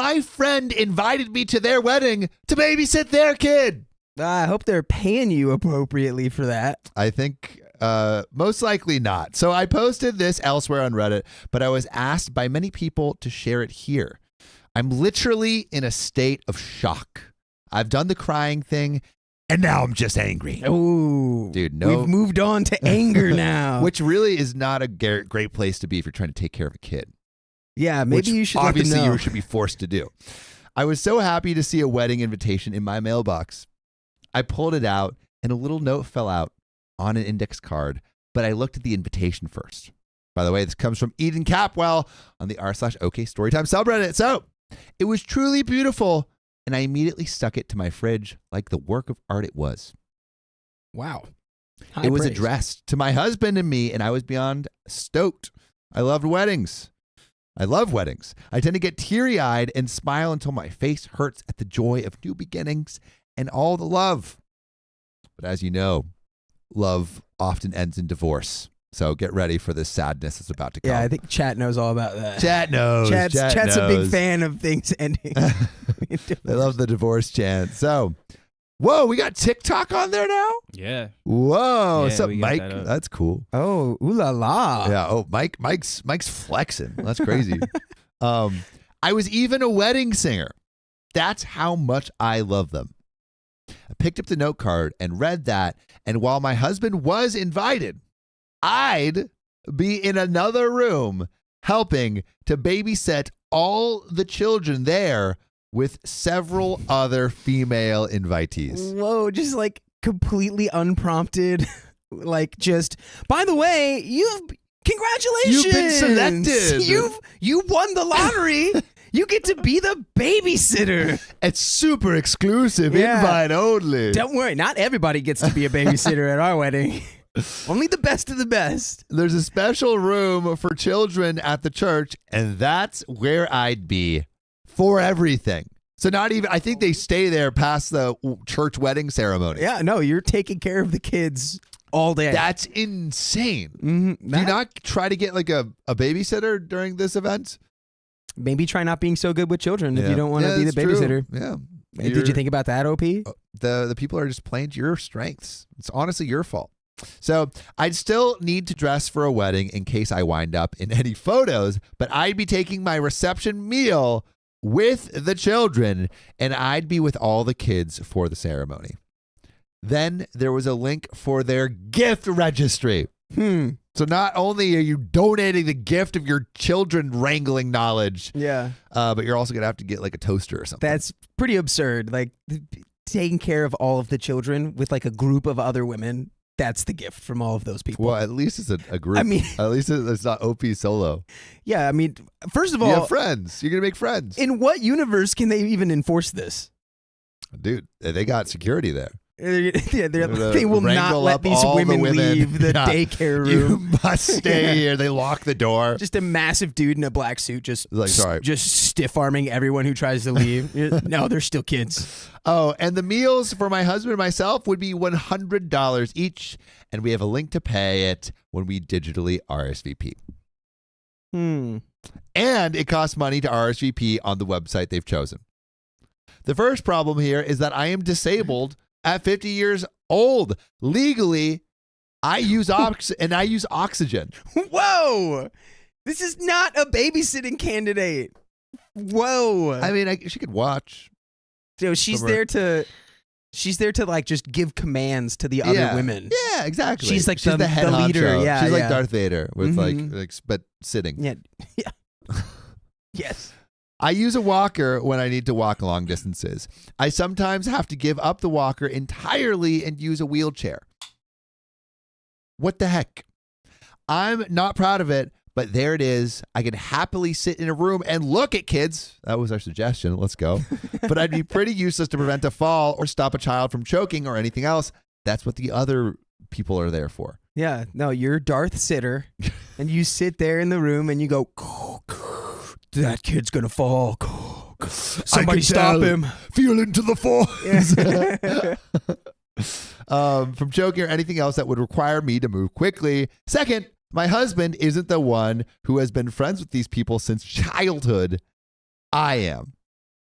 My friend invited me to their wedding to babysit their kid. I hope they're paying you appropriately for that. I think most likely not. So I posted this elsewhere on Reddit, but I was asked by many people to share it here. I'm literally in a state of shock. I've done the crying thing, and now I'm just angry. Oh, dude, no. We've moved on to anger now. Which really is not a great place to be if you're trying to take care of a kid. Yeah, maybe you should obviously let them know. You should be forced to do. I was so happy to see a wedding invitation in my mailbox. I pulled it out, and a little note fell out on an index card, but I looked at the invitation first. By the way, this comes from Eden Capwell on the r/OK Storytime subreddit. So it was truly beautiful, and I immediately stuck it to my fridge like the work of art it was. Wow. It was addressed to my husband and me, and I was beyond stoked. I loved weddings. I love weddings. I tend to get teary-eyed and smile until my face hurts at the joy of new beginnings and all the love. But as you know, love often ends in divorce. So get ready for this sadness that's about to come. Yeah, I think chat knows all about that. Chat knows. Chat's knows. a big fan of things ending. They love the divorce chant. So, whoa, we got TikTok on there now? Yeah. Whoa. Yeah, What's up, Mike? That's cool. Oh, ooh la la. Yeah. Oh, Mike's flexing. That's crazy. I was even a wedding singer. That's how much I love them. I picked up the note card and read that, and while my husband was invited, I'd be in another room helping to babysit all the children there with several other female invitees. Whoa, just like completely unprompted. Like just, by the way, congratulations. You've been selected. You won the lottery. You get to be the babysitter. It's super exclusive, invite only. Don't worry, not everybody gets to be a babysitter at our wedding. Only the best of the best. There's a special room for children at the church, and that's where I'd be for everything. So not even, I think they stay there past the church wedding ceremony. Yeah, no, you're taking care of the kids all day. That's insane. Mm-hmm. Do you not try to get like a babysitter during this event? Maybe try not being so good with children if you don't want to be the babysitter. True. Yeah. Did you think about that, OP? The people are just playing to your strengths. It's honestly your fault. So I'd still need to dress for a wedding in case I wind up in any photos, but I'd be taking my reception meal with the children, and I'd be with all the kids for the ceremony. Then there was a link for their gift registry. So not only are you donating the gift of your children wrangling knowledge, but you're also going to have to get like a toaster or something. That's pretty absurd. Like taking care of all of the children with like a group of other women. That's the gift from all of those people. Well, at least it's a group. I mean, at least it's not OP solo. Yeah, I mean, first of all, you have friends. You're going to make friends. In what universe can they even enforce this? Dude, they got security there. They will not let these women leave the daycare room. You must stay here. They lock the door. Just a massive dude in a black suit, just stiff arming everyone who tries to leave. No, they're still kids. Oh, and the meals for my husband and myself would be $100 each, and we have a link to pay it when we digitally RSVP. And it costs money to RSVP on the website they've chosen. The first problem here is that I am disabled at 50 years old. Legally, I use oxygen. Whoa! This is not a babysitting candidate. Whoa! I mean, she could watch. So she's there to like just give commands to the other women. Yeah, exactly. She's like the head leader. Honcho. Yeah, she's like Darth Vader with like but sitting. Yeah. Yes. I use a walker when I need to walk long distances. I sometimes have to give up the walker entirely and use a wheelchair. What the heck? I'm not proud of it, but there it is. I can happily sit in a room and look at kids. That was our suggestion. Let's go. But I'd be pretty useless to prevent a fall or stop a child from choking or anything else. That's what the other people are there for. Yeah. No, you're Darth Sitter, and you sit there in the room and you go, that kid's gonna fall. Somebody stop him. Feel into the force. From choking or anything else that would require me to move quickly. Second, my husband isn't the one who has been friends with these people since childhood. I am.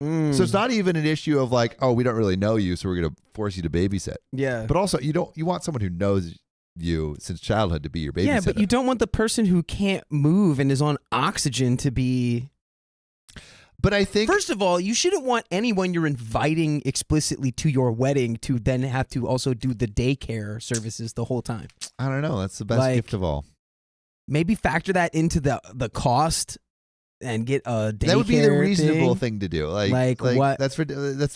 So it's not even an issue of like, oh, we don't really know you, so we're going to force you to babysit. Yeah. But also, you want someone who knows you since childhood to be your babysitter. Yeah, but you don't want the person who can't move and is on oxygen to be. But I think, first of all, you shouldn't want anyone you're inviting explicitly to your wedding to then have to also do the daycare services the whole time. I don't know. That's the best gift of all. Maybe factor that into the cost and get a daycare. That would be the reasonable thing to do. Like what? That's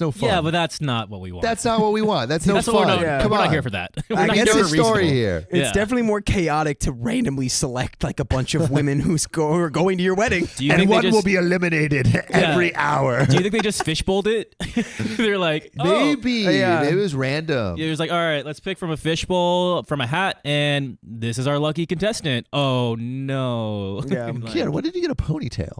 no fun. Yeah, but that's not what we want. That's not what we want. That's no that's fun. What we're not, Come we're on. not here for that. We're I not guess here It's for a story reasonable. here. It's Yeah. definitely more chaotic to randomly select like a bunch of women who are going to your wedding. Do you think they just, be eliminated every hour. Do you think they just fishbowled it? They're like, oh. Maybe. Yeah. Maybe it was random. It was like, all right, let's pick from a fishbowl, from a hat, and this is our lucky contestant. Oh, no. Yeah. Like, Kian, when did you get a ponytail?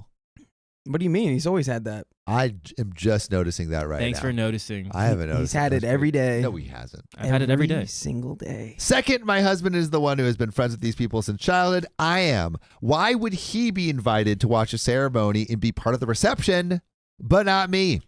What do you mean? He's always had that. I am just noticing that right Thanks now. for noticing. I haven't noticed. He's had it every day. No, he hasn't. I've had it every day. Single day. Second, my husband is the one who has been friends with these people since childhood. I am. Why would he be invited to watch a ceremony and be part of the reception, but not me?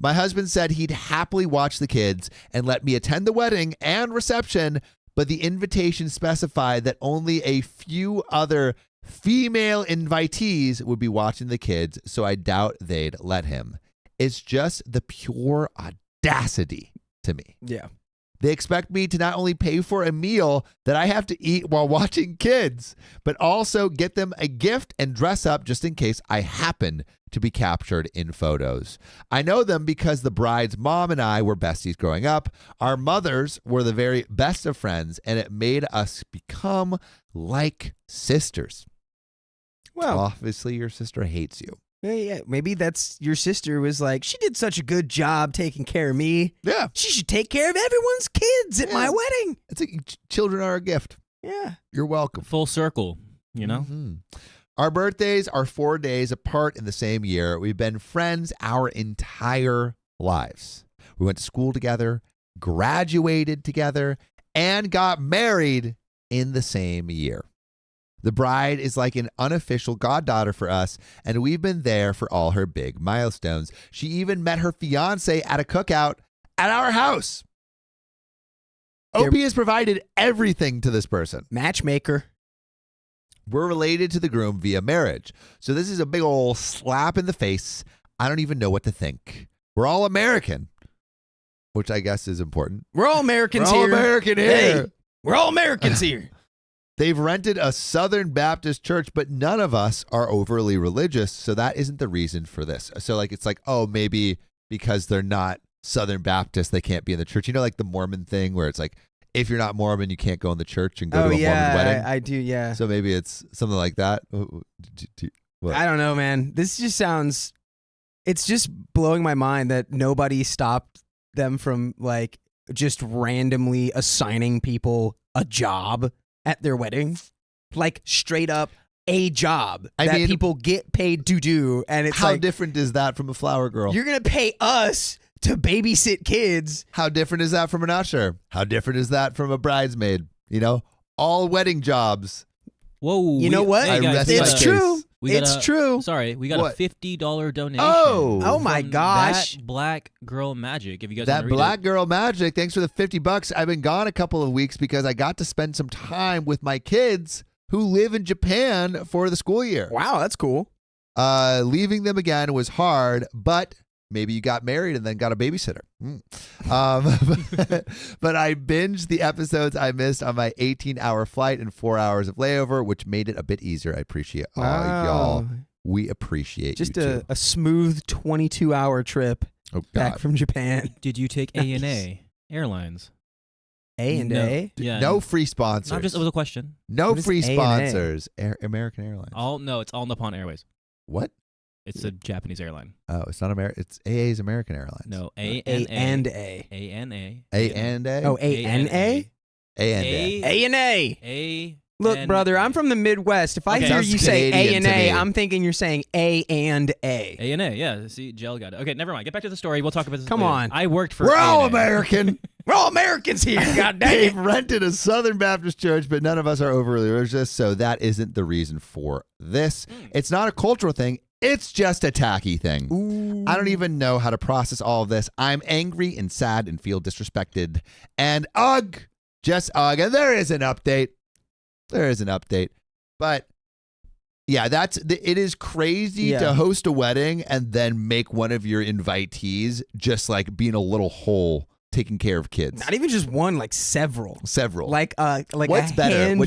My husband said he'd happily watch the kids and let me attend the wedding and reception, but the invitation specified that only a few other female invitees would be watching the kids, so I doubt they'd let him. It's just the pure audacity to me. Yeah. They expect me to not only pay for a meal that I have to eat while watching kids, but also get them a gift and dress up just in case I happen to be captured in photos. I know them because the bride's mom and I were besties growing up. Our mothers were the very best of friends, and it made us become like sisters. Well, Obviously, your sister hates you. yeah, maybe that's your sister was like, she did such a good job taking care of me. Yeah. She should take care of everyone's kids at my wedding. It's like children are a gift. Yeah. You're welcome. Full circle, you know? Mhm. Our birthdays are 4 days apart in the same year. We've been friends our entire lives. We went to school together, graduated together, and got married in the same year. The bride is like an unofficial goddaughter for us, and we've been there for all her big milestones. She even met her fiance at a cookout at our house. Opie has provided everything to this person. Matchmaker. We're related to the groom via marriage. So this is a big old slap in the face. I don't even know what to think. We're all American, which I guess is important. We're all Americans We're all here. American here. Hey, we're all Americans here. They've rented a Southern Baptist church, but none of us are overly religious, so that isn't the reason for this. So it's like, oh, maybe because they're not Southern Baptist, they can't be in the church. You know, like the Mormon thing where it's like, if you're not Mormon, you can't go in the church and go to a Mormon wedding. I do, yeah. So maybe it's something like that. What? I don't know, man. This just sounds, it's just blowing my mind that nobody stopped them from like just randomly assigning people a job at their wedding. Like straight up a job that people get paid to do. And it's how like, different is that from a flower girl? you're going to pay us to babysit kids. How different is that from an usher? How different is that from a bridesmaid? You know, all wedding jobs. Whoa. You know what? I rest It's my true. case. It's true. Sorry, we got What? a $50 donation. Oh my from gosh. That Black Girl Magic. If you guys that want to read Black it. Girl Magic. Thanks for the $50. I've been gone a couple of weeks because I got to spend some time with my kids who live in Japan for the school year. Wow, that's cool. Leaving them again was hard, but maybe you got married and then got a babysitter. But I binged the episodes I missed on my 18-hour flight and 4 hours of layover, which made it a bit easier. I appreciate all y'all. We appreciate Just you too. a smooth 22-hour trip Oh, back God. from Japan. Did you take A&A Airlines? A&A? Yeah. No free sponsors. It was a question. No What is free A&A? sponsors. American Airlines. It's all Nippon Airways. What? It's a Japanese airline. Oh, it's not American. It's AA's American Airlines. No, A A&A. and A. A&A. A and A. Oh, A-N-A? A and A. A&A. A. Look, brother, I'm from the Midwest. If I Okay. hear Sounds you say Canadian to A&A, me. I'm thinking you're saying A and A. A&A, yeah. See, Gel got it. Okay, never mind. Get back to the story. We'll talk about this Come later. on. I worked for We're all A&A. American. We're all Americans here. God dang They've it. rented a Southern Baptist church, but none of us are overly religious, so that isn't the reason for this. It's not a cultural thing. It's just a tacky thing. Ooh. I don't even know how to process all of this. I'm angry and sad and feel disrespected. And ugh, just ugh. And there is an update. But yeah, it is crazy to host a wedding and then make one of your invitees just like being a little hole taking care of kids. Not even just one, like several. Like what's a better? handful.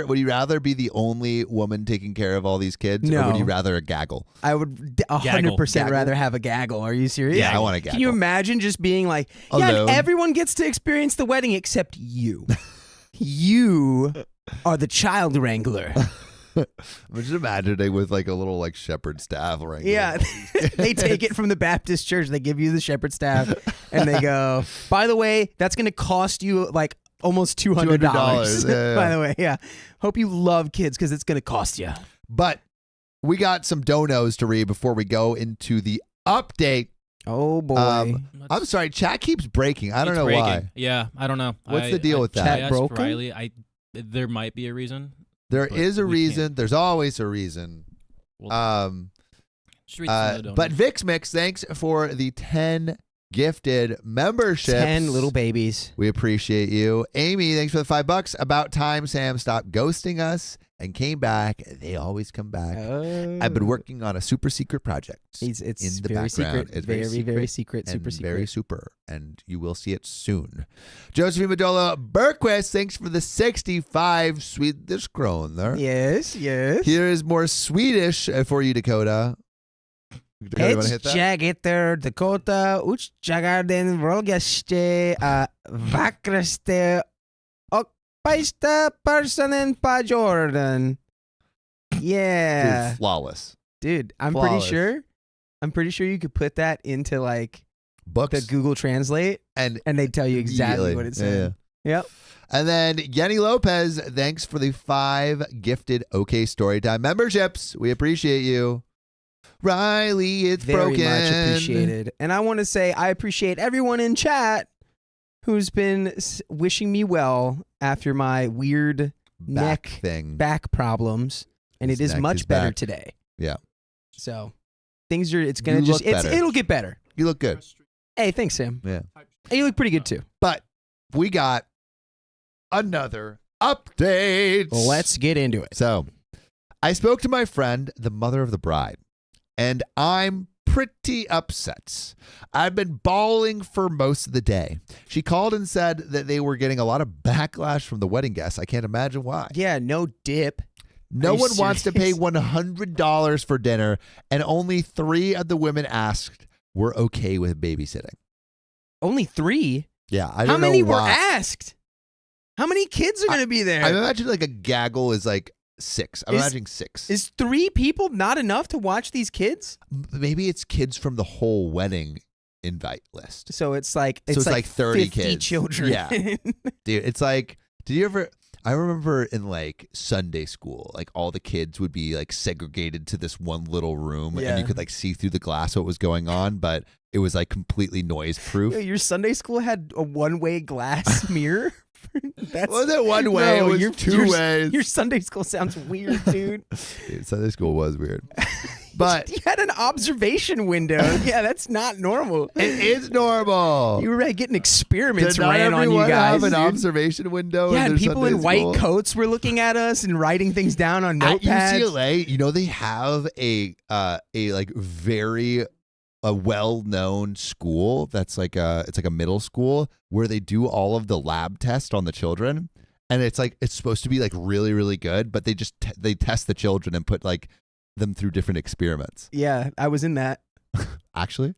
Would you rather be the only woman taking care of all these kids, or would you rather a gaggle? I would 100% rather have a gaggle. Are you serious? Yeah, I want a gaggle. Can you imagine just being like, yeah, and everyone gets to experience the wedding except you. You are the child wrangler. I'm just imagining with like a little like shepherd staff wrangler. Yeah, they take it from the Baptist church. They give you the shepherd staff, and they go, by the way, that's going to cost you like almost $200. Yeah. By the way, yeah. Hope you love kids because it's going to cost you. But we got some donos to read before we go into the update. Oh boy. I'm sorry, chat keeps breaking. I don't know why. Yeah, I don't know. What's the deal with that? Chat broken? Riley, there might be a reason. There is a reason. There's always a reason. But Vix Mix, thanks for the 10 gifted memberships. 10 little babies. We appreciate you. Amy, thanks for the $5. About time Sam stopped ghosting us and came back. They always come back. I've been working on a super secret project. It's in the very background. secret. It's very secret. and Super secret. very super. And you will see it soon. Josephine Medola Berquist, thanks for the 65 Swedish kroner. Yes. Here is more Swedish for you, Dakota. Dakota, you want to hit that? Jageter Dakota utjagar den rogaste vackraste och bästa personen på jorden. Yeah. Dude, flawless. Dude, I'm Flawless. pretty sure you could put that into like Books. the Google Translate and they tell you exactly what it said. Yeah. Yep. And then Yenny Lopez, thanks for the 5 gifted OK Storytime memberships. We appreciate you. Riley, it's Very broken. much appreciated. And I want to say I appreciate everyone in chat who's been wishing me well after my weird Back back problems, and His it is neck much is better back. today. Yeah. So things are. It's gonna You just. look better. It'll get better. You look good. Hey, thanks, Sam. Yeah. Hey, you look pretty good too. But we got another update. Let's get into it. So I spoke to my friend, the mother of the bride, and I'm pretty upset. I've been bawling for most of the day. She called and said that they were getting a lot of backlash from the wedding guests. I can't imagine why. Yeah, no dip. No Are you one wants to pay serious? $100 for dinner, and only 3 of the women asked were okay with babysitting. Only 3. Yeah, I How don't know many were why. asked? How many kids are going to be there? I imagine like a gaggle is like 6. I'm imagining 6. Is 3 people not enough to watch these kids? Maybe it's kids from the whole wedding invite list. So it's like So it's like 30 50 kids. children. Yeah. Dude, it's like, did you ever, I remember in like Sunday school, like all the kids would be like segregated to this one little room Yeah. and you could like see through the glass what was going on, but it was like completely noise proof. Your Sunday school had a one-way glass mirror? That's, Was it one way? No, it was your- 2 your- ways. Your Sunday school sounds weird, dude. Dude, Sunday school was weird. But You had an observation window. Yeah, that's not normal. it is normal. You were getting experiments Did not ran on you everyone guys. have an dude. observation window? Yeah, in and their people Sunday in white school? coats were looking at us and writing things down on At notepads. UCLA, you know they have a like very well-known school that's like it's like a middle school where they do all of the lab tests on the children, and it's supposed to be like really really good, but they just they test the children and put like them through different experiments. Yeah, I was in that. Actually,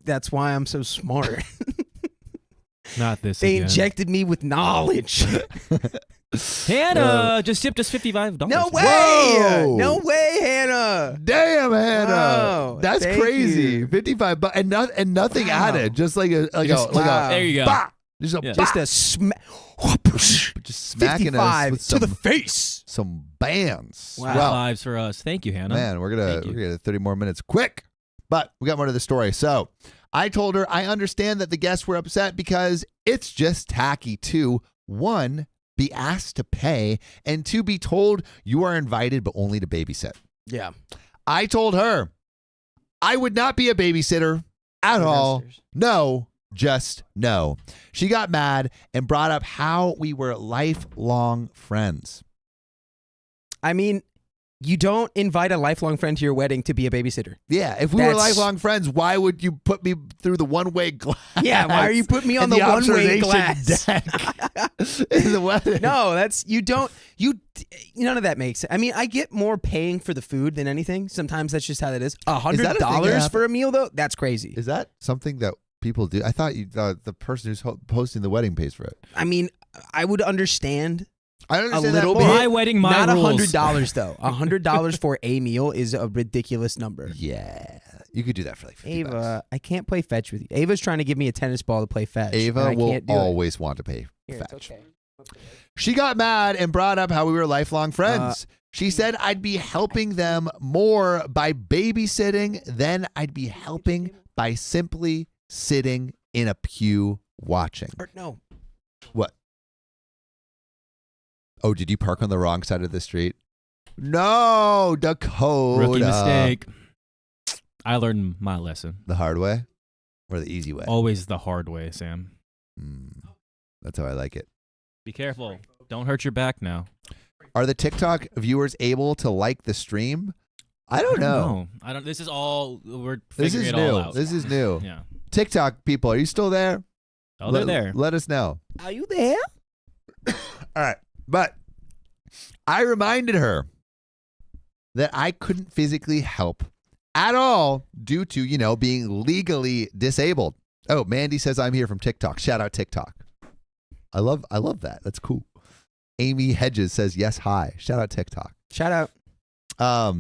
That's why I'm so smart. Not this They again. injected me with knowledge. Hannah just tipped us $55. No way! Whoa! No way, Hannah! damn Hannah, Wow, that's thank crazy. you. $55 and nothing Wow. added, just like a Just- wow. There you go. bah! Just a Yeah. bah! Just a just smacking us 55 with to some the face. some bands. Wow. Well, Fives for us. Thank you, Hannah. man, we're Thank you. gonna 30 more minutes quick, but we got more to the story. So I told her I understand that the guests were upset because it's just tacky to 1, be asked to pay, and 2, be told you are invited but only to babysit. Yeah. I told her I would not be a babysitter at all. No, just no. She got mad and brought up how we were lifelong friends. I mean, you don't invite a lifelong friend to your wedding to be a babysitter. Yeah, if we were lifelong friends, why would you put me through the one-way glass? Yeah, why are you putting me on the one-way glass? Deck in the wedding? No, none of that makes sense. I mean, I get more paying for the food than anything. Sometimes that's just how that is. $100 for a meal, though? That's crazy. Is that something that people do? I thought the person who's hosting the wedding pays for it. I mean, I would understand. I don't understand a little that bit. more. My wedding, my Not rules. $100 though. $100 for a meal is a ridiculous number. Yeah, you could do that for like $50. Ava, I can't play fetch with you. Ava's trying to give me a tennis ball to play fetch. Ava will always want to pay fetch. It's okay. She got mad and brought up how we were lifelong friends. She said I'd be helping them more by babysitting than I'd be helping by simply sitting in a pew watching. No. What? Oh, did you park on the wrong side of the street? No, Dakota. Rookie mistake. I learned my lesson. The hard way or the easy way? Always the hard way, Sam. That's how I like it. Be careful. Don't hurt your back now. Are the TikTok viewers able to like the stream? I don't know. This is all, we're This figuring is it new. all out. This is new. Yeah. TikTok people, are you still there? Oh, they're there. Let us know. Are you there? All right. But I reminded her that I couldn't physically help at all due to, being legally disabled. Oh, Mandy says I'm here from TikTok. Shout out TikTok. I love that. That's cool. Amy Hedges says yes, hi. Shout out TikTok. Shout out.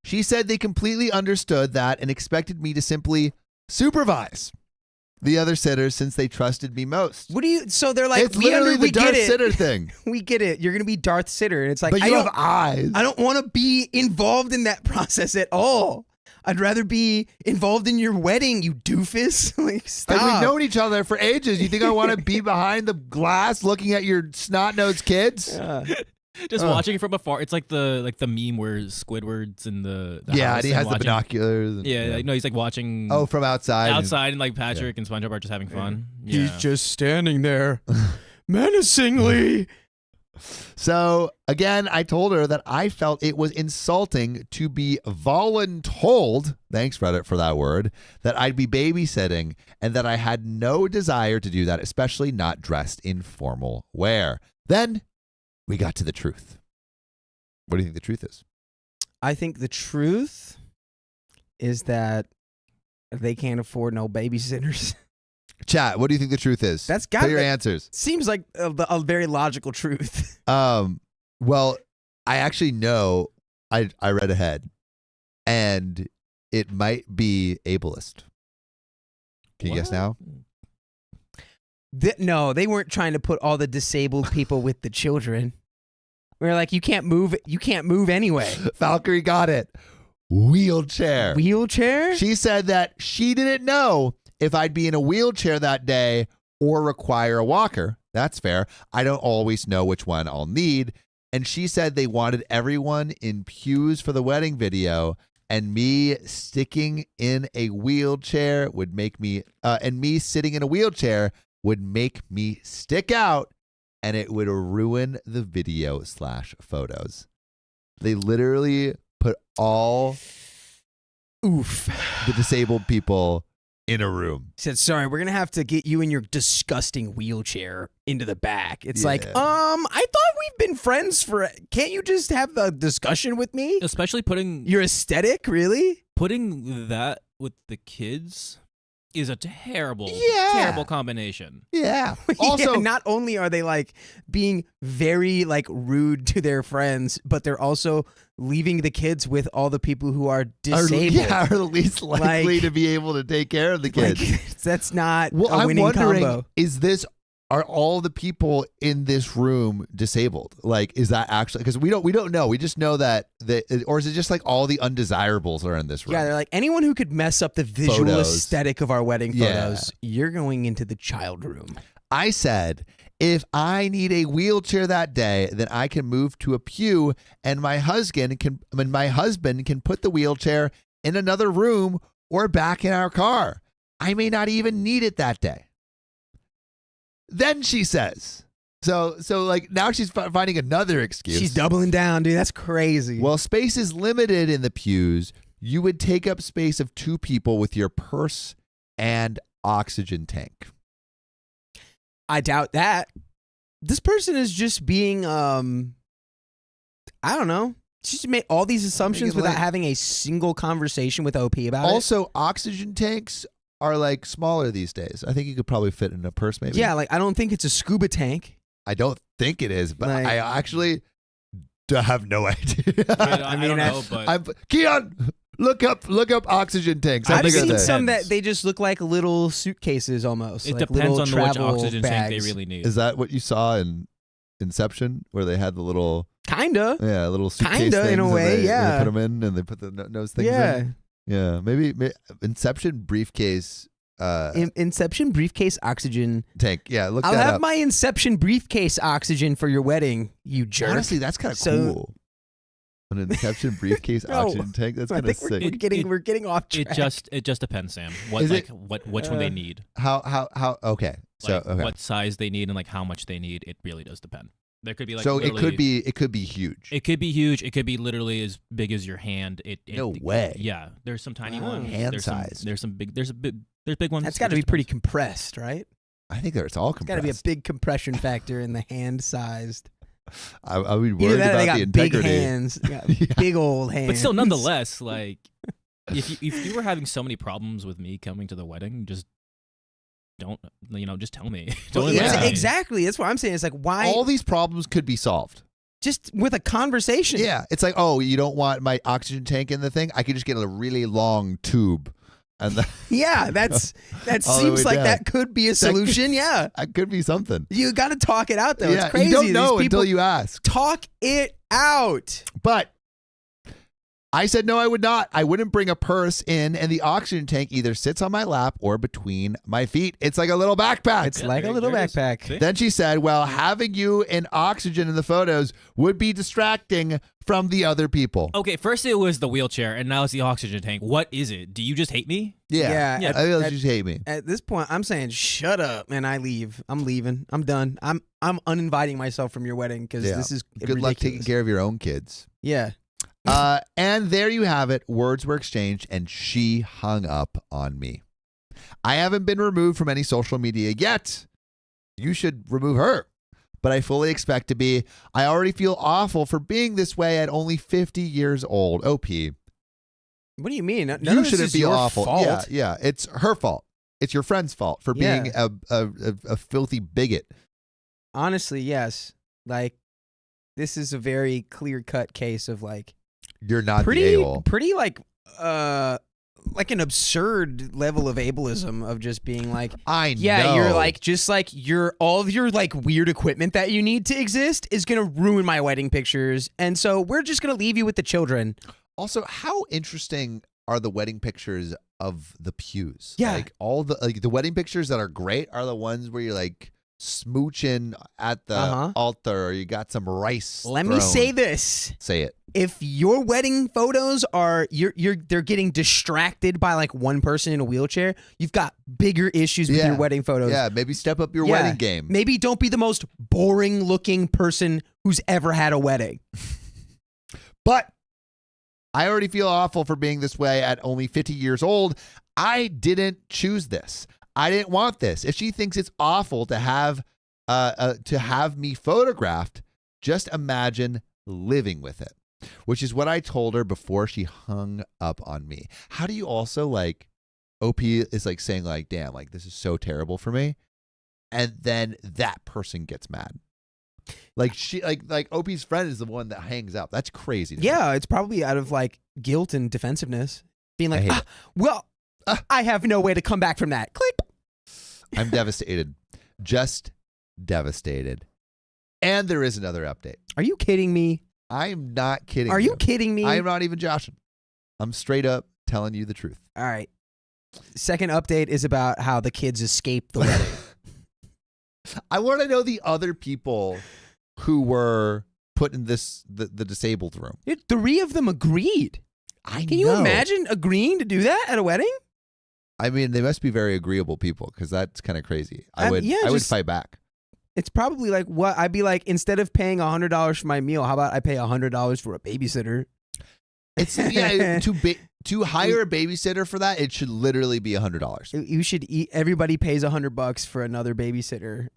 She said they completely understood that and expected me to simply supervise the other sitters since they trusted me most. So they're like, it's literally the Darth Sitter thing. We get it. You're going to be Darth Sitter. And it's like, but you have eyes. I don't want to be involved in that process at all. I'd rather be involved in your wedding, you doofus. Like, stop. Like, we've known each other for ages. You think I want to be behind the glass looking at your snot-nosed kids? Yeah. Just watching it from afar. It's like the meme where Squidward's in the yeah, house and he has watching, the binoculars. And, yeah, no, he's like watching. Oh, from outside. Outside, and like Patrick and SpongeBob are just having fun. Yeah. He's just standing there menacingly. So, again, I told her that I felt it was insulting to be voluntold, thanks Reddit for that word, that I'd be babysitting and that I had no desire to do that, especially not dressed in formal wear. Then we got to the truth. What do you think the truth is? I think the truth is that they can't afford no babysitters. Chat, what do you think the truth is? That's got Put your answers. Seems like a very logical truth. Well, I actually know I read ahead, and it might be ableist. Can you guess now? No, they weren't trying to put all the disabled people with the children. We're like, you can't move anyway. Valkyrie got it. Wheelchair. Wheelchair? She said that she didn't know if I'd be in a wheelchair that day or require a walker. That's fair. I don't always know which one I'll need. And she said they wanted everyone in pews for the wedding video, and me sticking in a wheelchair would make me, and me sitting in a wheelchair would make me stick out, and it would ruin the video/photos. They literally put all the disabled people in a room. Said, sorry, we're going to have to get you in your disgusting wheelchair into the back. It's like, Yeah. I thought we've been friends can't you just have a discussion with me? Especially putting Your aesthetic, really? that with the kids is a terrible combination. Yeah. Also, Yeah, not only are they like being very like rude to their friends, but they're also leaving the kids with all the people who are disabled. are the least likely to be able to take care of the kids. Like, that's not Well, a winning I'm wondering, combo. Are all the people in this room disabled? Like, is that actually, because we don't know. We just know that, or is it just like all the undesirables are in this room? Yeah, they're like, anyone who could mess up the visual Photos. aesthetic of our wedding Yeah. photos, you're going into the child room. I said, If I need a wheelchair that day, then I can move to a pew, and my husband can put the wheelchair in another room or back in our car. I may not even need it that day. Then she says, so like now she's finding another excuse. She's doubling down, dude. That's crazy. Well, space is limited in the pews. You would take up space of 2 people with your purse and oxygen tank. I doubt that. This person is just being, I don't know. She's made all these assumptions without having a single conversation with OP about it. Also, oxygen tanks are like smaller these days. I think you could probably fit in a purse maybe. Yeah, like I don't think it's a scuba tank. I don't think it is, but Like- I actually have no idea. I don't know, but Keon, look up oxygen tanks. How I've big are seen they? some that they just look like little suitcases almost. it like depends little on which travel oxygen tank bags. they really need. Is that what you saw in Inception, where they had the little little suitcase Kinda, things in a and way, they yeah. put them in and they put the nose things Yeah. in? Yeah, maybe Inception briefcase Inception briefcase oxygen. tank. Yeah, look I'll that have up. my Inception briefcase oxygen for your wedding, you jerk. Honestly, that's kind of So- cool. An Inception briefcase No, oxygen tank. That's I kind of think we're sick. we're getting off track. It just depends, Sam. What Is it- which one they need, How? Okay, so like okay. what size they need, and like how much they need. It really does depend. There could be like So it could literally- be huge. It could be huge. It could be literally as big as your hand. No way. Yeah, there's some tiny Wow. ones. Hand there's size. There's some big. There's big ones. That's It got to be just pretty depends. compressed, right? I think it's all It's got to be a compressed. big compression factor in the hand-sized. I would be Either worried that or they about got the big integrity. hands. They got Yeah. big old hands. But still, nonetheless, like if you were having so many problems with me coming to the wedding, just don't just tell me. Well, Don't yeah. embarrass me. exactly. That's what I'm saying. It's like, why? All these problems could be solved. Just with a conversation. Yeah, it's like, oh, you don't want my oxygen tank in the thing? I could just get a really long tube, and that Yeah, that All the seems way like down. that could be a solution. Yeah. could be something. You got to talk it out, though. Yeah, It's crazy. you don't know These people until you ask. talk it out. But I said no, I would not. I wouldn't bring a purse in, and the oxygen tank either sits on my lap or between my feet. It's like a little backpack. It's like a little there it is. backpack. See? Then she said, well, having you in oxygen in the photos would be distracting from the other people. Okay, first it was the wheelchair, and now it's the oxygen tank. What is it? Do you just hate me? Yeah. Yeah, I feel like you just hate me. At this point, I'm saying, shut up, and I leave. I'm leaving. I'm done. I'm uninviting myself from your wedding because Yeah. this is Good luck taking ridiculous. care of your own kids. Yeah. And there you have it. Words were exchanged, and she hung up on me. I haven't been removed from any social media yet. You should remove her. But I fully expect to be. I already feel awful for being this way at only 50 years old. OP. What do you mean? None You of this shouldn't is be your awful. fault. Yeah. It's her fault. It's your friend's fault for being Yeah. a filthy bigot. Honestly, yes. Like, this is a very clear-cut case of like You're not the pretty a-hole. like an absurd level of ableism of just being like, I yeah, know. you're like just like all of your like weird equipment that you need to exist is gonna ruin my wedding pictures, and so we're just gonna leave you with the children. Also, how interesting are the wedding pictures of the pews? Yeah. Like all the wedding pictures that are great are the ones where you're like smooching at the altar or you got some rice. Let me thrown. say this. Say it. If your wedding photos are they're getting distracted by like one person in a wheelchair, you've got bigger issues with Yeah. your wedding photos. Yeah, maybe step up your Yeah. wedding game. Maybe don't be the most boring looking person who's ever had a wedding. But I already feel awful for being this way at only 50 years old. I didn't choose this. I didn't want this. If she thinks it's awful to have me photographed, just imagine living with it, which is what I told her before she hung up on me. How do you also like, OP is like saying like, damn, like this is so terrible for me. And then that person gets mad. Like she like OP's friend is the one that hangs up. That's crazy. to me. Yeah, it's probably out of like guilt and defensiveness. Being like, I hate it. I have no way to come back from that. Click. I'm devastated. Just devastated. And there is another update. Are you kidding me? I'm not kidding. Are you kidding me? I am not even joshing. I'm straight up telling you the truth. All right. Second update is about how the kids escaped the wedding. I want to know the other people who were put in the disabled room. 3 of them agreed. Can you imagine agreeing to do that at a wedding? I mean, they must be very agreeable people because that's kind of crazy. I would fight back. It's probably like what I'd be like. Instead of paying $100 for my meal, how about I pay $100 for a babysitter? It's to hire a babysitter for that. It should literally be $100. You should everybody pays $100 for another babysitter,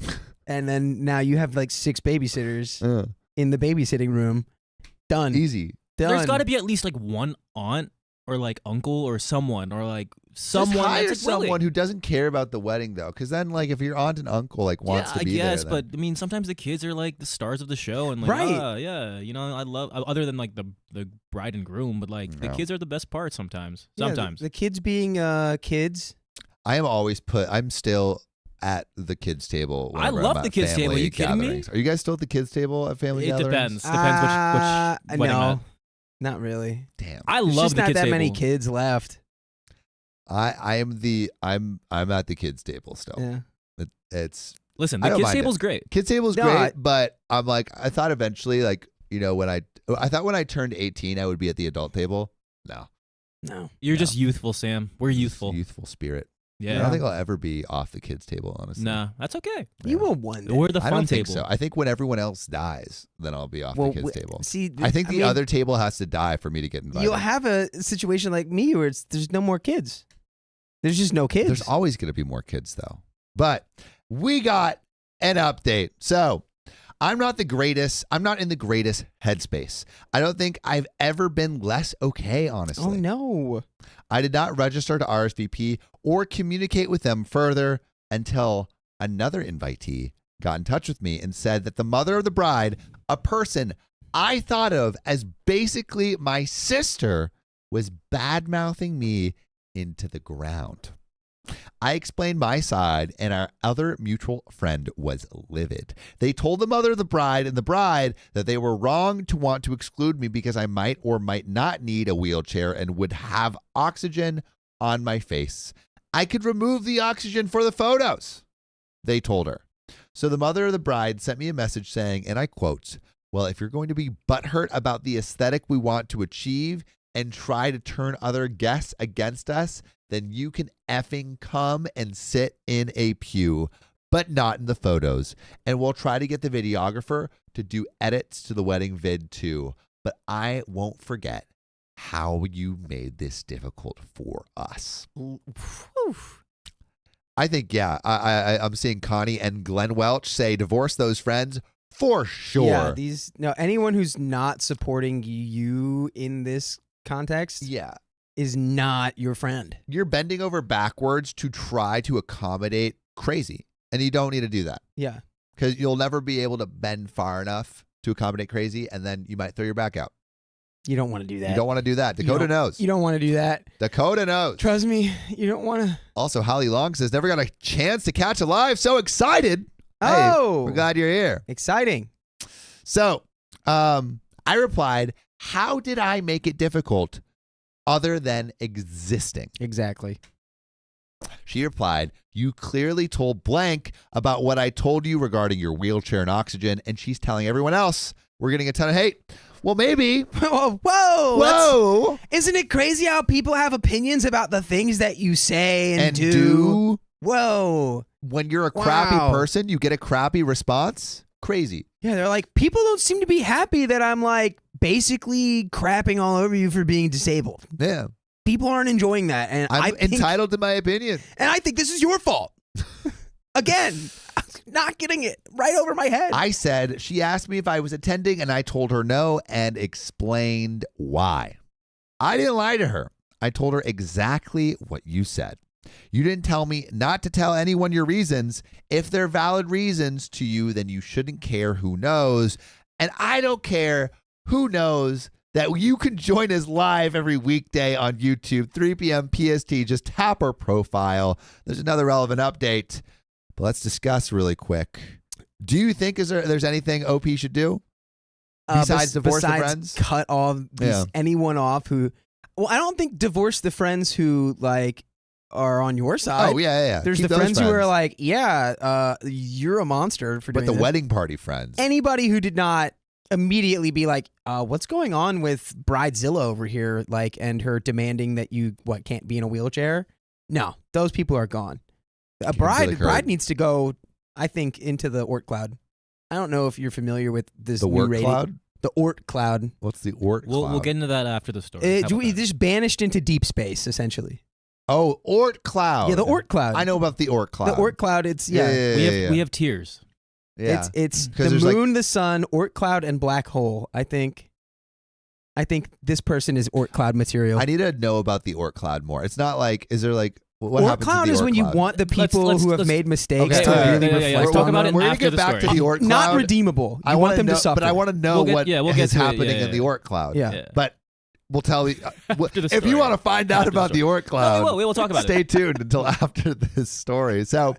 and then now you have like 6 babysitters in the babysitting room. Done. Easy. Done. There's got to be at least like one aunt or like uncle or someone or like someone. Just hire that's like someone willing. who doesn't care about the wedding though, because then like if your aunt and uncle like wants to be there, yes, but I mean sometimes the kids are like the stars of the show and like Right. yeah, you know I love other than like the bride and groom, but like the kids are the best part sometimes. Sometimes the kids being kids. I'm still at the kids table. I whenever love I'm the at kids table. Are you kidding me? gatherings. Are you guys still at the kids table at family it gatherings? depends which wedding no, at. not really. Damn. I There's love just the not kids that table. many kids left. I'm at the kids table still. Yeah. It's Listen, I the don't kids mind table's great. kids table's No, great, but I'm like I thought eventually like when I thought when I turned 18 I would be at the adult table. No. You're No. just youthful, Sam. We're youthful. Youthful spirit. I Yeah. don't think I'll ever be off the kids table, honestly. Nah, that's okay. You Yeah. will one day. We're the I fun don't think table. so. I think when everyone else dies, then I'll be off the kids table. See, I think the mean, other table has to die for me to get invited. You'll have a situation like me where there's no more kids. There's just no kids. There's always going to be more kids, though. But we got an update. So I'm not the greatest. I'm not in the greatest headspace. I don't think I've ever been less okay, honestly. Oh, no. I did not register to RSVP or communicate with them further until another invitee got in touch with me and said that the mother of the bride, a person I thought of as basically my sister, was bad-mouthing me into the ground. I explained my side, and our other mutual friend was livid. They told the mother of the bride and the bride that they were wrong to want to exclude me because I might or might not need a wheelchair and would have oxygen on my face. I could remove the oxygen for the photos, they told her. So the mother of the bride sent me a message saying, and I quote, "Well, if you're going to be butthurt about the aesthetic we want to achieve and try to turn other guests against us, then you can effing come and sit in a pew, but not in the photos. And we'll try to get the videographer to do edits to the wedding vid too. But I won't forget how you made this difficult for us." I think, yeah, I'm seeing Connie and Glenn Welch say divorce those friends for sure. Yeah, anyone who's not supporting you in this context Yeah. is not your friend. You're bending over backwards to try to accommodate crazy, and you don't need to do that Yeah. because you'll never be able to bend far enough to accommodate crazy, and then you might throw your back out. You don't want to do that. You don't want to do that. You Dakota don't- knows. You don't want to do that. Dakota knows. Trust me, you don't want to. Also, Holly Long says, never got a chance to catch a live. So excited. Oh. Hey, we're glad you're here. Exciting. So I replied, how did I make it difficult other than existing? Exactly. She replied, you clearly told blank about what I told you regarding your wheelchair and oxygen, and she's telling everyone else we're getting a ton of hate. Well, maybe. Whoa. Whoa. Isn't it crazy how people have opinions about the things that you say and do. Whoa. When you're a crappy Wow. person, you get a crappy response. Crazy. Yeah, they're like, people don't seem to be happy that I'm like basically crapping all over you for being disabled. Yeah. People aren't enjoying that. And I'm I think, entitled to my opinion. and I think this is your fault. Again, not getting it right over my head. I said, she asked me if I was attending, and I told her no and explained why. I didn't lie to her. I told her exactly what you said. You didn't tell me not to tell anyone your reasons. If they're valid reasons to you, then you shouldn't care who knows. And I don't care who knows that you can join us live every weekday on YouTube, 3 p.m. PST. Just tap our profile. There's another relevant update. But let's discuss really quick. Do you think there's anything OP should do besides divorce the friends? Cut all anyone off who. Well, I don't think divorce the friends who like are on your side. Oh yeah. There's Keep the those friends who are like, yeah, you're a monster for doing but the this. wedding party friends. Anybody who did not immediately be like, what's going on with Bridezilla over here, like, and her demanding that you can't be in a wheelchair? No, those people are gone. A bride needs to go, I think, into the Oort cloud. I don't know if you're familiar with this The new work rating. cloud? The Oort cloud. What's the Oort cloud? We'll get into that after the story. How about that? Just banished into deep space, essentially. Oh, Oort cloud. Yeah, the Oort cloud. I know about the Oort cloud. The Oort cloud, it's, we have tiers. Yeah. It's 'Cause the there's, moon, the sun, Oort cloud, and black hole. I think this person is Oort cloud material. I need to know about the Oort cloud more. It's not like, is there like, what Oort happens cloud to the is Oort when cloud? you want the people Let's- who have let's- made mistakes Okay, to yeah, really yeah, reflect let's talk on about them. it We're gonna after get the back to story. the Oort cloud. Not redeemable. You I want wanna them know, to suffer. but I want to know We'll get- what yeah, we'll get is to it, happening yeah, in the yeah. Oort cloud. Yeah. But we'll tell you After the if you story. want to find out After the about the story. Oort cloud. we will talk about stay it. tuned until after this story. So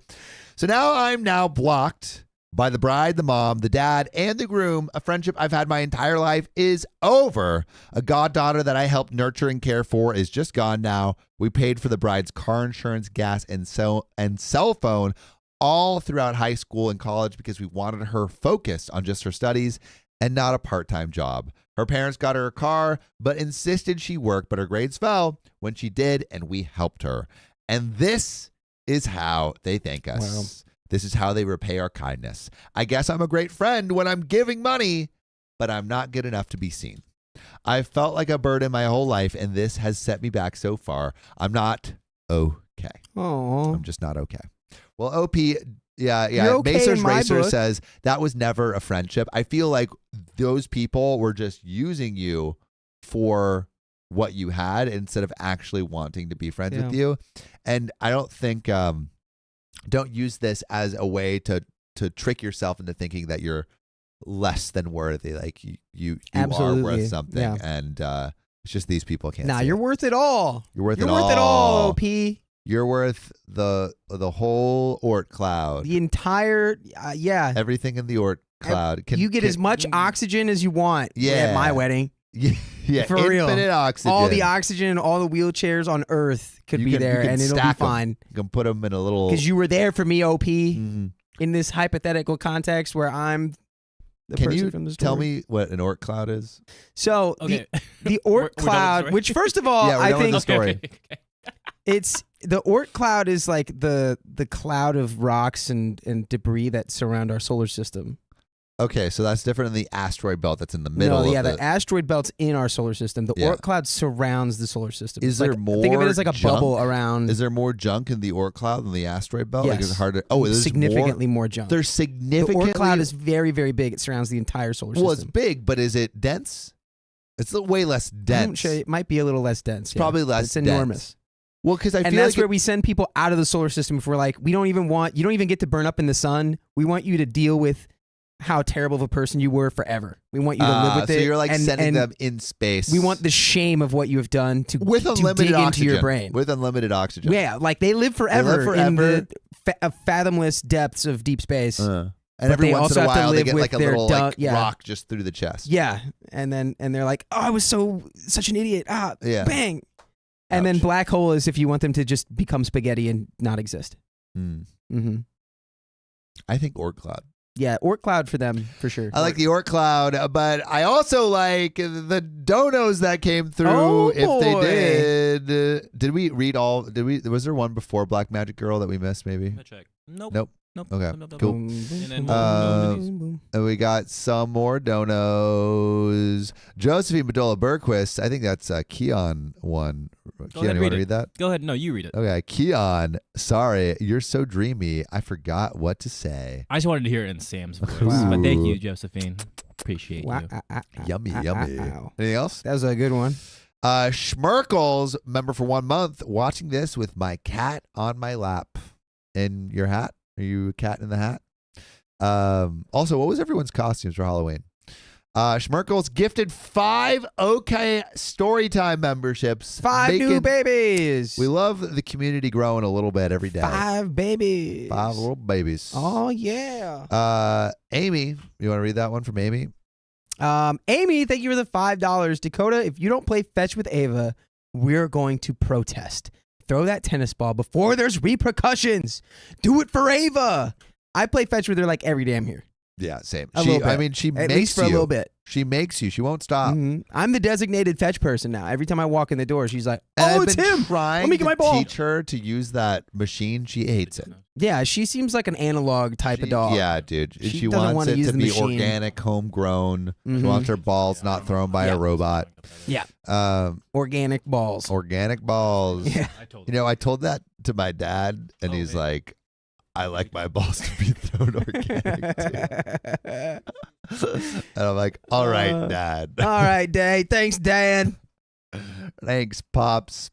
now I'm blocked by the bride, the mom, the dad, and the groom. A friendship I've had my entire life is over. A goddaughter that I helped nurture and care for is just gone now. We paid for the bride's car insurance, gas, and cell phone all throughout high school and college because we wanted her focused on just her studies and not a part-time job. Her parents got her a car, but insisted she work, but her grades fell when she did, and we helped her. And this is how they thank us. Wow. This is how they repay our kindness. I guess I'm a great friend when I'm giving money, but I'm not good enough to be seen. I've felt like a burden my whole life, and this has set me back so far. I'm not okay. Oh, I'm just not okay. Well, Opie, yeah. You're okay Macer's in my Racer book. says that was never a friendship. I feel like those people were just using you for what you had instead of actually wanting to be friends with you. And I don't think, don't use this as a way to trick yourself into thinking that you're less than worthy. Like you are Absolutely. worth something. Yeah. And it's just these people can't nah, see you're it. worth it all. You're worth You're it worth it all, OP. You're worth the whole Oort cloud. The entire, Everything in the Oort cloud. you get as much oxygen as you want at my wedding. Yeah, For real. infinite oxygen. All the oxygen, all the wheelchairs on Earth could You be can- you there, can and it'll be stack 'em. fine. You can put them in a little. Because you were there for me, OP, Mhm. in this hypothetical context where I'm the Can person you from the story. tell me what an Oort cloud is? So Okay. the We're Oort done with the cloud, story? which first of all, Yeah, we're I done with think the story. Okay. it's the Oort cloud is like the cloud of rocks and debris that surround our solar system. Okay, so that's different than the asteroid belt that's in the middle. No, yeah, of the asteroid belt's in our solar system. The Yeah. Oort cloud surrounds the solar system. Is It's there like, more Think of it as like a junk? bubble around. Is there more junk in the Oort cloud than the asteroid belt? Like, is it Yes. hard to? Oh, there's significantly more. more junk. There's The significantly. Oort cloud is very, very big. It surrounds the entire solar well, it's system. big, but is it dense? It's way less I'm dense. sure it might be a little less dense. It's probably less It's dense. enormous. Well, because I And feel that's like where we send people out of the solar system if we're like, you don't even get to burn up in the sun. We want you to deal with how terrible of a person you were forever. We want you to live with so it. you're like and, sending and them in space. we want the shame of what you have done to with to unlimited dig oxygen. into your brain. With unlimited oxygen. Yeah, like they live forever, in forever. the fathomless depths of deep space. And But every they once also in a have to while, they live get with like a their little dunk- yeah. rock just through the chest. Yeah, and they're like, oh, I was such an idiot. Yeah. Bang. And then Ouch. black hole is if you want them to just become spaghetti and not exist. Mm. Mm-hmm. I think Oort cloud. Yeah, Oort cloud for them for sure. I like the Oort cloud, but I also like the donos that came through. Oh, if they boy. did we read all? Was there one before Black Magic Girl that we missed? Maybe. I'm gonna check. Nope. Nope. Okay, cool. Boom, boom, And then Uh, boom, boom. And we got some more donos. Josephine Bedola Berquist. I think that's a Keon one. Keon, ahead, you want read to it. read that? Go ahead. No, you read it. Okay, Keon. Sorry, you're so dreamy. I forgot what to say. I just wanted to hear it in Sam's voice. Wow. But thank you, Josephine. Appreciate Wow, you. Yummy. ow. Anything else? That was a good one. Schmerkles, member for 1 month, watching this with my cat on my lap. In your hat? Are you a cat in the hat? Also, what was everyone's costumes for Halloween? Schmerkles gifted 5 OK Storytime memberships. 5 new babies. We love the community growing a little bit every day. 5 babies. 5 little babies. Oh yeah. Amy, you want to read that one from Amy? Amy, thank you for the $5. Dakota, if you don't play fetch with Ava, we're going to protest. Throw that tennis ball before there's repercussions. Do it for Ava. I play fetch with her like every damn year. Yeah, same. A little bit. I mean, she At makes least for you. a little bit. She makes you. She won't stop. I'm the designated fetch person now. Every time I walk in the door, she's like, And "Oh, I've it's been him. trying Let me get to my ball." teach her to use that machine. She hates it. Yeah, she seems like an analog type of dog. Yeah, dude. She She doesn't wants wanna it use to the be machine. organic, homegrown. She Mhm. wants her balls not thrown by a robot. Yeah. Um, Organic balls. organic balls. Yeah. I told that to my dad, and he's like, I like my balls to be thrown organic too. And I'm like, all right, Dad. All right, Dad. Thanks, Dad. Thanks, Pops.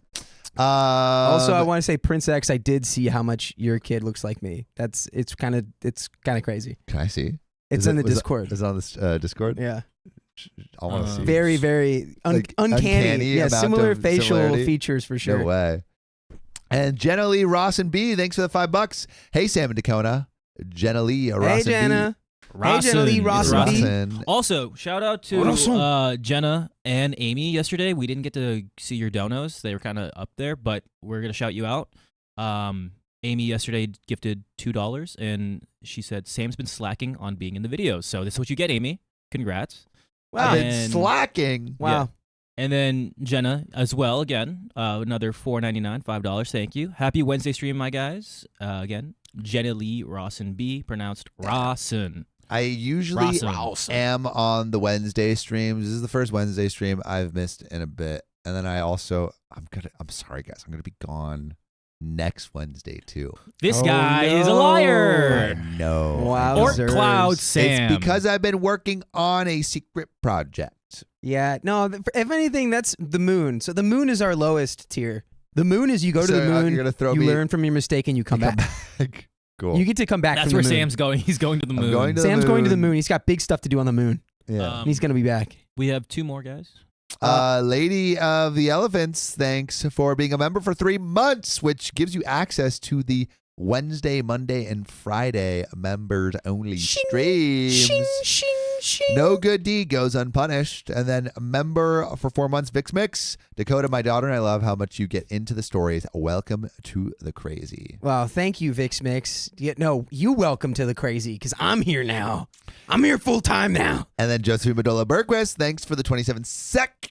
Also, I want to say, Prince X, I did see how much your kid looks like me. It's kind of crazy. Can I see? It's in the Discord. Is it on this Discord? Yeah. I want to see. Very, very Like, uncanny. Yeah, amount similar of facial similarity? features for sure. No way. And Jenna Lee Ross and B, thanks for the $5. Hey, Sam and Dakota. Jenna Lee Ross Hey, and Jenna. B. Hey, Jenna Lee Ross and B. Rossin. Also, shout out to Jenna and Amy yesterday. We didn't get to see your donos. They were kind of up there, but we're going to shout you out. Amy yesterday gifted $2, and she said, Sam's been slacking on being in the videos. So this is what you get, Amy. Congrats. I've been And- slacking. Wow. Yeah. And then Jenna as well, again, another $4.99, $5. Thank you. Happy Wednesday stream, my guys. Again, Jenna Lee Rawson B, pronounced Rawson. I usually Rawson. am on the Wednesday streams. This is the first Wednesday stream I've missed in a bit. And then I'm sorry guys, I'm gonna be gone next Wednesday too. This Oh, guy is a no. liar. No. Wow. Or Wowzers. Cloud Sam. It's because I've been working on a secret project. Yeah. No, if anything, that's the moon. So the moon is our lowest tier. The moon is you go to the moon, You're gonna throw you me learn from your mistake, and you come back. Cool. You get to come back That's from where the moon. Sam's going. He's going to the I'm moon. going to the Sam's going to the moon. moon. He's got big stuff to do on the moon. Yeah. And he's going to be back. We have 2 more guys. Lady of the Elephants, thanks for being a member for 3 months, which gives you access to the Wednesday, Monday, and Friday members only streams. Shing, shing, shing. No good deed goes unpunished. And then a member for 4 months, Vix Mix. Dakota, my daughter, and I love how much you get into the stories. Welcome to the crazy. Wow, thank you, Vix Mix. No, you welcome to the crazy, because I'm here now. I'm here full time now. And then Josephine Medola Berquist, thanks for the 27 sec.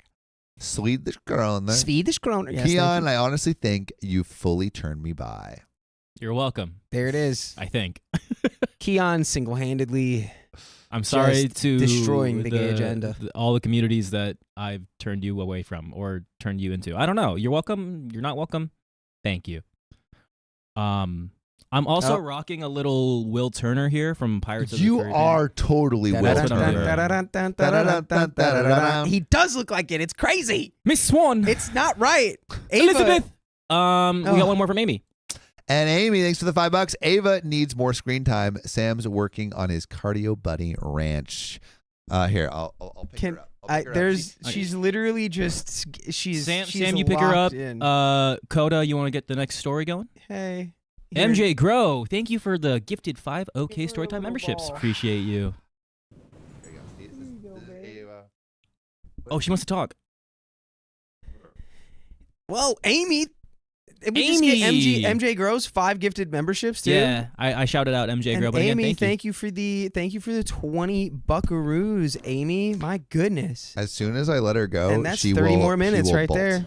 Swedish kroner. Swedish kroner. Yes, Keon, thank you. I honestly think you fully turned me by. You're welcome, There it is. I think. Keon single-handedly. I'm sorry Just to destroying the gay agenda. all the communities that I've turned you away from or turned you into. I don't know. You're welcome. You're not welcome. Thank you. I'm also rocking a little Will Turner here from Pirates of the You Caribbean. are totally Will That's what I'm Turner. He does look like it. It's crazy. Miss Swan. It's not right. Ava. Elizabeth. We got one more from Amy. And Amy, thanks for the $5. Ava needs more screen time. Sam's working on his cardio buddy ranch. Here, I'll pick her up. I'll pick her up. She's literally just she's Sam, she's you pick her up. locked in. Coda, you want to get the next story going? Hey. Here. MJ Grow, thank you for the gifted 5 OK Give her a Storytime little memberships. ball. Appreciate you. There you go. This is Ava. Oh, she wants to talk. Well, Amy. We just get Amy. MJ Grows 5 gifted memberships too. Yeah, I shouted out MJ And Grow, but again, Amy, thank you. for the 20 buckaroos, Amy. My goodness. As soon as I let her go, And that's she 30 will, more minutes she will right bolt. there.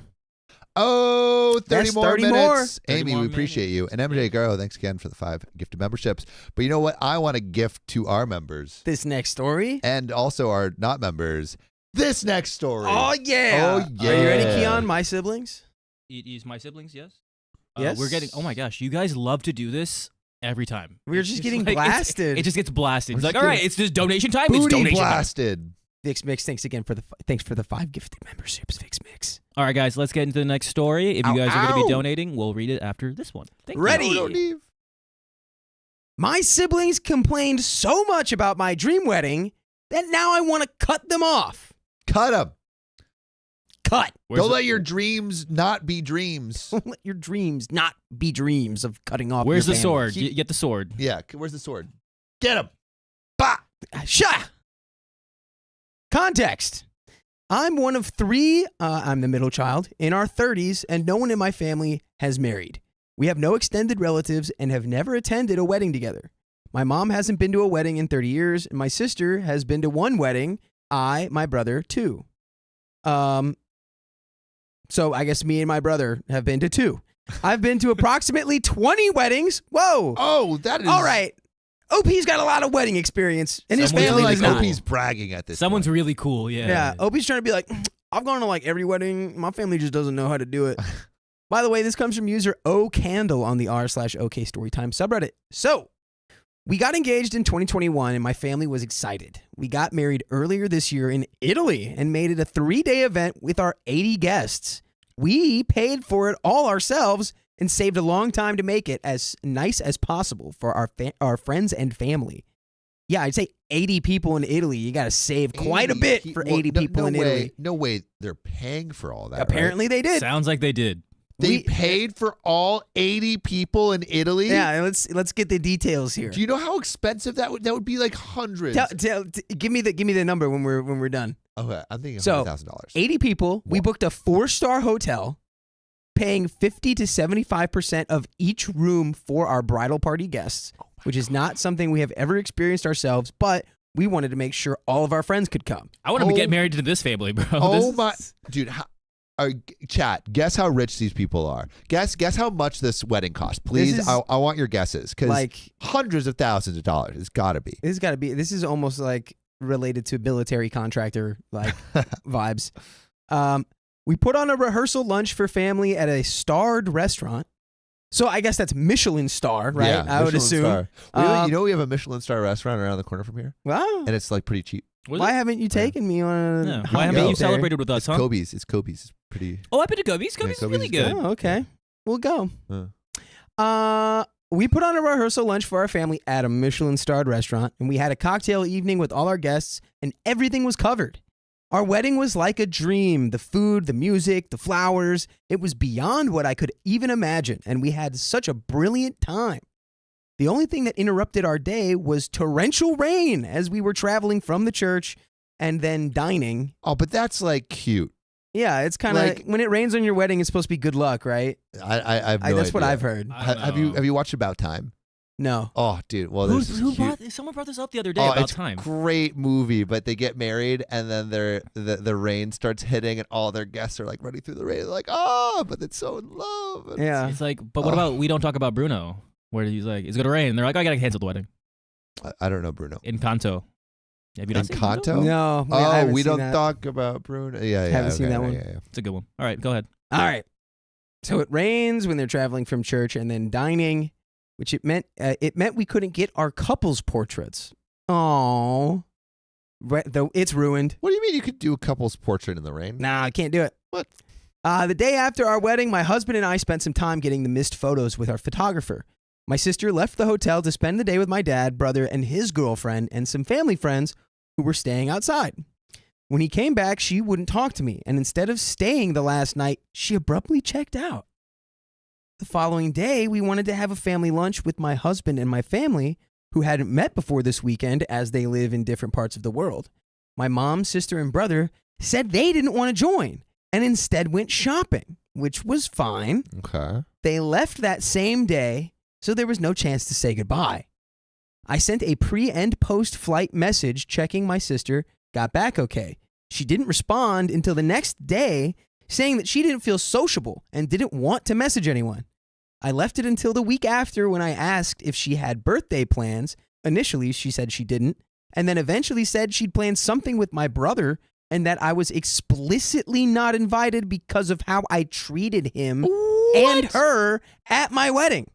Oh, 30 That's more 30 more. minutes. 30 Amy, more we appreciate you. And MJ Grow, thanks again for the 5 gifted memberships. But you know what? I want to gift to our members This next story. and also our not members this next story. Oh yeah. Oh, Are you ready, yeah. Keon? My siblings. It is my siblings, yes? Yes. We're getting, oh my gosh, you guys love to do this every time. We're It's just getting like- blasted. It just gets blasted. We're It's like, just all right, getting it's just donation time. It's Booty donation time. blasted. Vix Mix, thanks again for the 5 gifted memberships, Vix Mix. All right, guys, let's get into the next story. If you Ow, guys are going to ow. be donating, we'll read it after this one. Thank you. Ready. No, don't leave. My siblings complained so much about my dream wedding that now I want to cut them off. Cut them. Cut. Don't let your dreams not be dreams. Don't let your dreams not be dreams of cutting off. Where's your the family. sword? Get the sword. Yeah, where's the sword? Get him. Bah. Shah. Context. I'm one of 3, I'm the middle child, in our 30s, and no one in my family has married. We have no extended relatives and have never attended a wedding together. My mom hasn't been to a wedding in 30 years, and my sister has been to one wedding. My brother, 2. So I guess me and my brother have been to 2. I've been to approximately 20 weddings. Whoa. Oh, that is... All right. Opie's got a lot of wedding experience, and his Someone's family like does not. Opie's bragging at this Someone's point. really cool. Yeah. Yeah, Opie's trying to be like, I've gone to like every wedding. My family just doesn't know how to do it. By the way, this comes from user OCandle on the r/OK Storytime subreddit. So, we got engaged in 2021 and my family was excited. We got married earlier this year in Italy and made it a 3-day event with our 80 guests. We paid for it all ourselves and saved a long time to make it as nice as possible for our friends and family. Yeah, I'd say 80 people in Italy. You got to save quite a bit for 80 people in Italy. No way they're paying for all that. Apparently they did. Sounds like they did. They paid for all 80 people in Italy? Yeah, let's get the details here. Do you know how expensive that would be? Like hundreds. Give me the number when we're done. Okay, I'm thinking So, $100,000. 80 people. We booked a 4-star hotel, paying 50 to 75% of each room for our bridal party guests, which is not something we have ever experienced ourselves, but we wanted to make sure all of our friends could come. I want to get married to this family, bro. Dude, chat, guess how rich these people are. Guess how much this wedding cost. Please, I want your guesses, because like hundreds of thousands of dollars. It's got to be. This is almost like related to military contractor like vibes. We put on a rehearsal lunch for family at a starred restaurant. So I guess that's Michelin Star, right? Yeah, I would assume. Star. We have a Michelin Star restaurant around the corner from here, Wow. and it's like pretty cheap. Why haven't you taken me on a Why haven't you there? celebrated with us, huh? Kobe's. It's Kobe's. It's pretty. Oh, I've been to Kobe's. Kobe's is really good. Oh, okay. We'll go. Uh. We put on a rehearsal lunch for our family at a Michelin-starred restaurant, and we had a cocktail evening with all our guests, and everything was covered. Our wedding was like a dream. The food, the music, the flowers, it was beyond what I could even imagine, and we had such a brilliant time. The only thing that interrupted our day was torrential rain as we were traveling from the church and then dining. Oh, but that's like cute. Yeah, it's kind of Like- when it rains on your wedding, it's supposed to be good luck, right? I have no That's what idea. I've heard. I don't Have know. you watched About Time? No. Oh, dude. Well, there's this cute- Someone brought this up the other day Oh, about it's time. a great movie, but they get married and then the rain starts hitting and all their guests are like running through the rain. They're like, oh, but it's so in love. And Yeah. It's like, but what about We Don't Talk About Bruno? Where he's like, it's going to rain. And they're like, I got to cancel the wedding. I don't know Bruno. Encanto. Have you not seen Encanto? Encanto? No. I Oh, haven't we seen don't that. talk about Bruno. Yeah, Haven't seen okay, that one. Yeah. It's a good one. All right, go ahead. All right. So it rains when they're traveling from church and then dining, which it meant we couldn't get our couples portraits. Oh, though it's ruined. What do you mean you could do a couple's portrait in the rain? Nah, I can't do it. What? The day after our wedding, my husband and I spent some time getting the missed photos with our photographer. My sister left the hotel to spend the day with my dad, brother, and his girlfriend, and some family friends who were staying outside. When he came back, she wouldn't talk to me, and instead of staying the last night, she abruptly checked out. The following day, we wanted to have a family lunch with my husband and my family, who hadn't met before this weekend as they live in different parts of the world. My mom, sister, and brother said they didn't want to join, and instead went shopping, which was fine. Okay. They left that same day, so there was no chance to say goodbye. I sent a pre- and post-flight message checking my sister got back okay. She didn't respond until the next day, saying that she didn't feel sociable and didn't want to message anyone. I left it until the week after when I asked if she had birthday plans. Initially, she said she didn't, and then eventually said she'd planned something with my brother and that I was explicitly not invited because of how I treated him and her at my wedding.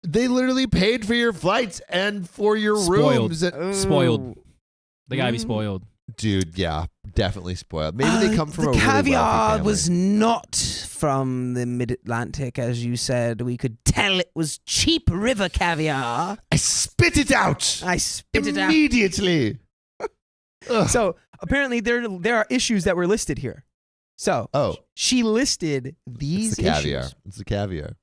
They literally paid for your flights and for your Spoiled. rooms. Spoiled. They got to be Mm. spoiled. Dude, yeah, definitely spoiled. Maybe they come from the a really caviar wealthy family. was not from the mid-Atlantic, as you said. We could tell it was cheap river caviar. I spit it out I spit it out. immediately. Ugh. So apparently there are issues that were listed here. So she listed these it's the caviar. issues. It's the caviar.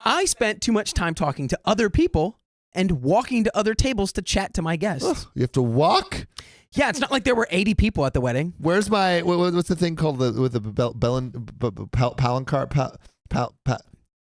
I spent too much time talking to other people and walking to other tables to chat to my guests. Ugh, you have to walk. Yeah, it's not like there were 80 people at the wedding. Where's my what's the thing called with the palancar?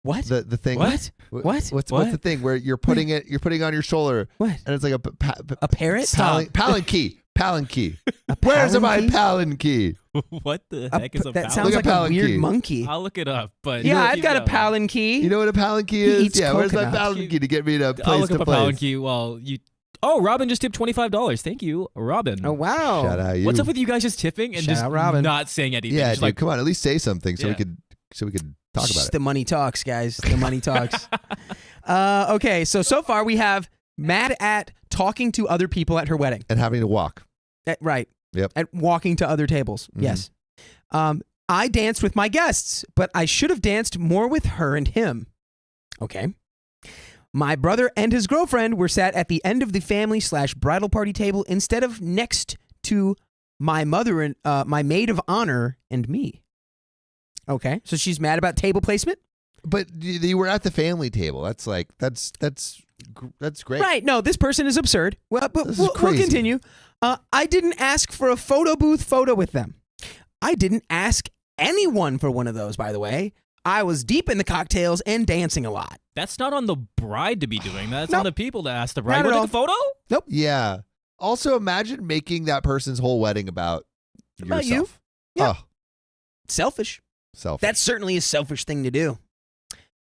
What? The thing. What? What? What's the thing where you're putting on your shoulder? What? And it's like A parrot? Palanquin. Palanquin. A Where's my palanquin? palanquin? What the heck is a That palanquin? sounds Look like at a weird palanquin. monkey. I'll look it up. But Yeah, I've keep got a going. palanquin. You know what a palanquin He is? eats Yeah, where's my coconut. palanquin to get me to I'll place look to up a place? palanquin while you. Oh, Robin just tipped $25. Thank you, Robin. Oh, wow. Shout out you. What's up with you guys just tipping and Shout just out, Robin. not saying anything? Yeah, Just dude, like, come on, at least say something so Yeah. we could talk about Just it. the money talks, guys. The money talks. Okay, so far we have mad at talking to other people at her wedding. And having to walk. Right. Yep. At walking to other tables. Mhm. Yes. I danced with my guests, but I should have danced more with her and him. Okay. My brother and his girlfriend were sat at the end of the family/bridal party table instead of next to my mother and my maid of honor and me. Okay. So she's mad about table placement? But you were at the family table. That's great. Right. No, this person is absurd. Well, but This is we'll crazy. continue. I didn't ask for a photo booth photo with them. I didn't ask anyone for one of those, by the way. I was deep in the cocktails and dancing a lot. that's not on the bride to be doing that. It's Nope. on the people to ask the bride. Not at Want to take a photo? Yeah. Also, imagine making that person's whole wedding about About you. yourself. Yeah. Oh, Selfish. selfish. That's certainly a selfish thing to do.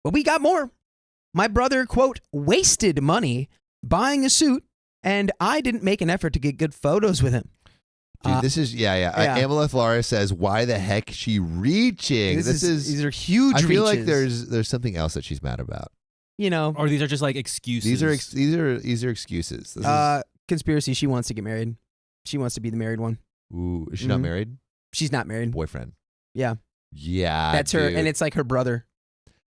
But we got more. My brother, quote, wasted money buying a suit, and I didn't make an effort to get good photos with him. Dude, this is yeah. Amaleth Lara says, "Why the heck is she reaching?" These are huge I feel like reaches. there's something else that she's mad about. You know, Or these are just like excuses. These are excuses. This is, conspiracy. She wants to get married. She wants to be the married one. ooh, is she not Mhm. married? She's not married. Boyfriend. Yeah. Yeah, That's her, dude. and it's like her brother.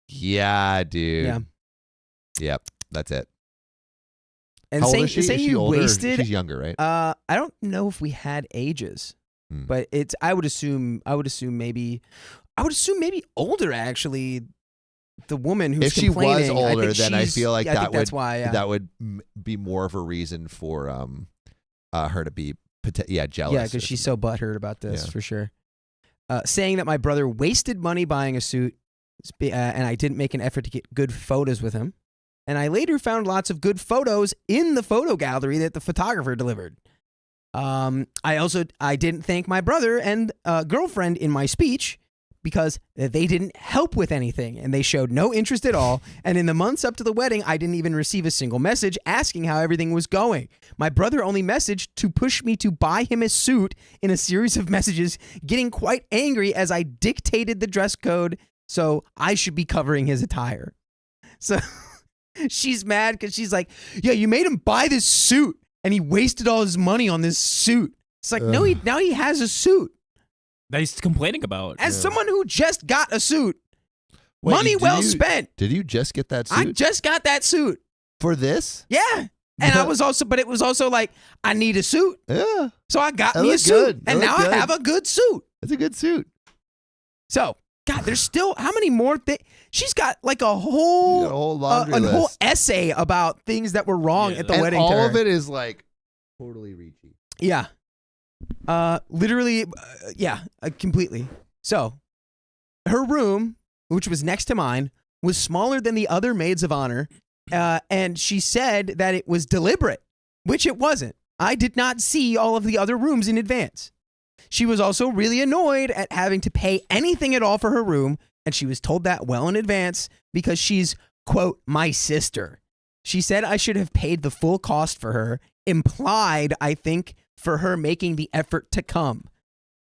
Yeah, dude. Yeah. Yep, that's it. And How old saying, is she? saying Is she you older? wasted. She's younger, right? I don't know if we had ages, Hmm. but it's. I would assume maybe older actually. The woman who's If she was complaining, older, I think then I she's- feel like I think that that's would why. Yeah. that would be more of a reason for her to be jealous. Yeah, because she's so butthurt about this Yeah. for sure. Saying that my brother wasted money buying a suit, and I didn't make an effort to get good photos with him. And I later found lots of good photos in the photo gallery that the photographer delivered. I didn't thank my brother and girlfriend in my speech because they didn't help with anything and they showed no interest at all. And in the months up to the wedding, I didn't even receive a single message asking how everything was going. My brother only messaged to push me to buy him a suit in a series of messages, getting quite angry as I dictated the dress code, so I should be covering his attire. So she's mad because she's like, yeah, you made him buy this suit and he wasted all his money on this suit. It's like, no, now he has a suit. that he's complaining about. As someone who just got a suit, Wait, money did well you- spent. Did you just get that suit I just got that suit. for this? Yeah. And I was also, but it was also like, I need a suit. Yeah, So I got That me a looked suit. good. That And now looked I good. have a good suit. it's a good suit. So, God, there's still, how many more things? She's got like a You whole, got a whole laundry list. whole essay about things that were wrong Yeah. at the and wedding. all to her. of it is like totally reachy. Yeah. Literally, completely. So, her room, which was next to mine, was smaller than the other maids of honor, and she said that it was deliberate, which it wasn't. I did not see all of the other rooms in advance. She was also really annoyed at having to pay anything at all for her room, and she was told that well in advance because she's, quote, my sister. She said I should have paid the full cost for her, implied, I think, for her making the effort to come.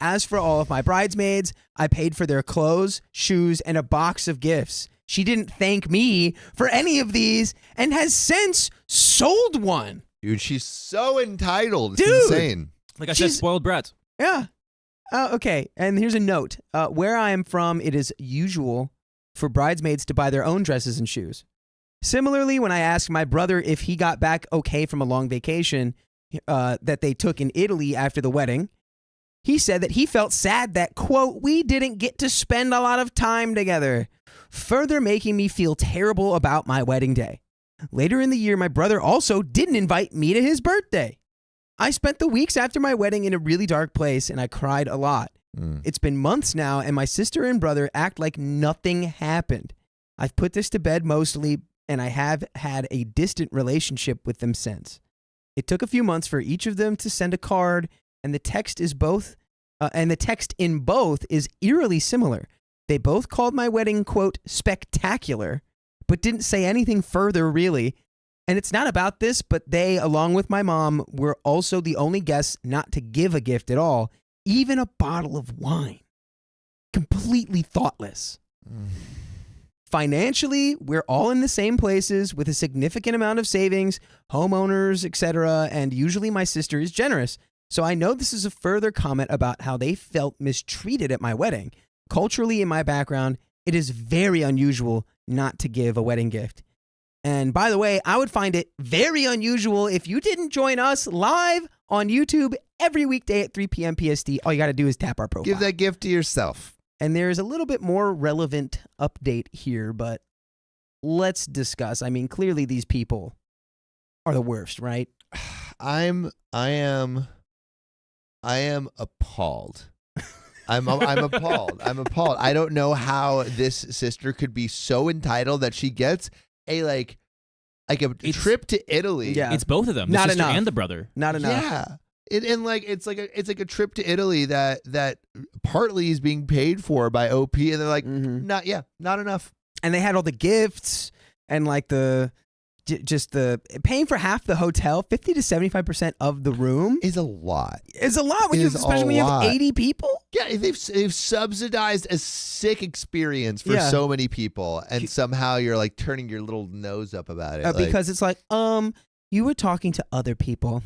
As for all of my bridesmaids, I paid for their clothes, shoes, and a box of gifts. She didn't thank me for any of these and has since sold one. Dude, she's so entitled. It's Dude. insane. Like I said, She's- spoiled brats. Yeah. Okay. And here's a note. Where I am from, it is usual for bridesmaids to buy their own dresses and shoes. Similarly, when I asked my brother if he got back okay from a long vacation that they took in Italy after the wedding, he said that he felt sad that, quote, we didn't get to spend a lot of time together, further making me feel terrible about my wedding day. Later in the year, my brother also didn't invite me to his birthday. I spent the weeks after my wedding in a really dark place and I cried a lot. It's been months now and my sister and brother act like nothing happened. I've put this to bed mostly, and I have had a distant relationship with them since. It took a few months for each of them to send a card, and the text in both is eerily similar. They both called my wedding, quote, spectacular, but didn't say anything further, really. And it's not about this, but they, along with my mom, were also the only guests not to give a gift at all, even a bottle of wine. Completely thoughtless. Financially, we're all in the same places with a significant amount of savings, homeowners, etc., and usually my sister is generous. So I know this is a further comment about how they felt mistreated at my wedding. Culturally, in my background, it is very unusual not to give a wedding gift. And by the way, I would find it very unusual if you didn't join us live on YouTube every weekday at 3 p.m. PST. All you got to do is tap our profile. Give that gift to yourself. And there's a little bit more relevant update here, but let's discuss. I mean, clearly these people are the worst, right? I am appalled. I'm appalled. I'm appalled. I don't know how this sister could be so entitled that she gets a trip to Italy. Yeah. It's both of them, the Not sister enough. and the brother. Not enough. Yeah. It's like a trip to Italy that partly is being paid for by OP, and they're like, not enough. And they had all the gifts and like just the paying for half the hotel, 50 to 75% of the room Is a lot. is a lot when It you, is a especially when you have lot. 80 people. Yeah, they've subsidized a sick experience for Yeah. so many people, and somehow you're like turning your little nose up about it. Because it's like, you were talking to other people.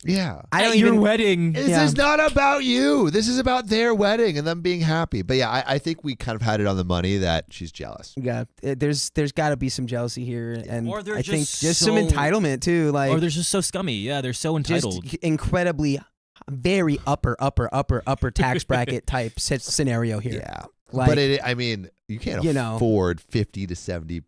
yeah. I don't At your even. wedding. This Yeah. is not about you. This is about their wedding and them being happy. But yeah, I think we kind of had it on the money that she's jealous. Yeah, there's got to be some jealousy here, and Or they're I think just just some so- entitlement too. Like, Or they're just so scummy. Yeah, they're so entitled. just incredibly, very upper tax bracket type scenario here. Yeah. Like, But I mean, you can't you know. afford 50 to 70.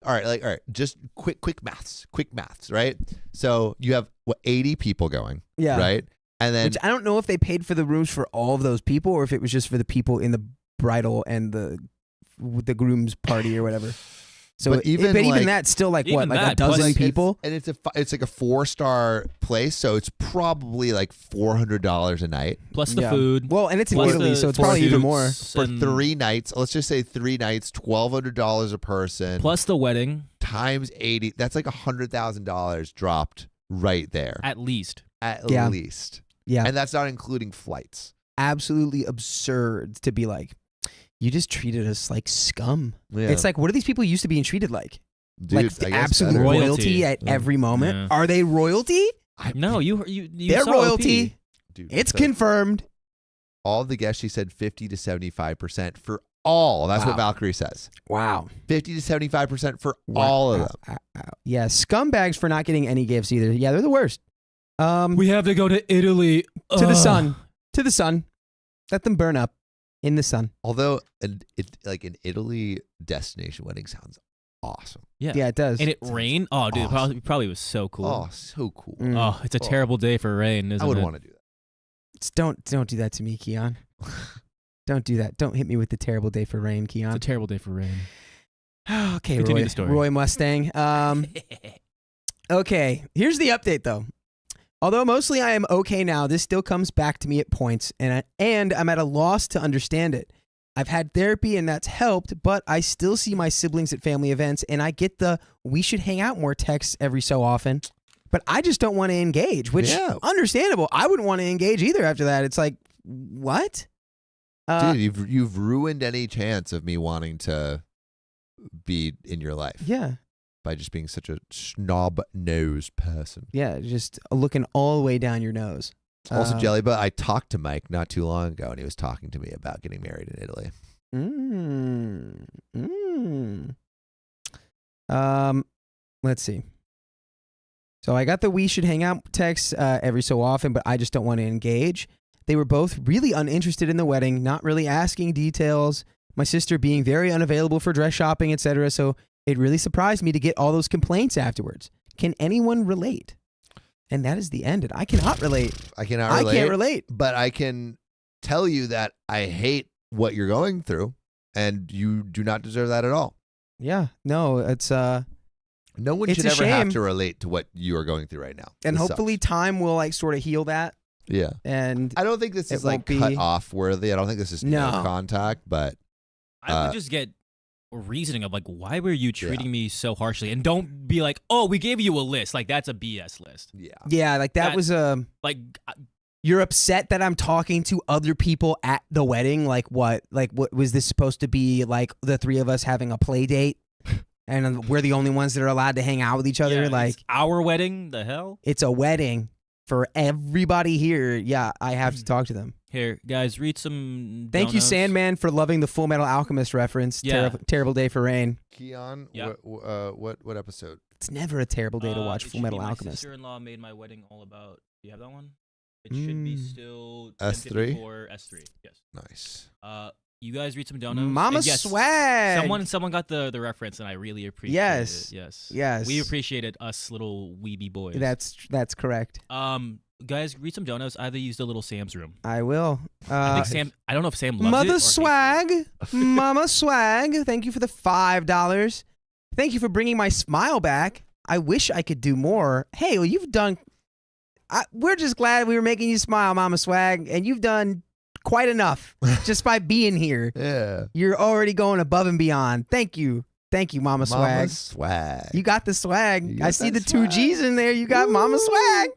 All right, just quick maths, right? So you have 80 people going, yeah, right? And then Which I don't know if they paid for the rooms for all of those people, or if it was just for the people in the bridal and the groom's party or whatever. So, But even like- that's still like Even what, like a that, plus dozen like people. and it's like a 4-star place, so it's probably like $400 a night Plus the Yeah. food. Well, and it's in plus Italy, the so it's probably even suits more. for and 3 nights. Let's just say 3 nights, $1,200 a person. Plus the wedding, times 80. That's like $100,000 dropped right there at least. at Yeah. least. Yeah, And that's not including flights. absolutely absurd to be like, you just treated us like scum. Yeah. It's like, what are these people used to being treated like? Dude, Like I the guess absolute better. Royalty. royalty at Yeah. every moment. Yeah. Are they royalty? No, you They're saw royalty. OP. Dude, It's so confirmed. all the guests, she said 50 to 75% for all. That's what Wow. Valkyrie says. Wow. 50 to 75% for all of them. Yeah, scumbags for not getting any gifts either. Yeah, they're the worst. We have to go to Italy. To the sun. To the sun. Let them burn up in the sun. Although an Italy destination wedding sounds awesome. Yeah. Yeah, it does. And it rained. Oh, dude, Awesome. probably was so cool. Oh, so cool. Mm. Oh, it's a terrible day for rain, isn't I would it? want to do that. Just don't do that to me, Keon. Don't do that. Don't hit me with the terrible day for rain, It's Keon. a terrible day for rain. Okay, Continue Roy, the story. Roy Mustang. Okay, here's the update though. Although mostly I am okay now, this still comes back to me at points, and I'm at a loss to understand it. I've had therapy and that's helped, but I still see my siblings at family events, and I get the "we should hang out more" texts every so often, but I just don't want to engage, which Yeah. understandable. I wouldn't want to engage either after that. It's like, what? Dude, you've ruined any chance of me wanting to be in your life Yeah. by just being such a snob-nosed person. Yeah, just looking all the way down your nose. Also, Jellybutt, I talked to Mike not too long ago, and he was talking to me about getting married in Italy. Let's see. So I got the "we should hang out" text every so often, but I just don't want to engage. They were both really uninterested in the wedding, not really asking details. My sister being very unavailable for dress shopping, etc. So it really surprised me to get all those complaints afterwards. Can anyone relate? And that is the end. And I cannot relate. I cannot relate. I can't relate. But I can tell you that I hate what you're going through, and you do not deserve that at all. Yeah. No, it's No one It's should a ever have shame. to relate to what you are going through right now. and This hopefully sucks. time will like sort of heal that. Yeah. And I don't think this It is like won't cut be- off worthy. I don't think this is no No. contact, but I would just get a reasoning of like, why were you treating me so harshly? And don't be like, oh, we gave you a list. Like that's a BS list. yeah. yeah, like that That- was Like You're upset that I'm talking to other people at the wedding. Like what? Like what was this supposed to be? Like the three of us having a play date, and we're the only ones that are allowed to hang out with each other. yeah, Like it's our wedding. The hell? it's a wedding for everybody here. Yeah, I have to talk to them. Here, guys, read some. Thank you, donos. Sandman, for loving the Full Metal Alchemist reference. Yeah. Terrible Day for Rain. Keon, Yeah. what episode? It's never a terrible day to watch It Full should Metal be My Alchemist. sister-in-law made my wedding all about. Do you have that one? It should be still S3? 1054 S3. Yes. Nice. You guys read some donos. Mama And yes, swag. Someone got the reference, and I really appreciate Yes. it. Yes. Yes. We appreciated us little weeby boys. That's correct. Guys, read some donos. I either used a little Sam's room. I will. I think Sam. I don't know if Sam loves it. Mother or hates it. swag, Mama swag. Thank you for the $5. Thank you for bringing my smile back. I wish I could do more. Hey, well, you've done. We're just glad we were making you smile, Mama swag, and you've done quite enough just by being here. Yeah. You're already going above and beyond. Thank you, Mama swag. Mama swag. You got the swag. You got I see that the two swag. G's in there. You got Mama Woo. swag.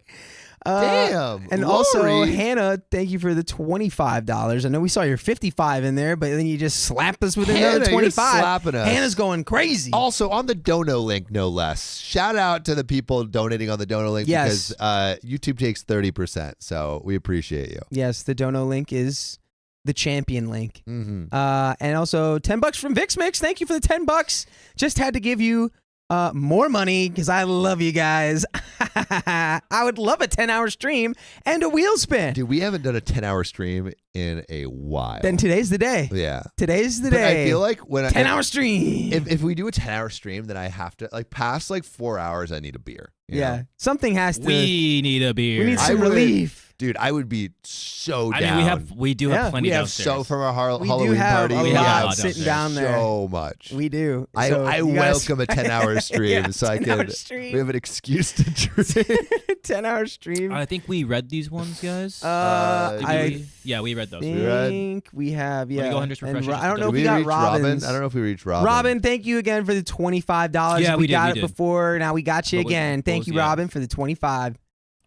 Damn. And also, Lori. Hannah, thank you for the $25. I know we saw your 55 in there, but then you just slapped us with Hannah, another you're 25. slapping us. Hannah's going crazy. Also on the Dono link, no less. Shout out to the people donating on the Dono link Yes. because YouTube takes 30%. So we appreciate you. Yes, the Dono link is the champion link. Mm-hmm. And also $10 from VixMix. Thank you for the $10. Just had to give you more money because I love you guys. I would love a 10-hour stream and a wheel spin. Dude, we haven't done a 10-hour stream in a while. Then today's the day. Yeah. Today's the But day. I feel like when 10-hour stream. if we do a 10-hour stream, then I have to past 4 hours. I need a beer. you yeah, know? something has to. We need a beer. We need I some would- relief. Dude, I would be so I down. mean, we do Yeah. have plenty We have downstairs. so from our We do Halloween have party. a We we have lot a have lot sitting downstairs. down there. so much. We do. I So you guys- welcome a 10-hour stream Yeah, so I 10-hour can. stream. We have an excuse to drink. 10-hour stream. I think we read these ones, guys. Did I Yeah, we read those. read? think we have. Yeah. Let me go ahead and just refresh And it. I don't know Did if we we got reach Robin? Robin's. I don't know if we reached Robin. Robin, thank you again for the $25. Yeah, we did, got we it did. before. Now we got you But what- again. what Thank was you, the- Robin, for the 25.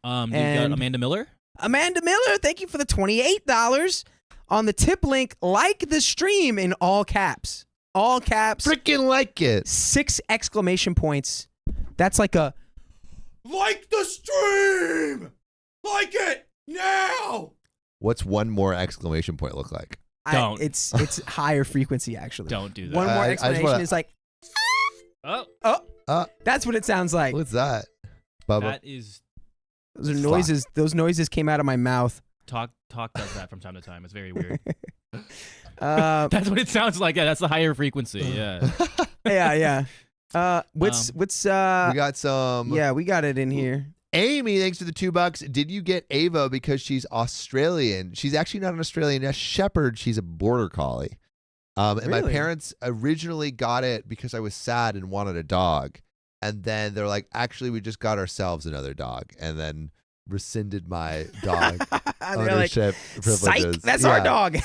You And- got Amanda Miller. Amanda Miller, thank you for the $28 on the tip link. Like the stream in all caps. All caps. Freaking like it. 6 exclamation points. That's like a like the stream. Like it now. What's one more exclamation point look like? Don't. It's higher frequency actually. Don't do that. One more I just explanation wanna- is like Oh, that's what it sounds like. What's that? Bubba. that is Those are noises. Those noises came out of my mouth. talk does that from time to time. It's very weird. That's what it sounds like. Yeah, that's the higher frequency. Yeah. yeah. What's we got some. yeah, we got it in here. Amy, thanks for the $2. Did you get Ava because she's Australian? She's actually not an Australian Shepherd. She's a border collie. And my Really? parents originally got it because I was sad and wanted a dog. And then they're like, actually, we just got ourselves another dog. And then rescinded my dog They're like, ownership privileges. psych, that's our Yeah. dog. It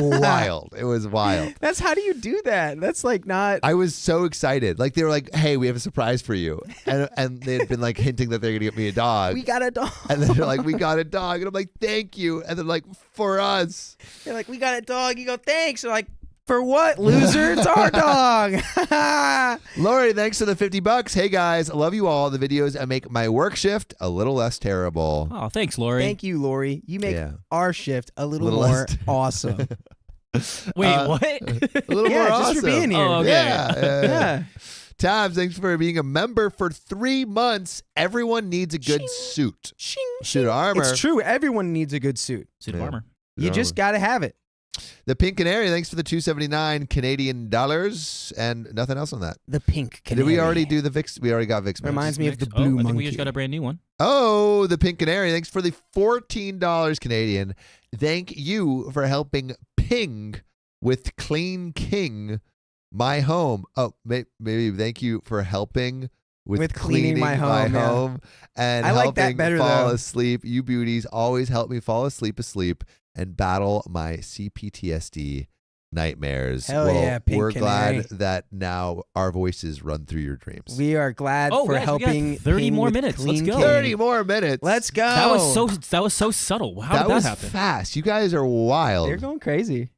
was wild. It was wild. That's how do you do that? That's like not. I was so excited. Like they were like, "Hey, we have a surprise for you," and they had been like hinting that they're gonna get me a dog. We got a dog. And then they're like, "We got a dog," and I'm like, "Thank you." And they're like, "For us." They're like, we got a dog. You go, thanks. They're like, for what, loser? It's our dog. Lori, thanks for the $50. Hey guys, I love you all. The videos I make my work shift a little less terrible. Oh, thanks, Lori. Thank you, Lori. You make Yeah. our shift a little Little more less- awesome. Wait, what? A little Yeah, more just awesome. for being here. Oh, okay. Yeah. Tabs, thanks for being a member for 3 months. Everyone needs a good Shing. suit. Shing, Suit shing. of armor. It's true. Everyone needs a good suit. Suit of Yeah. armor. You just got to have it. The Pink Canary, thanks for the $279 Canadian dollars, and nothing else on that. The pink canary. Did we already do the Vix? We already got Vix. Reminds me of the Mix. blue I monkey. think we just got a brand new one. Oh, the Pink Canary, thanks for the $14 Canadian. Thank you for helping Ping with Clean King my home. Oh, maybe thank you for helping with cleaning my home, yeah. and I like helping that better, fall though. asleep. You beauties always help me fall asleep, and battle my CPTSD nightmares. Hell well, yeah, Pink we're Canary. glad that now our voices run through your dreams. We are glad Oh, for guys, we got helping. 30 Ping more with minutes. Let's Clean go. King. 30 more minutes. Let's go. That was so subtle. How that did was that happen? fast. You guys are wild. They're going crazy.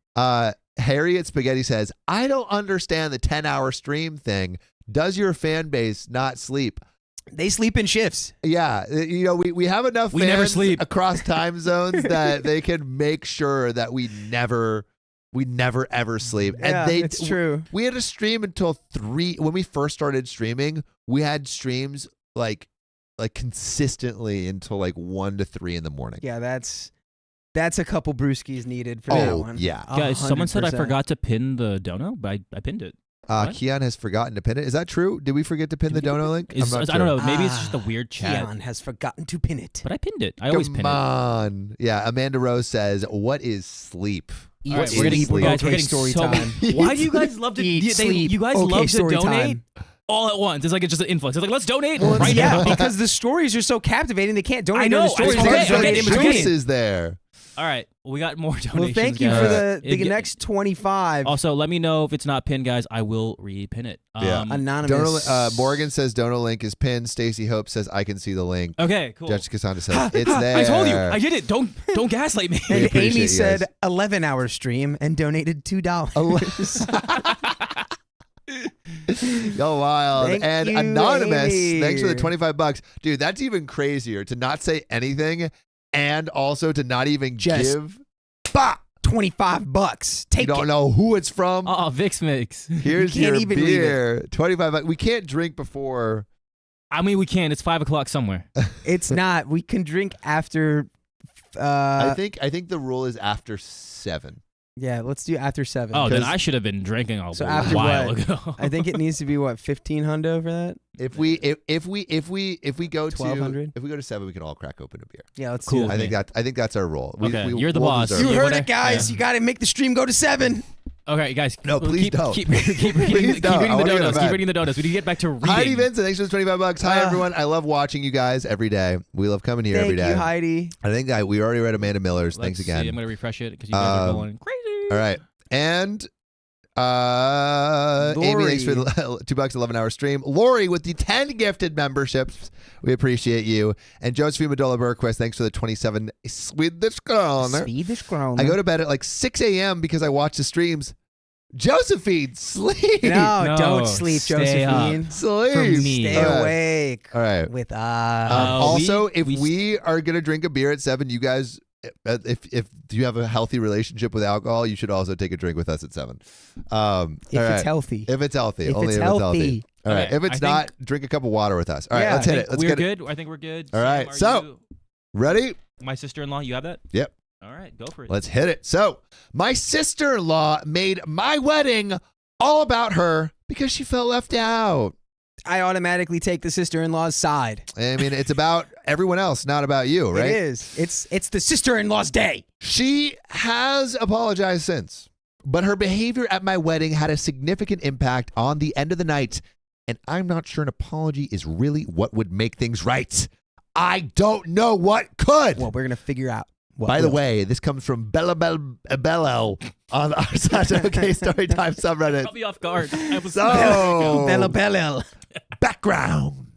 Harriet Spaghetti says, I don't understand the 10-hour stream thing. Does your fan base not sleep? They sleep in shifts. Yeah, we have enough We fans never sleep. across time zones that they can make sure that we never ever sleep. Yeah, And it's true. We had to stream until 3 when we first started streaming. We had streams like consistently until like 1 to 3 in the morning. Yeah, that's a couple brewskis needed for that one. Yeah. Guys, someone said I 100%. forgot to pin the dono, but I pinned it. What? Kian has forgotten to pin it. Is that true? Did we forget to pin the dono link? I'm not I don't sure. know. Maybe it's just a weird chat. Keon has forgotten to pin it. But I pinned it. I always pin Come on. Yeah, Amanda Rose says, what is sleep? it. All right, What we're is getting, sleep? guys, we're Okay, getting story so time. Why do you guys love to Eat, sleep. you guys Okay, love to story donate time. all at once? It's like it's just an influx. It's like let's donate Well, right yeah, now. because the stories are so captivating. They can't donate I know, to the stories. it's They okay, just okay, donate in in between. between. Choices there. All right, we got more donations. Well, thank you guys. for the It- next 25. Also, let me know if it's not pinned, guys. I will repin it. Yeah. Anonymous. Morgan says Dono link is pinned. Stacy Hope says I can see the link. Okay, cool. Judge Cassandra says it's there. I told you. I did it. Don't gaslight me. We And appreciate Amy you said guys. 11-hour stream and donated $2. Yo, wild. Thank and you, Anonymous, Amy. thanks for the $25. Dude, that's even crazier to not say anything and also to not even Just give. Bah! $25. You Take don't it. know who it's from. Oh, Vix Mix. Here's You can't your even read beer. $25. We can't drink before. I mean, we can. It's 5 o'clock somewhere. It's not. We can drink after. I think the rule is after 7. Yeah, let's do after 7. Oh, then 'Cause- I should have been drinking a So after while what? ago. I think it needs to be what, 15 hundo for that? If we go to 1200? if we go to 7, we can all crack open a beer. Yeah, let's Cool. do I it. think that's our rule. Okay, you're the boss. deserve You it. Yeah, heard what it, guys. yeah. You got to make the stream go to 7. Okay, guys. No, please keep, don't. Keep reading, Please don't. I the wanna go to donuts. bed. Keep reading the donuts. We need to get back to reading. Heidi Vincent, thanks for the $25. Hi everyone. I love watching you guys every day. We love coming here every Thank day. you, Heidi. I think we already read Amanda Miller's. Let's Thanks again. See. I'm going to refresh it because you guys are going crazy. All right. And Amy, thanks for the $2 11-hour stream. Lori with the 10 gifted memberships. We appreciate you. And Josephine Medola Berquist, thanks for the 27 Swedish kronor. Swedish krona. I go to bed at like 6 a.m. because I watch the streams. Josephine, sleep. No, No, don't sleep, stay up. Josephine. Sleep. For me. Stay All right. awake. All right. With Also, if we- we are gonna drink a beer at 7, you guys, if you have a healthy relationship with alcohol, you should also take a drink with us at 7. if all it's right. healthy. If it's healthy, If only it's if it's healthy. healthy. All right. Okay, If it's I not, drink a cup of water with us. All right, Yeah, let's hit it. Let's we're get it. good. I think we're good. All Sam, right, are so- you- Ready? my sister-in-law, you have that? Yep. All right, go for it. Let's hit it. So, my sister-in-law made my wedding all about her because she felt left out. I automatically take the sister-in-law's side. I mean, it's about everyone else, not about you, right? It is. It's the sister-in-law's day. She has apologized since, but her behavior at my wedding had a significant impact on the end of the night, and I'm not sure an apology is really what would make things right. I don't know what could. Well, we're gonna figure out. What By the will. way, this comes from Bello on our OK Storytime subreddit. Caught me off guard. I was So, Bello Bello. background.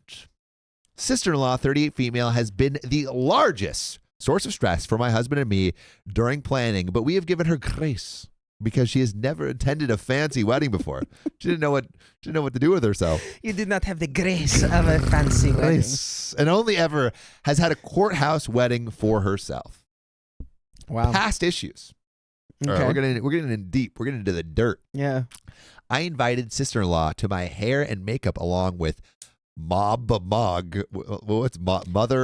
Sister-in-law, 38 female, has been the largest source of stress for my husband and me during planning, but we have given her grace because she has never attended a fancy wedding before. She didn't know what to do with herself. You did not have the grace of a fancy wedding. Grace. And only ever has had a courthouse wedding for herself. Wow. Past issues. All right, Okay. we're getting in deep. We're getting into the dirt. Yeah. I invited sister-in-law to my hair and makeup along with mother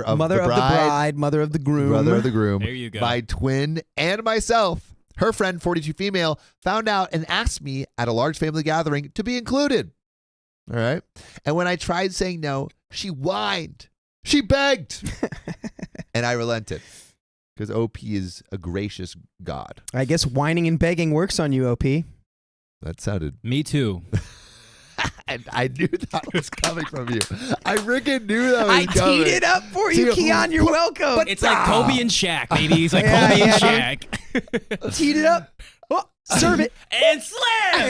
of Mother the of the bride, mother of the groom. brother of the groom, There you go. my twin, and myself. Her friend, 42 female, found out and asked me at a large family gathering to be included. All right. And when I tried saying no, she whined. She begged. And I relented because OP is a gracious God. I guess whining and begging works on you, OP. That sounded. Me too. And I knew that was coming from you. I freaking knew that was I coming. teed it up for you, Keon. You're welcome. It's like Kobe and Shaq, baby. He's like Yeah, Kobe and yeah, Shaq. Teed it up. Oh, serve it. And slam!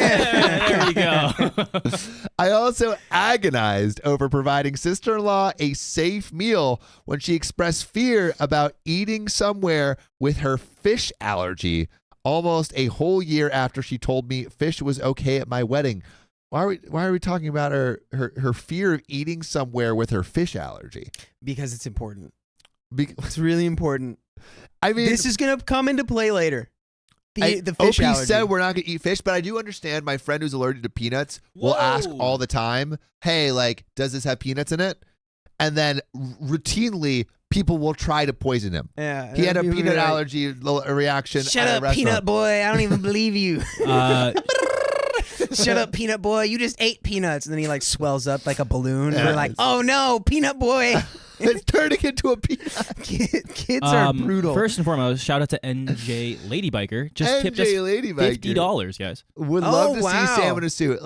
There we go. I also agonized over providing sister-in-law a safe meal when she expressed fear about eating somewhere with her fish allergy almost a whole year after she told me fish was okay at my wedding. Why are we talking about her fear of eating somewhere with her fish allergy? Because it's important. Be- It's really important. I mean, This is going to come into play later. The fish Opie allergy. said we're not going to eat fish, but I do understand my friend who's allergic to peanuts will ask all the time, hey, like, does this have peanuts in it? And then routinely, people will try to poison him. Yeah, He had a people peanut be like, allergy reaction. Shut at a up, restaurant. peanut boy. I don't even believe you. Shut up, peanut boy. You just ate peanuts. And then he like swells up like a balloon. Yeah. We're like, oh no, peanut boy. It's turning into a peanut. Kids are brutal. First and foremost, shout out to NJ Ladybiker. Just tipped us NJ Ladybiker. $50, guys. Would love to wow. see Sam in a suit.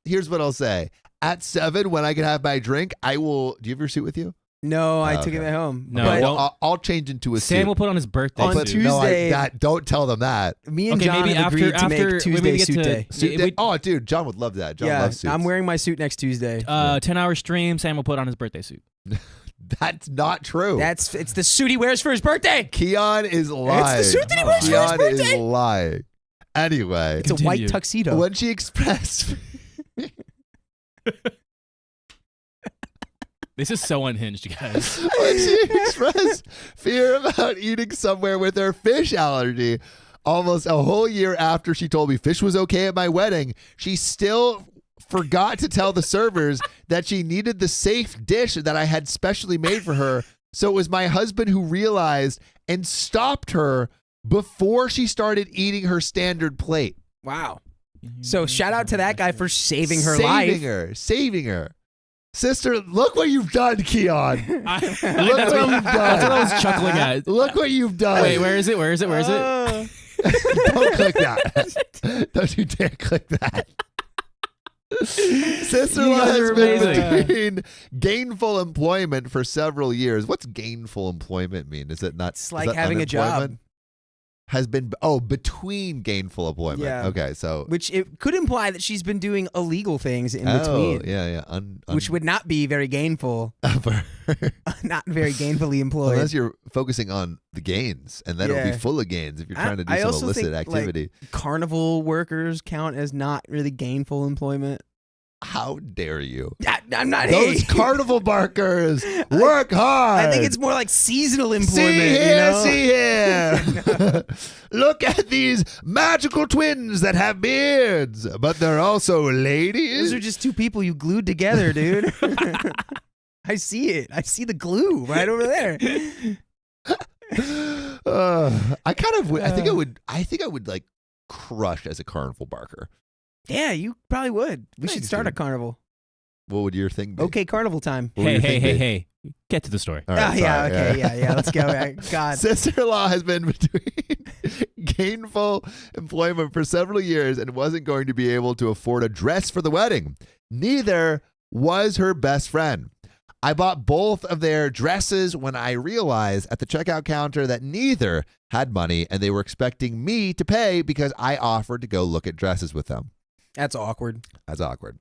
Here's what I'll say. At 7, when I can have my drink, I will. Do you have your suit with you? No, I Oh, took okay. it at home. No, But Well, I'll change into a Sam suit. will put on his birthday On suit. Tuesday- Don't tell them that. me and Okay, John maybe have agreed to after make when Tuesday we get suit to day. Suit we- day? Oh, dude, John would love that. John Yeah, loves suits. I'm wearing my suit next Tuesday. 10-hour stream. Sam will put on his birthday suit. That's not true. It's the suit he wears for his birthday. Keon is lying. It's the suit that he wears for his Keon birthday. is lying. Anyway, It's a white Continue. tuxedo. when she expressed This is so unhinged, you guys. when she expressed fear about eating somewhere with her fish allergy almost a whole year after she told me fish was okay at my wedding, she still forgot to tell the servers that she needed the safe dish that I had specially made for her. So it was my husband who realized and stopped her before she started eating her standard plate. Wow. So shout out to that guy for saving her life. Saving her. Sister, look what you've done, Keon. That's Look what you've what I done. was chuckling at. Look what you've done. Wait, where is it? Where is it? Where is it? Don't click that. Don't you dare click that. Sister-in-law You guys has are been amazing. between gainful employment for several years. What's gainful employment mean? Is it not? It's is like that having a job. unemployment? Has been between gainful employment. Yeah. Okay, so Which it could imply that she's been doing illegal things in between. yeah. Which would not be very gainful. Not very gainfully employed. unless you're focusing on the gains, and then it'll Yeah. be full of gains if you're I- trying to do I some also illicit think, like, activity. Carnival workers count as not really gainful employment. How dare you? I'm not. Those hey. carnival barkers work hard. I think it's more like seasonal employment. See here, you know? see here. Look at these magical twins that have beards, but they're also ladies. Those are just two people you glued together, dude. I see it. I see the glue right over there. I think I would like crush as a carnival barker. Yeah, you probably would. We should Thanks, start a dude. carnival. What would your thing be? Okay, carnival time. What would your thing be? Hey. Get to the story. All right, yeah, sorry, okay, yeah. Let's go. God. Sister-in-law has been between gainful employment for several years and wasn't going to be able to afford a dress for the wedding. Neither was her best friend. I bought both of their dresses when I realized at the checkout counter that neither had money and they were expecting me to pay because I offered to go look at dresses with them. That's awkward. That's awkward.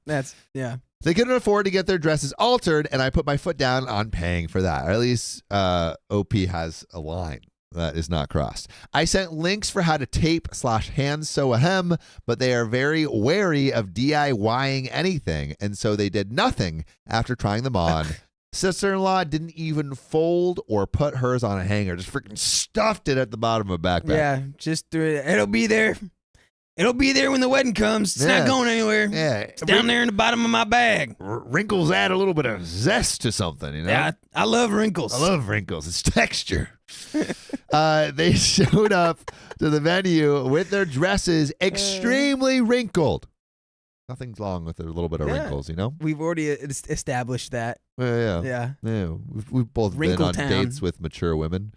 Yeah. They couldn't afford to get their dresses altered, and I put my foot down on paying for that. Or at least OP has a line that is not crossed. I sent links for how to tape/hand sew a hem, but they are very wary of DIYing anything, and so they did nothing after trying them on. Sister-in-law didn't even fold or put hers on a hanger, just freaking stuffed it at the bottom of a backpack. Yeah, just threw it. It'll be there. It'll be there when the wedding comes. It's Yeah. not going anywhere. Yeah. It's down there in the bottom of my bag. Wrinkles add a little bit of zest to something, you know? Yeah, I love wrinkles. I love wrinkles. It's texture. They showed up to the venue with their dresses extremely wrinkled. Nothing's wrong with a little bit of Yeah. wrinkles, you know? We've already established that. Yeah. Yeah. Yeah. We've both Wrinkle been on town. dates with mature women.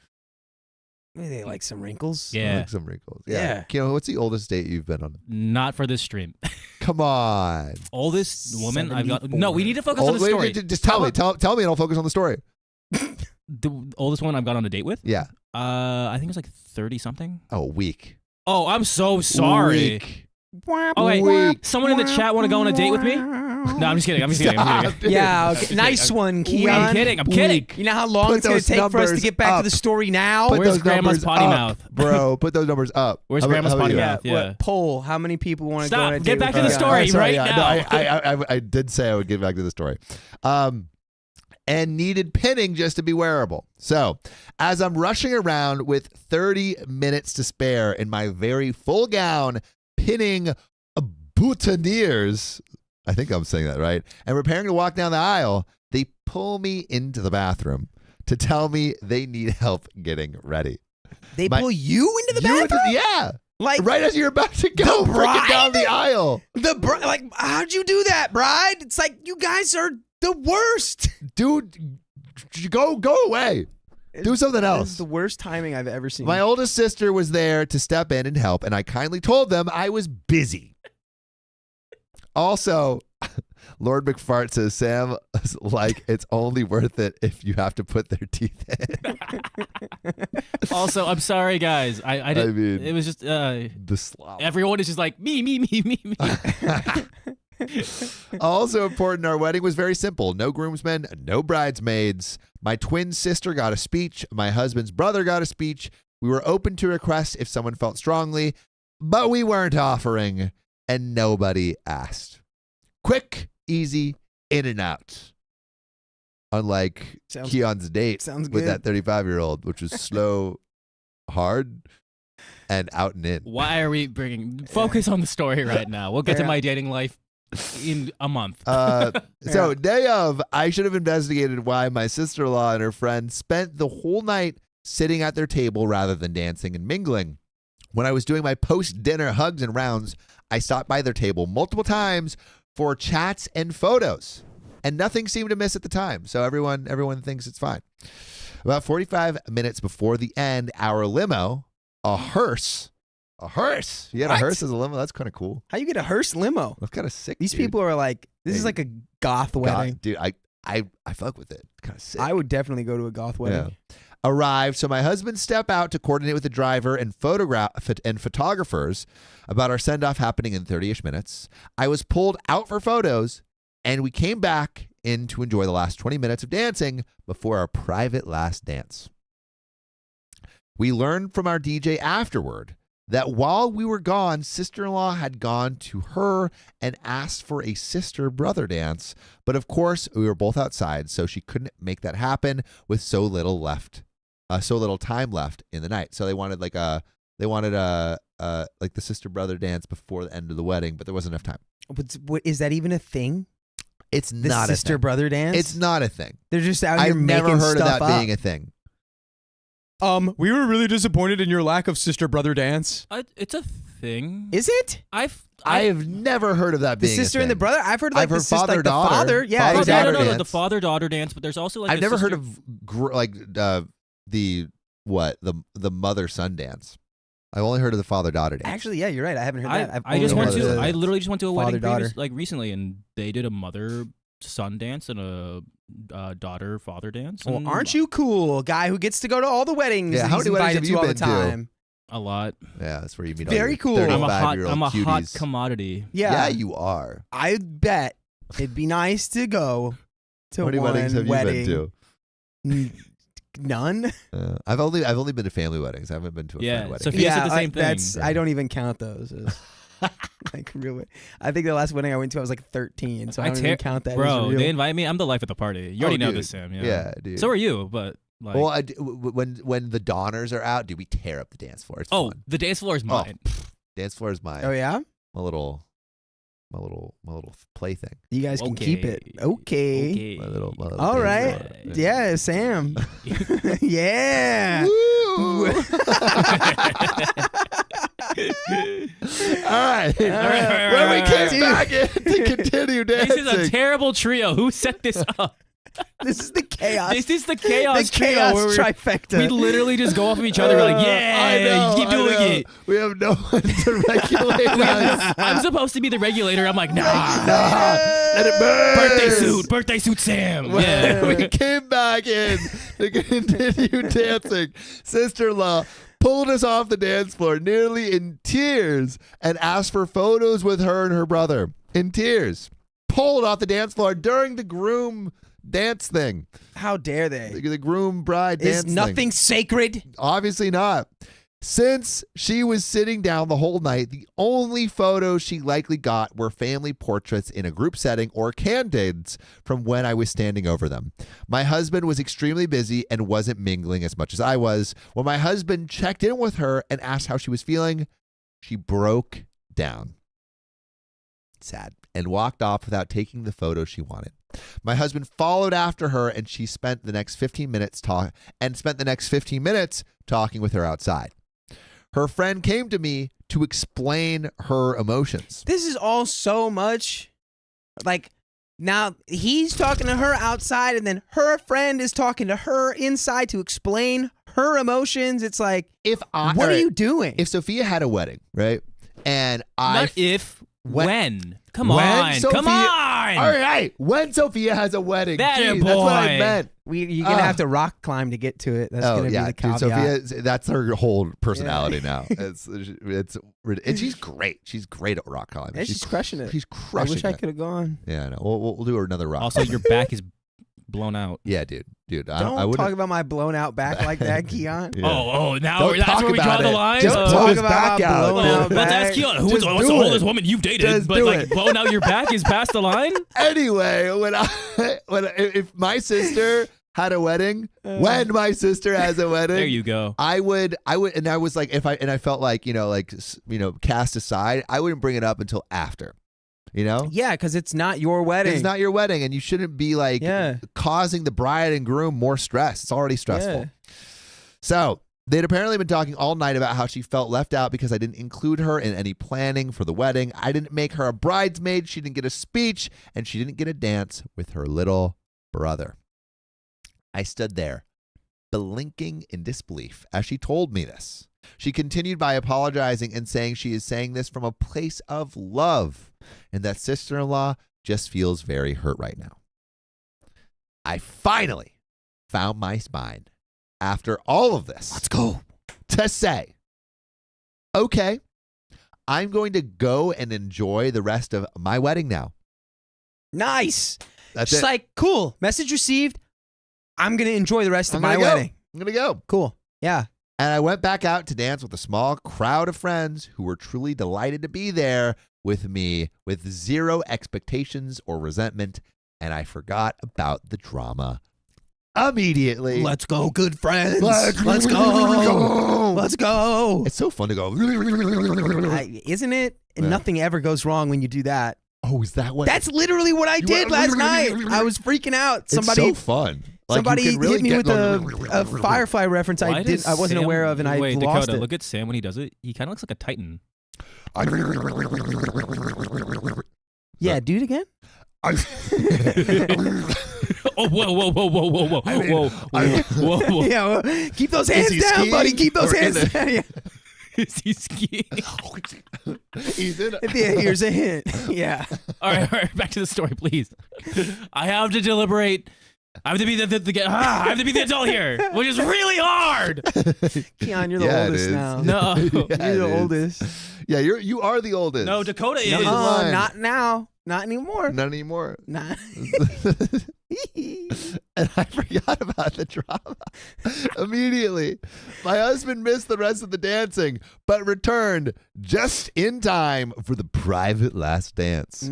Maybe they like some wrinkles. I Yeah. like some wrinkles. Yeah. Keanu, what's the oldest date you've been on? Not for this stream. Come on. Oldest woman I've got. 74. No, we need to focus on the Wait, story. just tell me. Tell me and I'll focus on the story. The oldest one I've got on a date with? Yeah. I think it's like 30 something. Oh, week. Oh, I'm so sorry. Week. Oh, wait. Week. Someone in the chat want to go on a date with me? No, I'm just kidding. I'm just kidding. Stop, dude. Yeah, okay. Nice one, Keon. I'm kidding. I'm kidding. You know how long Put it's going to those take for us to numbers get back up. to the story now? Put Where's those grandma's numbers potty up, mouth? bro? Put those numbers up. Where's How about- grandma's how about potty you? mouth? Yeah. What, poll, how many people want to go Stop. on a Get date back with to the Keon? story. Sorry, right yeah, now. No, I did say I would get back to the story. And needed pinning just to be wearable. So, as I'm rushing around with 30 minutes to spare in my very full gown, pinning boutonnieres, I think I'm saying that right, and preparing to walk down the aisle, they pull me into the bathroom to tell me they need help getting ready. They pull you into the You- bathroom? Yeah. Like, Right as you're about to go The freaking down bride? the aisle. like, how'd you do that, bride? It's like, you guys are the worst. Dude, go away. Do something This else. is the worst timing I've ever seen. My oldest sister was there to step in and help, and I kindly told them I was busy. Also, Lord McFart says Sam is like it's only worth it if you have to put their teeth in. Also, I'm sorry, guys. I didn't. mean, it was just the slop. everyone is just like me. Also important, our wedding was very simple. No groomsmen, no bridesmaids. My twin sister got a speech. My husband's brother got a speech. We were open to requests if someone felt strongly, but we weren't offering, and nobody asked. Quick, easy, in and out. Unlike Sounds- Keon's date sounds with good. that 35-year-old, which was slow, hard, and out and in. Why are we bringing focus on the story right now? We'll get to Yeah. my dating life in a month. So day of, I should have investigated why my sister-in-law and her friend spent the whole night sitting at their table rather than dancing and mingling. When I was doing my post-dinner hugs and rounds, I stopped by their table multiple times for chats and photos, and nothing seemed to miss at the time. So everyone thinks it's fine. About 45 minutes before the end, our limo, a hearse. You had a What? hearse as a limo? That's kind of cool. How you get a hearse limo? That's kind of sick. These dude. people are like, this is Hey, like a goth wedding. God, dude, I fuck with it. Kind of sick. I would definitely go to a goth wedding. Arrived, so my husband stepped out to coordinate with the driver and photographers about our send-off happening in 30-ish minutes. I was pulled out for photos, and we came back in to enjoy the last 20 minutes of dancing before our private last dance. We learned from our DJ afterward that while we were gone, sister-in-law had gone to her and asked for a sister-brother dance, but of course we were both outside, so she couldn't make that happen with so little time left in the night. So they wanted like the sister-brother dance before the end of the wedding, but there wasn't enough time. What is that even a thing? It's The not a thing. sister-brother dance? It's not a thing. They're just out here I've never making heard of stuff that up. being a thing. We were really disappointed in your lack of sister-brother dance. It's a thing. Is it? I have never heard of that The being sister a and the thing. brother? I've heard like I've heard the sister, like the father-daughter. father. Yeah, Father-daughter exactly. No, dance. the father-daughter dance, but there's also like I've a never sister- heard of the mother-son dance. I've only heard of the father-daughter dance. Actually, yeah, you're right. I haven't heard that. I've I just only went heard to. of I the- literally just went to a wedding father-daughter. recently, and they did a mother-son dance and a daughter-father dance. Well, and aren't you cool, guy who gets to go to all the weddings? Yeah, that how he's many weddings invited have you all the been to? time. a lot? Yeah, that's where you meet Very all cool. your I'm a hot. 35-year-old I'm a hot cuties. commodity. Yeah, Yeah, you are. I bet it'd be nice to go to How many one weddings have wedding. you been None. to? I've only been to family weddings. I haven't been to a Yeah, friend wedding. Sophia said the same thing. That's I don't even count those as like real. I think the last wedding I went to, I was like 13, so I don't even count that as Bro, real. they invite me. I'm the life of the party. You already know dude. this, Sam. Yeah. Yeah, dude. So are you, but like. well, when the Donners are out, dude, we tear up the dance floor. It's oh, fun. the dance floor is mine. Dance floor is my Oh yeah, my little plaything. you guys can keep it. Okay. My little All dance right. floor. Yeah, Sam. Yeah. Woo! All right. When we came Dude. back in to continue This is a dancing. terrible trio. Who set this up? This is the chaos. This is the chaos the chaos trio where trifecta. we literally just go off of each other. We're like, yeah, you keep doing it. We have no one to regulate us. I'm supposed to be the regulator. I'm like, nah. Let it burn. Birthday suit Sam. When Yeah. we came back in to continue dancing, sister-in-law pulled us off the dance floor nearly in tears and asked for photos with her and her brother. In tears. Pulled off the dance floor during the groom dance thing. How dare they? The groom bride dance Is thing. nothing sacred? Obviously not. Since she was sitting down the whole night, the only photos she likely got were family portraits in a group setting or candids from when I was standing over them. My husband was extremely busy and wasn't mingling as much as I was. When my husband checked in with her and asked how she was feeling, she broke down. Sad. And walked off without taking the photo she wanted. My husband followed after her, and she spent the next 15 minutes talking with her outside. Her friend came to me to explain her emotions. This is all so much. Like, now he's talking to her outside, and then her friend is talking to her inside to explain her emotions. It's like, what are you doing? If Sophia had a wedding, right? And Not if, when. Come when on. Sophia- Come on. All right. When Sophia has a wedding. That Jeez, boy. that's what I meant. You're going to have to rock climb to get to it. That's going to be the caveat. Dude, Sophia, that's her whole personality now. And she's great. She's great at rock climbing. Yeah, she's crushing it. She's I crushing wish it. I could have gone. Yeah, no, we'll do another rock. Also, your back is blown out. Yeah, dude. I Don't wouldn't talk about my blown out back like that, Keon. Yeah. Oh, now Don't that's talk where we draw about the it. line? Just Don't blow talk his about back my out. blown out Let's back. ask Keon, what's Just the do oldest it. woman you've dated? Just But do like it. blowing out your back is past the line? Anyway, if my sister had a wedding, when my sister has a wedding, There you go. I would, and I was like, I felt like, cast aside, I wouldn't bring it up until after, Yeah, because it's not your wedding. It's not your wedding, and you shouldn't be like Yeah. causing the bride and groom more stress. It's already stressful. Yeah. So they'd apparently been talking all night about how she felt left out because I didn't include her in any planning for the wedding. I didn't make her a bridesmaid. She didn't get a speech, and she didn't get a dance with her little brother. I stood there, blinking in disbelief as she told me this. She continued by apologizing and saying she is saying this from a place of love and that sister-in-law just feels very hurt right now. I finally found my spine after all of this. Let's go. To say, okay, I'm going to go and enjoy the rest of my wedding now. Nice. That's Just it. like, cool. Message received. I'm going to enjoy the rest of my gonna go. wedding. I'm going to go. Cool. Yeah. And I went back out to dance with a small crowd of friends who were truly delighted to be there with me with zero expectations or resentment. And I forgot about the drama immediately. Let's go, good friends. Let's go. Let's go. It's so fun to go. Isn't it? Yeah. Nothing ever goes wrong when you do that. Oh, is that what? That's literally what I did last night. I was freaking out. It's so fun. Like, Somebody you can really hit me get with a Firefly reference I wasn't Sam- aware of, and I Wait, lost Dakota, it. look at Sam when he does it. He kind of looks like a Titan. Yeah, do it again. Oh, whoa. Yeah, well, keep those hands he down, skiing buddy. Keep those or in hands down. Yeah. Is he skiing? He's in it. Yeah, here's a hint. Yeah. All right, back to the story, please. I have to deliberate. I have to be I have to be the adult here, which is really hard. Keon, you're the Yeah, it oldest is. now. No. Yeah, You're it the is. oldest. Yeah, you are the oldest. No, Dakota is. No. No, line. not now. Not anymore. Not anymore. Nah. And I forgot about the drama immediately. My husband missed the rest of the dancing, but returned just in time for the private last dance.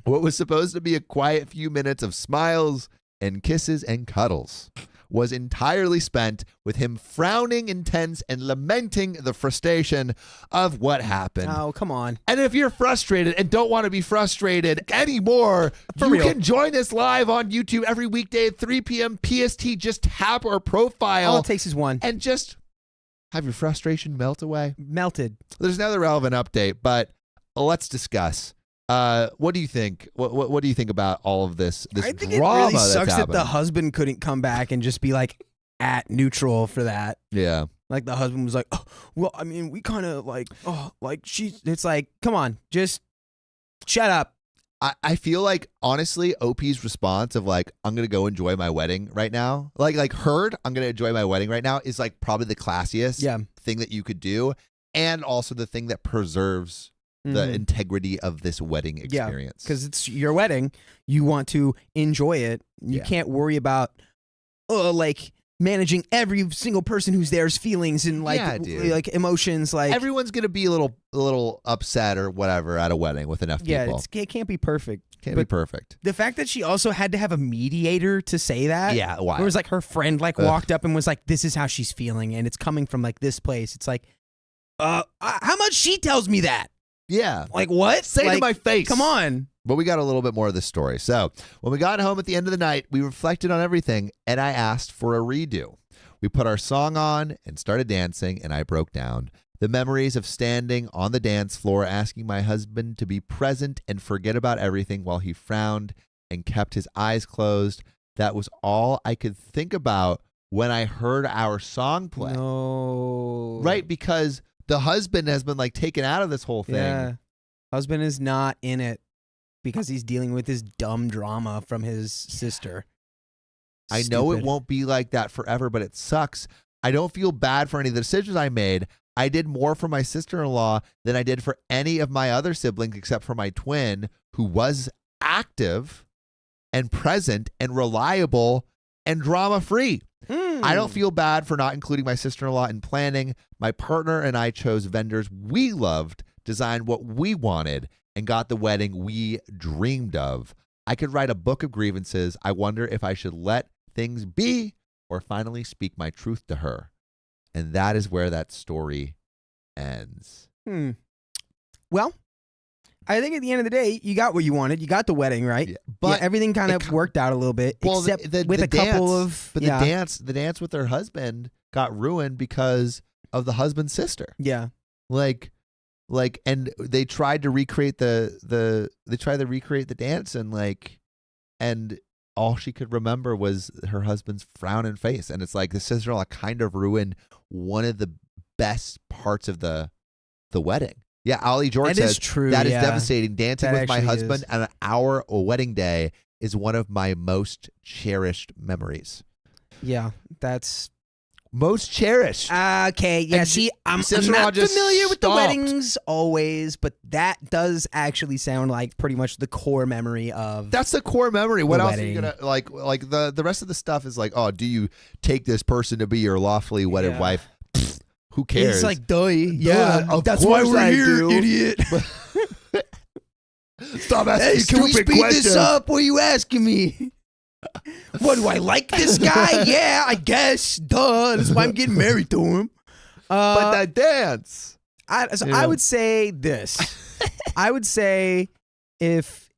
What was supposed to be a quiet few minutes of smiles and kisses and cuddles was entirely spent with him frowning intense and lamenting the frustration of what happened. Oh, come on. And if you're frustrated and don't want to be frustrated anymore, For you real. can join us live on YouTube every weekday at 3 p.m. PST. Just tap our All profile it takes is one. and just have your frustration melt away. Melted. There's another relevant update, but let's discuss What do you think? What do you think about all of this? This I think drama it really that's sucks that happening? the husband couldn't come back and just be like at neutral for that. Yeah. Like the husband was like, oh, well, I mean, we kind of like, oh, like it's like, come on, just shut up. I feel like honestly, OP's response of like, I'm gonna go enjoy my wedding right now, like heard, I'm gonna enjoy my wedding right now is like probably the classiest thing that you could do, and also the thing that preserves the integrity of this wedding experience. Because it's your wedding, you want to enjoy it. You can't worry about like managing every single person who's there's feelings and like like emotions. Like everyone's gonna be a little upset or whatever at a wedding with enough people. It can't be perfect. Can't be perfect. The fact that she also had to have a mediator to say that. Yeah, why? It was like her friend like walked up and was like, "This is how she's feeling, and it's coming from like this place." It's like, how much she tells me that? Yeah. Like what? Say to my face. Come on. But we got a little bit more of this story. So when we got home at the end of the night, we reflected on everything, and I asked for a redo. We put our song on and started dancing, and I broke down. The memories of standing on the dance floor, asking my husband to be present and forget about everything while he frowned and kept his eyes closed. That was all I could think about when I heard our song play. No. Right, because the husband has been like taken out of this whole thing. Yeah. Husband is not in it because he's dealing with this dumb drama from his sister. I know it won't be like that forever, but it sucks. I don't feel bad for any of the decisions I made. I did more for my sister-in-law than I did for any of my other siblings except for my twin, who was active and present and reliable and drama-free. I don't feel bad for not including my sister-in-law in planning. My partner and I chose vendors we loved, designed what we wanted, and got the wedding we dreamed of. I could write a book of grievances. I wonder if I should let things be or finally speak my truth to her. And that is where that story ends. Well, I think at the end of the day, you got what you wanted. You got the wedding, right? Yeah, but everything kind of worked out a little bit, except with a couple of. But the dance with her husband got ruined because of the husband's sister. Yeah, and they tried to recreate the dance and all she could remember was her husband's frowning face, and it's like the sister-in-law kind of ruined one of the best parts of the wedding. Yeah, Ollie George says true, that is devastating. Dancing with my husband is. on our wedding day is one of my most cherished memories. Yeah, that's most cherished. Okay, yeah. And see, I'm sister-in-law not just familiar with the stopped. weddings always, but that does actually sound like pretty much the core memory of. That's the core memory. What else wedding. are you gonna like? Like the rest of the stuff is like, oh, do you take this person to be your lawfully wedded wife? Pfft, who cares? It's like, duh, yeah. That's why course we're I here, do. idiot. Stop asking Hey, stupid can we speed questions. this up? What are you asking me? What, do I like this guy? Yeah, I guess. Duh. That's why I'm getting married to him. But that dance. I would say this. I would say if,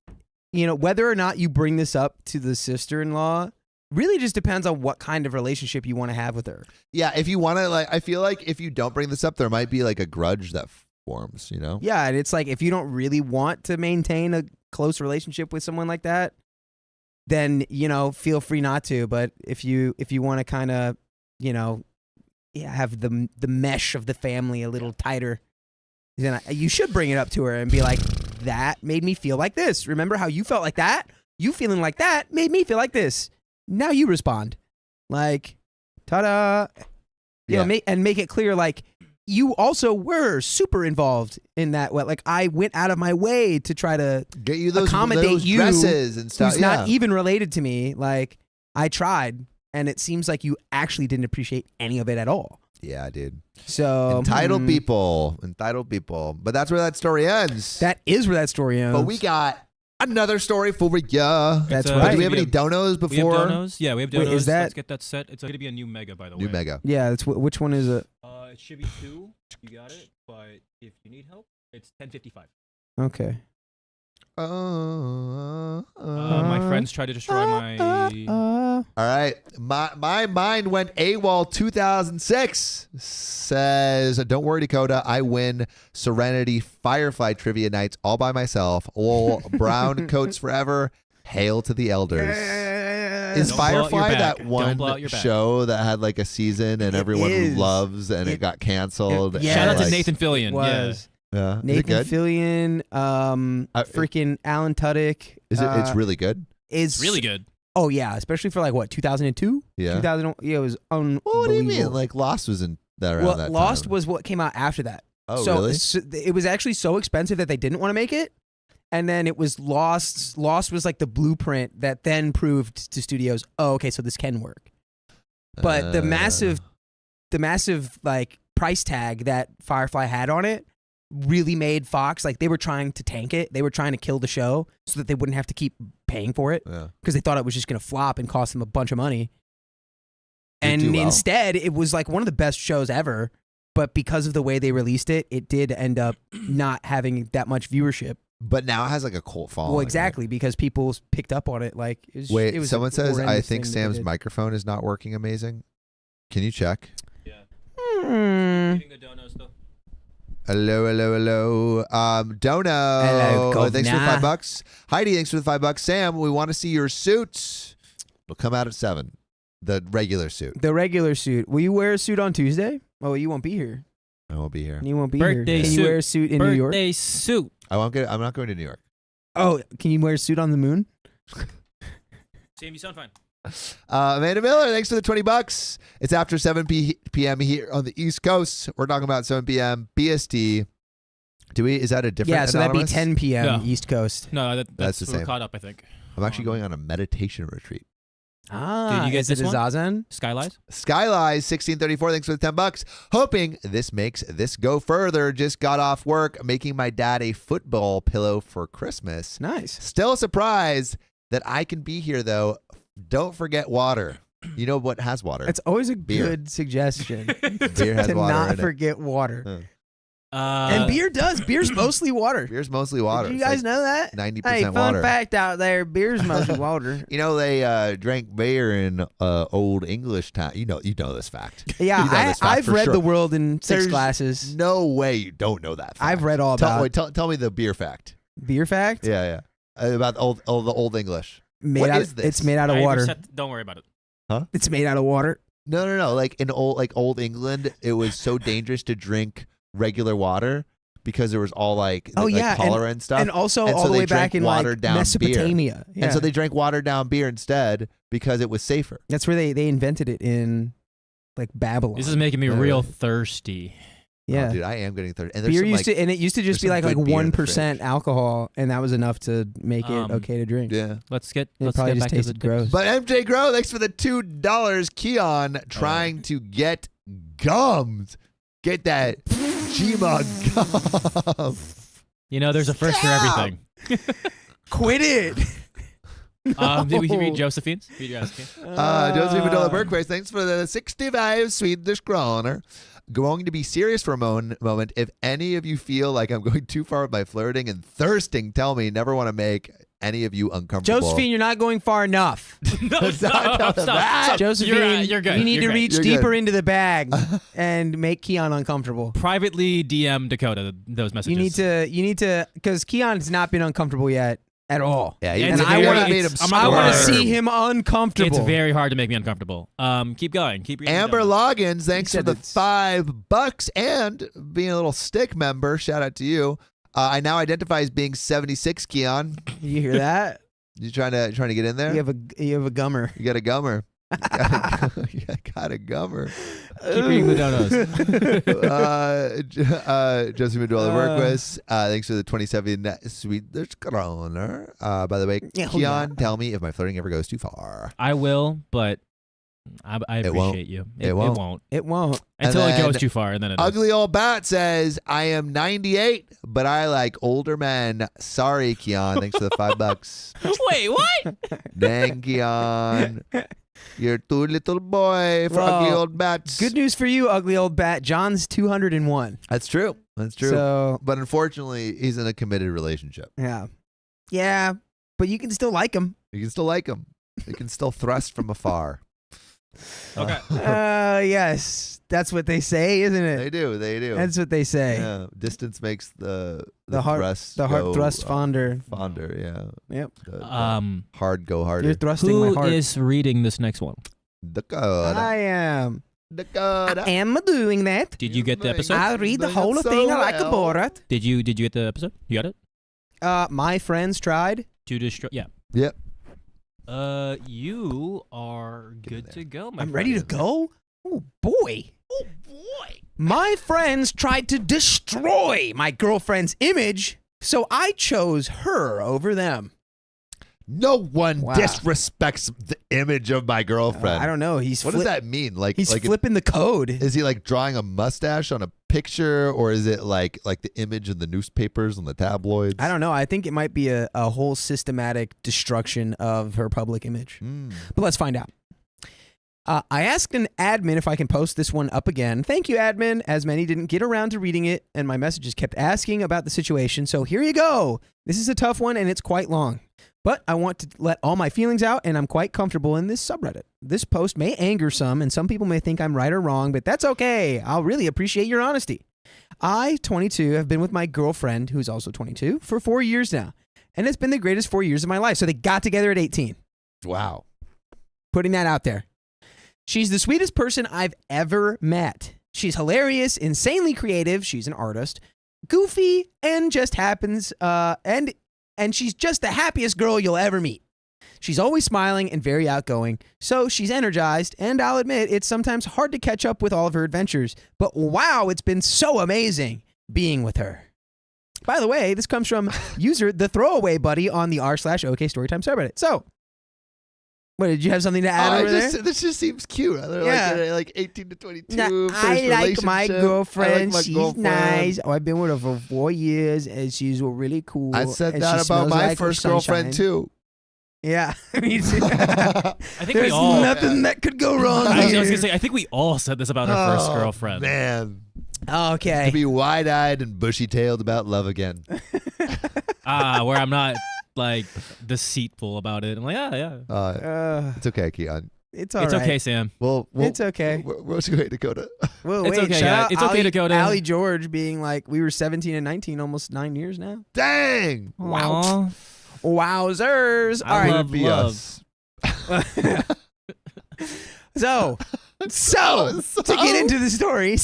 whether or not you bring this up to the sister-in-law really just depends on what kind of relationship you want to have with her. Yeah, if you want to, I feel like if you don't bring this up, there might be like a grudge that forms, Yeah, and it's like if you don't really want to maintain a close relationship with someone like that, then, feel free not to. But if you want to kind of, have the mesh of the family a little tighter, then you should bring it up to her and be like, that made me feel like this. Remember how you felt like that? You feeling like that made me feel like this. Now you respond. Like, ta-da. And make it clear, like, you also were super involved in that. Like, I went out of my way to try to get you those accommodate you, dresses and stuff. Who's not even related to me. Like, I tried, and it seems like you actually didn't appreciate any of it at all. Yeah, dude. So entitled people. But that's where that story ends. That is where that story ends. But we got another story for ya. That's right. Do we have any donos before? We have donos. Yeah, we have donos. Wait, is that? Let's get that set. It's going to be a new mega, by the way. New mega. Yeah. That's which one is it? It should be 2. You got it. But if you need help, it's 10:55. Okay. My friends tried to destroy my. All right. My mind went AWOL 2006. Says, don't worry, Dakota. I win Serenity Firefly trivia nights all by myself. Lol, brown coats forever. Hail to the elders. Is Don't blow out your Firefly back. that Don't blow out one your back. show that had like a season and everyone is. loves and it got canceled? Yeah. Shout out and, to like, Nathan Fillion. Was Yeah. Is it Nathan good? Fillion, freaking Alan Tudyk. Is it? It's really good. Is Really good. Oh yeah, especially for like what 2002. Yeah. 2000. Yeah, it was unbelievable. Well, what do you mean? Like Lost was in that around Well, that Lost time. was what came out after that. Oh, so, really? so it was actually so expensive that they didn't want to make it. And then it was Lost. Lost was like the blueprint that then proved to studios, oh, okay, so this can work. But the massive like price tag that Firefly had on it really made Fox, like they were trying to tank it. They were trying to kill the show so that they wouldn't have to keep paying for it Yeah. because they thought it was just going to flop and cost them a bunch of money. Did And do well. instead, it was like one of the best shows ever. But because of the way they released it, it did end up not having that much viewership. But now it has like a cult following. Well, right? exactly, because people picked up on it. Like, it was, Wait, it was someone a says, I horrendous think thing that they Sam's did. microphone is not working amazing. Can you check? Eating the donuts though. Hello. Dono. Hello, Thanks for the governor. $5. Heidi, thanks for the $5. Sam, we want to see your suits. It'll come out at 7. The regular suit. The regular suit. Will you wear a suit on Tuesday? Oh, you won't be here. I won't be here. You won't be Birthday here. Can suit. you wear a suit in New York? Birthday suit. I'm not going to New York. Oh, can you wear a suit on the moon? Sam, you sound fine. Amanda Miller, thanks for the $20. It's after 7 p.m. here on the East Coast. We're talking about 7 p.m. BST. Is that a different Yeah, so that'd be anonymous? 10 p.m. No. East Coast. No, That's the we're same. caught up, I think. I'm actually going on a meditation retreat. Ah, Did you get is it this a one? Zazen? Skylights? Skylies 1634. Thanks for the $10. Hoping this makes this go further. Just got off work making my dad a football pillow for Christmas. Nice. Still surprised that I can be here though. Don't forget water. You know what has water? It's always a Beer. good suggestion Beer has to water not in it. forget water. Huh. And beer does. Beer's mostly water. Beer's mostly water. Did you It's guys like know that? 90% Hey, fun water. fact out there: beer's mostly water. You know they drank beer in Old English time. You know this fact. Yeah, You know this fact I've for read sure. the world in 6 There's classes. No way you don't know that fact. I've read all about Tell me the beer fact. beer fact. Yeah. About the old English. Made What out, is this? It's made out of water. Don't worry about it. It's made out of water. No. Like in old England, it was so dangerous to drink regular water because there was all like cholera and stuff. And also And so all the they way back drank in like watered down beer. Mesopotamia. Yeah. And so they drank watered down beer instead because it was safer. That's where they invented it in like Babylon. This is making me Yeah, real really. thirsty. yeah. Oh, dude, I am getting thirsty. And there's Beer some, used to, and it used to just be there's like some good beer in the 1% alcohol, and that was enough to make it okay to drink. Yeah. Let's get It let's probably get just back to the tasted gross. But MJ Grow, thanks for the $2. Keon trying to get gums. Get that Gma gum. You know, there's a first for everything. Quit it. Did we read Josephine's? Read Josephine. Josie Madola Bergquist, thanks for the 65 Swedish kroner. Going to be serious for a moment. If any of you feel like I'm going too far with my flirting and thirsting, tell me. Never want to make any of you uncomfortable. Josephine, you're not going far enough. No, stop. Josephine, You're good. you need You're to great. reach You're deeper good. into the bag and make Keon uncomfortable. Privately DM Dakota those messages. You need to, because Keon's not been uncomfortable yet at all. Yeah, And I wanna- I want to Sure. see him uncomfortable. It's very hard to make me uncomfortable. Keep going. Keep reading. Amber down. Loggins, thanks for said the it's- $5 and being a little stick member. Shout out to you. I now identify as being 76, Keon. You hear that? You trying to get in there? You have a gummer. You got a gummer. You got a gummer. Keep reading the donos. Josie Madola Workwist, thanks for the 27 Swedish kroner. By the way, Yeah, hold Keon, on. tell me if my flirting ever goes too far. I will, but I It won't. appreciate you. It won't. It won't. Until it then goes too far, and then it does. Ugly Old Bat says, I am 98, but I like older men. Sorry, Keon. Thanks for the $5. Wait, what? Dang, Keon. You're too little boy for Well, ugly old bats. Good news for you, ugly old bat. John's 201. That's true. That's true. So But unfortunately, he's in a committed relationship. yeah. Yeah, but you can still like him. You can still like him. You can still thrust from afar. Okay. Yes, that's what they say, isn't it? They do. That's what they say. Yeah, distance makes the heart thrust the heart go, thrust fonder. Fonder, yeah. Yep. The hard go harder. You're thrusting my Who heart. is reading this next one? Dakota. I am. Dakota. I am doing that. Did you get the episode? I'll read the Doing whole it so thing like a well. Borat. Did you get the episode? You got it? My friends tried. To destroy. Yeah. Yep. You are Get in good there. to go. My I'm friend. ready to go. Oh boy. My friends tried to destroy my girlfriend's image, so I chose her over them. No one Wow. disrespects the image of my girlfriend. I don't know. He's What does that mean? Like, He's like flipping the code. is he like drawing a mustache on a picture, or is it like the image in the newspapers on the tabloids? I don't know. I think it might be a whole systematic destruction of her public image. But let's find out. I asked an admin if I can post this one up again. Thank you, admin, as many didn't get around to reading it, and my messages kept asking about the situation. So here you go. This is a tough one, and it's quite long. But I want to let all my feelings out, and I'm quite comfortable in this subreddit. This post may anger some, and some people may think I'm right or wrong, but that's okay. I'll really appreciate your honesty. I, 22, have been with my girlfriend, who's also 22, for 4 years now. And it's been the greatest 4 years of my life. So they got together at 18. Wow. Putting that out there. She's the sweetest person I've ever met. She's hilarious, insanely creative. She's an artist. Goofy, and just happens, and she's just the happiest girl you'll ever meet. She's always smiling and very outgoing, so she's energized, and I'll admit it's sometimes hard to catch up with all of her adventures, but wow, it's been so amazing being with her. By the way, this comes from user the throwaway buddy on the r/OK Storytime subreddit. So, what, did you have something to add over there? This just seems cute. They're like 18 to 22. Nah, first I like my relationship. girlfriend. I like my She's girlfriend. nice. Oh, I've been with her for 4 years, and she's really cool. I said and that she about smells my like first sunshine. girlfriend too. Yeah, me too. I think There's we all. nothing that could go wrong I was here. gonna say. I think we all said this about our first girlfriend. Man, Okay. to be wide-eyed and bushy-tailed about love again. Where I'm not like deceitful about it. I'm like, yeah. It's okay, Keon. It's all It's right. okay, Sam. Well, It's okay. What's your way, Dakota? Well, It's wait, okay, shout yeah. out It's okay Ali- to go to- Ali George being like, we were 17 and 19, almost 9 years now. Dang! Wow. Wowzers. I All right. love Be love. us. So, to get into the story,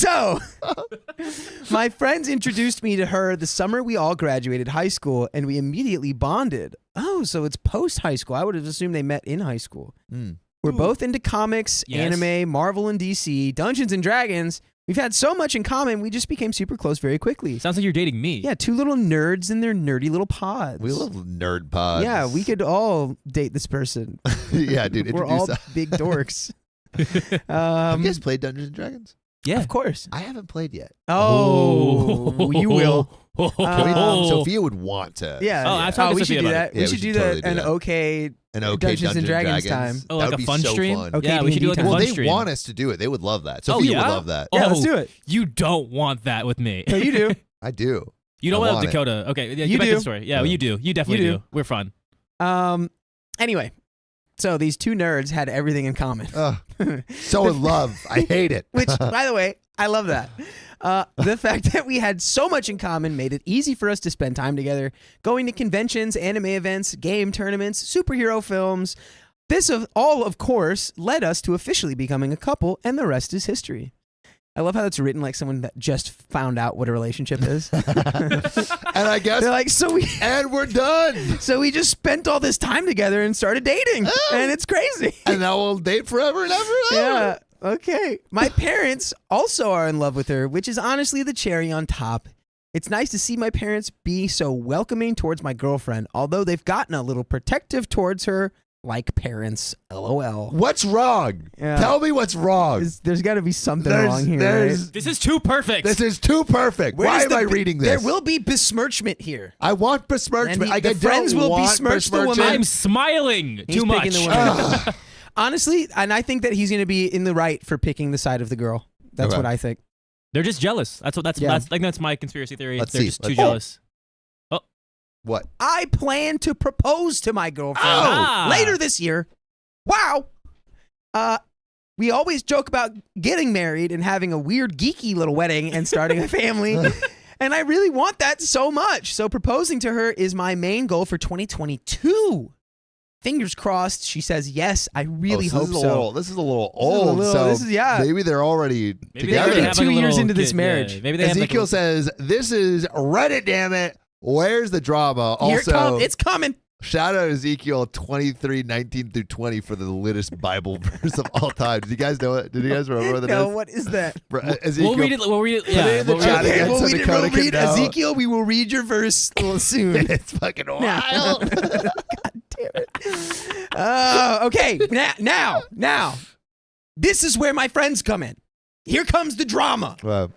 my friends introduced me to her the summer we all graduated high school, and we immediately bonded. Oh, so it's post high school. I would have assumed they met in high school. We're both into comics, Yes. anime, Marvel and DC, Dungeons and Dragons. We've had so much in common, we just became super close very quickly. Sounds like you're dating me. Yeah, two little nerds in their nerdy little pods. We love nerd pods. Yeah, we could all date this person. Yeah, dude. We're all introduce us. big dorks. Have you guys played Dungeons and Dragons? Yeah. Of course. I haven't played yet. Oh, you will. Sophia would want to. Yeah. Oh, I've talked to we Sophia should do about that. it. Yeah, we should do totally that. An that. okay. An okay Dungeons and Dragons time. Oh, That like would a be fun so stream? fun. Okay, Yeah, we should do like a D&D Well, fun they stream. want us to do it. They would love that. Oh, Sophia yeah? would love that. Yeah, Oh, let's do it. You don't want that with me. No, you do. I do. You don't I want want it. Dakota. Okay, yeah, You get back to do. the story. Yeah, Yeah. you do. You definitely You do. do. We're fun. Anyway, so these two nerds had everything in common. So in love. I hate it. Which, by the way, I love that. The fact that we had so much in common made it easy for us to spend time together, going to conventions, anime events, game tournaments, superhero films. This all, of course, led us to officially becoming a couple, and the rest is history. I love how it's written like someone that just found out what a relationship is. And I guess, They're like, and we're done. so we just spent all this time together and started dating, and it's crazy. And now we'll date forever and ever and ever. Yeah. Okay. My parents also are in love with her, which is honestly the cherry on top. It's nice to see my parents be so welcoming towards my girlfriend, although they've gotten a little protective towards her, like parents. LOL. What's wrong? Yeah. Tell me what's wrong. There's got to be something wrong here. Right? This is too perfect. This is too perfect. Where's Why am the I be- reading this? There will be besmirchment here. I want besmirchment. And the friends will besmirch the woman. I'm smiling He's too much. picking the woman. Honestly, and I think that he's going to be in the right for picking the side of the girl. That's Okay. what I think. They're just jealous. That's Yeah. that's my conspiracy theory. Let's They're see. just too Let's- jealous. What? I plan to propose to my girlfriend later this year. Wow. We always joke about getting married and having a weird geeky little wedding and starting a family. And I really want that so much. So proposing to her is my main goal for 2022. Fingers crossed she says yes. I really hope so. This is a little old. Maybe they're already together. Maybe they're 2 years into this marriage. Yeah, maybe they Ezekiel says, this is Reddit, damn it. Where's the drama? Here Also, it's coming. Shout out Ezekiel 23:19-20 for the littest Bible verse of all time. Did you guys know it? Did you guys remember what that is? No, what is that? Ezekiel, We'll read it. Yeah, we'll read Ezekiel, we will read your verse soon. It's fucking wild. God damn it. Okay, now. This is where my friends come in. Here comes the drama. Wow.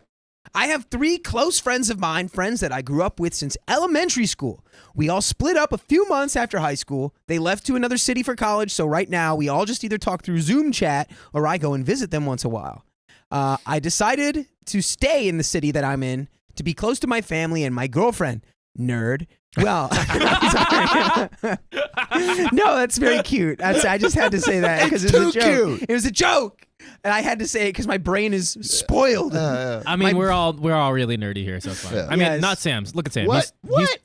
I have 3 close friends of mine, friends that I grew up with since elementary school. We all split up a few months after high school. They left to another city for college, so right now we all just either talk through Zoom chat or I go and visit them once a while. I decided to stay in the city that I'm in to be close to my family and my girlfriend. Nerd. Well, no, that's very cute. I just had to say that because it was a joke. Cute. It was a joke. And I had to say it because my brain is spoiled. I mean, we're all really nerdy here, so it's fine. Yeah. I mean, not Sam's. Look at Sam. What?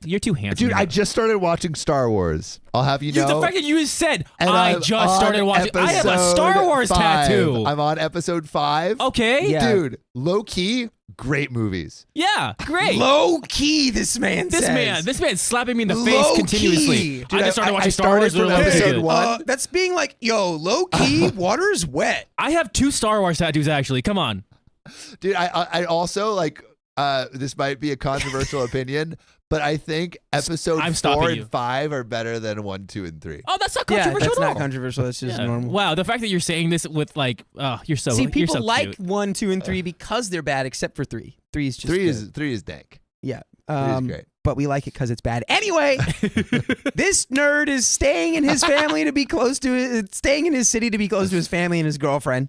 You're too handsome. Dude, I just started watching Star Wars. I'll have you know. The fact that you said, And I I'm just started on watching. I have a Star Wars episode 5. tattoo. I'm on episode 5. Okay. Yeah. Dude, low key, great movies. Yeah, great. Low key, this man says. This man's slapping me in the Low face key. continuously. Dude, I just started I watching Star started Wars. from They're really episode good. 1. That's being like, yo, low key, water's wet. I have 2 Star Wars tattoos actually. Come on. Dude, I also like, this might be a controversial opinion, but I think episode I'm 4 stopping and you. 5 are better than 1, 2, and 3. Oh, that's not Yeah, controversial that's at all. not controversial. That's just Yeah. normal. Wow, the fact that you're saying this with like, you're so. See, you're people so like cute. 1, 2, and 3 because they're bad, except for 3. 3 is just 3 is dank. yeah. 3 is great. But we like it because it's bad. Anyway, this nerd is staying in his family to be close to staying in his city to be close to his family and his girlfriend.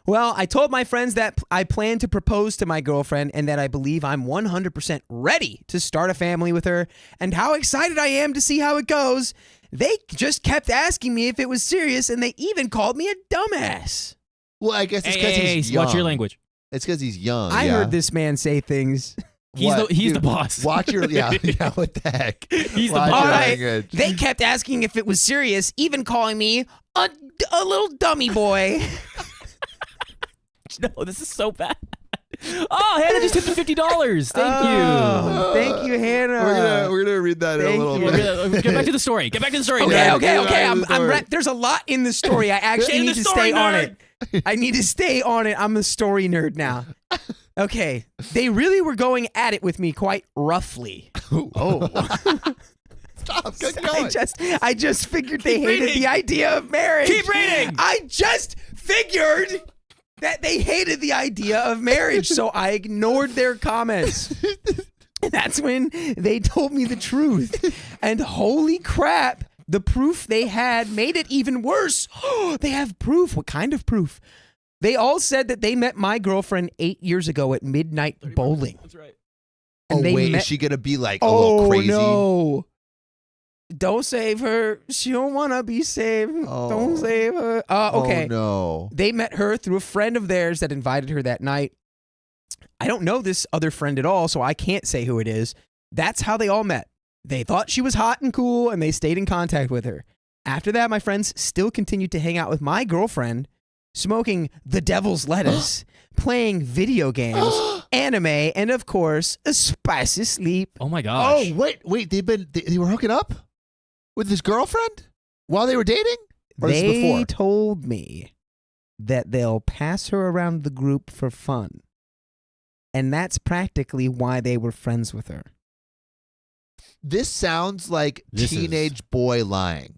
Well, I told my friends that I plan to propose to my girlfriend and that I believe I'm 100% ready to start a family with her and how excited I am to see how it goes. They just kept asking me if it was serious and they even called me a dumbass. Well, I guess it's because he's young. Watch your language. It's because he's young. I heard this man say things. He's What? the Dude, boss. Watch your what the heck? He's the Watch boss. your All right. language. They kept asking if it was serious, even calling me a little dummy boy. No, this is so bad. Oh, Hannah just tipped me $50. Thank Oh, thank you, Hannah. We're gonna read that in a Thank little you. bit. Get back to the story. Get back to the story. Okay, Yeah, okay. yeah, the story. There's a lot in the story. I actually In the need to story, stay on nerd. it. I need to stay on it. I'm a story nerd now. Okay. They really were going at it with me quite roughly. Oh. Stop. Good going. I just figured they Keep hated reading. the idea of marriage. Keep reading. I just figured that they hated the idea of marriage, so I ignored their comments. And that's when they told me the truth. And holy crap, the proof they had made it even worse. They have proof. What kind of proof? They all said that they met my girlfriend 8 years ago at midnight bowling. That's right. Oh, And they wait, met- is she gonna be like a little crazy? No. Don't save her. She don't want to be saved. Oh. Don't save her. Okay. Oh no. They met her through a friend of theirs that invited her that night. I don't know this other friend at all, so I can't say who it is. That's how they all met. They thought she was hot and cool, and they stayed in contact with her. After that, my friends still continued to hang out with my girlfriend, smoking the devil's lettuce, playing video games, anime, and of course, a spicy sleep. Oh my gosh. Oh wait, they were hooking up with his girlfriend while they were dating? Or this is They before? told me that they'll pass her around the group for fun. And that's practically why they were friends with her. This sounds like This is- teenage boy lying.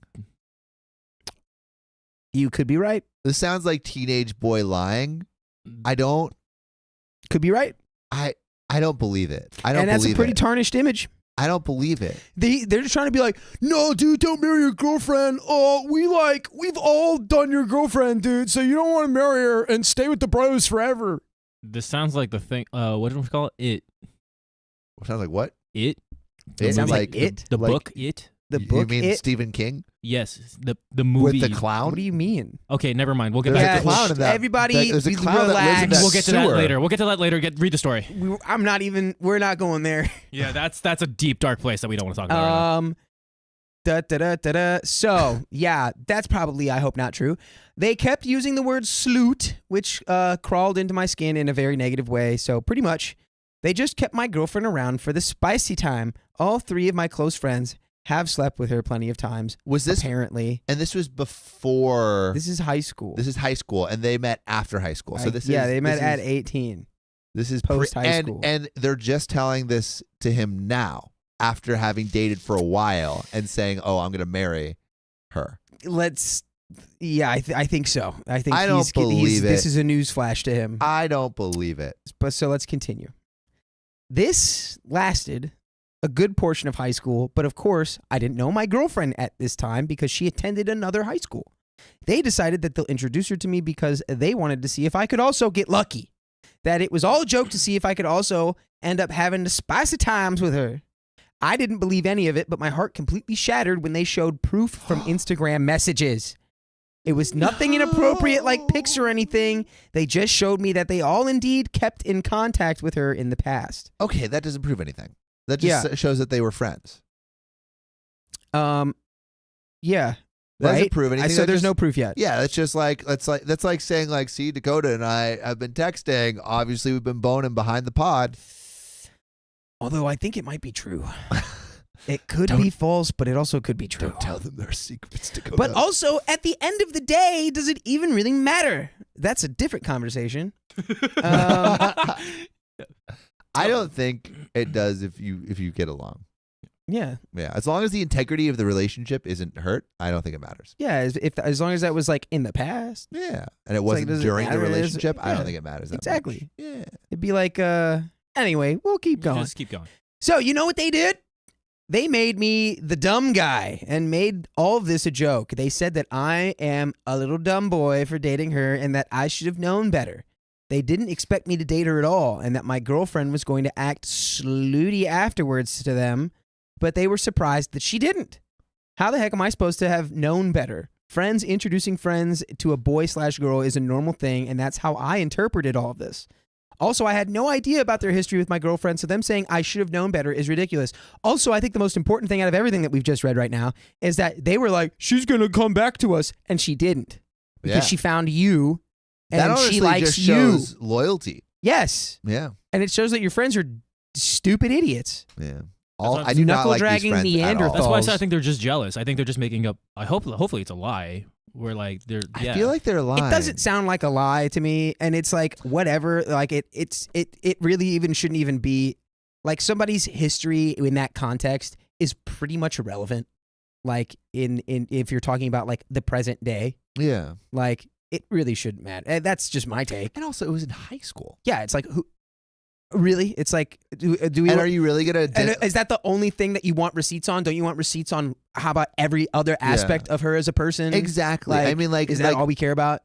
You could be right. This sounds like teenage boy lying. I don't Could be right. I don't believe it. I don't And that's a believe pretty it. tarnished image. I don't believe it. They're just trying to be like, no, dude, don't marry your girlfriend. Oh, we've all done your girlfriend, dude. So you don't want to marry her and stay with the bros forever. This sounds like the thing. What do we call it? Sounds like what? It. The sounds movie. like It? The Like- book It. The You book mean It? Stephen King Yes, the movie. with the clown? What do you mean? Okay, never mind. We'll get There's back a to clown in that. everybody There's a clown that lives in relax. that We'll get to that sewer. later. We'll get to that later. Read the story. I'm not even. We're not going there. Yeah, that's a deep dark place that we don't want to talk about. Right now. So, yeah, that's probably, I hope, not true. They kept using the word sloot, which crawled into my skin in a very negative way. So, pretty much, they just kept my girlfriend around for the spicy time. All 3 of my close friends have slept with her plenty of times. Was this apparently? And this was before. This is high school. This is high school, and they met after high school. So they met at 18. This is post high school, and they're just telling this to him now after having dated for a while and saying, "Oh, I'm going to marry her." I think so. I think I don't believe it. This is a news flash to him. I don't believe it. But so let's continue. This lasted a good portion of high school, but of course, I didn't know my girlfriend at this time because she attended another high school. They decided that they'll introduce her to me because they wanted to see if I could also get lucky. That it was all a joke to see if I could also end up having the spicy times with her. I didn't believe any of it, but my heart completely shattered when they showed proof from Instagram messages. It was nothing inappropriate like pics or anything. They just showed me that they all indeed kept in contact with her in the past. Okay, that doesn't prove anything. That just shows that they were friends. Yeah. That doesn't Right? prove anything. So That there's just- no proof yet. Yeah, that's like saying like, see, Dakota and I have been texting. Obviously, we've been boning behind the pod. Although I think it might be true. It could be false, but it also could be true. Don't tell them their secrets, Dakota. But also, at the end of the day, does it even really matter? That's a different conversation. I don't think it does if you get along. Yeah. Yeah, as long as the integrity of the relationship isn't hurt, I don't think it matters. Yeah, as long as that was like in the past. Yeah, and it like, wasn't does it during the matter? relationship. I Yeah. don't think it matters that Exactly. much. Yeah. It'd be like, anyway, we'll keep going. Just keep going. So, you know what they did? They made me the dumb guy and made all of this a joke. They said that I am a little dumb boy for dating her and that I should have known better. They didn't expect me to date her at all and that my girlfriend was going to act slutty afterwards to them, but they were surprised that she didn't. How the heck am I supposed to have known better? Friends introducing friends to a boy/girl is a normal thing, and that's how I interpreted all of this. Also, I had no idea about their history with my girlfriend, so them saying I should have known better is ridiculous. Also, I think the most important thing out of everything that we've just read right now is that they were like, she's going to come back to us, and she didn't. Because Yeah. she found you, and That honestly she likes just you. shows loyalty. Yes. Yeah. And it shows that your friends are stupid idiots. Yeah. what I do not knuckle like these dragging friends at all. That's why I said I Falls. think they're just jealous. I think they're just making up. Hopefully it's a lie. Where like they're. Yeah. I feel like they're lying. It doesn't sound like a lie to me, and it's like whatever. Like it really even shouldn't even be like somebody's history in that context is pretty much irrelevant. Like in if you're talking about like the present day, Yeah. like it really shouldn't matter. And that's just my take. And also, it was in high school. Yeah, it's like who really? It's like do we? And are you really gonna? And is that the only thing that you want receipts on? Don't you want receipts on how about every other aspect of her as a person? Exactly. I mean, like, is that all we care about?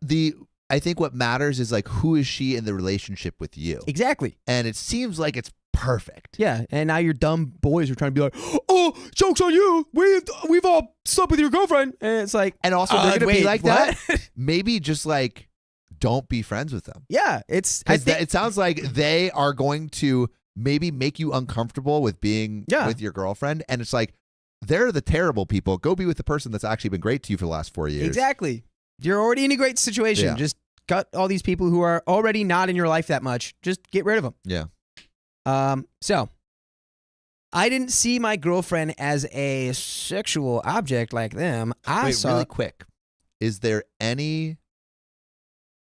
I think what matters is like who is she in the relationship with you, Exactly. and it seems like it's perfect. Yeah, and now your dumb boys are trying to be like, "Oh, joke's on you. We've all slept with your girlfriend," and it's like, And also, they're gonna be wait, like what? that. Maybe just like don't be friends with them. Yeah, it's. I Because think it sounds like they are going to maybe make you uncomfortable with being Yeah. with your girlfriend, and it's like they're the terrible people. Go be with the person that's actually been great to you for the last 4 years. exactly. You're already in a great situation. Yeah. Just cut all these people who are already not in your life that much. Just get rid of them. Yeah. So I didn't see my girlfriend as a sexual object like them. I Wait, saw. really quick. Is there any?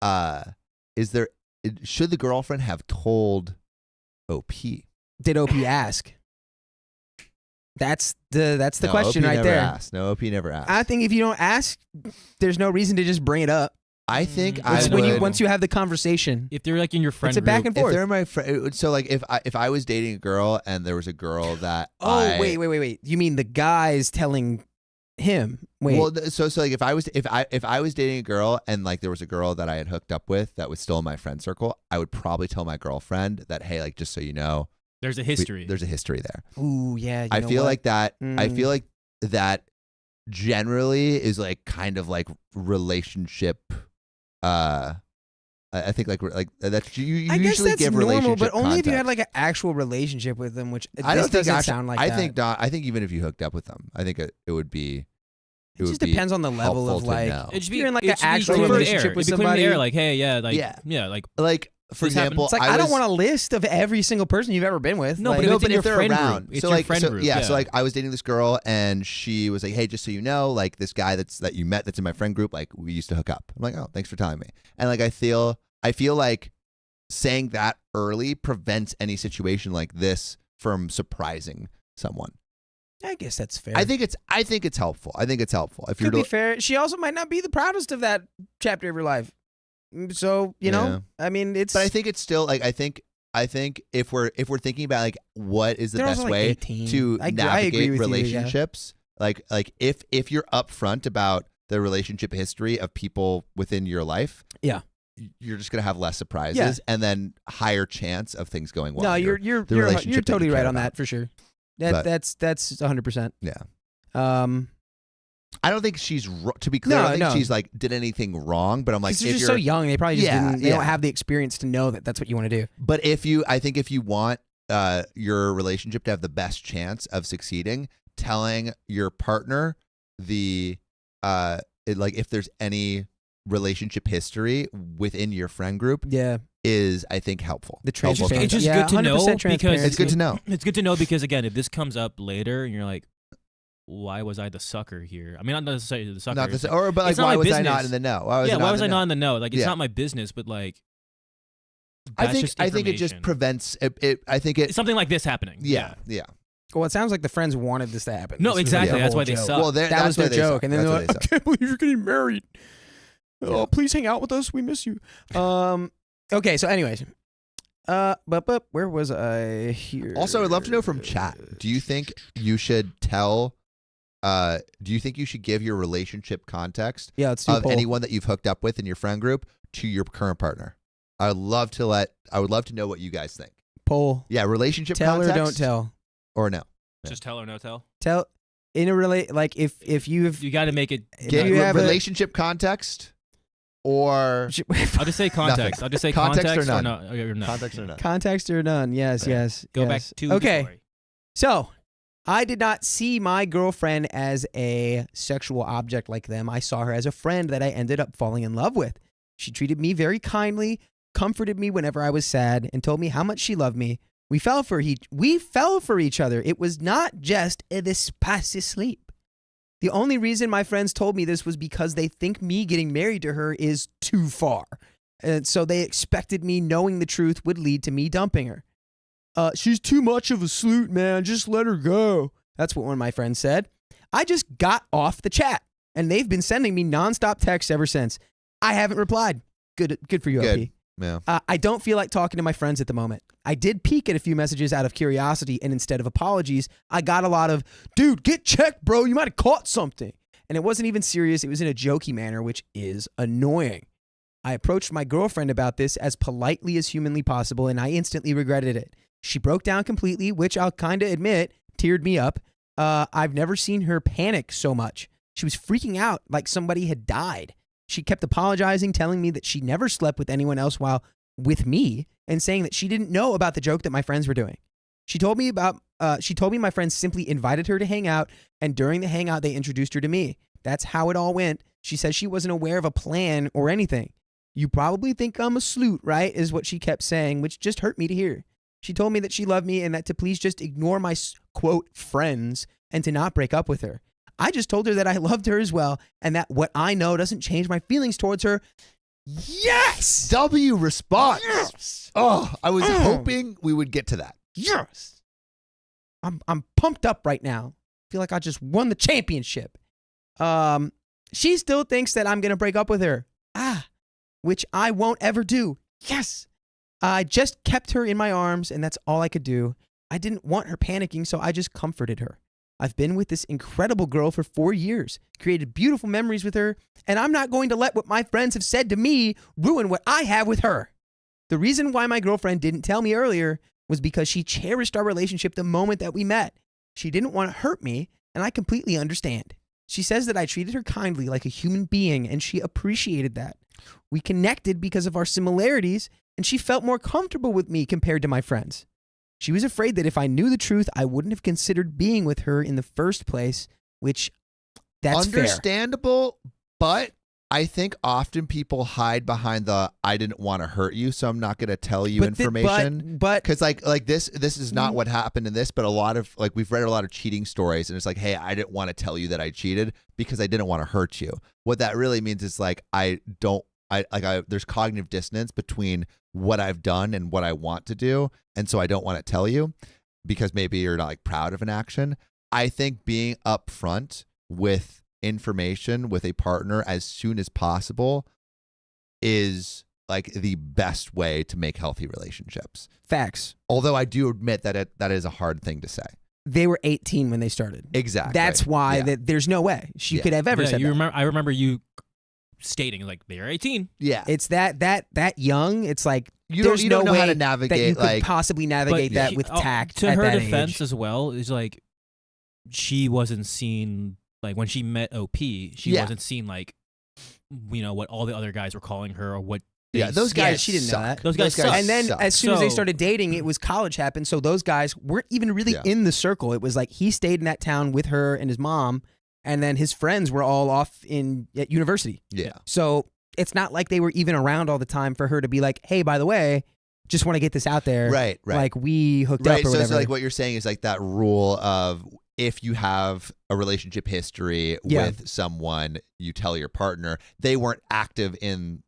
Should the girlfriend have told OP? Did OP ask? That's the No, question OP right never there. Asked. No, OP never asked. I think if you don't ask, there's no reason to just bring it up. I think I It's would. when once you have the conversation. If they're like in your friend It's a back group, and if forth. they're my friend, so like if I was dating a girl and there was a girl that Oh, wait. You mean the guy's telling him? Wait. Well, so like if I was dating a girl and like there was a girl that I had hooked up with that was still in my friend circle, I would probably tell my girlfriend that, hey, like just so you know, There's a history. There's a history there. Ooh, yeah. I know feel what? like that. I feel like that generally is like kind of like relationship. I think like that's you I guess usually that's give normal, relationship but only if you had context. like an actual relationship with them, which I this don't think doesn't actually, sound like I that. think not. I think even if you hooked up with them, I think it would be. It just depends on the level helpful of to like. know. It should If be you're in like it an should be actual clear in the relationship air. with It'd be clear in the somebody. air, like, hey, yeah, like, Yeah. like. Like for This happened. example, It's like I don't want a list of every single person you've ever been with. No, like, but if it's in your if they're friend around, group, it's so your like, friend so, group, yeah, yeah. so like I was dating this girl, and she was like, "Hey, just so you know, like this guy that you met that's in my friend group, like we used to hook up." I'm like, "Oh, thanks for telling me." And like I feel like saying that early prevents any situation like this from surprising someone. I guess that's fair. I think it's helpful. I think it's helpful if Could you're be fair. She also might not be the proudest of that chapter of your life. So you know, I mean, it's. But I think it's still like I think if we're thinking about like what is the They're best also, like, way 18. to I agree navigate with you, yeah. relationships, like if you're upfront about the relationship history of people within your life, Yeah. you're just gonna have less surprises Yeah. and then higher chance of things going well. No, you're the relationship that totally you right care on about. that for sure. But- That's 100%. Yeah. I don't think she's to be clear. No, I don't think no. she's like did anything wrong, but I'm like, Because they're if just you're so young, they probably just didn't. They yeah. don't have the experience to know that that's what you want to do. But I think if you want your relationship to have the best chance of succeeding, telling your partner if there's any relationship history within your friend group Yeah, is, I think, helpful. the Helpful transparency. It's just Yeah, good to know 100% because transparency. It's good to know. It's good to know because again, if this comes up later and you're like, why was I the sucker here? I mean, not necessarily the sucker. Not it's this, like- but like, it's not why my was I business. not in the know? Why was yeah, I why was I not know? in the know? Like, it's Yeah. not my business, but like, I that's just think it just information. prevents it. I think it. something like this happening. Yeah. Well, it sounds like the friends wanted this to happen. No, This was, exactly. their That's whole why they joke. suck. Well, That that's was why their they joke, suck. and then That's they're why like, they "I suck. can't believe you're getting married. Oh, Yeah. please hang out with us. We miss you." Okay, so anyways, but where was I here? Also, I'd love to know from chat. Do you think you should tell? Do you think you should give your relationship context Yeah, let's do a of poll. anyone that you've hooked up with in your friend group to your current partner? I would love to know what you guys think. Poll. Yeah, relationship Tell context or don't tell. or no. Yeah. Just tell or no tell. Tell in a like if you've You got to make it. If Get you have a- relationship context or I'll just say context. I'll just say Context or context or none? no. Or no. context or not. context or none. Yes, Yeah. yes. Go yes. back to the okay. story. So, I did not see my girlfriend as a sexual object like them. I saw her as a friend that I ended up falling in love with. She treated me very kindly, comforted me whenever I was sad, and told me how much she loved me. We fell for each other. It was not just a despacio sleep. The only reason my friends told me this was because they think me getting married to her is too far. And so they expected me knowing the truth would lead to me dumping her. She's too much of a sleut, man. Just let her go. That's what one of my friends said. I just got off the chat, and they've been sending me nonstop texts ever since. I haven't replied. Good for you, Good. Opie. Yeah. I don't feel like talking to my friends at the moment. I did peek at a few messages out of curiosity, and instead of apologies, I got a lot of, dude, get checked, bro. You might have caught something. And it wasn't even serious. It was in a jokey manner, which is annoying. I approached my girlfriend about this as politely as humanly possible, and I instantly regretted it. She broke down completely, which I'll kind of admit teared me up. I've never seen her panic so much. She was freaking out like somebody had died. She kept apologizing, telling me that she never slept with anyone else while with me, and saying that she didn't know about the joke that my friends were doing. She told me my friends simply invited her to hang out, and during the hangout, they introduced her to me. That's how it all went. She says she wasn't aware of a plan or anything. You probably think I'm a sleut, right? Is what she kept saying, which just hurt me to hear. She told me that she loved me and that to please just ignore my, quote, friends and to not break up with her. I just told her that I loved her as well and that what I know doesn't change my feelings towards her. Yes! W response. Yes! Oh, I was hoping we would get to that. Yes! I'm pumped up right now. Feel like I just won the championship. She still thinks that I'm going to break up with her. Which I won't ever do. Yes! I just kept her in my arms, and that's all I could do. I didn't want her panicking, so I just comforted her. I've been with this incredible girl for 4 years, created beautiful memories with her, and I'm not going to let what my friends have said to me ruin what I have with her. The reason why my girlfriend didn't tell me earlier was because she cherished our relationship the moment that we met. She didn't want to hurt me, and I completely understand. She says that I treated her kindly like a human being, and she appreciated that. We connected because of our similarities, and she felt more comfortable with me compared to my friends. She was afraid that if I knew the truth, I wouldn't have considered being with her in the first place, which that's understandable, but I think often people hide behind the I didn't want to hurt you, so I'm not going to tell you information. But because like this is not what happened in this, but a lot of like we've read a lot of cheating stories, and it's like, hey, I didn't want to tell you that I cheated because I didn't want to hurt you. What that really means is like there's cognitive dissonance between what I've done and what I want to do, and so I don't want to tell you because maybe you're not like proud of an action. I think being upfront with information with a partner as soon as possible is like the best way to make healthy relationships. Facts. Although I do admit that that is a hard thing to say. They were 18 when they started. Exactly. That's why that there's no way she could have ever said that. I remember you stating like they're 18. Yeah. It's that young. It's like you don't know how to navigate that you could possibly navigate that with tact. To at her that defense age. as well, is like she wasn't seen like when she met OP, she wasn't seen like what all the other guys were calling her or what. Those guys. She didn't know that. Those guys suck. And then suck. as soon as they started dating, it was college happened. So those guys weren't even really in the circle. It was like he stayed in that town with her and his mom, and then his friends were all off at university. Yeah. So it's not like they were even around all the time for her to be like, hey, by the way, just want to get this out there. Right. Like we hooked up or so whatever. So like what you're saying is like that rule of if you have a relationship history with someone, you tell your partner. They weren't active in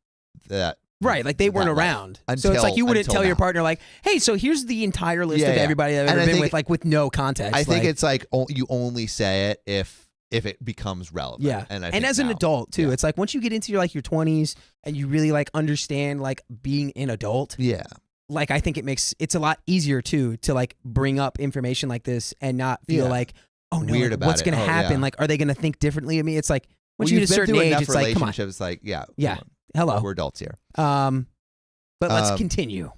that. Right, like they weren't around. So it's like you wouldn't tell your partner like, hey, so here's the entire list of everybody that I've ever been with, like with no context. I think it's like you only say it if it becomes relevant. Yeah, and as an adult too, it's like once you get into your 20s and you really like understand like being an adult. Yeah. Like I think it's a lot easier too to like bring up information like this and not feel like, oh no, weird like, about what's going to happen? Yeah. Like, are they going to think differently of me? It's like once you get a certain age, it's like, come on. It's like, yeah. Hello. We're adults here. But let's continue.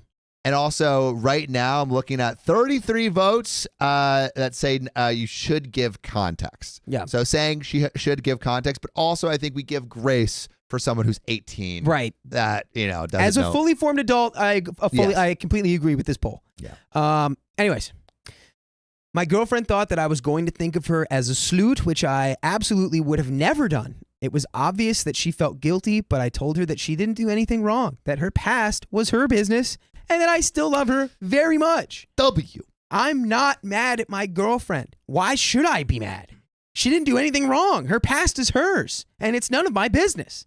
And also, right now, I'm looking at 33 votes that say you should give context. Yeah. So saying she should give context, but also I think we give grace for someone who's 18. Right. That, doesn't As a know. fully formed adult, I completely agree with this poll. Yeah. Anyways. My girlfriend thought that I was going to think of her as a sleut, which I absolutely would have never done. It was obvious that she felt guilty, but I told her that she didn't do anything wrong, that her past was her business, and that I still love her very much. I'm not mad at my girlfriend. Why should I be mad? She didn't do anything wrong. Her past is hers, and it's none of my business.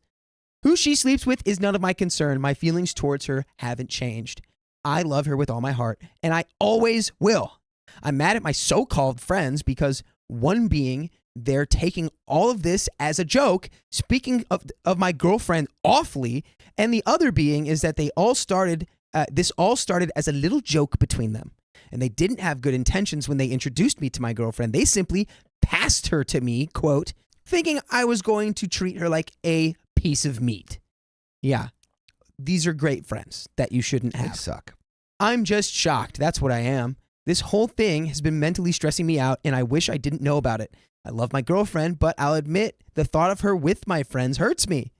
Who she sleeps with is none of my concern. My feelings towards her haven't changed. I love her with all my heart, and I always will. I'm mad at my so-called friends because one being they're taking all of this as a joke, speaking of my girlfriend awfully, and the other being is that this all started as a little joke between them, and they didn't have good intentions when they introduced me to my girlfriend. They simply passed her to me, quote, thinking I was going to treat her like a piece of meat. Yeah, these are great friends that you shouldn't have. They suck. I'm just shocked. That's what I am. This whole thing has been mentally stressing me out, and I wish I didn't know about it. I love my girlfriend, but I'll admit the thought of her with my friends hurts me.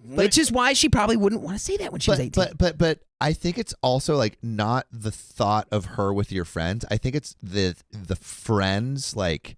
Which is why she probably wouldn't want to say that when she was 18. But I think it's also like not the thought of her with your friends. I think it's the friends like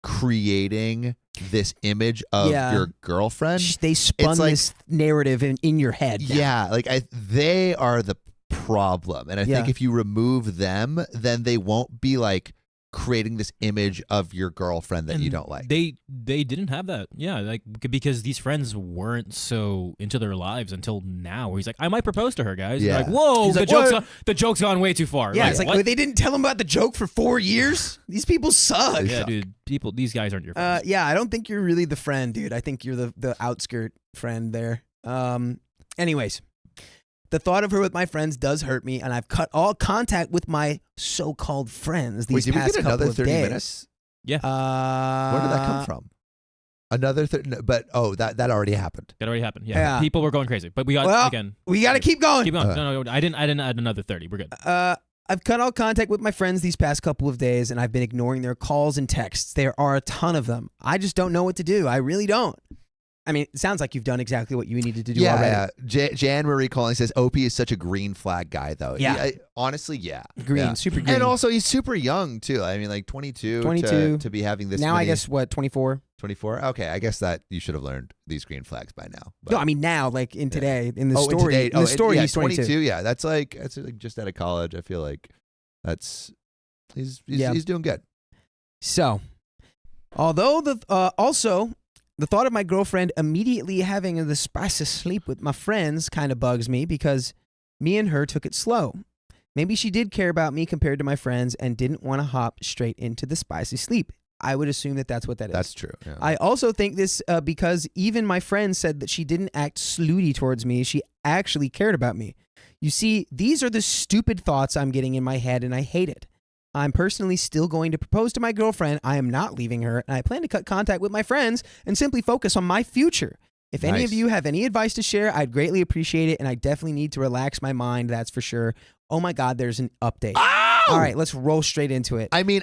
creating this image of your girlfriend. They spun this narrative in your head. Yeah, like they are the problem, and I think if you remove them, then they won't be like creating this image of your girlfriend that you don't like. They didn't have that. Yeah, like because these friends weren't so into their lives until now. Where he's like, I might propose to her, guys. Yeah. Like, whoa, He's the joke's gone way too far. Yeah, like, it's like what? they didn't tell him about the joke for 4 years. These people suck. Yeah, dude. These guys aren't your friends. Yeah, I don't think you're really the friend, dude. I think you're the outskirt friend there. Anyways. The thought of her with my friends does hurt me, and I've cut all contact with my so-called friends these Wait, did past we get couple another of 30 days. minutes? Yeah. Where did that come from? Another 30, but that already happened. That already happened. Yeah. People were going crazy, but we got again. We got to keep going. Keep going. No, I didn't add another 30. We're good. I've cut all contact with my friends these past couple of days, and I've been ignoring their calls and texts. There are a ton of them. I just don't know what to do. I really don't. I mean, it sounds like you've done exactly what you needed to do already. Yeah. Jan Marie calling says Opie is such a green flag guy, though. Yeah. Honestly, yeah. Green, super green. And also, he's super young, too. I mean, like 22 to be having this now, many... I guess, what, 24? 24? Okay, I guess that you should have learned these green flags by now. No, I mean now, like in today, in the story. In the story, yeah, he's 22. Yeah, that's like just out of college. I feel like he's doing good. So, although the thought of my girlfriend immediately having the spicy sleep with my friends kind of bugs me because me and her took it slow. Maybe she did care about me compared to my friends and didn't want to hop straight into the spicy sleep. I would assume that that's what that is. That's true. Yeah. I also think this because even my friend said that she didn't act slutty towards me. She actually cared about me. You see, these are the stupid thoughts I'm getting in my head, and I hate it. I'm personally still going to propose to my girlfriend. I am not leaving her, and I plan to cut contact with my friends and simply focus on my future. If any of you have any advice to share, I'd greatly appreciate it, and I definitely need to relax my mind, that's for sure. Oh my God, there's an update. Oh! All right, let's roll straight into it. I mean,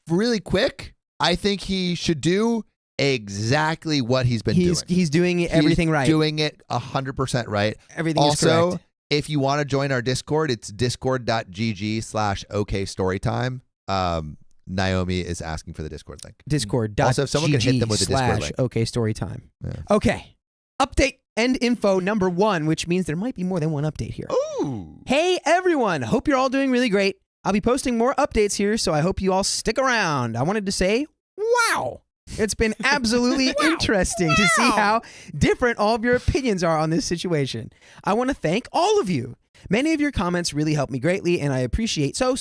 really quick, I think he should do exactly what he's been doing. He's doing everything right. Doing it 100% right. Everything is also, correct. if you want to join our Discord, it's discord.gg/okstorytime. Naomi is asking for the Discord link. Discord.gg Also, if someone could hit them with the Discord link. OK Storytime. Yeah. Okay. Update and info number 1, which means there might be more than one update here. Ooh. Hey, everyone. Hope you're all doing really great. I'll be posting more updates here, so I hope you all stick around. I wanted to say, wow. It's been absolutely interesting to see how different all of your opinions are on this situation. I want to thank all of you. Many of your comments really helped me greatly, and I appreciate so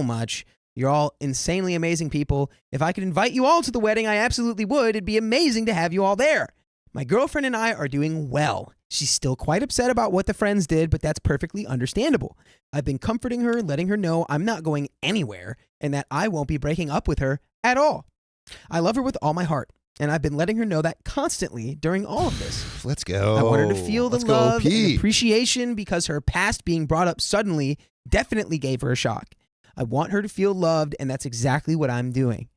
much. You're all insanely amazing people. If I could invite you all to the wedding, I absolutely would. It'd be amazing to have you all there. My girlfriend and I are doing well. She's still quite upset about what the friends did, but that's perfectly understandable. I've been comforting her, letting her know I'm not going anywhere, and that I won't be breaking up with her at all. I love her with all my heart, and I've been letting her know that constantly during all of this. Let's go. I want her to feel the love OP. and appreciation because her past being brought up suddenly definitely gave her a shock. I want her to feel loved, and that's exactly what I'm doing.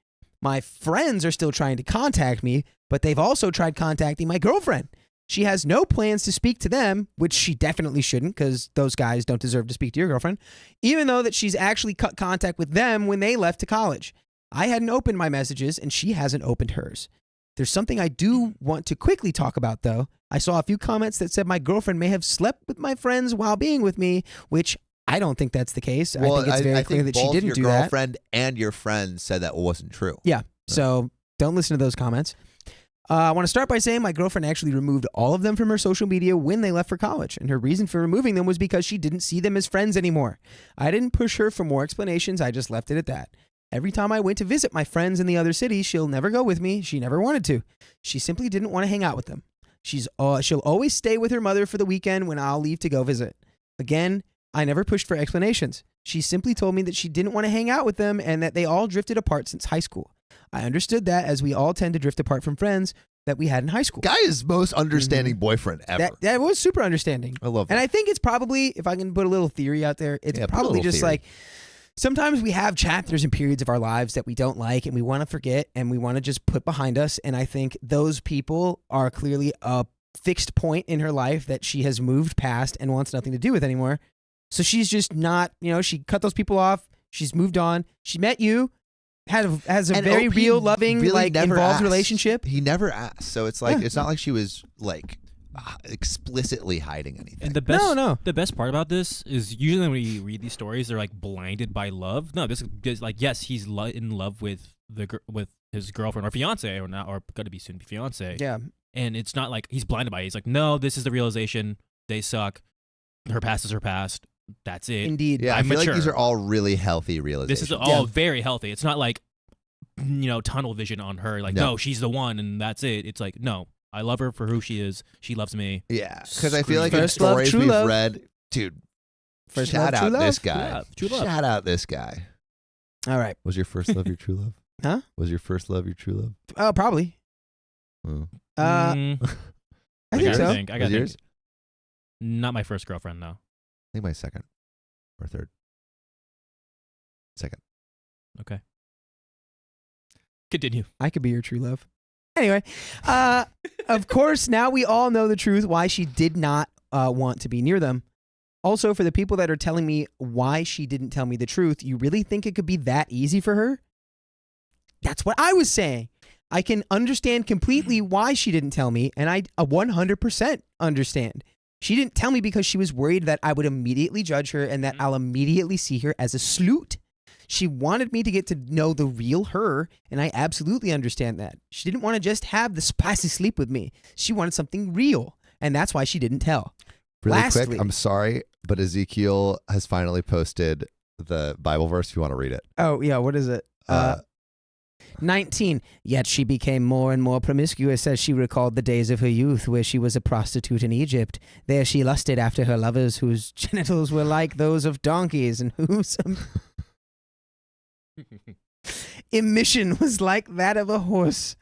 My friends are still trying to contact me, but they've also tried contacting my girlfriend. She has no plans to speak to them, which she definitely shouldn't because those guys don't deserve to speak to your girlfriend, even though that she's actually cut contact with them when they left to college. I hadn't opened my messages, and she hasn't opened hers. There's something I do want to quickly talk about, though. I saw a few comments that said my girlfriend may have slept with my friends while being with me, which I don't think that's the case. Well, I think it's very clear that she didn't do that. Your girlfriend and your friends said that wasn't true. Yeah, so don't listen to those comments. I want to start by saying my girlfriend actually removed all of them from her social media when they left for college, and her reason for removing them was because she didn't see them as friends anymore. I didn't push her for more explanations. I just left it at that. Every time I went to visit my friends in the other city, she'll never go with me. She never wanted to. She simply didn't want to hang out with them. She'll always stay with her mother for the weekend when I'll leave to go visit. Again, I never pushed for explanations. She simply told me that she didn't want to hang out with them and that they all drifted apart since high school. I understood that, as we all tend to drift apart from friends that we had in high school. Guy is most understanding boyfriend ever. That was super understanding. I love that. And I think it's probably, if I can put a little theory out there, it's probably just theory. like sometimes we have chapters and periods of our lives that we don't like and we want to forget and we want to just put behind us. And I think those people are clearly a fixed point in her life that she has moved past and wants nothing to do with anymore. So she's just not, she cut those people off. She's moved on. She met you, has a very OP real, loving, really never involved asked. relationship. He never asked. So it's like, it's not like she was like explicitly hiding anything. And the best part about this is usually when we read these stories, they're like blinded by love. No, this is like, yes, he's in love with his girlfriend or fiance or not, or going to be soon fiance. Yeah. And it's not like he's blinded by it. He's like, no, this is the realization. They suck. Her past is her past. That's it. Indeed. Yeah, I feel like these are all really healthy realizations. This is all very healthy. It's not like, tunnel vision on her. Like, no, she's the one and that's it. It's like, no, I love her for who she is. She loves me. Yeah, because I feel like in First love, stories true we've love. read, dude, First shout love, true out love. this guy. Yeah, true love. Shout out this guy. All right. Was your first love your true love? Huh? Was your first love your true love? Oh, probably. Oh. I think so. I got Was yours? Not my first girlfriend, no. I think my second or third. second. Okay. Continue. I could be your true love. Anyway, of course, now we all know the truth why she did not want to be near them. Also, for the people that are telling me why she didn't tell me the truth, you really think it could be that easy for her? That's what I was saying. I can understand completely why she didn't tell me, and I 100% understand. She didn't tell me because she was worried that I would immediately judge her and that I'll immediately see her as a sleut. She wanted me to get to know the real her, and I absolutely understand that. She didn't want to just have the spicy sleep with me. She wanted something real, and that's why she didn't tell. Really Lastly, quick, I'm sorry, but Ezekiel has finally posted the Bible verse if you want to read it. Oh, yeah, what is it? 19. Yet she became more and more promiscuous as she recalled the days of her youth where she was a prostitute in Egypt. There she lusted after her lovers whose genitals were like those of donkeys and whose emission was like that of a horse.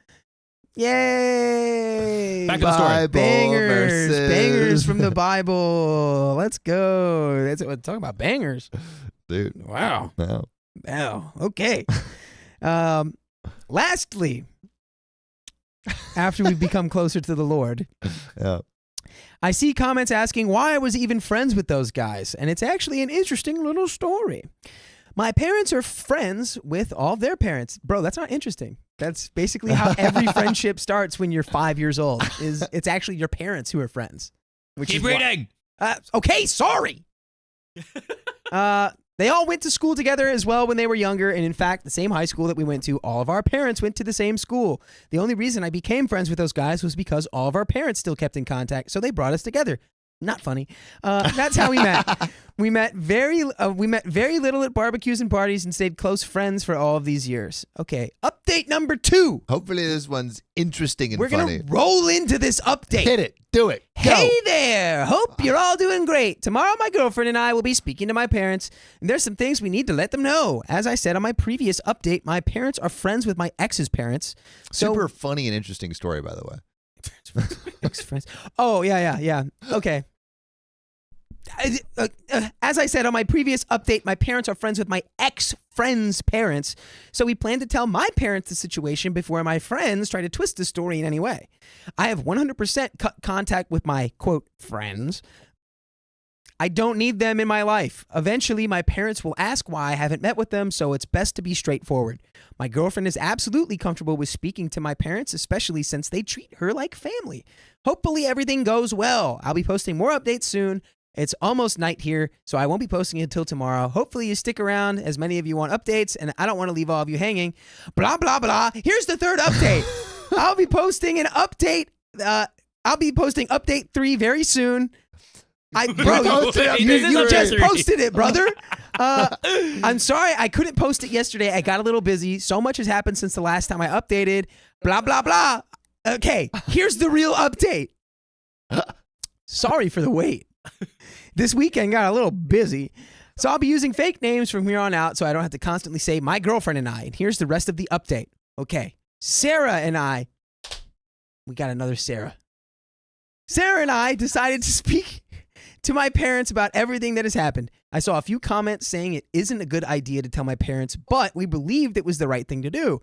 Yay! Back to the story. Bangers from the Bible. Let's go. That's what talking about, bangers. Dude. Wow. No. Wow. Okay. Lastly, after we've become closer to the Lord, Yeah. I see comments asking why I was even friends with those guys, and it's actually an interesting little story. My parents are friends with all their parents. Bro, that's not interesting. That's basically how every friendship starts when you're 5 years old. It's actually your parents who are friends. Keep reading. Okay, sorry. They all went to school together as well when they were younger, and in fact, the same high school that we went to, all of our parents went to the same school. The only reason I became friends with those guys was because all of our parents still kept in contact, so they brought us together. Not funny. That's how we met. We met very little at barbecues and parties and stayed close friends for all of these years. Okay, update number 2. Hopefully this one's interesting and We're funny. going to roll into this update. Hit it. Do it. Go. Hey there! Hope you're all doing great. Tomorrow, my girlfriend and I will be speaking to my parents, and there's some things we need to let them know. As I said on my previous update, my parents are friends with my ex's parents. So, Super funny and interesting story, by the way. ex-friends. Oh, yeah. Okay. As I said on my previous update, my parents are friends with my ex-friend's parents, so we plan to tell my parents the situation before my friends try to twist the story in any way. I have 100% cut contact with my, quote, friends. I don't need them in my life. Eventually, my parents will ask why I haven't met with them, so it's best to be straightforward. My girlfriend is absolutely comfortable with speaking to my parents, especially since they treat her like family. Hopefully, everything goes well. I'll be posting more updates soon. It's almost night here, so I won't be posting it until tomorrow. Hopefully you stick around, as many of you want updates, and I don't want to leave all of you hanging. Blah, blah, blah. Here's the third update. I'll be posting an update. I'll be posting update 3 very soon. Bro, you just posted it, brother. I'm sorry I couldn't post it yesterday. I got a little busy. So much has happened since the last time I updated. Blah, blah, blah. Okay, here's the real update. Sorry for the wait. This weekend got a little busy, so I'll be using fake names from here on out so I don't have to constantly say my girlfriend and I. And here's the rest of the update. Okay, Sarah and I, we got another Sarah. Sarah and I decided to speak to my parents about everything that has happened. I saw a few comments saying it isn't a good idea to tell my parents, but we believed it was the right thing to do.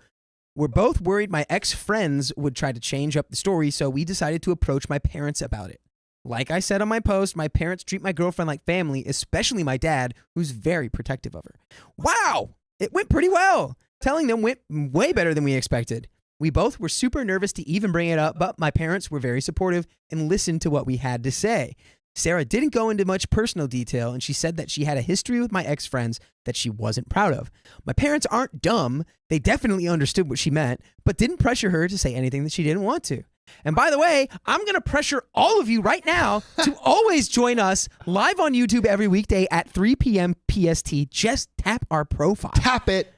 We're both worried my ex-friends would try to change up the story, so we decided to approach my parents about it. Like I said on my post, my parents treat my girlfriend like family, especially my dad, who's very protective of her. Wow, it went pretty well. Telling them went way better than we expected. We both were super nervous to even bring it up, but my parents were very supportive and listened to what we had to say. Sarah didn't go into much personal detail, and she said that she had a history with my ex-friends that she wasn't proud of. My parents aren't dumb. They definitely understood what she meant, but didn't pressure her to say anything that she didn't want to. And by the way, I'm going to pressure all of you right now to always join us live on YouTube every weekday at 3 p.m. PST. Just tap our profile. Tap it.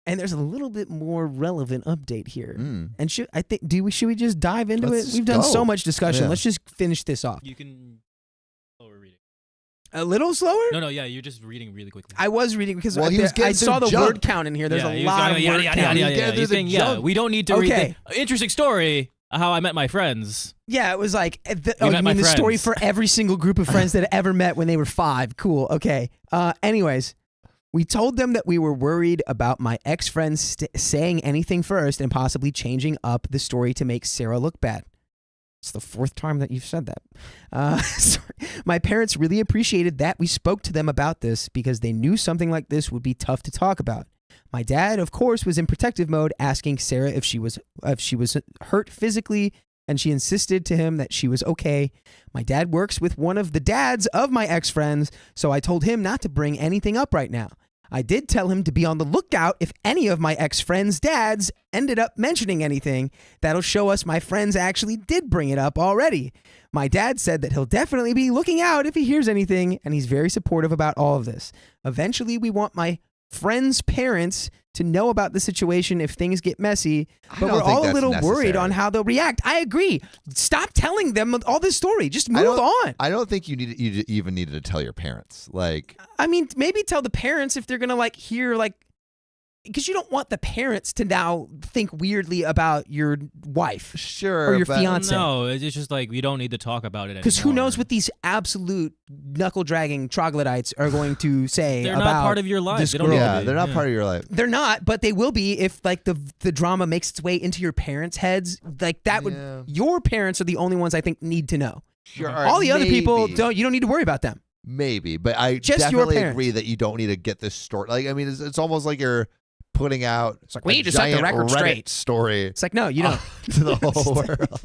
And there's a little bit more relevant update here. And should we just dive into it? We've done so much discussion. Yeah. Let's just finish this off. You can slower reading. A little slower? No, yeah, you're just reading really quickly. I was reading because Well, he was I getting saw the through junk. word count in here. There's a he was lot of going, word count. He's saying, we don't need to read Okay. the interesting story, how I met my friends. Yeah, it was like, met you my mean the story friends. for every single group of friends that ever met when they were 5. Cool. Okay. Anyways, We told them that we were worried about my ex-friends saying anything first and possibly changing up the story to make Sarah look bad. It's the 4th time that you've said that. Sorry. My parents really appreciated that we spoke to them about this because they knew something like this would be tough to talk about. My dad, of course, was in protective mode, asking Sarah if she was hurt physically, and she insisted to him that she was okay. My dad works with one of the dads of my ex-friends, so I told him not to bring anything up right now. I did tell him to be on the lookout if any of my ex-friends' dads ended up mentioning anything. That'll show us my friends actually did bring it up already. My dad said that he'll definitely be looking out if he hears anything, and he's very supportive about all of this. Eventually, we want my friends' parents to know about the situation if things get messy, but we're all a little worried on how they'll react. I agree. Stop telling them all this story. Just move on. I don't think you even needed to tell your parents. Like, I mean, maybe tell the parents if they're gonna like hear like, because you don't want the parents to now think weirdly about your wife, sure, or your but fiance. No, it's just like we don't need to talk about it anymore. Because who knows what these absolute knuckle dragging troglodytes are going to say they're about not part of your life. this They don't girl. need to Yeah, be. they're not part of your life. They're not, but they will be if like the drama makes its way into your parents' heads. Like that would Yeah. your parents are the only ones I think need to know. Sure, All the other people maybe. you don't need to worry about them. Maybe, but I Just your definitely parents. agree that you don't need to get this story. Like, I mean, it's almost like you're putting out It's like we a need to set the giant record Reddit straight. story It's like no, you don't. to the whole world.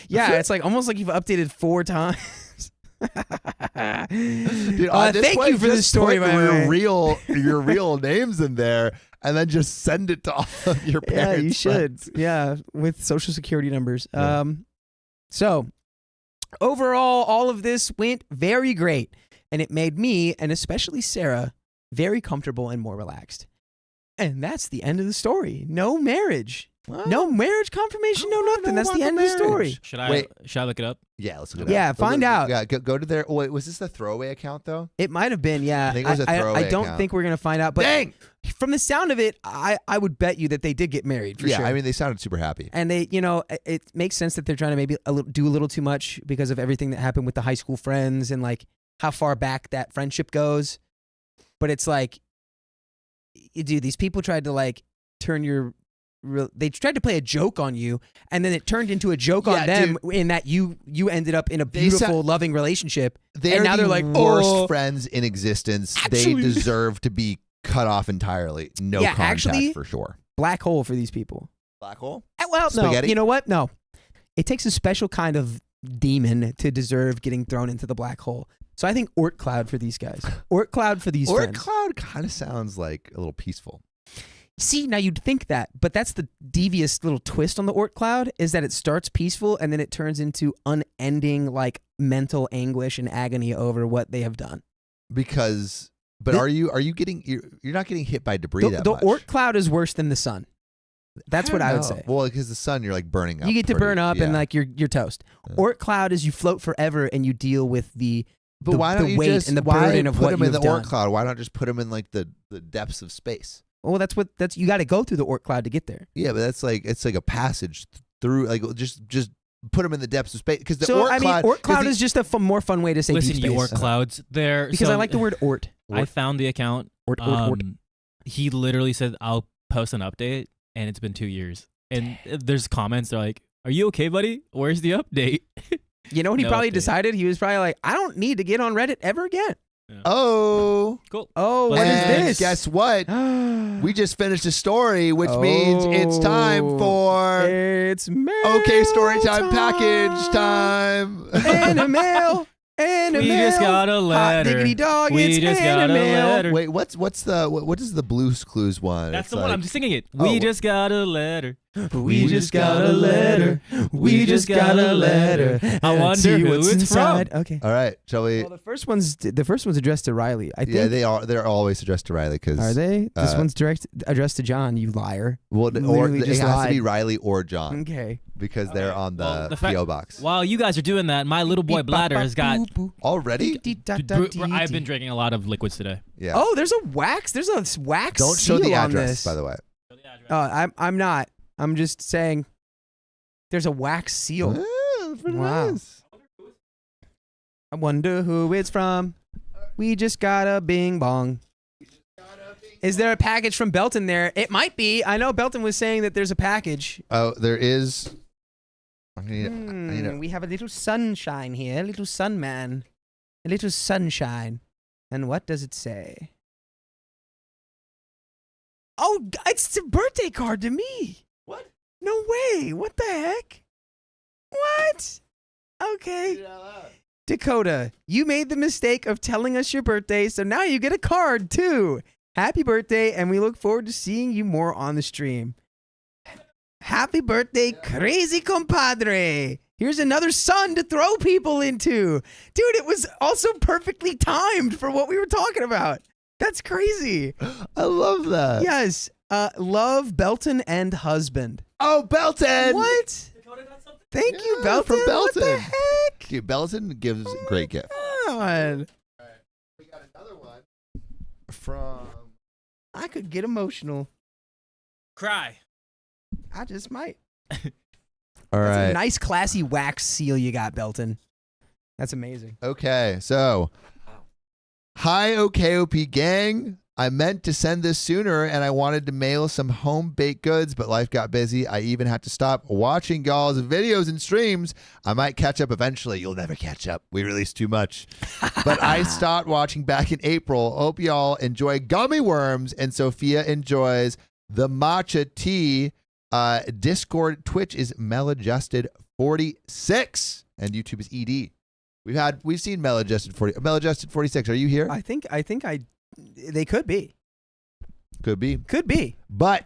Yeah, it's like almost like you've updated 4 times. Dude, at this thank point, you for this just story, put by the way. your real names in there, and then just send it to all of your Yeah, parents. you should. friends. Yeah, with social security numbers. Yeah. So overall, all of this went very great, and it made me, and especially Sarah, very comfortable and more relaxed. And that's the end of the story. No marriage. What? No marriage confirmation, no I don't nothing. know That's about the end of the story. marriage. Should I look it up? Yeah, let's look it Yeah, up. find out. Yeah, go to their. Wait, was this the throwaway account though? It might have been, yeah. I think it was a throwaway I don't account. think we're going to find out. But Dang! from the sound of it, I would bet you that they did get married for Yeah, sure. I mean, they sounded super happy. And they, it makes sense that they're trying to maybe do a little too much because of everything that happened with the high school friends and like how far back that friendship goes. But it's like, dude, these people tried to like they tried to play a joke on you, and then it turned into a joke on them in that you ended up in a beautiful, loving relationship. They're and now they're like, worst oh, friends in existence. Actually- They deserve to be cut off entirely. No Yeah, contact actually- for sure. black hole for these people. Black hole? Well, Spaghetti? no, you know what? No, it takes a special kind of demon to deserve getting thrown into the black hole. So I think Oort Cloud for these guys. Oort Cloud for these Or friends. cloud kind of sounds like a little peaceful. See, now you'd think that, but that's the devious little twist on the Oort Cloud is that it starts peaceful and then it turns into unending like mental anguish and agony over what they have done. Because, but are you getting? You're not getting hit by debris The that much. Oort Cloud is worse than the sun. That's what I would know. say. Well, because the sun, you're like burning up. You get to burn up and yeah. like you're toast. Yeah. Oort Cloud is you float forever and you deal with the But why don't you weight just and the burden of put what them in you've the done. Oort cloud? Why not just put them in like the depths of space? Well, that's you got to go through the Oort Cloud to get there. Yeah, but that's like it's like a passage through. Like just put them in the depths of space because the So Oort I mean, cloud. Oort Cloud is just a more fun way to say Listen, deep space. your clouds there. Because so I like the word Oort. I found the account. Oort. He literally said, "I'll post an update," and it's been 2 years. And there's comments. They're like, "Are you okay, buddy? Where's the update?" You know what he No probably update. decided? He was probably like, I don't need to get on Reddit ever again. Oh, Cool. Oh, what is and this? guess what? We just finished a story, which means it's time for It's mail OK Storytime time. package time. And a mail. And a We mail. just got a Hot letter. diggity dog. We it's just and got a mail. letter. Wait, what is the Blue's Clues one? That's It's the one. like- I'm just singing it. Oh. We just got a letter. We just got a letter. We just got a letter. I wonder See who what's it's inside. from. Okay. All right, shall we? Well, the first one's addressed to Riley. I think. Yeah, they are. They're always addressed to Riley because Are they? This uh, one's addressed to John. You liar. Well, or Literally it just has to lied. be Riley or John Okay. because they're on the, Well, the fact- PO box While you guys are doing that, my little boy Bladder has got. already. I've been drinking a lot of liquids today. Yeah. Oh, there's a wax. There's a wax. Don't show seal the on address, this. by the way. I'm not. I'm just saying. There's a wax seal. That's pretty Wow. nice. I wonder who it's from. We just got a bing bong. Is there a package from Belton there? It might be. I know Belton was saying that there's a package. Oh, there is. I need We have a little sunshine here, a little sunman, a little sunshine. And what does it say? Oh, it's a birthday card to me. What? No way. What the heck? What? Okay. Dakota, you made the mistake of telling us your birthday, so now you get a card too. Happy birthday, and we look forward to seeing you more on the stream. Happy birthday, crazy compadre. Here's another sun to throw people into. Dude, it was also perfectly timed for what we were talking about. That's crazy. I love that. Yes. Love, Belton, and husband. Oh, Belton. What? Thank you, Belton. From Belton. What the heck? Dude, Belton gives great gift. God. We got another one from. I could get emotional. Cry. I just might. All That's right. a nice, classy wax seal you got, Belton. That's amazing. Okay, so hi, OKOP gang. I meant to send this sooner, and I wanted to mail some home baked goods, but life got busy. I even had to stop watching y'all's videos and streams. I might catch up eventually. You'll never catch up. We released too much. But I stopped watching back in April. Hope y'all enjoy gummy worms, and Sophia enjoys the matcha tea. Discord, Twitch is Maladjusted 46, and YouTube is ED. We've seen Maladjusted 46. Are you here? I think they could be. Could be. Could be. But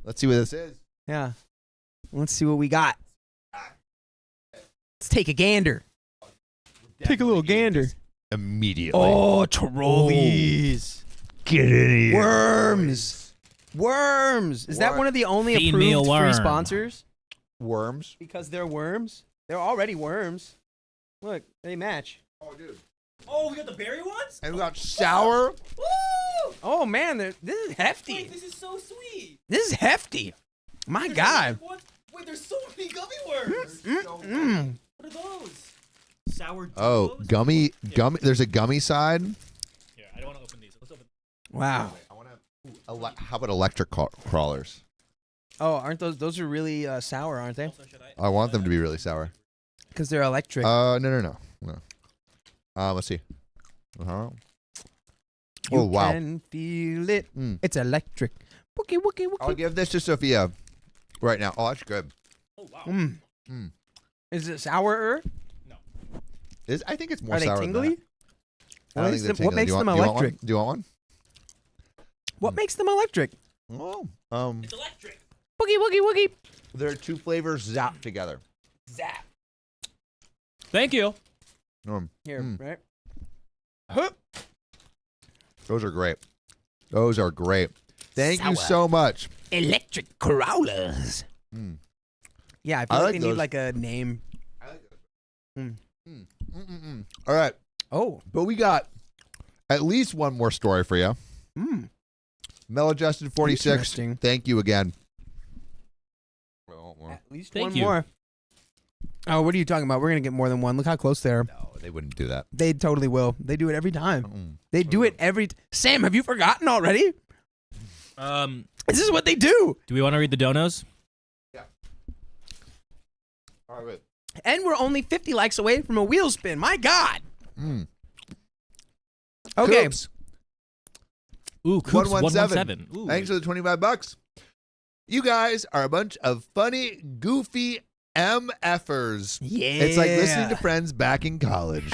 let's see what this is. Yeah. Let's see what we got. Let's take a gander. Take a little gander. Immediately. Oh, trolleys. Get in here. Worms. Worms. Is that one of the only Female approved worm. free sponsors? Worms. Because they're worms? They're already worms. Look, they match. Oh, dude. Oh, we got the berry ones? And we got sour. Woo! Oh, man. This is hefty. Wait, this is so sweet. This is hefty. My God. Wait, there's so many gummy worms. Mm. What are those? Sour Oh, Duos? gummy. There's a gummy side. Here, I don't want to open these. Let's open. Wow. I want to. How about electric crawlers? Oh, aren't those are really sour, aren't they? Also, should I want them to be really sour. Because they're electric. No. Let's see. You Oh, wow. can feel it. Mm. It's electric. Wookie, wookie, wookie. I'll give this to Sophia right now. Oh, that's good. Oh, wow. Mm. Mm. Is it sourer? I think it's more Are they sour than tingly? that. I don't think they're What tingly. makes Do you them want- do you want one? electric? Do you want one? What makes them electric? Oh, It's electric. Wookie, wookie, wookie. there are two flavors zapped together. Zap. Thank you. Here, Mm. right? Those are great. Those are great. Thank you Sour. so much. Electric crawlers. Mm. Yeah, I feel I like like they those. need like a name. All right, Oh. but we got at least one more story for you. Mm. Maladjusted 46. Interesting. Thank you again. At least Thank one you. more. Oh, what are you talking about? We're going to get more than one. Look how close they are. No, they wouldn't do that. They totally will. They do it every time. Mm. They do it every... Sam, have you forgotten already? This is what they do. Do we want to read the donos? All right, wait. And we're only 50 likes away from a wheel spin. My God. Mm. Okay. Coops, Ooh, Coops 117. 117. Ooh. Thanks for the $25. You guys are a bunch of funny, goofy MFers. Yeah. It's like listening to friends back in college.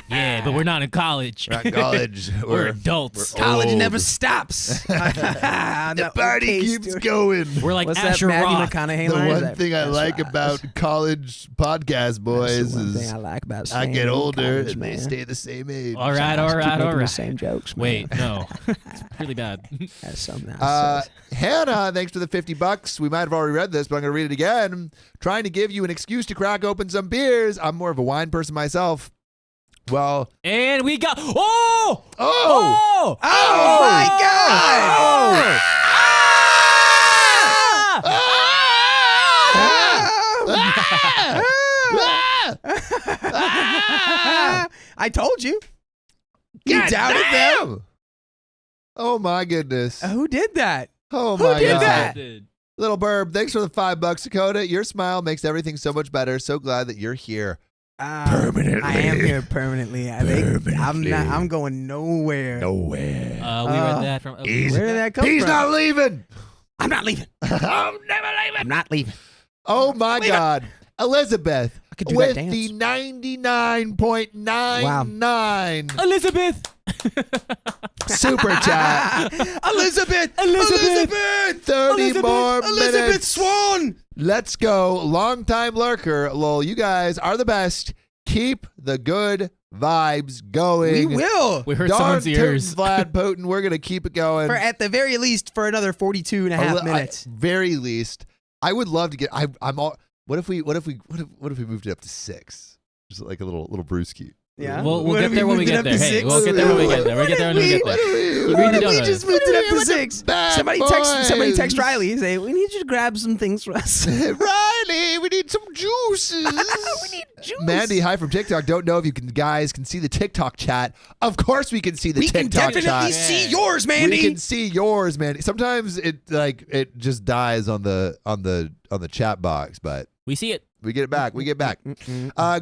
Yeah, but we're not in college. We're not in college. We're adults. we're College old. never stops. The party keeps going. We're like What's Asher that Matthew Roth. McConaughey The line? Is one that- thing I that's like right. about college podcast boys That's the one is thing I like about I staying get in older college, and man. they stay the same age. All right, Keep all right, making all the right. same jokes, man. Wait, no. It's really bad. That's something else. Hannah, thanks for the $50. We might have already read this, but I'm going to read it again. Trying to give you an excuse to crack open some beers. I'm more of a wine person myself. Well, And we got... Oh! oh, Oh! Oh, my God! I told you. You God doubted them. damn! Oh my goodness. Who did that? Oh Who my did God. that? Little Burb, thanks for the $5, Dakota. Your smile makes everything so much better. So glad that you're here. Permanently. I am here permanently. I think Permanently. I'm going nowhere. Nowhere. We read that from. Where did that come He's from? not leaving. I'm not leaving. I'm never leaving. I'm not leaving. Oh my God. Elizabeth I could do with that the dance. 99.99 Elizabeth. super chat. Elizabeth. 30 more Elizabeth minutes. Swan. Let's go. Longtime lurker. Lol, you guys are the best. Keep the good vibes going. We will. We heard Darn someone's ears. tootin' Vlad Putin. We're going to keep it going. For at the very least for another 42 and a half minutes. Very least. I would love to get I'm all what if we moved it up to 6? Just like a little brewski. Yeah. We'll What get if we there when we moved it get up there. to Hey, 6? we'll get there when we get there. We'll get there when we get there. What Read the We donuts. just moved it up to 6. Bad Somebody boys. text Riley and say, we need you to grab some things for us. Riley, we need some juices. We need juice. Mandy, hi from TikTok. Don't know if you guys can see the TikTok chat. Of course we can see the We can TikTok definitely chat. see yours, Mandy. We can see yours, Mandy. Sometimes it just dies on the chat box, but We see it. we get it back. We get it back.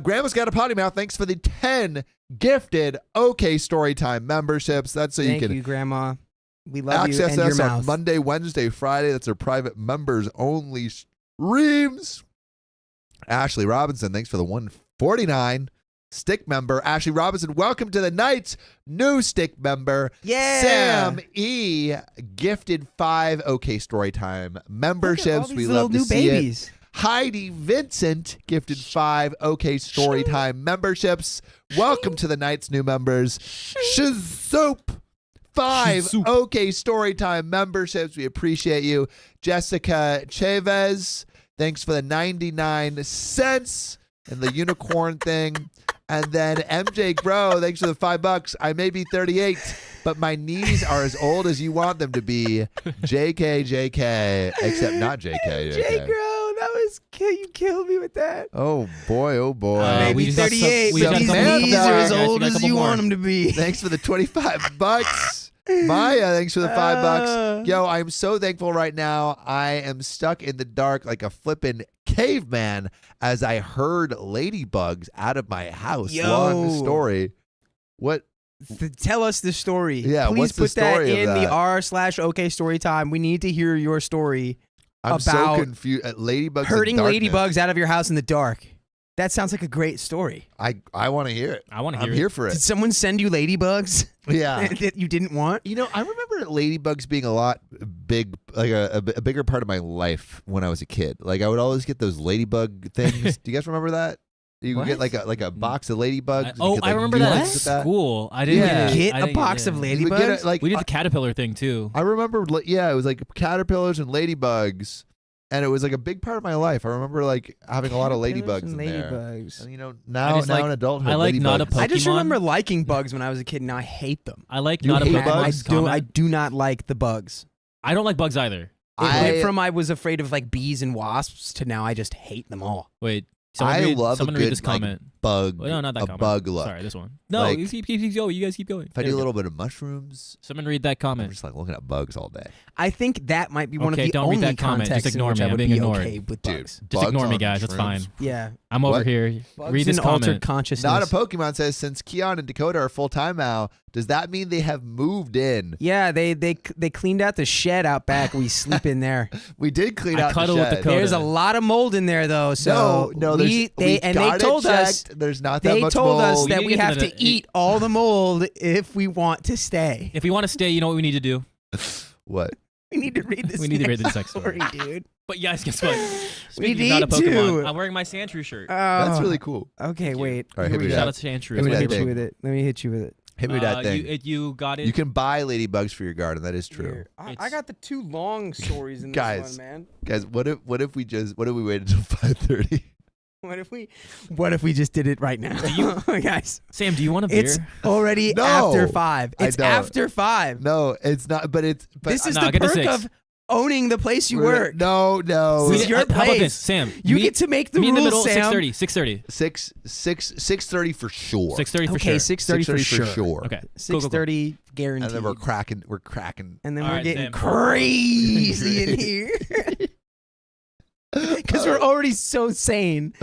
Grandma's got a potty mouth. Thanks for the 10 gifted OK Storytime memberships. That's so Thank you can you, Grandma. We love you access and your us on mouth. Monday, Wednesday, Friday. That's our private members only streams. Ashley Robinson, thanks for the 149 stick member. Ashley Robinson, welcome to the Knights. New stick member. Yeah. Sam E gifted 5 OK Storytime memberships. We love to new see babies. it. Heidi Vincent gifted 5 OK Storytime memberships. Welcome to the Knights, new members. Shazoop, 5 OK Storytime memberships. We appreciate you. Jessica Chavez, thanks for the 99 cents and the unicorn thing. And then MJ Grow, thanks for the $5. I may be 38, but my knees are as old as you want them to be. JK, except not JK. Jay Grow, that was you killed me with that. Oh boy, oh boy. Maybe we just got some- 38, we but got these a couple knees more. are as Guys, we old got a as couple you more. want them to be. Thanks for the $25. Maya, thanks for the $5. Yo, I'm so thankful right now. I am stuck in the dark like a flippin' caveman as I heard ladybugs out of my house. Yo. Long story. What? Tell us the story. Yeah, Please what's the put that story of in the that? r/OK Storytime. We need to hear your story I'm so about confused. Ladybugs hurting in darkness. ladybugs out of your house in the dark. That sounds like a great story. I want to hear it. I want to hear I'm it. here for it. Did someone send you ladybugs Yeah. that you didn't want? You know, I remember ladybugs being a lot big, like a bigger part of my life when I was a kid. Like I would always get those ladybug things. Do you guys remember that? You would get like a box of ladybugs. and you could, I like, remember do that at things with school. I didn't Yeah. get, it. Get I a didn't box get of it. You would get ladybugs? it, like We did the caterpillar thing too. I remember, yeah, it was like caterpillars and ladybugs, and it was like a big part of my life. I remember like having a lot of ladybugs in there. ladybugs. And, you know, now just like- in adulthood, I like not a ladybugs- I just Pokemon? remember liking bugs when I was a kid. Now I hate them. I like You not a hate Pokemon bugs? comment. I do not like the bugs. I don't like bugs either. It went I from I was afraid of like bees and wasps to now I just hate them all. Wait, I love a someone good, read this like, comment. bug. Well, no, not that a comment. bug look. Sorry, this one. No, Like- you keep going. You guys keep going. If I There do a we go. little bit of mushrooms, Someone read that I'm comment. just like looking at bugs all day. I think that might be one Okay, of the don't read only that comment. Just contexts ignore in which me. I I'm would being be ignored. okay with Dude, bugs. Just bugs ignore me, on guys. That's shrooms? fine. Yeah. I'm over What? here. Bugs Read this and altered comment. consciousness. Not a Pokemon says, since Keon and Dakota are full time now, does that mean they have moved in? Yeah, they cleaned out the shed out back. We sleep in there. We did clean I out cuddle the with shed. Dakota. There's a lot of mold in there though. So no, there's, we they got told it us checked. There's not that they much told us mold. that We we need to have get to eat all the mold if we want to stay. If we want to stay, you know what we need to do? What? We need to read this. We need to read this next story, story. dude. But guys, guess what? Speaking of not a need to. Pokemon, I'm wearing my Sandshrew shirt. That's really cool. Okay, wait. All right, hit Here me we with go. Shout that. out to Sandshrew. Hit me Let me that hit you thing. with it. Let me hit you with it. Hit me with that thing. You got it. You can buy ladybugs for your garden. That is true. Here. I It's- got the two long stories in Guys. this one, man. Guys, what if we waited until 5:30? What if we just did it right now? Guys, Sam, do you want a beer? it's already No, after 5. I It's don't. after 5. No, it's not. But This is No, the get the perk 6. of owning the place you work. No. This is your How about place. this, Sam? You get to make the meet rules, in the middle. Sam. 6:30. 6:30 for sure. 6:30 for Okay, sure. 6:30 for sure. Okay. 6:30 guaranteed. And then we're cracking. And then All we're right, getting Sam. crazy in here. Because we're already so sane.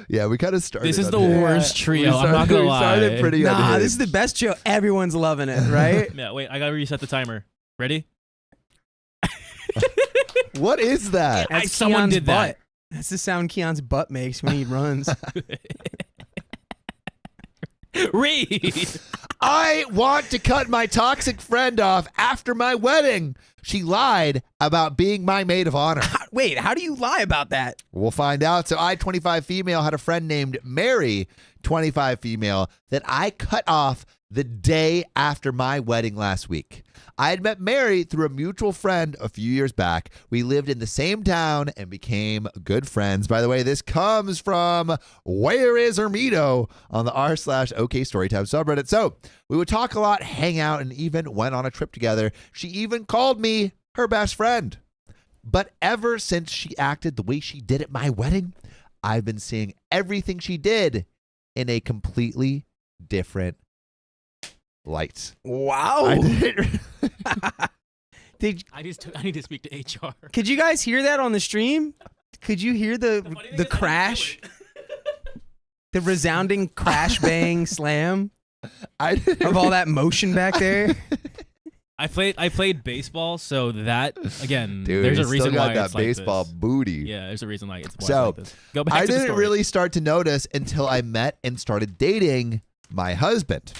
Yeah, we kind of started. This is the unhinged. worst trio. We I'm not gonna lie. started pretty Nah, unhinged. this is the best show. Everyone's loving it, right? Yeah, wait. I gotta reset the timer. Ready? What is that? That's Someone Keon's did butt. that. That's the sound Keon's butt makes when he runs. Read. I want to cut my toxic friend off after my wedding. She lied about being my maid of honor. Wait, how do you lie about that? We'll find out. So I, 25 female, had a friend named Mary, 25 female, that I cut off the day after my wedding last week. I had met Mary through a mutual friend a few years back. We lived in the same town and became good friends. By the way, this comes from Where is Ermito on the r/OK Storytime subreddit. So we would talk a lot, hang out, and even went on a trip together. She even called me her best friend. But ever since she acted the way she did at my wedding, I've been seeing everything she did in a completely different light. Wow. I didn't- I need to speak to HR. Could you guys hear that on the stream? Could you hear the crash? The resounding crash bang slam I didn't of all that motion back there? I played baseball, so that again, Dude, there's a you reason still got why that it's like baseball this. booty. Yeah, there's a reason why it's So, like this. Go back I to the didn't story. really start to notice until I met and started dating my husband.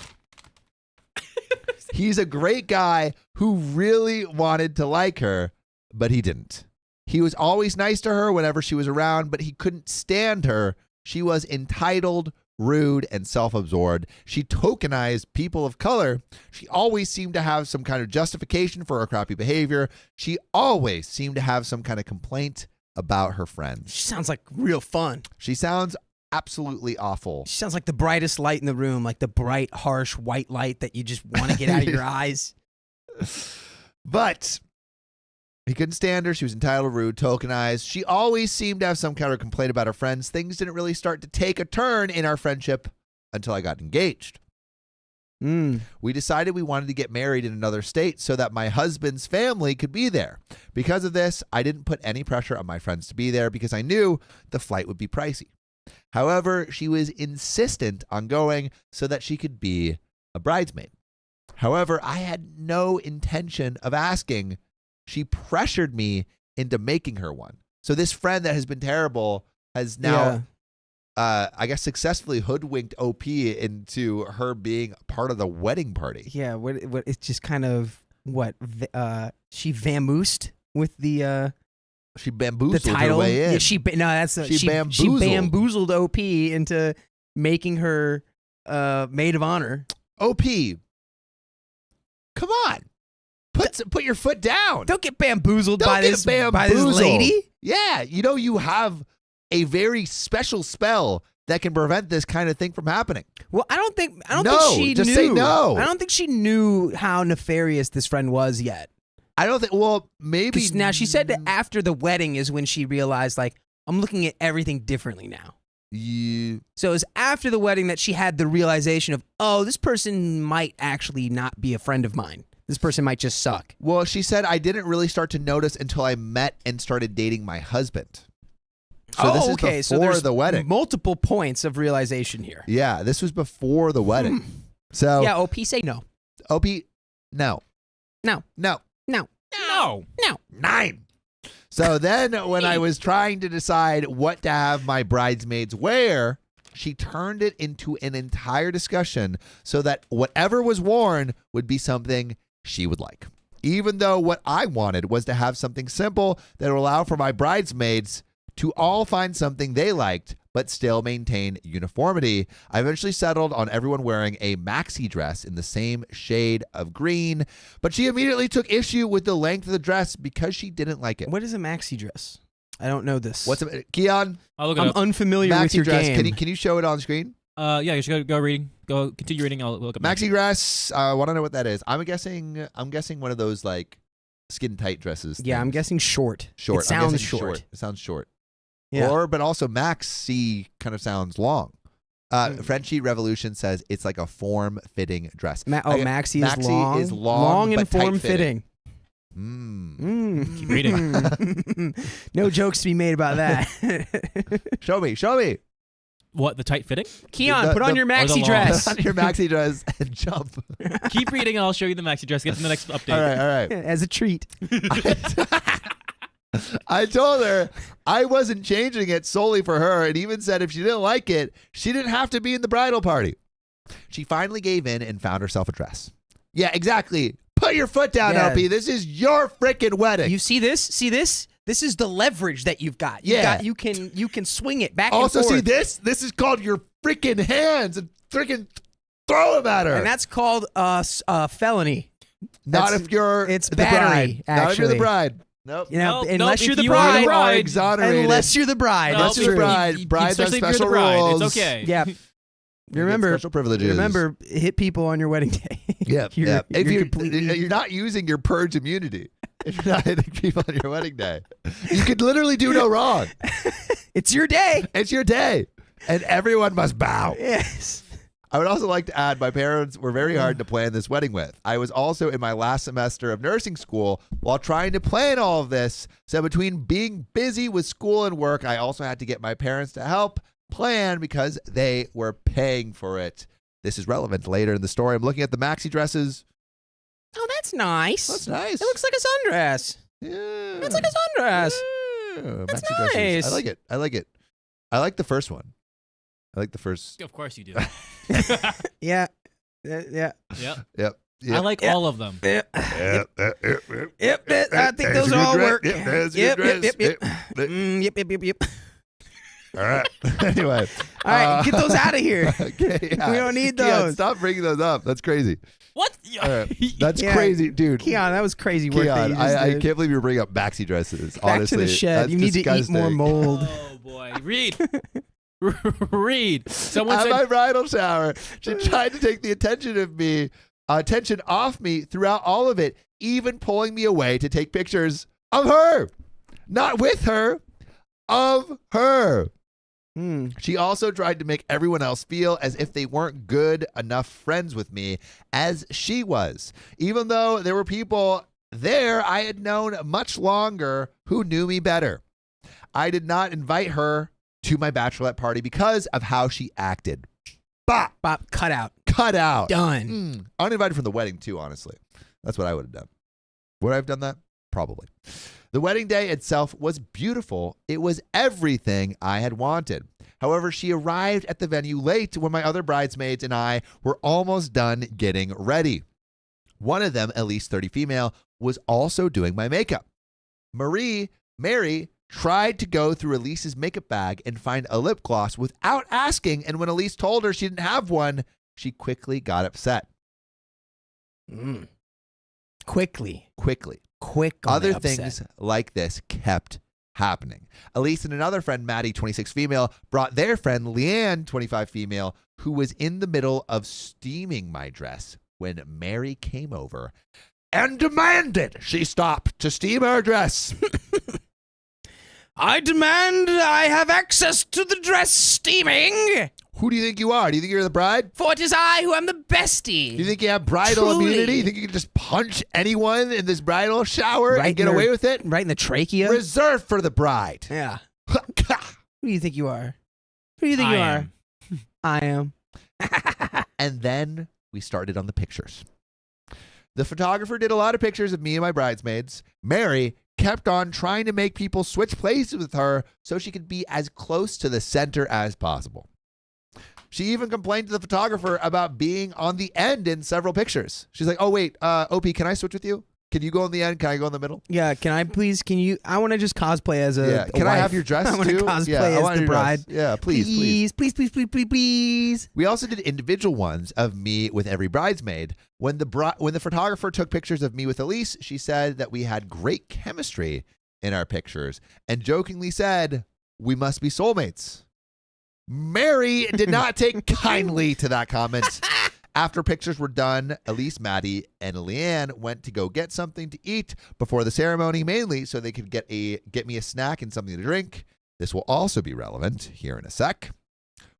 He's a great guy who really wanted to like her, but he didn't. He was always nice to her whenever she was around, but he couldn't stand her. She was entitled, rude, and self-absorbed. She tokenized people of color. She always seemed to have some kind of justification for her crappy behavior. She always seemed to have some kind of complaint about her friends. She sounds like real fun. She sounds absolutely awful. She sounds like the brightest light in the room, like the bright, harsh white light that you just want to get out of your eyes. But he couldn't stand her. She was entitled, rude, tokenized. She always seemed to have some kind of complaint about her friends. Things didn't really start to take a turn in our friendship until I got engaged. We decided we wanted to get married in another state so that my husband's family could be there. Because of this, I didn't put any pressure on my friends to be there because I knew the flight would be pricey. However, she was insistent on going so that she could be a bridesmaid. However, I had no intention of asking. She pressured me into making her one. So this friend that has been terrible has now, I guess, successfully hoodwinked OP into her being part of the wedding party. Yeah, what it's just kind of she vamoosed with the She bamboozled the title. her way in. Yeah, she bamboozled OP into making her maid of honor. OP, come on. Put your foot down. Don't get bamboozled Don't by get this bamboozled. lady. Yeah, you have a very special spell that can prevent this kind of thing from happening. Well, I don't think No, she just knew. say no. I don't think she knew how nefarious this friend was yet. I don't think, well, maybe. 'Cause now she said that after the wedding is when she realized, like, I'm looking at everything differently now. So it was after the wedding that she had the realization of, oh, this person might actually not be a friend of mine. This person might just suck. Well, she said, I didn't really start to notice until I met and started dating my husband. So this is before there's the wedding. Multiple points of realization here. Yeah, this was before the wedding. So Yeah, OP, say no. OP, no. No. No. No. No. No. 9. So then when I was trying to decide what to have my bridesmaids wear, she turned it into an entire discussion so that whatever was worn would be something she would like. Even though what I wanted was to have something simple that would allow for my bridesmaids to all find something they liked, but still maintain uniformity. I eventually settled on everyone wearing a maxi dress in the same shade of green, but she immediately took issue with the length of the dress because she didn't like it. What is a maxi dress? I don't know this. What's a Keon? I'll look it I'm up. unfamiliar with Maxi your dress. game. Can you show it on screen? Yeah, you should go reading. Go continue reading. I'll look up Maxi dress. I want to know what that is. I'm guessing one of those like skin tight dresses. Yeah, I'm things. guessing short. Short. It sounds I'm guessing short. It sounds short. Yeah. But also maxi kind of sounds long. Frenchie Revolution says it's like a form-fitting dress. Maxi maxi is long. long and but form-fitting. Keep reading. No jokes to be made about that. Show me. What, the tight fitting? Keon, put on your maxi dress. Put on your maxi dress and jump. Keep reading and I'll show you the maxi dress. Get to the next update. All right. As a treat. I told her I wasn't changing it solely for her, and even said if she didn't like it, she didn't have to be in the bridal party. She finally gave in and found herself a dress. Yeah, exactly. Put your foot down, Yeah. Opie. This is your freaking wedding. You see this? See this? This is the leverage that you've got. You can swing it back also, and forth. see this? This is called your freaking hands and freaking throw them at her. And that's called felony. Not that's- if you're it's the battery, bride. Not if you're the actually. bride. Nope. You know, Nope, unless nope, you're if the you are the bride. bride, Exonerated. Unless you're the bride. No, That's you're the true. bride. Brides have especially if you're the special bride. rules. It's okay. Yeah. You get Remember, special privileges. remember, hit people on your wedding day. Yeah, You're if completely- you're not using your purge immunity, if you're not hitting people on your wedding day, you could literally do no wrong. It's your day. It's your day, and everyone must bow. Yes. I would also like to add, my parents were very hard to plan this wedding with. I was also in my last semester of nursing school while trying to plan all of this. So between being busy with school and work, I also had to get my parents to help plan because they were paying for it. This is relevant later in the story. I'm looking at the maxi dresses. Oh, that's nice. That's nice. It looks like a sundress. Yeah. That's like a sundress. Yeah, That's maxi dresses. nice. I like it. I like the first one. I like the first. Of course you do. Yeah. Yep. Yep. I like all of them. Yep. Yep. I think those all work. Yep. That's a Yep. good Yep. Yep. dress. Yep. All right. Anyway. All right, get those out of here. Okay, yeah. We don't need Keon, those. stop bringing those up. That's crazy. What? All right. That's Yeah. crazy, dude. Keon, that was crazy work. that Keon, you just I did. can't believe you were bringing up maxi dresses. Back honestly, to the shed. That's You need to eat more disgusting. mold. Oh boy. Read. Read. Someone At said my bridal shower, she tried to take the attention off me throughout all of it, even pulling me away to take pictures of her, not with her, of her. She also tried to make everyone else feel as if they weren't good enough friends with me as she was, even though there were people there I had known much longer who knew me better. I did not invite her to my bachelorette party because of how she acted. Bop! Bop, cut out. Cut out. Done. Uninvited from the wedding too, honestly. That's what I would have done. Would I have done that? Probably. The wedding day itself was beautiful. It was everything I had wanted. However, she arrived at the venue late when my other bridesmaids and I were almost done getting ready. One of them, at least 30 female, was also doing my makeup. Mary, tried to go through Elise's makeup bag and find a lip gloss without asking, and when Elise told her she didn't have one, she quickly got upset. Quickly. Quick on Other the upset. things like this kept happening. Elise and another friend, Maddie, 26 female, brought their friend, Leanne, 25 female, who was in the middle of steaming my dress when Mary came over and demanded she stop to steam her dress. I demand I have access to the dress steaming. Who do you think you are? Do you think you're the bride? For it is I who am the bestie. Do you think you have bridal Truly. immunity? You think you can just punch anyone in this bridal shower Right and get in away their- with it? Right in the trachea? Reserved for the bride. Yeah. Who do you think you are? Who do you think you are? I am. And then we started on the pictures. The photographer did a lot of pictures of me and my bridesmaids. Mary kept on trying to make people switch places with her so she could be as close to the center as possible. She even complained to the photographer about being on the end in several pictures. She's like, oh, wait, Opie, can I switch with you? Can you go on the end? Can I go in the middle? Yeah, I want to just cosplay as a Yeah. Can I have wife. your dress I want too? to cosplay Yeah, I as want the your dress. bride. Yeah, please. Please. We also did individual ones of me with every bridesmaid. When the photographer took pictures of me with Elise, she said that we had great chemistry in our pictures and jokingly said, we must be soulmates. Mary did not take kindly to that comment, After pictures were done, Elise, Maddie, and Leanne went to go get something to eat before the ceremony, mainly so they could get me a snack and something to drink. This will also be relevant here in a sec.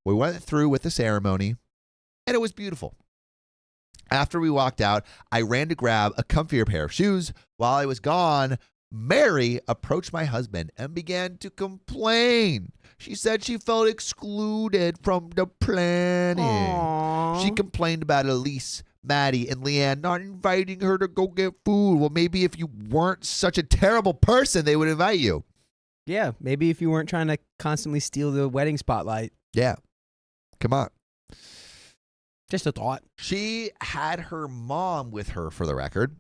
We went through with the ceremony, and it was beautiful. After we walked out, I ran to grab a comfier pair of shoes. While I was gone, Mary approached my husband and began to complain. She said she felt excluded from the planning. Aww. She complained about Elise, Maddie, and Leanne not inviting her to go get food. Well, maybe if you weren't such a terrible person, they would invite you. Yeah, maybe if you weren't trying to constantly steal the wedding spotlight. Yeah. Come on. Just a thought. She had her mom with her, for the record.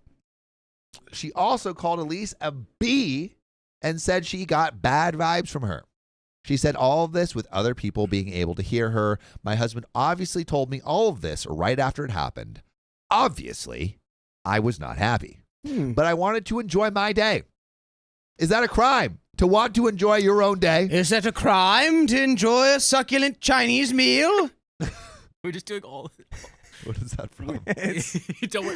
She also called Elise a B and said she got bad vibes from her. She said all of this with other people being able to hear her. My husband obviously told me all of this right after it happened. Obviously, I was not happy, but I wanted to enjoy my day. Is that a crime to want to enjoy your own day? Is that a crime to enjoy a succulent Chinese meal? We're just doing all. What is that from?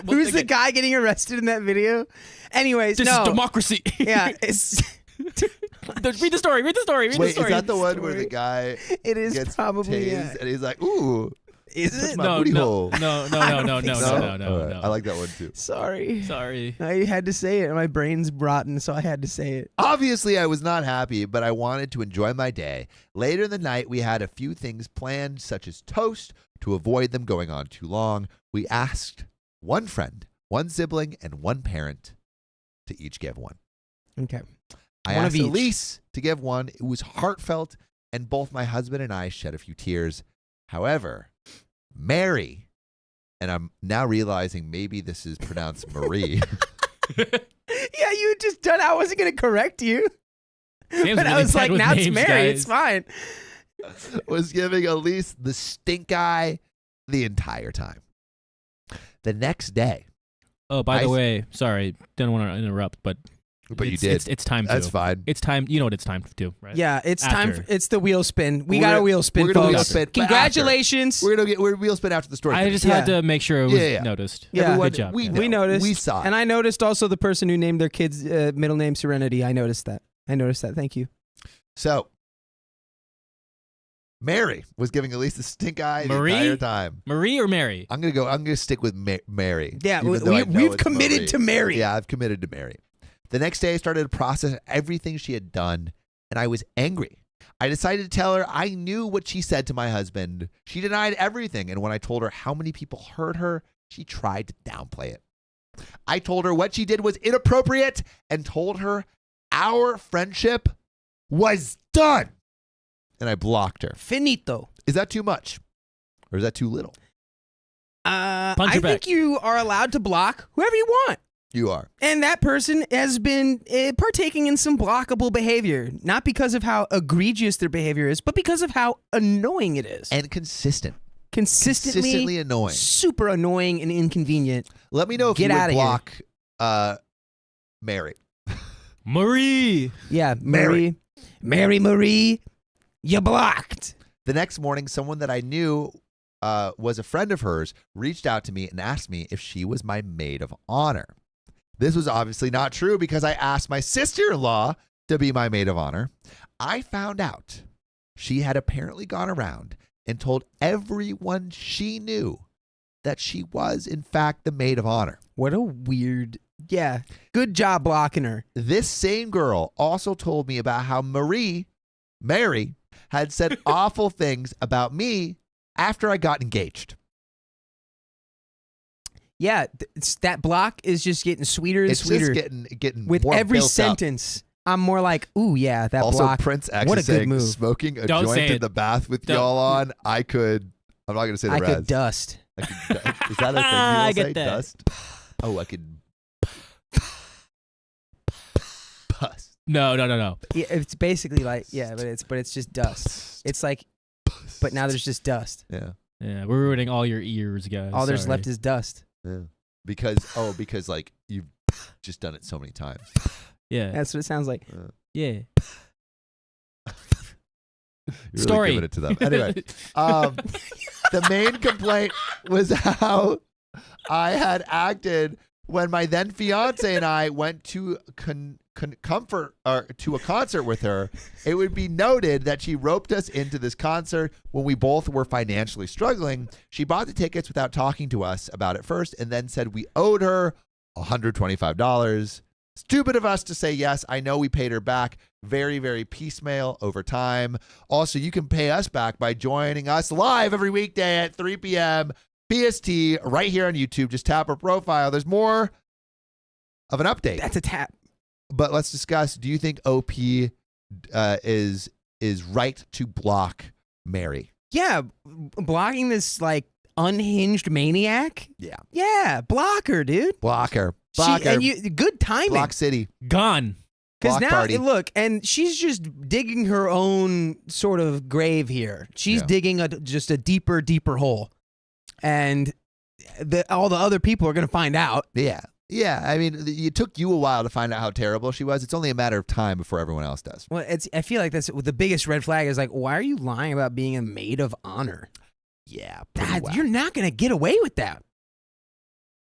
Who's the guy getting arrested in that video? Anyways, This is democracy. Yeah, it's. Read the story. Read the story. Read Wait, the story. is that the one where the guy It is gets probably. tased and he's like, ooh, Is that's it? my No, booty no, hole. no. All right. No. I like that one too. Sorry. Sorry. I had to say it. My brain's rotten, so I had to say it. Obviously, I was not happy, but I wanted to enjoy my day. Later in the night, we had a few things planned, such as toast. To avoid them going on too long, we asked one friend, one sibling, and one parent to each give one. Okay. I One of asked each. Elise to give one. It was heartfelt, and both my husband and I shed a few tears. However, Mary, and I'm now realizing maybe this is pronounced Marie. Yeah, you had just done. I wasn't gonna correct you, Sam's but I really was bad like, with now it's names, Mary. guys. It's fine. was giving Elise the stink eye the entire time. The next day. Oh, by the way, sorry, didn't want to interrupt, but You did. It's time to. That's fine. It's time. You know what it's time to do, right? Yeah, it's time. After. It's the wheel spin. We We're got gonna- a wheel spin, we're gonna folks. wheel spin, but Congratulations. We're wheel spin after the story. I just Yeah. had to make sure it was Yeah. noticed. Yeah. Everyone, Good job. We, guys. know. We noticed. We saw it. And I noticed also the person who named their kid's middle name Serenity. I noticed that. Thank you. So, Mary was giving Elise the stink eye Marie? the entire time. Marie or Mary? I'm gonna stick with Mary. Yeah, even though I know we've it's committed Marie. to Mary. Yeah, I've committed to Mary. The next day, I started to process everything she had done, and I was angry. I decided to tell her I knew what she said to my husband. She denied everything, and when I told her how many people heard her, she tried to downplay it. I told her what she did was inappropriate and told her our friendship was done. And I blocked her. Finito. Is that too much? Or is that too little? I her think back. you are allowed to block whoever you want. You are. And that person has been partaking in some blockable behavior, not because of how egregious their behavior is, but because of how annoying it is. And consistent. Consistently annoying. super annoying and inconvenient. Let me know if Get you would outta here. block Mary. Marie. Yeah, Mary. Marie, you blocked. The next morning, someone that I knew was a friend of hers reached out to me and asked me if she was my maid of honor. This was obviously not true because I asked my sister-in-law to be my maid of honor. I found out she had apparently gone around and told everyone she knew that she was, in fact, the maid of honor. What a weird. Yeah, good job blocking her. This same girl also told me about how Mary, had said awful things about me after I got engaged. Yeah, that block is just getting sweeter and It's sweeter. just getting With more every built up. sentence. I'm more like, ooh, yeah, that Also, block. Prince X what is a good saying, move. smoking a Don't joint say in it. the bath with Don't. y'all on, I'm not going to say the I rest. could dust. Is that a thing people I say? get that. Dust? Oh, I could bust. No. Yeah, it's basically like, yeah, but it's just dust. It's like, but now there's just dust. Yeah. Yeah, we're ruining all your ears, guys. All there's Sorry. left is dust. Yeah. Because like you've just done it so many times. Yeah. That's what it sounds like. Yeah. You're Story. really giving it to them. Anyway, the main complaint was how I had acted when my then fiance and I went to to a concert with her. It would be noted that she roped us into this concert when we both were financially struggling. She bought the tickets without talking to us about it first, and then said we owed her $125. Stupid of us to say yes. I know we paid her back. Very, very piecemeal over time. Also, you can pay us back by joining us live every weekday at 3 p.m. PST right here on YouTube. Just tap our profile. There's more of an update. That's a tap. But let's discuss. Do you think OP is right to block Mary? Yeah, blocking this like unhinged maniac. Yeah, block her, dude. Block her. Block her. And good timing. Block City. Gone. Because Block now, party. look, and she's just digging her own sort of grave here. She's digging just a deeper, deeper hole. And all the other people are going to find out. Yeah. Yeah. I mean, it took you a while to find out how terrible she was. It's only a matter of time before everyone else does. Well, I feel like that's the biggest red flag is like, why are you lying about being a maid of honor? Yeah. You're not going to get away with that.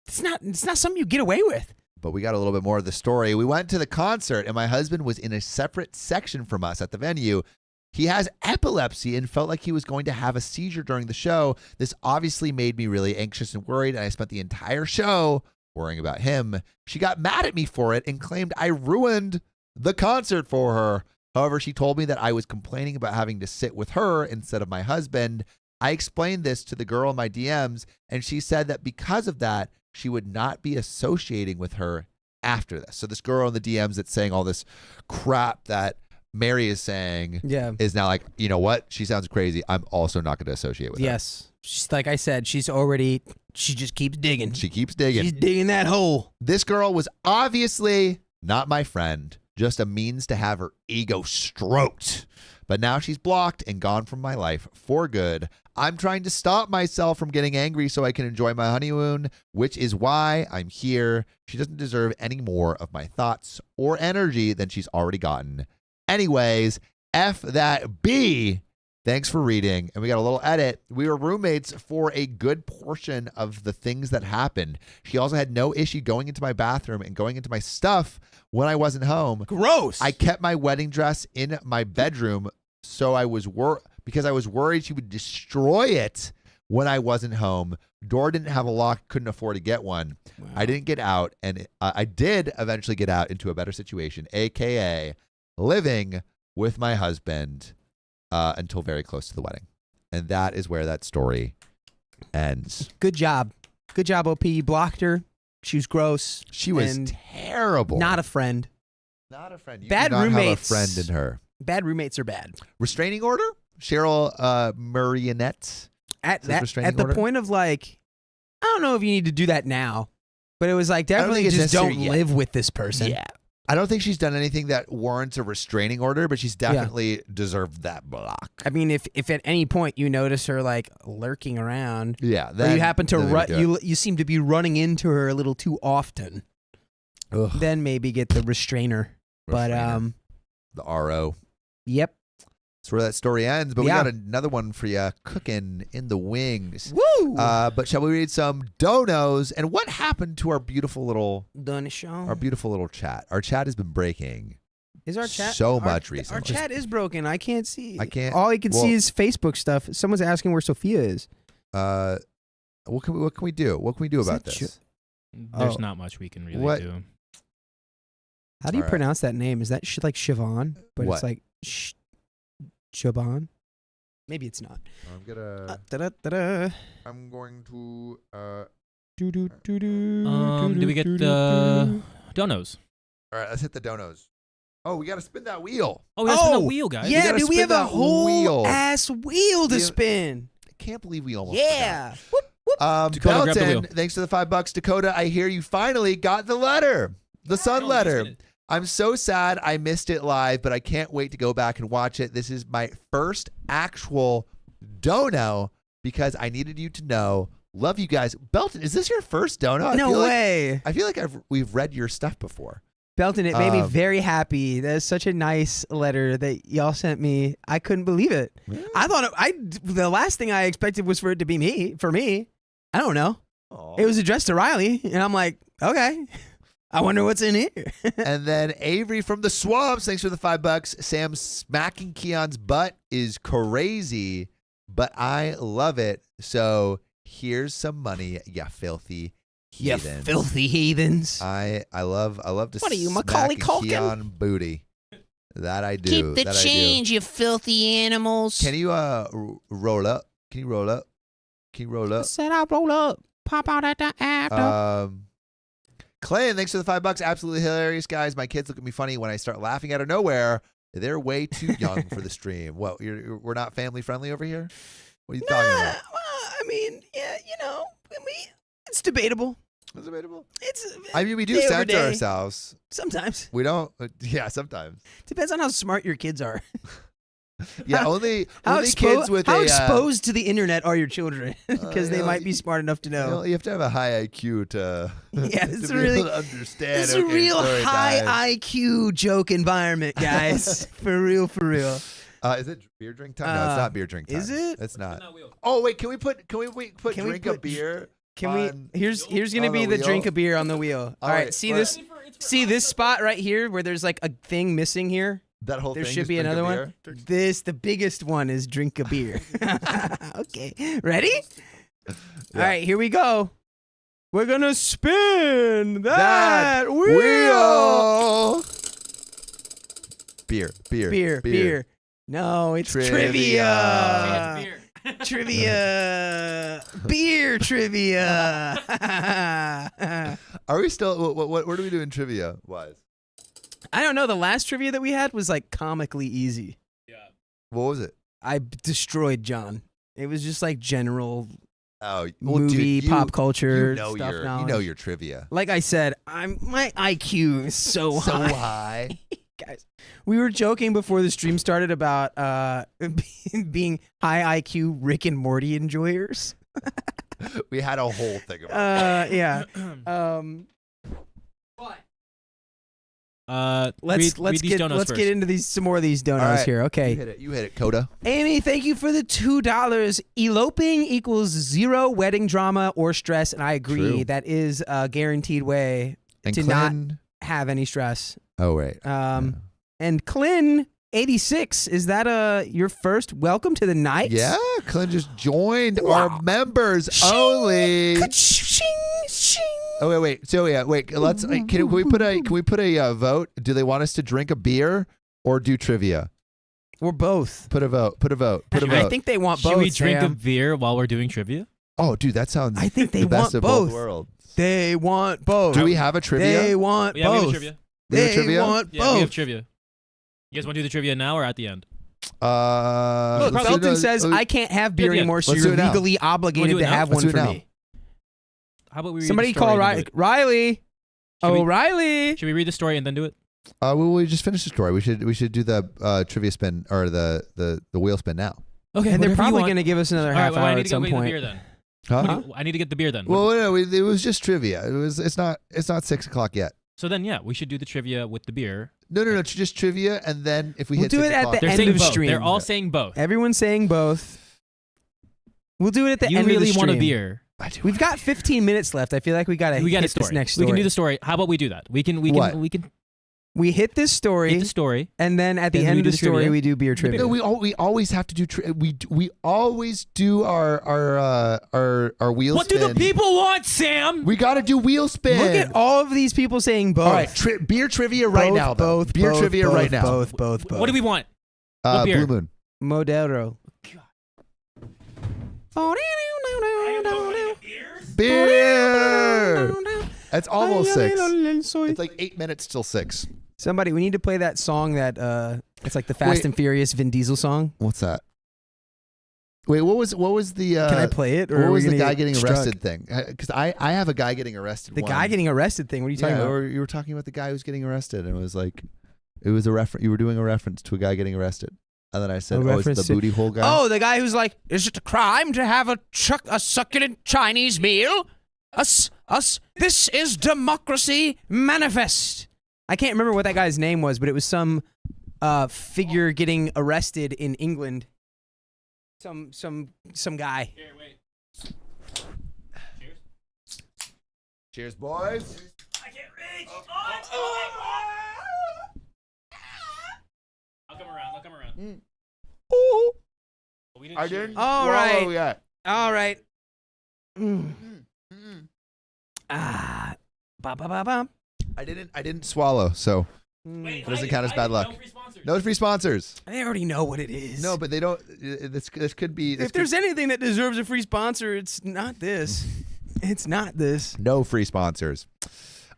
It's not something you get away with. But we got a little bit more of the story. We went to the concert, and my husband was in a separate section from us at the venue. He has epilepsy and felt like he was going to have a seizure during the show. This obviously made me really anxious and worried, and I spent the entire show worrying about him. She got mad at me for it and claimed I ruined the concert for her. However, she told me that I was complaining about having to sit with her instead of my husband. I explained this to the girl in my DMs, and she said that because of that, she would not be associating with her after this. So this girl in the DMs that's saying all this crap that Mary is saying is now like, you know what? She sounds crazy. I'm also not going to associate with her. Yes. She's, like I said, she just keeps digging. She keeps digging. She's digging that hole. This girl was obviously not my friend, just a means to have her ego stroked. But now she's blocked and gone from my life for good. I'm trying to stop myself from getting angry so I can enjoy my honeymoon, which is why I'm here. She doesn't deserve any more of my thoughts or energy than she's already gotten. Anyways, F that B. Thanks for reading. And we got a little edit. We were roommates for a good portion of the things that happened. She also had no issue going into my bathroom and going into my stuff when I wasn't home. Gross. I kept my wedding dress in my bedroom so because I was worried she would destroy it when I wasn't home. Door didn't have a lock, couldn't afford to get one. Wow. I didn't get out, and I did eventually get out into a better situation, a.k.a. living with my husband until very close to the wedding. And that is where that story ends. Good job. Good job, OP. You blocked her. She was gross. She was terrible. Not a friend. Not a friend. You bad do not roommates. have a friend in her. Bad roommates are bad. Restraining order? Cheryl Marionette? At the order? point of like, I don't know if you need to do that now, but it was like definitely just don't live with this person. Yeah. I don't think she's done anything that warrants a restraining order, but she's definitely deserved that block. I mean, if at any point you notice her like lurking around, or you happen to you seem to be running into her a little too often, then maybe get the restrainer. But the RO. Yep. That's where that story ends. But we got another one for you cooking in the wings. Woo! But shall we read some donos? And what happened to our beautiful little chat? Our chat has been breaking. Is our chat so much recently? Our chat is broken. I can't see. I can't. All I can see is Facebook stuff. Someone's asking where Sophia is. What can we do? What can we do about this? There's not much we can really do. How do you pronounce that name? Is that like Siobhan? But it's like Siobhan? Maybe it's not. I'm going to. Do we get the donos? All right, let's hit the donos. Oh, we got to spin that wheel. Oh, we got to spin that wheel, guys. Yeah, we have a whole ass wheel to spin. I can't believe we almost forgot. Whoop, whoop. Dakota, grab the wheel. Thanks to the $5. Dakota, I hear you finally got the letter. The Sun letter. I'm so sad I missed it live, but I can't wait to go back and watch it. This is my first actual dono because I needed you to know. Love you guys. Belton, is this your first dono? No way. I feel like we've read your stuff before. Belton, it made me very happy. That's such a nice letter that y'all sent me. I couldn't believe it. Yeah. I thought the last thing I expected was for it to be me. For me, I don't know. Aw. It was addressed to Riley, and I'm like, okay. I wonder what's in here. And then Avery from the Swamps, thanks for the $5. Sam smacking Keon's butt is crazy, but I love it. So here's some money, you filthy You heathens. filthy heathens. I love to What are you, smack Macaulay a Culkin? Keon booty. That I do. Keep the that I do. change, you filthy animals. Can you roll up? Can you roll up? Can you roll up? Said I roll up, pop out at the after. Clay, thanks for the $5. Absolutely hilarious, guys. My kids look at me funny when I start laughing out of nowhere. They're way too young for the stream. What? We're not family friendly over here? What are you talking about? Well, I mean, yeah, it's debatable. It's debatable. It's. I mean, we do day over censor day. ourselves. Sometimes. We don't. Yeah, sometimes. Depends on how smart your kids are. Yeah, only How kids with how a. exposed to the internet are your children? Because they might be smart enough to know. You have to have a high IQ to. Yeah, to it's be really. able to understand. It's a real story high time. IQ joke environment, guys. For real, for real. Is it beer drink time? No, it's not beer drink time. Is it? It's not. Oh wait, can we put drink a beer? Can we? on- Here's gonna on be the the drink wheel? a beer on the wheel. All right, see what- this? See this spot right here where there's like a thing missing here? That whole There thing should is be drink a another one. beer? The biggest one is drink a beer. Okay, ready? All right, here we go. We're gonna spin that wheel. Beer. No, it's Trivia. Trivia. Beer trivia. Are we still? What are we doing trivia wise? I don't know. The last trivia that we had was like comically easy. What was it? I destroyed John. It was just like general Oh, well, movie, dude, pop culture You know stuff. your trivia. Like I said, my IQ is so So high. high. Guys, we were joking before the stream started about being high IQ Rick and Morty enjoyers. We had a whole thing about Yeah. Let's get into some more of these donos All right. here. Okay. You hit it, Coda. Amy, thank you for the $2. Eloping equals zero wedding drama or stress, and I agree. True. That is a guaranteed way And to Clyn, not have any stress. Oh wait. And Clyn 86, is that your first welcome to the night? Yeah, Clyn just joined Wow. our members Shing. only. Shing, shing. Oh wait. So yeah, wait. Let's. Can we put a vote? Do they want us to drink a beer or do trivia? Or both. Put a vote. I think they want both. Should we drink a Sam. beer while we're doing trivia? Oh, dude, that sounds. I think they the best want of both. both worlds. They want both. Do we have a trivia? They want Yeah, we have both. trivia. We have They trivia? want Yeah, we have both. trivia. You guys want to do the trivia now or at the end? Look, let's do Felton it- says, I can't have beer Yeah, anymore, so let's do you're it now. legally obligated do it to now? have Let's one do it for now. me. How about we read Somebody the story call and then do it? Riley. Should we- Riley. Should we read the story and then do it? we just finished the story. We should do the trivia spin or the wheel spin now. Okay, And they're whatever you probably want. going to give us another All right, half well, I hour need at to go some get the point. beer then. Huh? I need to get the beer then. Well, no, it was just trivia. It's not 6:00 yet. So then, yeah, we should do the trivia with the beer. No, it's just trivia, and then if we We'll hit do it 6 at o'clock, the They're end saying of both. stream. They're all saying both. Everyone's saying both. We'll do it at the You end of really the want stream. a beer. I do We've want got 15 minutes left. I feel like we got to We got a hit story. this next We story. can do the story. How about we do that? We can What? We hit this story, hit the story. and then at the Then end we of do the the story, trivia. we do beer trivia. No, we always have to do. We always do our wheel What spin. do the people want, Sam? We got to do wheel spin. Look at all of these people saying both. All right, beer trivia right Both, now. Though. Both, beer both, trivia both, right now. Both. What do we want? What beer? Blue Moon. Modelo. Beer. That's almost 6. It's like 8 minutes till 6. Somebody, we need to play that song that it's like the Fast Wait. and Furious Vin Diesel song. What's that? Wait, what was the? Can I play it? Or What are we was the gonna guy get getting struck? arrested thing? Because I have a guy getting arrested. The guy getting arrested thing. What are you talking about? Or you were talking about the guy who's getting arrested, and it was like, it was a reference. You were doing a reference to a guy getting arrested, and then I said, A "Oh, it's reference the to- booty hole guy." Oh, the guy who's like, is it a crime to have a succulent Chinese meal? This is democracy manifest. I can't remember what that guy's name was, but it was some figure getting arrested in England. Some guy. Here, wait. Cheers. Cheers, boys. I can't reach. I'll come around. I'll come around. Ooh. We didn't I cheers. didn't. All swallow right. yet. All right. Mm. Ah. Ba ba ba ba. I didn't swallow, so Wait, it doesn't I count as did. bad luck. No free sponsors. no free sponsors. They already know what it is. No, but they don't. This could be. If there's anything that deserves a free sponsor, it's not this. It's not this. no free sponsors.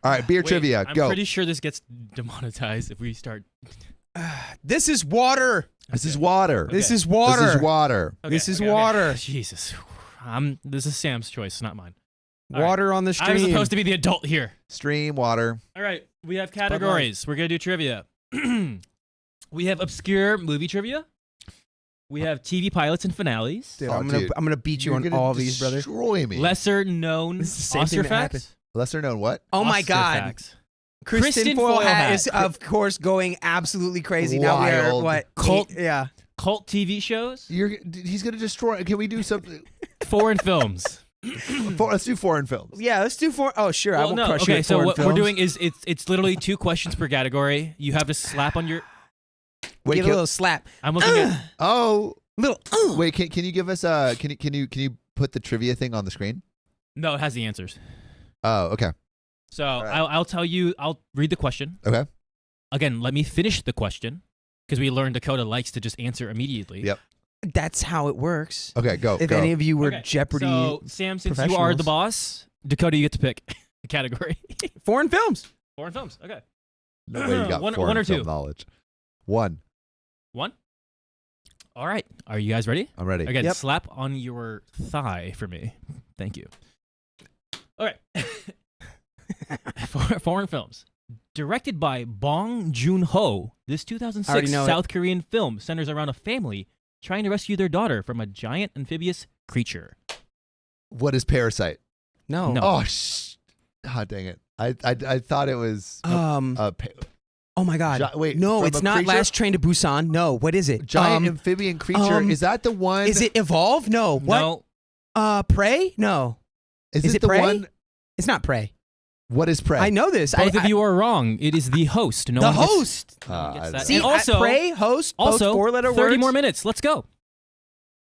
All right, beer Wait, trivia. I'm Go. pretty sure this gets demonetized if we start. This is water. This is water. This Okay. is water. This is water. This is water. Jesus. This is Sam's choice, not mine. Water on the stream. I'm supposed to be the adult here. Stream water. All right, we have categories. We're going to do trivia. We have obscure movie trivia. We have TV pilots and finales. Dude, Oh, I'm dude. gonna beat you You're on gonna all these, brother. Destroy me. Lesser known This is the same Oscar thing that happened. facts. Lesser known what? Oh my Oscar God. facts. Kristen Foyle Foyle hat. is, of course, going absolutely crazy. Now we are, Wild. what? Cult- Yeah. Cult TV shows. He's gonna destroy. Can we do something? Foreign films. Let's do foreign films. Yeah, let's do four. Oh, sure. I Well, will no. crush you Okay, at so foreign what we're films. doing is it's literally 2 questions per category. You have to slap on your. Wait, Give a little slap. I'm looking at. oh, Little. wait. Can you give us Can you put the trivia thing on the screen? No, it has the answers. Oh, okay. So right. I'll tell you. I'll read the question. Okay. Again, let me finish the question because we learned Dakota likes to just answer immediately. Yep. That's how it works. Okay. Go. If go. any of you were Okay, Jeopardy So Sam, since you are the professionals. boss, Dakota, you get to pick a category. foreign films. Foreign films. Okay. No way you got One foreign or film two? knowledge. One. 1. All right. Are you guys ready? I'm ready. Again, Yep. slap on your thigh for me. Thank you. All right. Foreign films. Directed by Bong Joon-ho, this 2006 know it. South Korean film centers around a family trying to rescue their daughter from a giant amphibious creature. What is Parasite? No. No. Oh, God dang it! I thought it was. Oh my God. Wait. No, from it's a not creature? Last Train to Busan. No. What is it? Giant amphibian creature. Is that the one? Is it Evolve? No. What? No. Prey? No. Is is it it the Prey? one? What is Prey? What is Prey? I know this. Both of you are wrong. It is the host. No The one gets- host. no one gets I that. don't See, And also, Prey, host, both also 4-letter 30 words. more minutes. Let's go.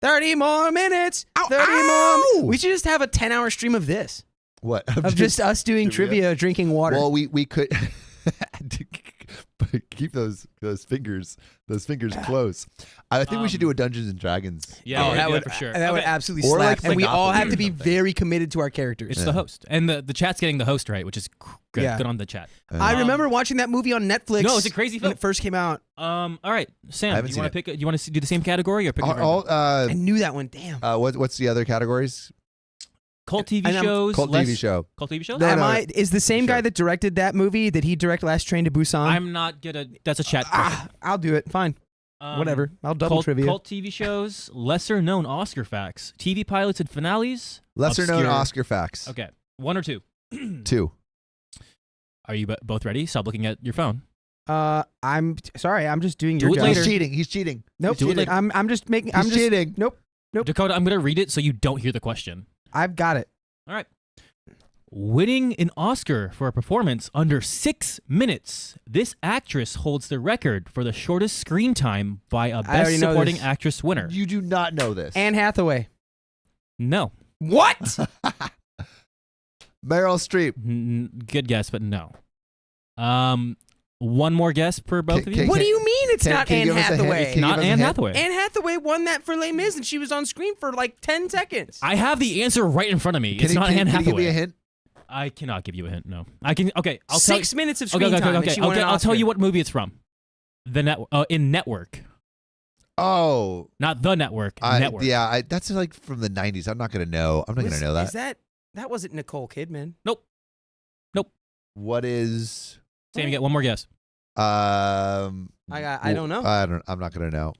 30 more minutes. Ow, 30 ow! more. We should just have a 10-hour stream of this. What? Of just us doing trivia? trivia, drinking water. Well, we could keep those fingers close. I think we should do a Dungeons and Dragons. Yeah, oh, we that do would for sure. That would Okay. absolutely Or slap. like and we all Monopoly have or to be something. very committed to our characters. It's the host. And the chat's getting the host right, which is good. Yeah. Good on the chat. I remember watching that movie on Netflix. No, it's a crazy when film. it first came out. All right, I Sam, haven't you seen want to it. pick? You want to do the same category or pick? a different all, I knew that one. Damn. what's the other categories? cult TV and I'm- shows. Cult TV show. Cult TV shows. No, Am no, I? Is the same sure. guy that directed that movie? Did he direct Last Train to Busan? I'm not gonna. That's a chat question. I'll do it. Fine. Whatever. I'll double cult, trivia. Cult TV shows, lesser known Oscar facts, TV pilots and finales. Lesser known obscure- Oscar facts. Okay, 1 or 2. 2. Are you both ready? Stop looking at your phone. I'm sorry. I'm just doing Do your it job. later. He's cheating. Nope. Do it later. I'm just making. I'm He's just cheating. Nope. Dakota, I'm gonna read it so you don't hear the question. I've got it. All right. Winning an Oscar for a performance under 6 minutes, this actress holds the record for the shortest screen time by a Best already know Supporting this. Actress winner. You do not know this. Anne Hathaway. No. What? Meryl Streep. Good guess, but no. One more guess per both of you. Can- What do you mean it's not can you Anne give us a hint? Hathaway? Can you Not give us a Anne hint? Hathaway. Anne Hathaway won that for Les Mis, and she was on screen for like 10 seconds. I have the answer right in front of me. Can It's you, not can, Anne can you Hathaway. give me a hint? I cannot give you a hint. No, I can. Okay, I'll 6 minutes of tell. screen Okay, time. okay, and okay. she won an I'll tell Oscar. you what movie it's from. The in Network, Oh, not the Network. Network. yeah. That's like from the 90s. I'm not gonna know. I'm not gonna know Is that. that wasn't Nicole Kidman? What is? Sam, you get one more guess. I don't know. I'm not gonna know.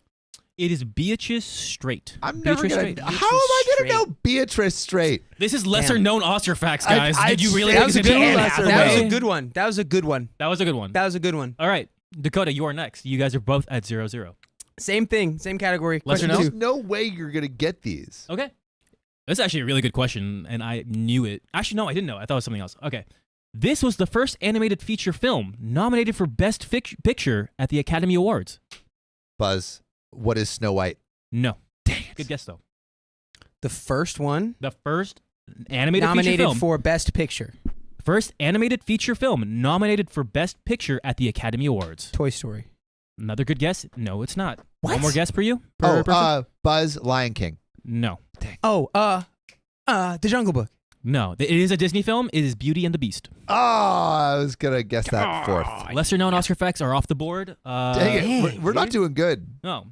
It is Beatrice Straight. I'm never Beatrice gonna. Straight. How am I gonna know Beatrice Straight? This is lesser known Oscar facts, guys. Did you really? That was a good one. half That was away? a good one. That was a good one. That was a good one. That was a good one. All right, Dakota, you are next. You guys are both at 0-0. Same thing. Same category. Lesser Question known? There's two. no way you're gonna get these. Okay. That's actually a really good question, and I knew it. Actually, no, I didn't know. I thought it was something else. Okay. This was the first animated feature film nominated for Best Picture at the Academy Awards. Buzz, what is Snow White? No. Dang it. Good guess, though. The first one The first animated feature nominated film. for Best Picture. First animated feature film nominated for Best Picture at the Academy Awards. Toy Story. Another good guess? No, it's not. What? One more guess for you? Per person? Buzz, Lion King. No. Oh, The Jungle Book. No. It is a Disney film. It is Beauty and the Beast. Oh, I was gonna guess that fourth. Lesser known Oscar facts are off the board. Dang it, we're not doing good. No.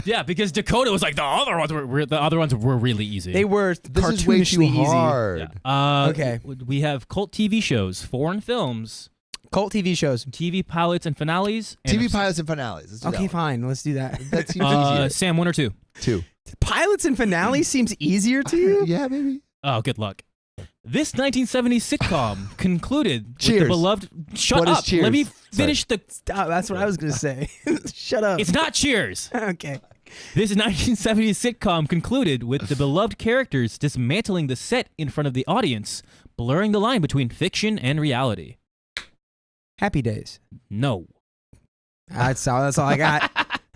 Yeah, because Dakota was like the other ones were really easy. They were This is way too cartoonishly easy. hard. Yeah. Okay. We have cult TV shows, foreign films, Cult TV shows. TV pilots and finales. And TV pilots and finales. Let's do Okay, that one. fine. Let's do that. That seems easier. Sam, 1 or 2? 2. Pilots and finales seems easier to you? Yeah, maybe. Oh, good luck. This 1970s sitcom concluded with the Cheers. beloved. Shut What is up. Cheers? Let me Sorry. finish the. Stop, that's what I was going to say. Shut up. It's not Cheers. Okay. This 1970s sitcom concluded with the beloved characters dismantling the set in front of the audience, blurring the line between fiction and reality. Happy Days. No. That's all I got.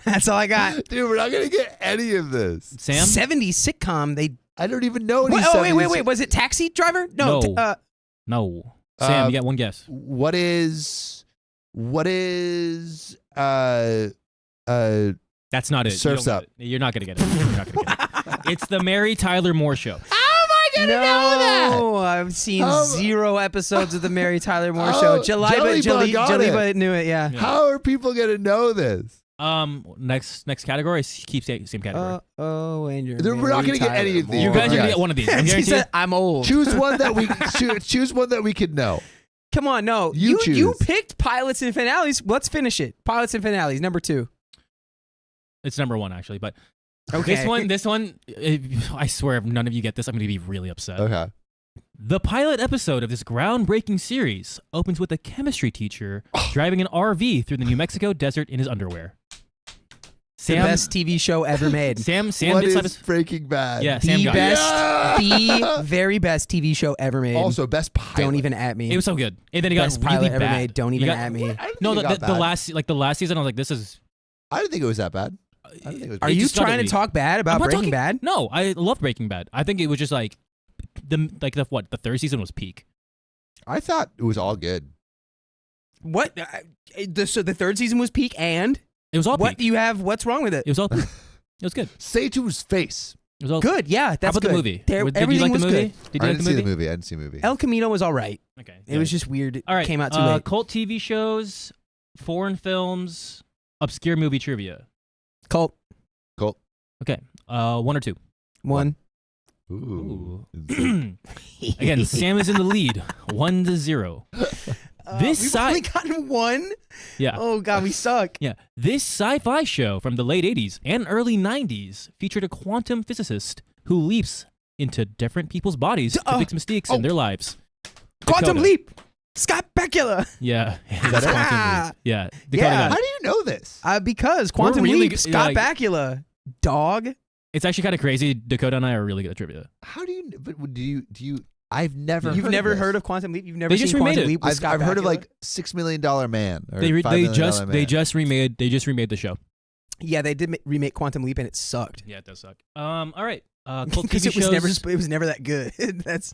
That's all I got. Dude, we're not going to get any of this. Sam? 70s sitcom. I don't even know any Wait. Was it Taxi Driver? No. No. No. Sam, you got one guess. What is That's not it. Surf's You don't Up. get it. You're not going to get it. You're not gonna get it. It's the Mary Tyler Moore Show. No, I've seen Oh. 0 episodes of the Mary Tyler Moore Oh, Show. Jellybug got Jellybug knew it, yeah. Yeah. How are people going to know this? Next category. Keep same category. And you're We're not Mary gonna get any Tyler of these. You Moore. guys are Yes. gonna get one of these. I She guarantee said, you. I'm old. Choose one that we choose one that we could know. Come on, no. You You choose. picked pilots and finales. Let's finish it. Pilots and finales, number 2. It's number 1 actually, but Okay. this one. I swear, if none of you get this, I'm gonna be really upset. Okay. The pilot episode of this groundbreaking series opens with a chemistry teacher driving an RV through the New Mexico desert in his underwear. The best TV show ever made. Sam What did is some. Breaking Bad? Yeah, Sam The got it. best, Yeah! the very best TV show ever made. Also, best pilot. Don't even at me. It was so good, and then it best got really pilot ever bad. made. Don't You even got- at me. I didn't No, think it got the bad. last season, I was like, this is. I didn't think it was that bad. I didn't think it was Are It you just started trying to me. talk bad about I'm not Breaking talking- Bad? No, I love Breaking Bad. I think it was just like the third season was peak. I thought it was all good. What? So the third season was peak, and It was all what peak. do you have? What's wrong with it? It was all. It was good. Say to his face. It was all Good, yeah, that's How about good. the movie? There- Did you everything like the was movie? good. Did you I like didn't see the movie. I didn't see the movie. El Camino was all right. Okay. It was just weird. It all right. came out too late. Cult TV shows, foreign films, obscure movie trivia. Cult Cool. Okay. 1 or 2. 1. Ooh. Again, Sam is in the lead, 1-0. This we've sci- only gotten 1. Yeah. Oh god, we suck. Yeah. This sci-fi show from the late 80s and early 90s featured a quantum physicist who leaps into different people's bodies to fix mistakes in their lives. Quantum Dakota. Leap. Scott Bakula. Yeah. that it? Quantum Leap. Yeah. Dakota Yeah. got How it. do you know this? Because Quantum really Leap. good- Scott like- Bakula. Dog. It's actually kind of crazy. Dakota and I are really good at trivia. How do you? But do you? I've never. You've heard never of this. heard of Quantum Leap? You've never They seen just remade Quantum it. Leap with I've, Scott I've heard of Bakula? like $6 Million Man. Or They $5 million just Man. they just remade the show. Yeah, they did remake Quantum Leap and it sucked. Yeah, it does suck. All right. Cult Because TV it was shows. never that good. That's.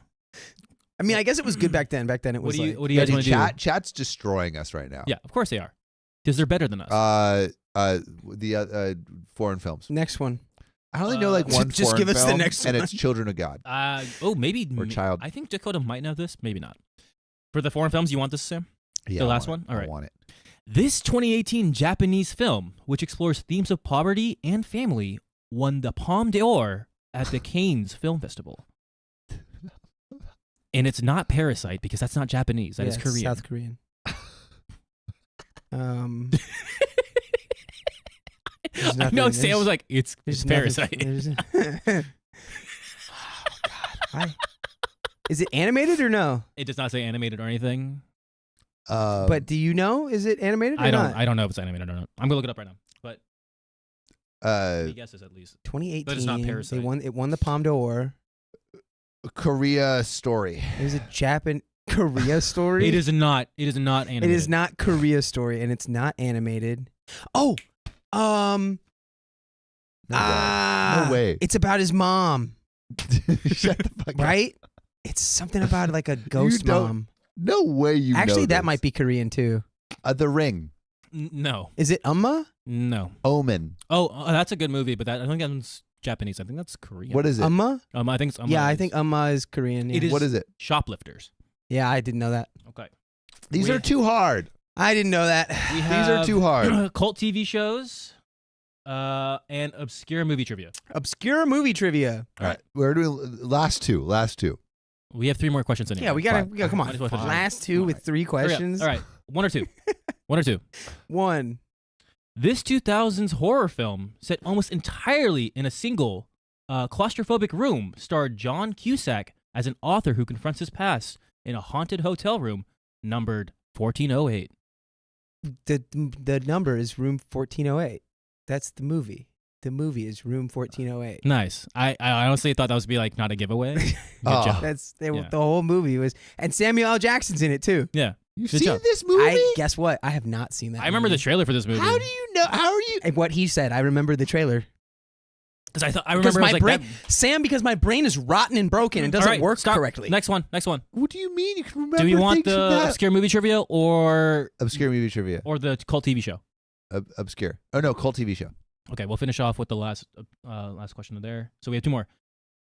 I mean, I guess it was good back then. Back then it was What do you like. What do you Yeah, guys dude, want to do? chat's destroying us right now. Yeah, of course they are, because they're better than us. The foreign films. Next one. I only know like one. just foreign give us the film, next and one. it's Children of God. Maybe Or Child. I think Dakota might know this. Maybe not. For the foreign films, you want this, Sam? Yeah, The I last want one? it. All I right. want it. This 2018 Japanese film, which explores themes of poverty and family, won the Palme d'Or at the Cannes Film Festival. And it's not Parasite because that's not Japanese. That is Yeah, Korean. South Korean. There's I know nothing- Sam was like, it's there's nothing- Parasite. there's- oh God! Is it animated or no? It does not say animated or anything. But do you know? Is it animated or not? I don't know if it's animated or not. I'm gonna look it up right now. But any guesses at least. 2018. But it's not Parasite. It won the Palme d'Or. Korea Story. It was a Japan Korea story. It is not. It is not animated. It is not Korea story, and it's not animated. Oh, No way. No way. It's about his mom, Shut the fuck up. right? It's something about like a ghost don't mom. No way you Actually, know that this. might be Korean too. The Ring. No. Is it Umma? No. Omen. Oh, that's a good movie, but I think that's Japanese. I think that's Korean. What is it? Umma? I think it's Yeah, I think Umma is Korean. Yeah. It is- What is it? Shoplifters. Yeah, I didn't know that. Okay. These We- are too hard. I didn't know that. We These have are too hard. cult TV shows, and obscure movie trivia. Obscure movie trivia. All right. We're doing last two. We have 3 more questions in here. Yeah, we gotta. Come on. Might as well finish it. Last two with 3 Hurry up. questions. All right. 1 or 2. 1 or 2. 1. This 2000s horror film, set almost entirely in a single claustrophobic room, starred John Cusack as an author who confronts his past in a haunted hotel room numbered 1408. The number is room 1408. That's the movie. The movie is room 1408. Nice. I honestly thought that was be like not a giveaway. Good Oh. job. The whole movie was, and Samuel L. Jackson's in it too. Yeah. You've Good seen job. this movie? Guess what? I have not seen that. I remember the trailer for this movie. How do you know? How are you? And what he said. I remember the trailer. Because I Because remember my I was like, brain, that- Sam, because my brain is rotten and broken and doesn't All right, work stop. correctly. Next one. What do you mean? You can remember Do you want things from the that? obscure movie trivia or Obscure movie trivia? the cult TV show? Obscure. Oh no, cult TV show. Okay, we'll finish off with the last question there. So we have 2 more.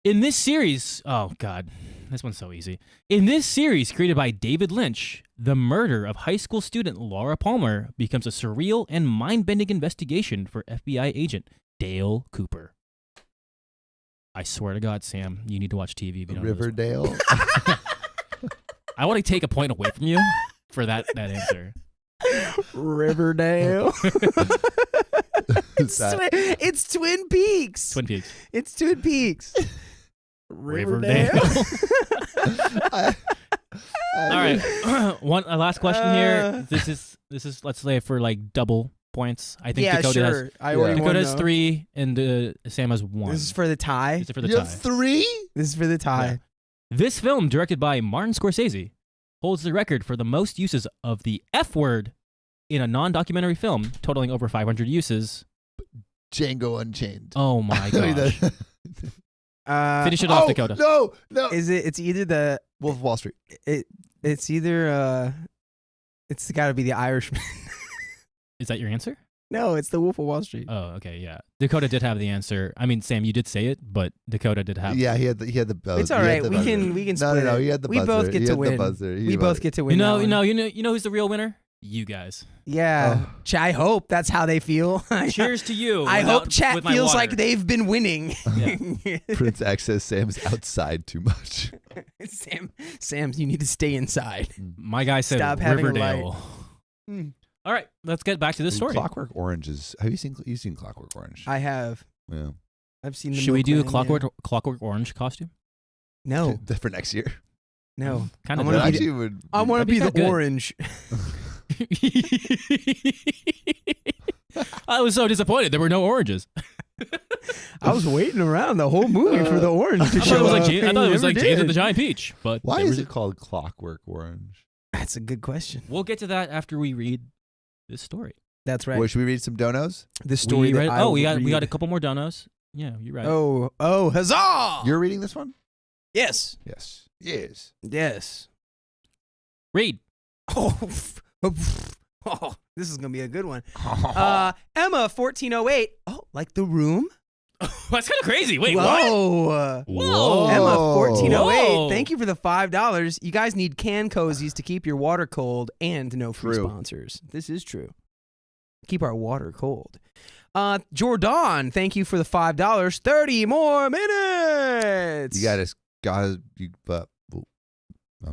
In this series, oh god, this one's so easy. In this series created by David Lynch, the murder of high school student Laura Palmer becomes a surreal and mind-bending investigation for FBI agent Dale Cooper. I swear to God, Sam, you need to watch TV. If you don't know this one. Riverdale. I want to take a point away from you for that answer. Riverdale. Is that- It's Twin Peaks. Twin Peaks. It's Twin Peaks. Riverdale. I- All right, a last question here. This is let's say for like double points. I think Yeah, Dakota sure. has I already Dakota won, has though. 3 and Sam has 1. This is for the tie. This is for the You tie. have 3? This is for the tie. Yeah. This film, directed by Martin Scorsese, holds the record for the most uses of the F word in a non-documentary film, totaling over 500 uses. Django Unchained. Oh my gosh! Finish it off, Dakota. No. Is it? It's either the. Wolf of Wall Street. It's either. It's got to be the Irishman. Is that your answer? No, it's the Wolf of Wall Street. Oh, okay, yeah. Dakota did have the answer. I mean, Sam, you did say it, but Dakota did have. Yeah, he had the buzzer. It's all right. We can No, split no, it. he had the We buzzer. both get He to had the win. buzzer. He We had- both get to win. You know, that one. you know who's the real winner? You guys. Yeah. Oh. I hope that's how they feel. Cheers to you. I without- hope chat with my feels water. like they've been winning. Prince X says Sam's outside too much. Sam, you need to stay inside. My guy said Stop having a Riverdale. Mm. All right, let's get back to this story. Clockwork Orange is. Have you seen Clockwork Orange? I have. Yeah. I've seen the Should we do a milkman, yeah. Clockwork Orange costume? No, For next year. no. Kind I of. wanna That be actually would. I want to That'd be be the kinda good. orange. I was so disappointed. There were no oranges. I was waiting around the whole movie for the orange to I thought show it was like up. James, I He thought it was never like James and did. the Giant Peach. But Why there is was- it called Clockwork Orange? That's a good question. We'll get to that after we read this story. That's right. Well, should we read some donos? The story. We that read, I oh, we will got a read. couple more donos. Yeah, you're right. Oh, huzzah! You're reading this one? Yes. Yes. Yes. Yes. Read. Oh, this is gonna be a good one. Emma 1408. Oh, like the room. That's kind of crazy. Wait, what? Whoa. Whoa. Emma 1408. Whoa. Thank you for the $5. You guys need can cozies to keep your water cold and no free True. sponsors. This is true. Keep our water cold. Jordan, thank you for the $5. 30 more minutes. You got us. I'm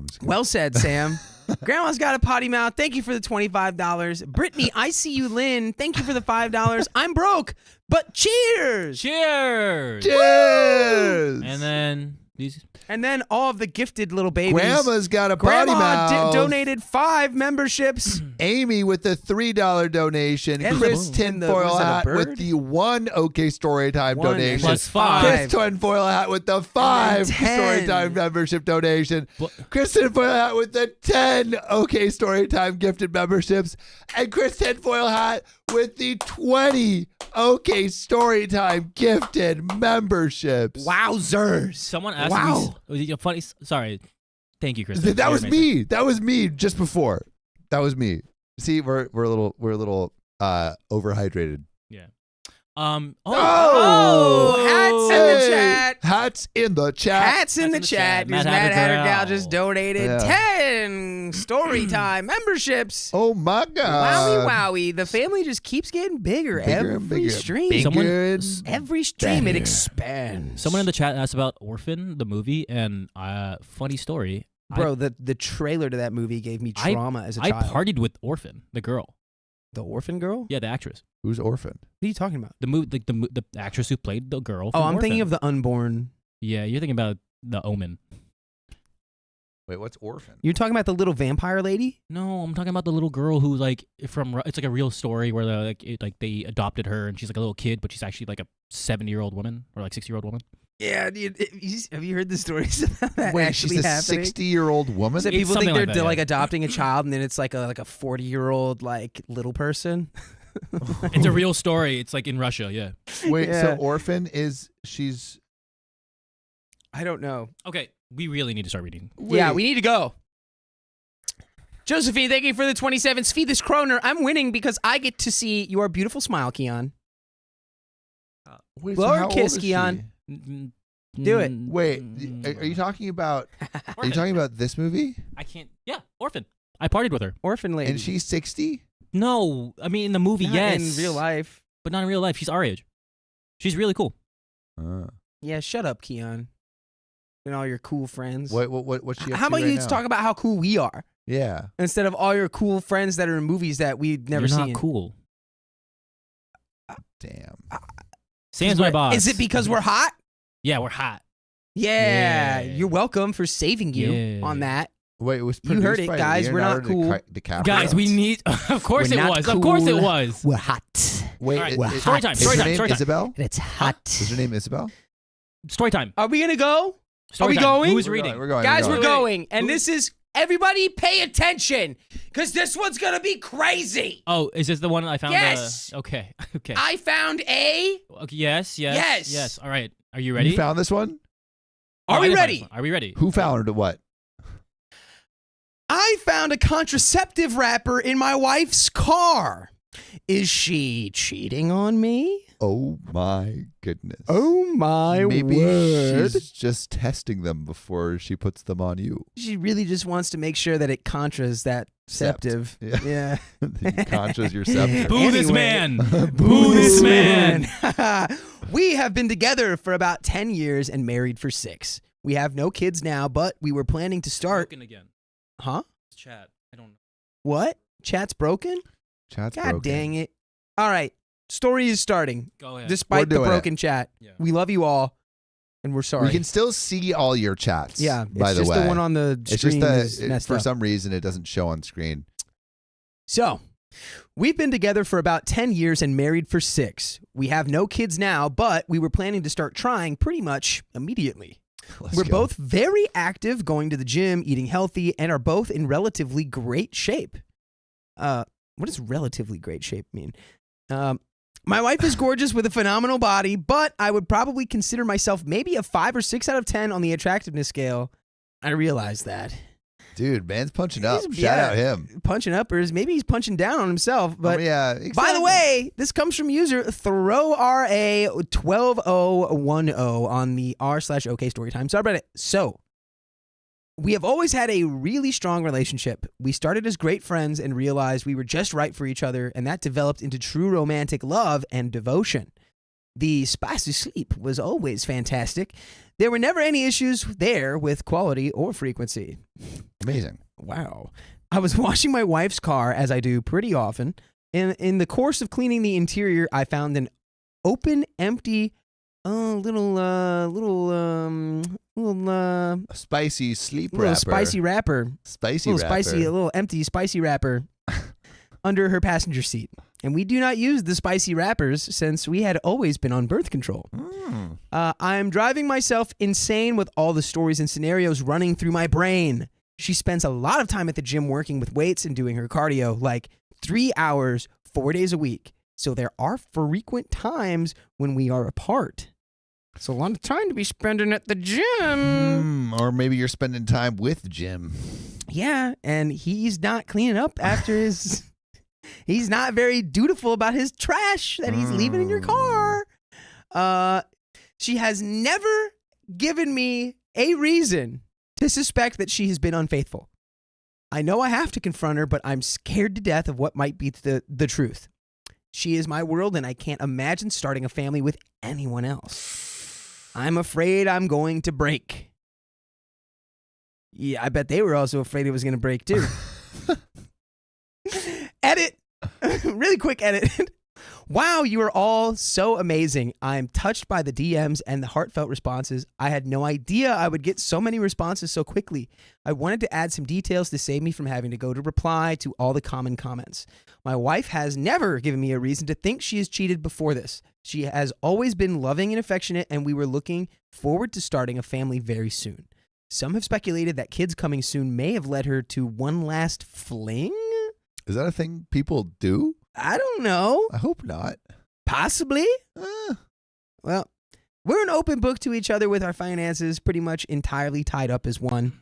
just gonna- Well said, Sam. Grandma's got a potty mouth. Thank you for the $25. Brittany, I see you, Lynn. Thank you for the $5. I'm broke, but cheers. Cheers. Cheers. And then these. And then all of the gifted little babies. Grandma's got a potty Grandma mouth. donated 5 memberships. Amy with the $3 donation. And Chris the- and the- Tinfoil was that a hat bird? with the 1 OK Storytime One donation. Plus 5. Chris Tinfoil hat with the 5 10. Storytime membership donation. But- Chris Tinfoil hat with the 10 OK Storytime gifted memberships. And Chris Tinfoil hat with the 20 OK Storytime gifted memberships. Wowzers. Someone asked Wow. me. Funny. Sorry. Thank you, Chris. That was me. That was me just before. That was me. See, we're a little overhydrated. Yeah. Hats in the chat. Hats in the chat. Hats in the chat. Matt Matt Hattergal. Hattergal just donated Yeah. 10 Storytime memberships. Oh my God. Wowie. The family just keeps getting bigger, Bigger and every bigger. stream. Bigger Someone- and Every stream it better. expands. Someone in the chat asked about Orphan, the movie, and funny story. Bro, the trailer to that movie gave me trauma as a I child. partied with Orphan, the girl. The orphan girl? Yeah, the actress. Who's orphan? What are you talking about? The actress who played the girl. Oh, from I'm thinking Orphan. of the unborn. Yeah, you're thinking about The Omen. Wait, what's orphan? You're talking about the little vampire lady? No, I'm talking about the little girl who it's like a real story where they adopted her and she's like a little kid, but she's actually like a 70-year-old woman or like 60-year-old woman. Yeah, dude. Have you heard the stories about that Wait, actually she's a happening? 60-year-old woman? So It's people think something they're like that, like yeah. adopting a child, and then it's like a 40-year-old like little person. It's a real story. It's like in Russia. Yeah. Wait, Yeah. so orphan she's I don't know. Okay, we really need to start reading. Yeah, we need to go. Josephine, thank you for the 27. Feed this Kroner. I'm winning because I get to see your beautiful smile, Keon. Wait, Blow her how old kiss, is Keon. she? Do it. Wait, are you talking about this movie? I can't. Yeah, Orphan. I partied with her. Orphan lady. And she's 60? No, I mean in the movie, Not yes. in real life. but not in real life. She's our age. She's really cool. Yeah, shut up, Keon. And all your cool friends. What's she up How to about right you now? talk about how cool we are Yeah. instead of all your cool friends that are in movies that we've never You're seen? not cool. Damn. Sam's my boss. Is it because we're hot? Yeah, we're hot. Yeah. Yeah. You're welcome for saving you Yeah. on that. Wait, it was You heard produced it, by guys. We're not Leonardo cool. DiCaprio? Guys, we need. Of course We're it not was. Of course it cool. was. We're hot. Wait, All right, we're story hot. time. is Story her time. name Story time. Isabel? It's hot. Is her name Isabel? Story time. Are we gonna go? Story Are we time. going? Who's We're reading? going, we're going. Guys, we're Wait. going. And this is everybody pay attention. Because this one's gonna be crazy. Oh, is this the one I found? Yes. Okay. Okay. I found a Okay. Yes. Yes. Yes. Yes. All right. Are you ready? You found this one? Are Oh, we I didn't find ready? this one. Are we ready? Who found what? I found a contraceptive wrapper in my wife's car. Is she cheating on me? Oh my goodness. Oh my Maybe word. she's just testing them before she puts them on you. She really just wants to make sure that it contras that septive. Yeah. Yeah. Contras your septum. Boo this Anyway. man. Boo this man. We have been together for about 10 years and married for 6. We have no kids now, but we were planning to start. Broken again. Huh? Chat. I don't know. What? Chat's broken? Chat's God broken. dang it. All right. Story is starting. Go ahead. Despite the doing broken chat. Yeah. We love you all, and we're sorry. We can still see all your chats. yeah, by it's the just way. the one on the It's screen just is messed for up. some reason it doesn't show on screen. So, we've been together for about 10 years and married for 6. We have no kids now, but we were planning to start trying pretty much immediately. Let's We're go. both very active, going to the gym, eating healthy, and are both in relatively great shape. What does relatively great shape mean? My wife is gorgeous with a phenomenal body, but I would probably consider myself maybe a 5 or 6 out of 10 on the attractiveness scale. I realize that. Dude, man's punching up. He's- Shout yeah. out him. Punching uppers, maybe he's punching down on himself, but yeah. by the exactly. way, this comes from user ThroRA12010 on the r/OK Storytime subreddit. So, we have always had a really strong relationship. We started as great friends and realized we were just right for each other, and that developed into true romantic love and devotion. The spicy sleep was always fantastic. There were never any issues there with quality or frequency. Amazing. Wow. I was washing my wife's car, as I do pretty often. In the course of cleaning the interior, I found an open, empty, little spicy sleep little wrapper. spicy wrapper. Spicy Little wrapper. spicy, a little empty spicy wrapper under her passenger seat. And we do not use the spicy wrappers since we had always been on birth control. I am driving myself insane with all the stories and scenarios running through my brain. She spends a lot of time at the gym working with weights and doing her cardio, like 3 hours, 4 days a week. So there are frequent times when we are apart. It's a lot of time to be spending at the gym. Or maybe you're spending time with Jim. Yeah, and he's not cleaning up after his... He's not very dutiful about his trash that he's leaving in your car. She has never given me a reason to suspect that she has been unfaithful. I know I have to confront her, but I'm scared to death of what might be the truth. She is my world, and I can't imagine starting a family with anyone else. I'm afraid I'm going to break. Yeah, I bet they were also afraid it was going to break too. Edit. Really quick edit. Wow, you are all so amazing. I'm touched by the DMs and the heartfelt responses. I had no idea I would get so many responses so quickly. I wanted to add some details to save me from having to go to reply to all the common comments. My wife has never given me a reason to think she has cheated before this. She has always been loving and affectionate, and we were looking forward to starting a family very soon. Some have speculated that kids coming soon may have led her to one last fling. Is that a thing people do? I don't know. I hope not. Possibly. Well, we're an open book to each other with our finances pretty much entirely tied up as one.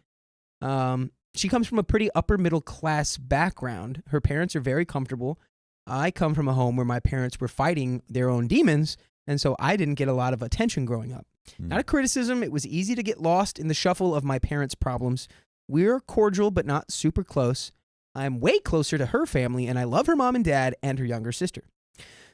She comes from a pretty upper middle class background. Her parents are very comfortable. I come from a home where my parents were fighting their own demons, and so I didn't get a lot of attention growing up. Not a criticism. It was easy to get lost in the shuffle of my parents' problems. We're cordial but not super close. I'm way closer to her family, and I love her mom and dad and her younger sister.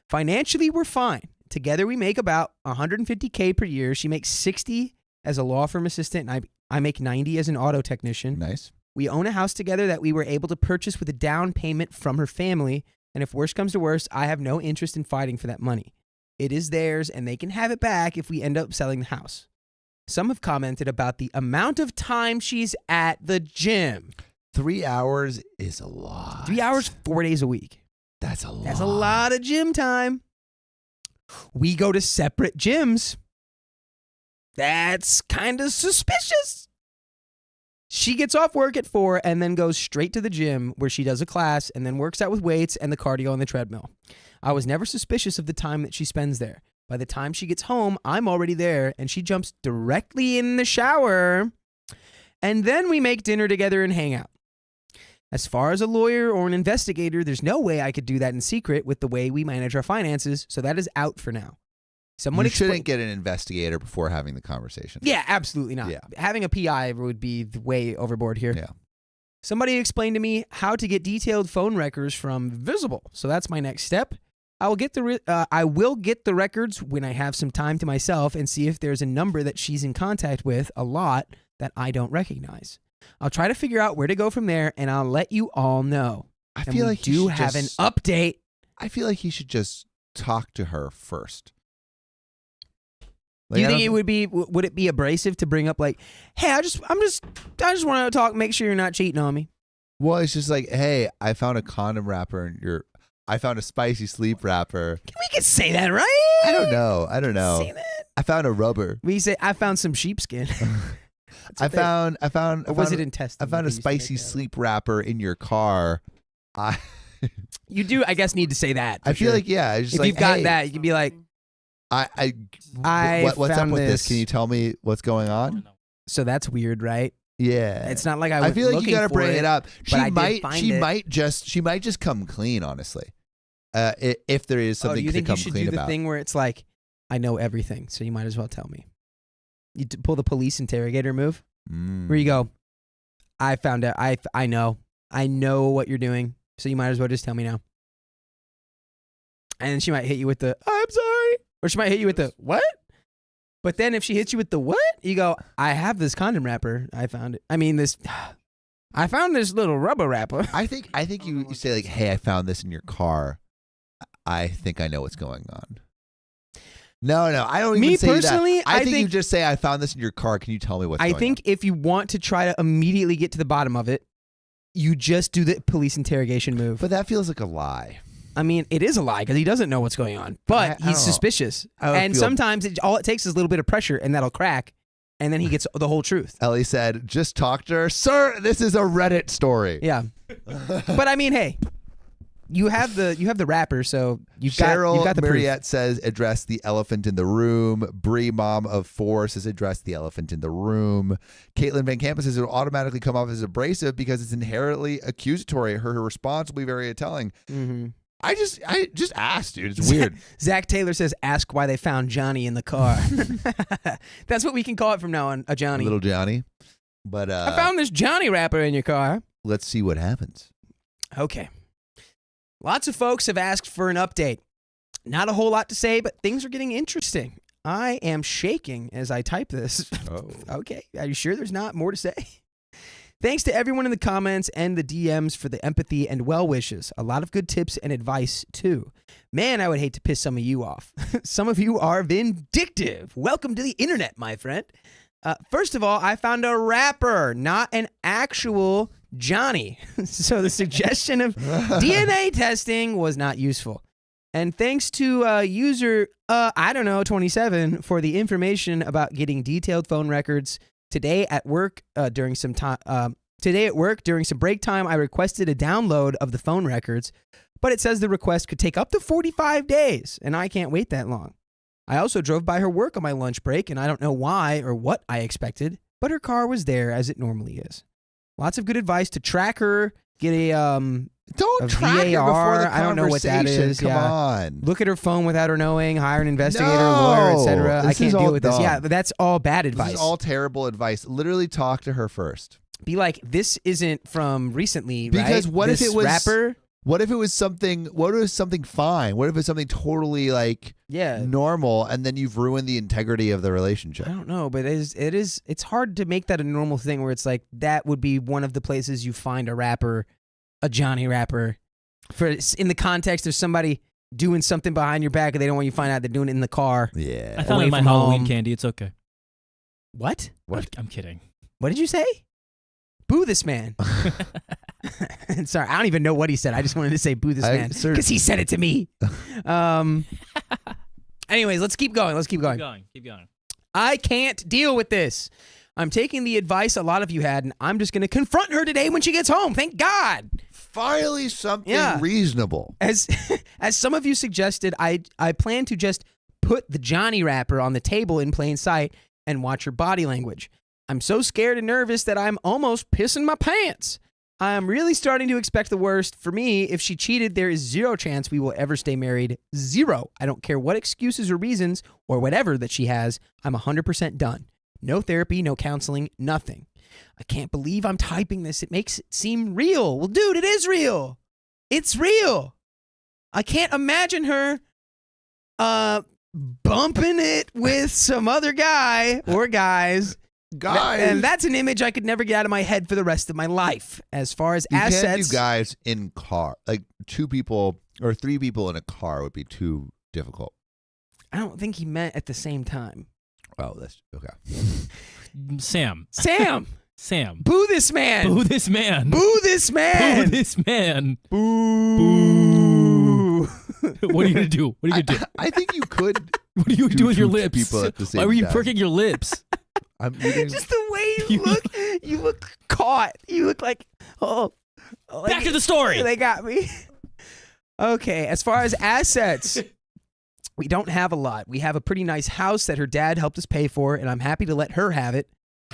Financially, we're fine. Together, we make about $150K per year. She makes $60 as a law firm assistant, and I make $90 as an auto technician. Nice. We own a house together that we were able to purchase with a down payment from her family, and if worse comes to worse, I have no interest in fighting for that money. It is theirs, and they can have it back if we end up selling the house. Some have commented about the amount of time she's at the gym. 3 hours is a lot. 3 hours, 4 days a week. That's a lot. That's a lot of gym time. We go to separate gyms. That's kind of suspicious. She gets off work at 4 and then goes straight to the gym where she does a class and then works out with weights and the cardio on the treadmill. I was never suspicious of the time that she spends there. By the time she gets home, I'm already there, and she jumps directly in the shower. And then we make dinner together and hang out. As far as a lawyer or an investigator, there's no way I could do that in secret with the way we manage our finances, so that is out for now. You shouldn't get an investigator before having the conversation. Yeah, absolutely not. Yeah. Having a PI would be way overboard here. Yeah. Somebody explained to me how to get detailed phone records from Visible, so that's my next step. I will get the records when I have some time to myself and see if there's a number that she's in contact with a lot that I don't recognize. I'll try to figure out where to go from there, and I'll let you all know. I feel like we do have an update. I feel like he should just talk to her first. Do you think would it be abrasive to bring up like, hey, I just want to talk, make sure you're not cheating on me? Well, it's just like, hey, I found a condom wrapper in I found a spicy sleep wrapper. We can say that, right? I don't know. Say that. I found a rubber. We say I found some sheepskin. I found intestine? I found a spicy sleep wrapper in your car. You do, I guess, need to say that. I feel like, yeah. It's just if like, you've got hey, that, you can be like, what's up with this? Can you tell me what's going on? So that's weird, right? Yeah. It's not like I feel like you got to bring it up. She might just come clean, honestly. If there is something to come clean about. Do you think you should do the thing where it's like, I know everything, so you might as well tell me? You pull the police interrogator move, where you go, I found out, I know what you're doing, so you might as well just tell me now. And then she might hit you with the, I'm sorry. Or she might hit you with the, what? But then if she hits you with the what, you go, I have this condom wrapper. I found it. I mean, this, I found this little rubber wrapper. I think you say like, hey, I found this in your car. I think I know what's going on. No, I don't even Me say personally, that. I think you just say, I found this in your car. Can you tell me what's going on? I think if you want to try to immediately get to the bottom of it, you just do the police interrogation move. But that feels like a lie. I mean, it is a lie because he doesn't know what's going on, but I he's don't suspicious. I And feel- sometimes all it takes is a little bit of pressure, and that'll crack, and then he gets the whole truth. Ellie said, just talk to her. Sir, this is a Reddit story. Yeah, but I mean, hey, you have the rapper, so you've got the proof. Mariette says, address the elephant in the room. Bree, mom of 4, says, address the elephant in the room. Caitlin Van Camp says, it will automatically come off as abrasive because it's inherently accusatory. Her response will be very telling. Mm-hmm. I just asked, dude. It's weird. Zach Taylor says, ask why they found Johnny in the car. That's what we can call it from now on, a Johnny. Little Johnny. But I found this Johnny wrapper in your car. let's see what happens. Okay. Lots of folks have asked for an update. Not a whole lot to say, but things are getting interesting. I am shaking as I type this. Oh. Okay. Are you sure there's not more to say? Thanks to everyone in the comments and the DMs for the empathy and well wishes. A lot of good tips and advice, too. Man, I would hate to piss some of you off. Some of you are vindictive. Welcome to the internet, my friend. First of all, I found a rapper, not an actual Johnny. So the suggestion of DNA testing was not useful. And thanks to user, 27 for the information about getting detailed phone records. Today at work, during some break time, I requested a download of the phone records, but it says the request could take up to 45 days, and I can't wait that long. I also drove by her work on my lunch break, and I don't know why or what I expected, but her car was there as it normally is. Lots of good advice to track her, get a Don't track her before the conversation. I don't know what that is. Come on. Look at her phone without her knowing, hire an investigator, lawyer, etc. I This can't is deal all with this. dumb. Yeah, but that's all bad advice. This is all terrible advice. Literally talk to her first. Be like, this isn't from recently, Because right? what This if it was rapper? What if it was something? What if it was something fine? What if it's something totally like Yeah. normal, and then you've ruined the integrity of the relationship? I don't know, but it's hard to make that a normal thing where it's like that would be one of the places you find a rapper, a Johnny rapper, in the context of somebody doing something behind your back and they don't want you to find out they're doing it in the car. Yeah. I found it Away in my from Halloween home. candy. It's okay. What? I'm kidding. What did you say? Boo this man. Sorry, I don't even know what he said. I just wanted to say boo this man because he said it to me. Anyways, let's keep going. Keep going. I can't deal with this. I'm taking the advice a lot of you had, and I'm just going to confront her today when she gets home. Thank God. Finally, something Yeah. reasonable. As some of you suggested, I plan to just put the Johnny wrapper on the table in plain sight and watch her body language. I'm so scared and nervous that I'm almost pissing my pants. I'm really starting to expect the worst. For me, if she cheated, there is zero chance we will ever stay married. Zero. I don't care what excuses or reasons or whatever that she has. I'm 100% done. No therapy, no counseling, nothing. I can't believe I'm typing this. It makes it seem real. Well, dude, it is real. It's real. I can't imagine her bumping it with some other guy or guys. And that's an image I could never get out of my head for the rest of my life. As far as You assets, can't do guys in car. Like 2 people or 3 people in a car would be too difficult. I don't think he meant at the same time. Oh, that's okay. Sam. Boo this man. Boo this man. Boo this man. Boo this man. Boo. What are you gonna do? What are you gonna do? I think you could. What are you do with your two lips? people at the same Why were you time. pricking your lips? I'm eating. Just the way you look. You look caught. You look like, Back to the story. They got me. Okay, as far as assets, we don't have a lot. We have a pretty nice house that her dad helped us pay for, and I'm happy to let her have it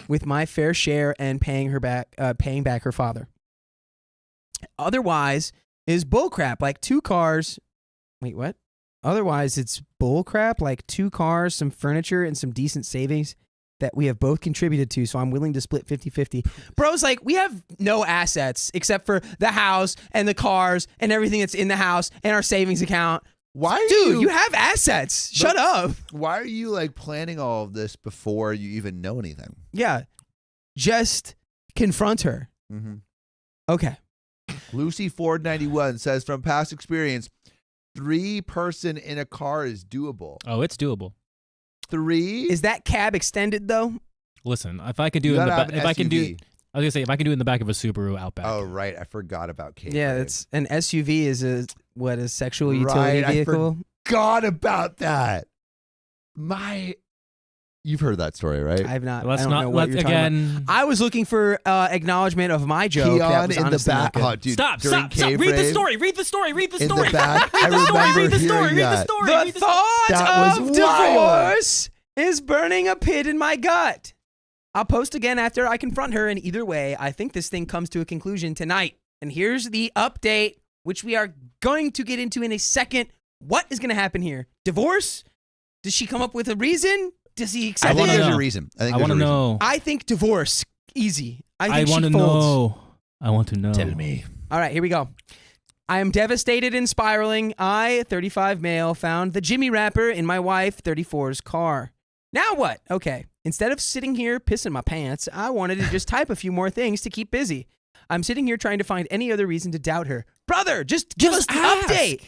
with my fair share and paying back her father. Otherwise is bullcrap, like 2 cars. Wait, what? Otherwise, it's bullcrap, like 2 cars, some furniture, and some decent savings that we have both contributed to, so I'm willing to split 50-50. Bro's like, we have no assets except for the house and the cars and everything that's in the house and our savings account. Why are Dude, you have assets. Shut up. Why are you like planning all of this before you even know anything? Yeah. Just confront her. Mm-hmm. Okay. Lucy Ford 91 says, from past experience, 3-person in a car is doable. Oh, it's doable. 3? Is that cab extended though? Listen, if I could do You it in the gotta have back, an if I can do, SUV. I was gonna say if I can do it in the back of a Subaru Outback. Oh, right. I forgot about Kate. Yeah, that's an SUV is a sexual utility Right, I vehicle. forgot about that. You've heard that story, right? I've not. Let's I don't not. know what Let's you're talking about. again. I was looking for acknowledgement of my joke. that Keon was in the honestly not back. good. Oh, dude, Stop! during Stop! Stop! Cave Read the Rave, story. Read the story. Read the in story. the back. I Read the story. remember Read the hearing story. Read the that. story. The Read the story. thought That of was wild. divorce is burning a pit in my gut. I'll post again after I confront her, and either way, I think this thing comes to a conclusion tonight. And here's the update, which we are going to get into in a second. What is going to happen here? Divorce? Does she come up with a reason? Does he I accept think it? there's know. a reason. I I want to know. I think divorce. Easy. I I think want she to folds. know. I want to know. Tell me. All right, here we go. I am devastated and spiraling. I, 35 male, found the Jimmy wrapper in my wife, 34's car. Now what? Okay. Instead of sitting here pissing my pants, I wanted to just type a few more things to keep busy. I'm sitting here trying to find any other reason to doubt her. Brother, just give us the ask. update.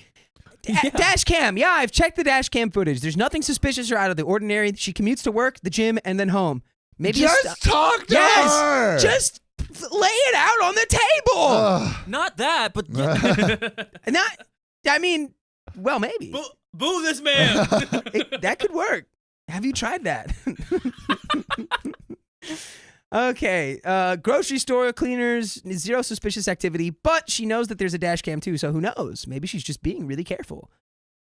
Yeah. Dash cam. Yeah, I've checked the dash cam footage. There's nothing suspicious or out of the ordinary. She commutes to work, the gym, and then home. Maybe Just talk to yes, her. just lay it out on the table. Ugh. Not that, but Not, I mean, well, maybe. boo this man. That could work. Have you tried that? Okay. Grocery store cleaners, zero suspicious activity, but she knows that there's a dash cam too, so who knows? Maybe she's just being really careful.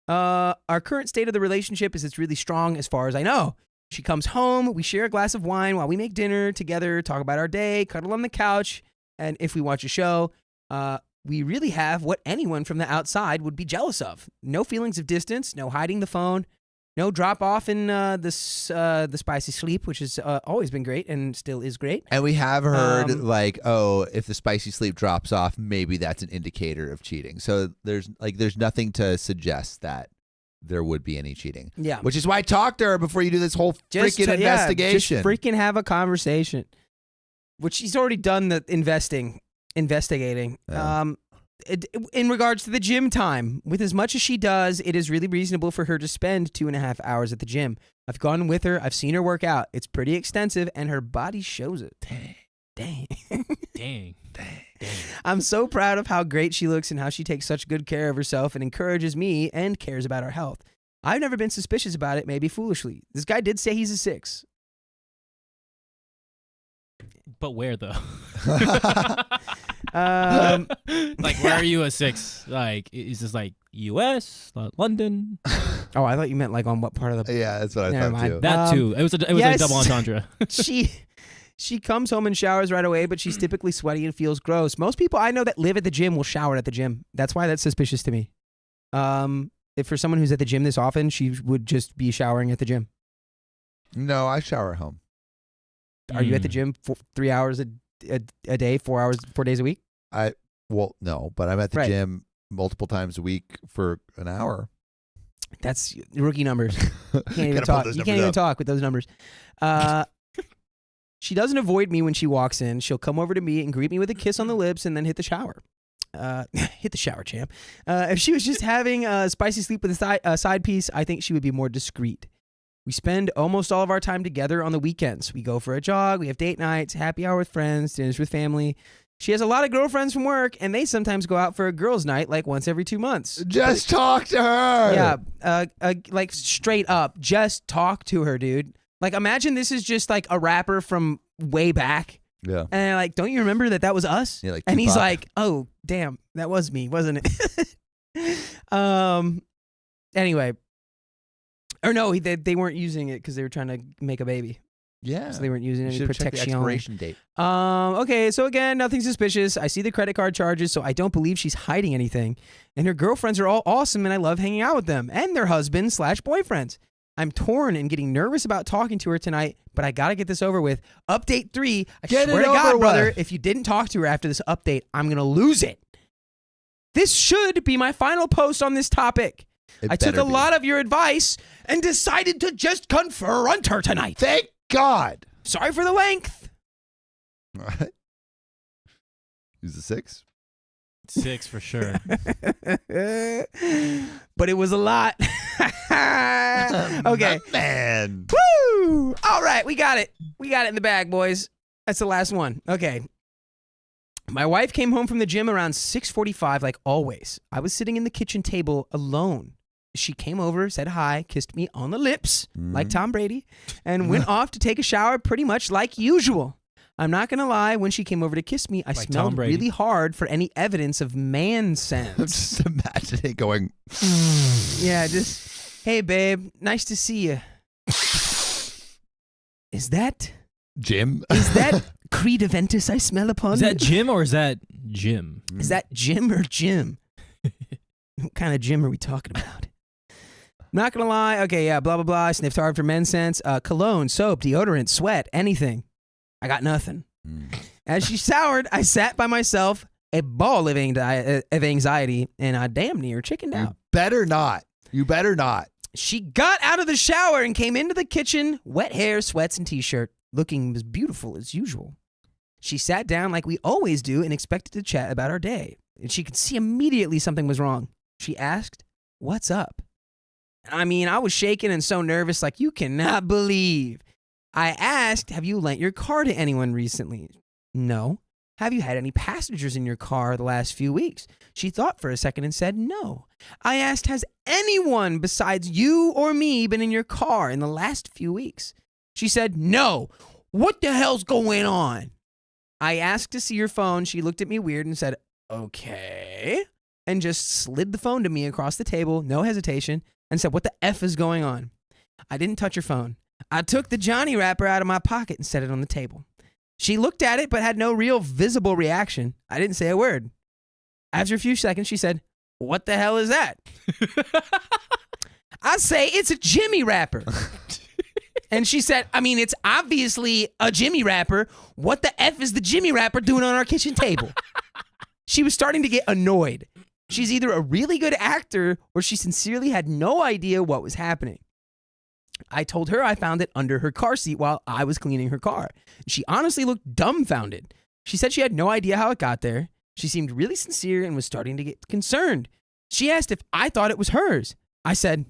Our current state of the relationship is it's really strong as far as I know. She comes home, we share a glass of wine while we make dinner together, talk about our day, cuddle on the couch, and if we watch a show, we really have what anyone from the outside would be jealous of. No feelings of distance, no hiding the phone, no drop off in the spicy sleep, which has always been great and still is great. And we have heard if the spicy sleep drops off, maybe that's an indicator of cheating. So there's nothing to suggest that there would be any cheating. Yeah. Which is why I talked to her before you do this whole freaking investigation. Just freaking have a conversation. Which she's already done the investigating. Yeah. In regards to the gym time, with as much as she does, it is really reasonable for her to spend 2.5 hours at the gym. I've gone with her. I've seen her work out. It's pretty extensive, and her body shows it. Dang. Dang. I'm so proud of how great she looks and how she takes such good care of herself and encourages me and cares about our health. I've never been suspicious about it, maybe foolishly. This guy did say he's a 6. But where though? Like, where are you a 6? Like, is this like U.S., London? Oh, I thought you meant like on what part of the... Yeah, that's what I Never thought mind. too. That too. It was a yes. double entendre. She comes home and showers right away, but she's typically sweaty and feels gross. Most people I know that live at the gym will shower at the gym. That's why that's suspicious to me. If for someone who's at the gym this often, she would just be showering at the gym. No, I shower at home. Are you at the gym for 3 hours a day, 4 hours, 4 days a week? Well, no, but I'm at the Right. gym multiple times a week for an hour. That's rookie numbers. You can't even Gotta talk. put those You numbers can't even up. talk with those numbers. She doesn't avoid me when she walks in. She'll come over to me and greet me with a kiss on the lips and then hit the shower. Hit the shower, champ. If she was just having a spicy sleep with a side piece, I think she would be more discreet. We spend almost all of our time together on the weekends. We go for a jog, we have date nights, happy hour with friends, dinners with family. She has a lot of girlfriends from work, and they sometimes go out for a girls' night like once every 2 months. Just talk to her. Yeah, like straight up, just talk to her, dude. Like imagine this is just like a rapper from way back. Yeah. And they're like, don't you remember that was us? Yeah, like and he's Tupac. like, oh, damn, that was me, wasn't it? Anyway. Or no, they weren't using it because they were trying to make a baby. Yeah. So they weren't using any Should have checked the protection. expiration date. Okay, so again, nothing suspicious. I see the credit card charges, so I don't believe she's hiding anything. And her girlfriends are all awesome, and I love hanging out with them. And their husbands/boyfriends. I'm torn and getting nervous about talking to her tonight, but I gotta get this over with. Update 3. I Get swear it to God, over brother, with. if you didn't talk to her after this update, I'm gonna lose it. This should be my final post on this topic. It I took better a be. lot of your advice and decided to just confront her tonight. Thank God. Sorry for the length. All right. Use the 6. 6 for sure. But it was a lot. Okay. Man. Woo! All right, we got it. We got it in the bag, boys. That's the last one. Okay. My wife came home from the gym around 6:45, like always. I was sitting in the kitchen table alone. She came over, said hi, kissed me on the lips, like Tom Brady, and went off to take a shower pretty much like usual. I'm not going to lie, when she came over to kiss me, I Like Tom smelled Brady. really hard for any evidence of man I'm sense. just imagining going. Yeah, just, hey, babe, nice to see you. Is that Jim. Creed Aventus I smell upon Is you? that Jim or is that Jim? Is that Jim or Jim? What kind of Jim are we talking about? Not gonna lie. Okay, yeah, blah, blah, blah. I sniffed hard for men's scents. Cologne, soap, deodorant, sweat, anything. I got nothing. As she soured, I sat by myself, a ball of anxiety, and I damn near chickened out. Better not. You better not. She got out of the shower and came into the kitchen, wet hair, sweats, and t-shirt, looking as beautiful as usual. She sat down like we always do and expected to chat about our day. And she could see immediately something was wrong. She asked, "What's up?" I mean, I was shaking and so nervous, like you cannot believe. I asked, "Have you lent your car to anyone recently?" "No." "Have you had any passengers in your car the last few weeks?" She thought for a second and said, "No." I asked, "Has anyone besides you or me been in your car in the last few weeks?" She said, "No." "What the hell's going on?" I asked to see your phone. She looked at me weird and said, "Okay," and just slid the phone to me across the table, no hesitation, and said, "What the F is going on?" I didn't touch her phone. I took the Johnny wrapper out of my pocket and set it on the table. She looked at it but had no real visible reaction. I didn't say a word. After a few seconds, she said, "What the hell is that?" I say, "It's a Jimmy wrapper." And she said, "I mean, it's obviously a Jimmy wrapper. What the F is the Jimmy wrapper doing on our kitchen table?" She was starting to get annoyed. She's either a really good actor or she sincerely had no idea what was happening. I told her I found it under her car seat while I was cleaning her car. She honestly looked dumbfounded. She said she had no idea how it got there. She seemed really sincere and was starting to get concerned. She asked if I thought it was hers. I said,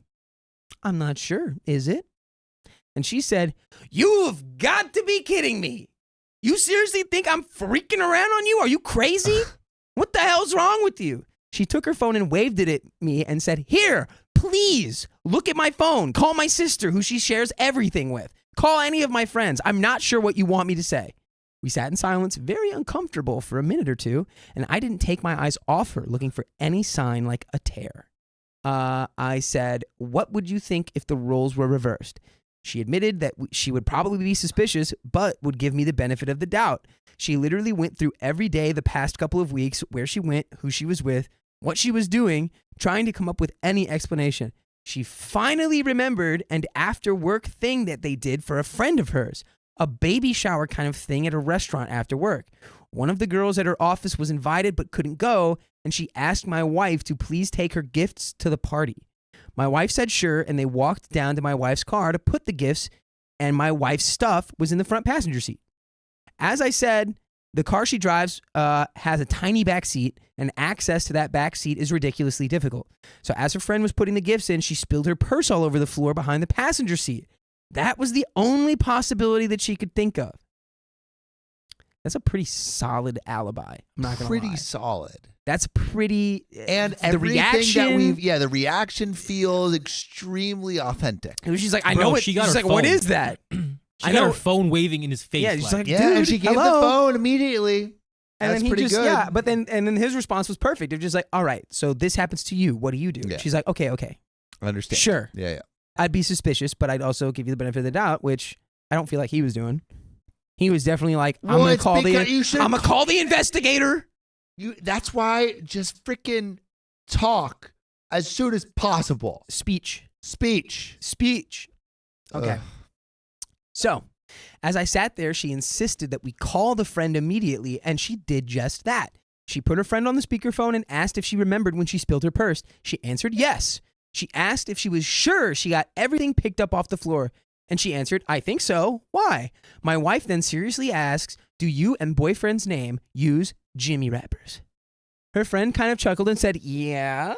"I'm not sure. Is it?" And she said, "You've got to be kidding me. You seriously think I'm freaking around on you? Are you crazy? What the hell's wrong with you?" She took her phone and waved it at me and said, "Here, please, look at my phone. Call my sister, who she shares everything with. Call any of my friends. I'm not sure what you want me to say." We sat in silence, very uncomfortable for a minute or two, and I didn't take my eyes off her, looking for any sign like a tear. I said, "What would you think if the roles were reversed?" She admitted that she would probably be suspicious, but would give me the benefit of the doubt. She literally went through every day the past couple of weeks, where she went, who she was with, what she was doing, trying to come up with any explanation. She finally remembered an after work thing that they did for a friend of hers, a baby shower kind of thing at a restaurant after work. One of the girls at her office was invited but couldn't go, and she asked my wife to please take her gifts to the party. My wife said sure, and they walked down to my wife's car to put the gifts, and my wife's stuff was in the front passenger seat. As I said, the car she drives has a tiny back seat, and access to that back seat is ridiculously difficult. So as her friend was putting the gifts in, she spilled her purse all over the floor behind the passenger seat. That was the only possibility that she could think of. That's a pretty solid alibi. I'm not gonna Pretty lie. solid. That's pretty. And the everything reaction. the reaction feels extremely authentic. She's like, "I Bro, know it." she got She's her like, "What phone. is that?" She I got know. her phone waving in his face. Yeah, she's like, Yeah, and "Dude, she gave hello?" the phone immediately. And That's then he pretty just, good. yeah, but then his response was perfect. It was just like, "All right, so this happens to you. What do you do?" Yeah. She's like, "Okay, I understand. sure." Yeah, yeah. I'd be suspicious, but I'd also give you the benefit of the doubt, which I don't feel like he was doing. He was definitely like, "I'm Well, gonna it's call because you should- I'm gonna call the investigator." That's why just freaking talk as soon as possible. Speech. Okay. Ugh. So, as I sat there, she insisted that we call the friend immediately, and she did just that. She put her friend on the speakerphone and asked if she remembered when she spilled her purse. She answered yes. She asked if she was sure she got everything picked up off the floor, and she answered, "I think so. Why?" My wife then seriously asks, do you and boyfriend's name use Jimmy wrappers? Her friend kind of chuckled and said, yeah.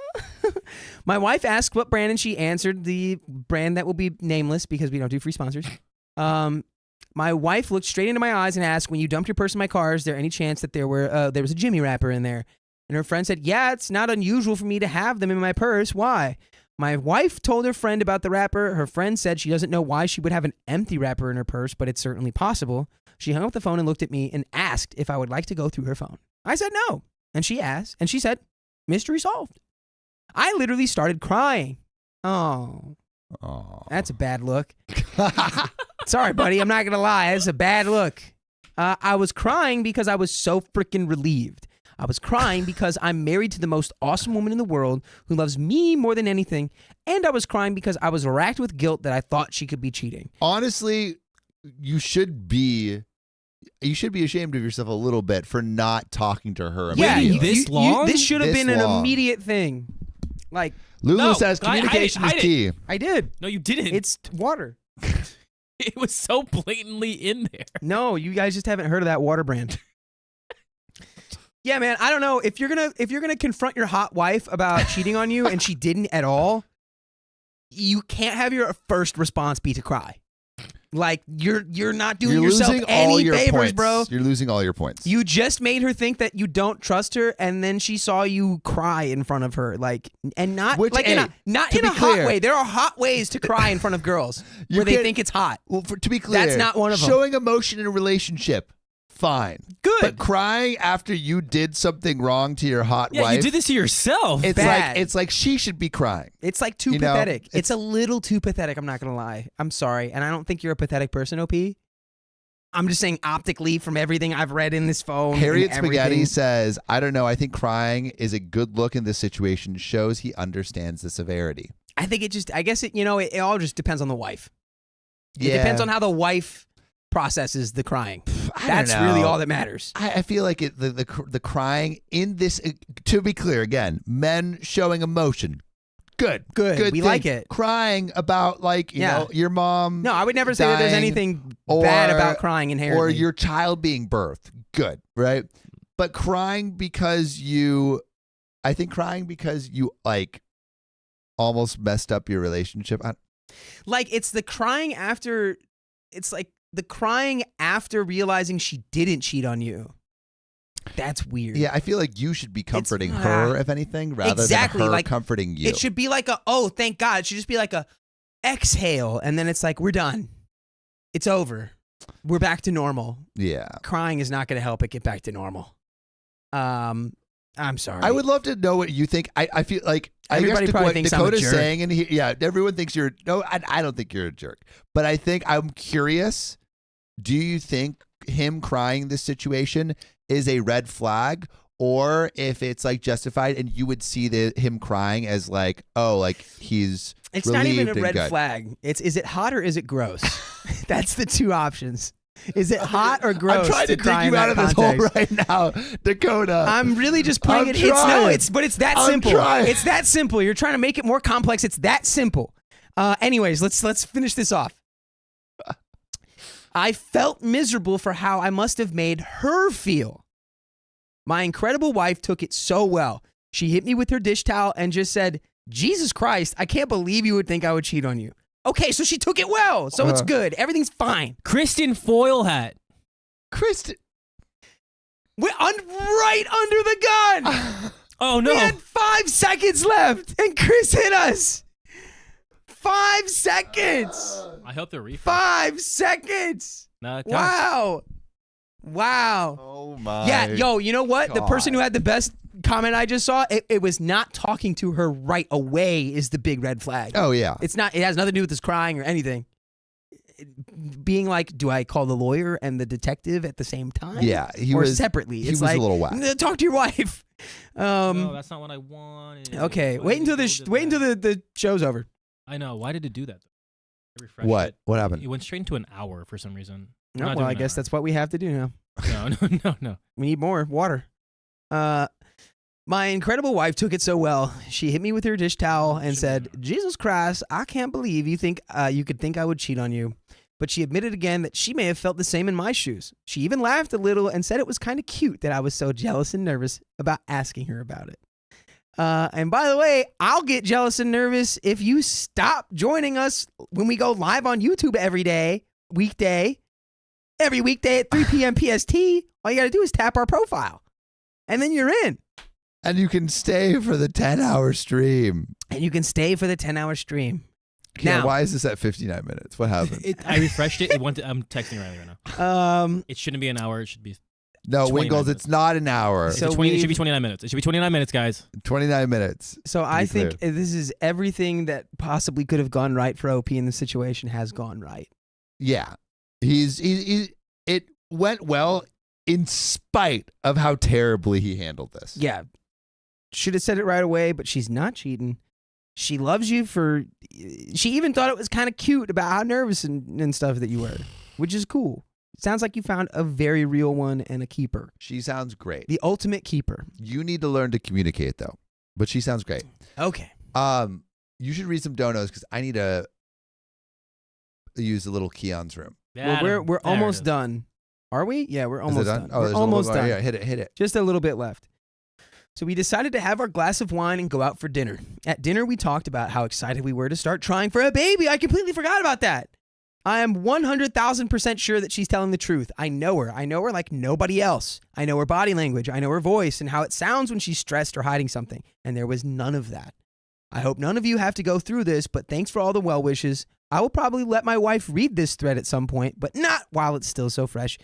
My wife asked what brand, and she answered the brand that will be nameless because we don't do free sponsors. My wife looked straight into my eyes and asked, when you dumped your purse in my car, is there any chance that there was a Jimmy wrapper in there? And her friend said, yeah, it's not unusual for me to have them in my purse. Why? My wife told her friend about the wrapper. Her friend said she doesn't know why she would have an empty wrapper in her purse, but it's certainly possible. She hung up the phone and looked at me and asked if I would like to go through her phone. I said no. And she said, mystery solved. I literally started crying. Oh, that's a bad look. Sorry, buddy. I'm not going to lie. That's a bad look. I was crying because I was so freaking relieved. I was crying because I'm married to the most awesome woman in the world who loves me more than anything. And I was crying because I was racked with guilt that I thought she could be cheating. Honestly, you should be ashamed of yourself a little bit for not talking to her. Yeah, this long? This should have been an long. immediate thing. Like, Lulu No, says communication is hide it. key. I did. No, you didn't. It's water. It was so blatantly in there. No, you guys just haven't heard of that water brand. Yeah, man, I don't know if you're gonna confront your hot wife about cheating on you and she didn't at all. You can't have your first response be to cry. Like you're not doing You're yourself losing any all your favors, points, bro. You're losing all your points. You just made her think that you don't trust her, and then she saw you cry in front of her, like, and not Which, like hey, not to in a be hot clear- way. There are hot ways to cry in front of girls You where they can't- think it's hot. Well, to be clear, That's not one of them. Showing emotion in a relationship, fine. Good. But crying after you did something wrong to your hot Yeah, wife, you did this to yourself. Bad. it's like she should be crying. It's like too You know, pathetic. it's- It's a little too pathetic. I'm not gonna lie. I'm sorry, and I don't think you're a pathetic person, OP. I'm just saying optically from everything I've read in this phone. Harriet and everything. Spaghetti says, I don't know. I think crying is a good look in this situation. Shows he understands the severity. I think I guess it all just depends on the wife. It Yeah. depends on how the wife processes the crying. I don't That's know. really all that matters. I feel like the crying in this, to be clear, again, men showing emotion. Good. Good. We thing. like it. Crying about, like, you know, your mom. No, I would never say that there's dying, anything bad about crying inherently. Or your child being birthed. Good. Right. But crying because I think crying because you, like, almost messed up your relationship. Like, it's the crying after. It's like the crying after realizing she didn't cheat on you. That's weird. Yeah, I feel like you should be comforting her, if anything, rather than her like, comforting you. It should be like oh, thank God. It should just be like a exhale, and then it's like, we're done. It's over. We're back to normal. Yeah. Crying is not going to help it get back to normal. I'm sorry. I would love to know what you think. I feel like Everybody I guess probably what thinks I'm a Dakota's jerk. saying, and everyone thinks you're. No, I don't think you're a jerk, but I think I'm curious. Do you think him crying this situation is a red flag, or if it's like justified, and you would see him crying as like, oh, like he's It's not even a relieved and red good? flag. Is it hot or is it gross? That's the two options. Is it hot or gross? I'm trying to cry dig in you out of that this hole context? right now, Dakota. I'm really just putting I'm it. trying. But it's that I'm simple. trying. It's that simple. You're trying to make it more complex. It's that simple. Anyways, let's finish this off. I felt miserable for how I must have made her feel. My incredible wife took it so well. She hit me with her dish towel and just said, Jesus Christ, I can't believe you would think I would cheat on you. Okay, so she took it well. So it's good. Everything's fine. Kristen foil hat. Kristen. We're right under the gun. Oh no. We had 5 seconds left, and Chris hit us. 5 seconds. I hope they're refund. 5 seconds. Nah, gosh. Wow. Wow. Oh my. Yeah, yo, you know what? The person God. who had the best comment I just saw, it was not talking to her right away is the big red flag. Oh yeah. It's not. It has nothing to do with this crying or anything. Being like, do I call the lawyer and the detective at the same time? Yeah, he or was separately. He It's was like, a little whack. talk to your wife. No, that's not what I wanted. Okay, Why wait did until it go to wait until that? the show's over. I know. Why did it do that? I refreshed What? it. What happened? It went straight into an hour for some reason. We're No, not well, doing I guess an that's what we have to do now. hour. No. We need more water. My incredible wife took it so well. She hit me with her dish towel and said, Jesus Christ, I can't believe you think you could think I would cheat on you. but she admitted again that she may have felt the same in my shoes. She even laughed a little and said it was kind of cute that I was so jealous and nervous about asking her about it. And by the way, I'll get jealous and nervous if you stop joining us when we go live on YouTube every weekday at 3 p.m. PST. All you got to do is tap our profile, and then you're in. And you can stay for the 10-hour stream. And you can stay for the 10-hour stream. Yeah, Now, why is this at 59 minutes? What happened? I refreshed it. I'm texting Riley right now. It shouldn't be an hour. It should be No, 29 Winkles, minutes. it's not an hour. So it should be 29 minutes. It should be 29 minutes, guys. 29 minutes. So I be think this is everything that possibly could have gone right for OP in the situation has gone right. Yeah. It went well in spite of how terribly he handled this. Yeah. Should have said it right away, but she's not cheating. She loves you for... She even thought it was kind of cute about how nervous and stuff that you were, which is cool. Sounds like you found a very real one and a keeper. She sounds great. The ultimate keeper. You need to learn to communicate, though. But she sounds great. Okay. You should read some donos because I need to use a little Keon's room. Well, we're almost done. Are we? Yeah, we're almost done. Oh, we're almost done. Yeah, hit it. Just a little bit left. So we decided to have our glass of wine and go out for dinner. At dinner, we talked about how excited we were to start trying for a baby. I completely forgot about that. I am 100,000% sure that she's telling the truth. I know her. I know her like nobody else. I know her body language. I know her voice and how it sounds when she's stressed or hiding something. And there was none of that. I hope none of you have to go through this, but thanks for all the well wishes. I will probably let my wife read this thread at some point, but not while it's still so fresh.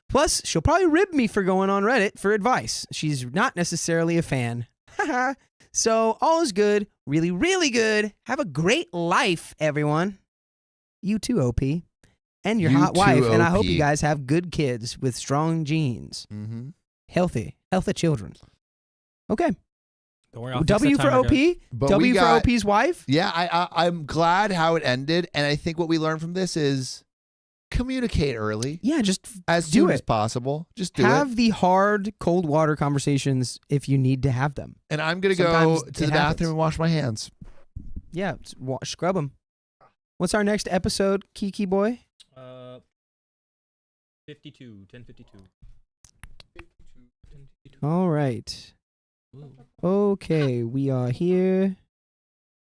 Plus, she'll probably rib me for going on Reddit for advice. She's not necessarily a fan. Haha. So, all is good. Really, really good. Have a great life, everyone. You too, OP. And your You hot too, wife. And I OP. hope you guys have good kids with strong genes. Mm-hmm. Healthy children. Okay. Don't worry, I'll fix W that for timer, OP. guys. But W we for got, OP's wife. Yeah, I'm glad how it ended. And I think what we learned from this is communicate early. Yeah, just As do soon it. as possible. Just do have it. the hard, cold water conversations if you need to have them. And I'm going to go Sometimes to it the happens. bathroom and wash my hands. Yeah, scrub them. What's our next episode, Kiki boy? 10:52. All right. Okay, we are here.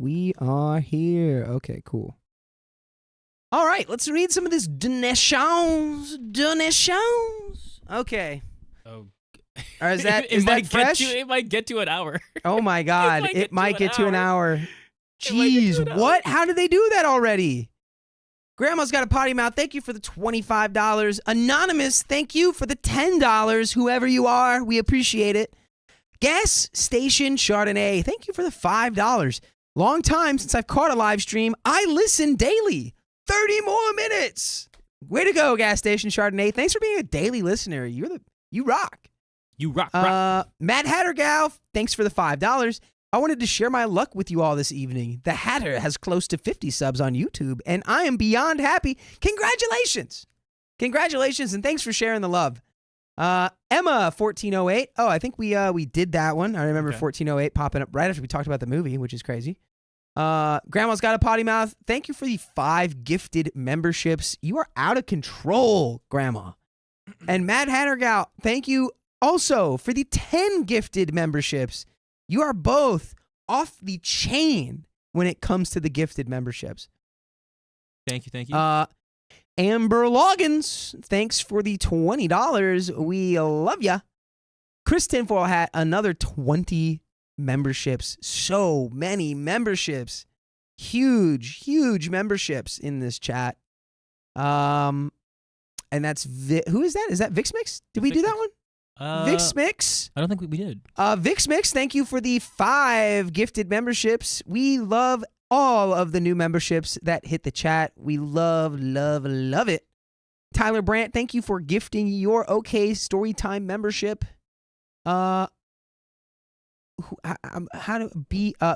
Okay, cool. All right, let's read some of this donations. Okay. Oh. Or is that might fresh? It might get to an hour. Oh my God, it might get to an hour. It might get Jeez, to an hour. what? How did they do that already? Grandma's got a potty mouth. Thank you for the $25. Anonymous, thank you for the $10. Whoever you are, we appreciate it. Gas Station Chardonnay, thank you for the $5. Long time since I've caught a live stream. I listen daily. 30 more minutes. Way to go, Gas Station Chardonnay. Thanks for being a daily listener. You rock. You rock. Matt Hattergal, thanks for the $5. I wanted to share my luck with you all this evening. The Hatter has close to 50 subs on YouTube, and I am beyond happy. Congratulations. Congratulations, and thanks for sharing the love. Emma 1408. Oh, I think we did that one. I remember 1408 popping up right after we talked about the movie, which is crazy. Grandma's got a potty mouth. Thank you for the 5 gifted memberships. You are out of control, Grandma. And Matt Hattergal, thank you also for the 10 gifted memberships. You are both off the chain when it comes to the gifted memberships. Thank you. Amber Loggins, thanks for the $20. We love ya. Chris Tinfoil Hat, another 20 memberships. So many memberships. Huge memberships in this chat. And that's who is that? Is that VixMix? Did we do that one? VixMix. I don't think we did. VixMix, thank you for the 5 gifted memberships. We love all of the new memberships that hit the chat. We love it. Tyler Brandt, thank you for gifting your OK Storytime membership.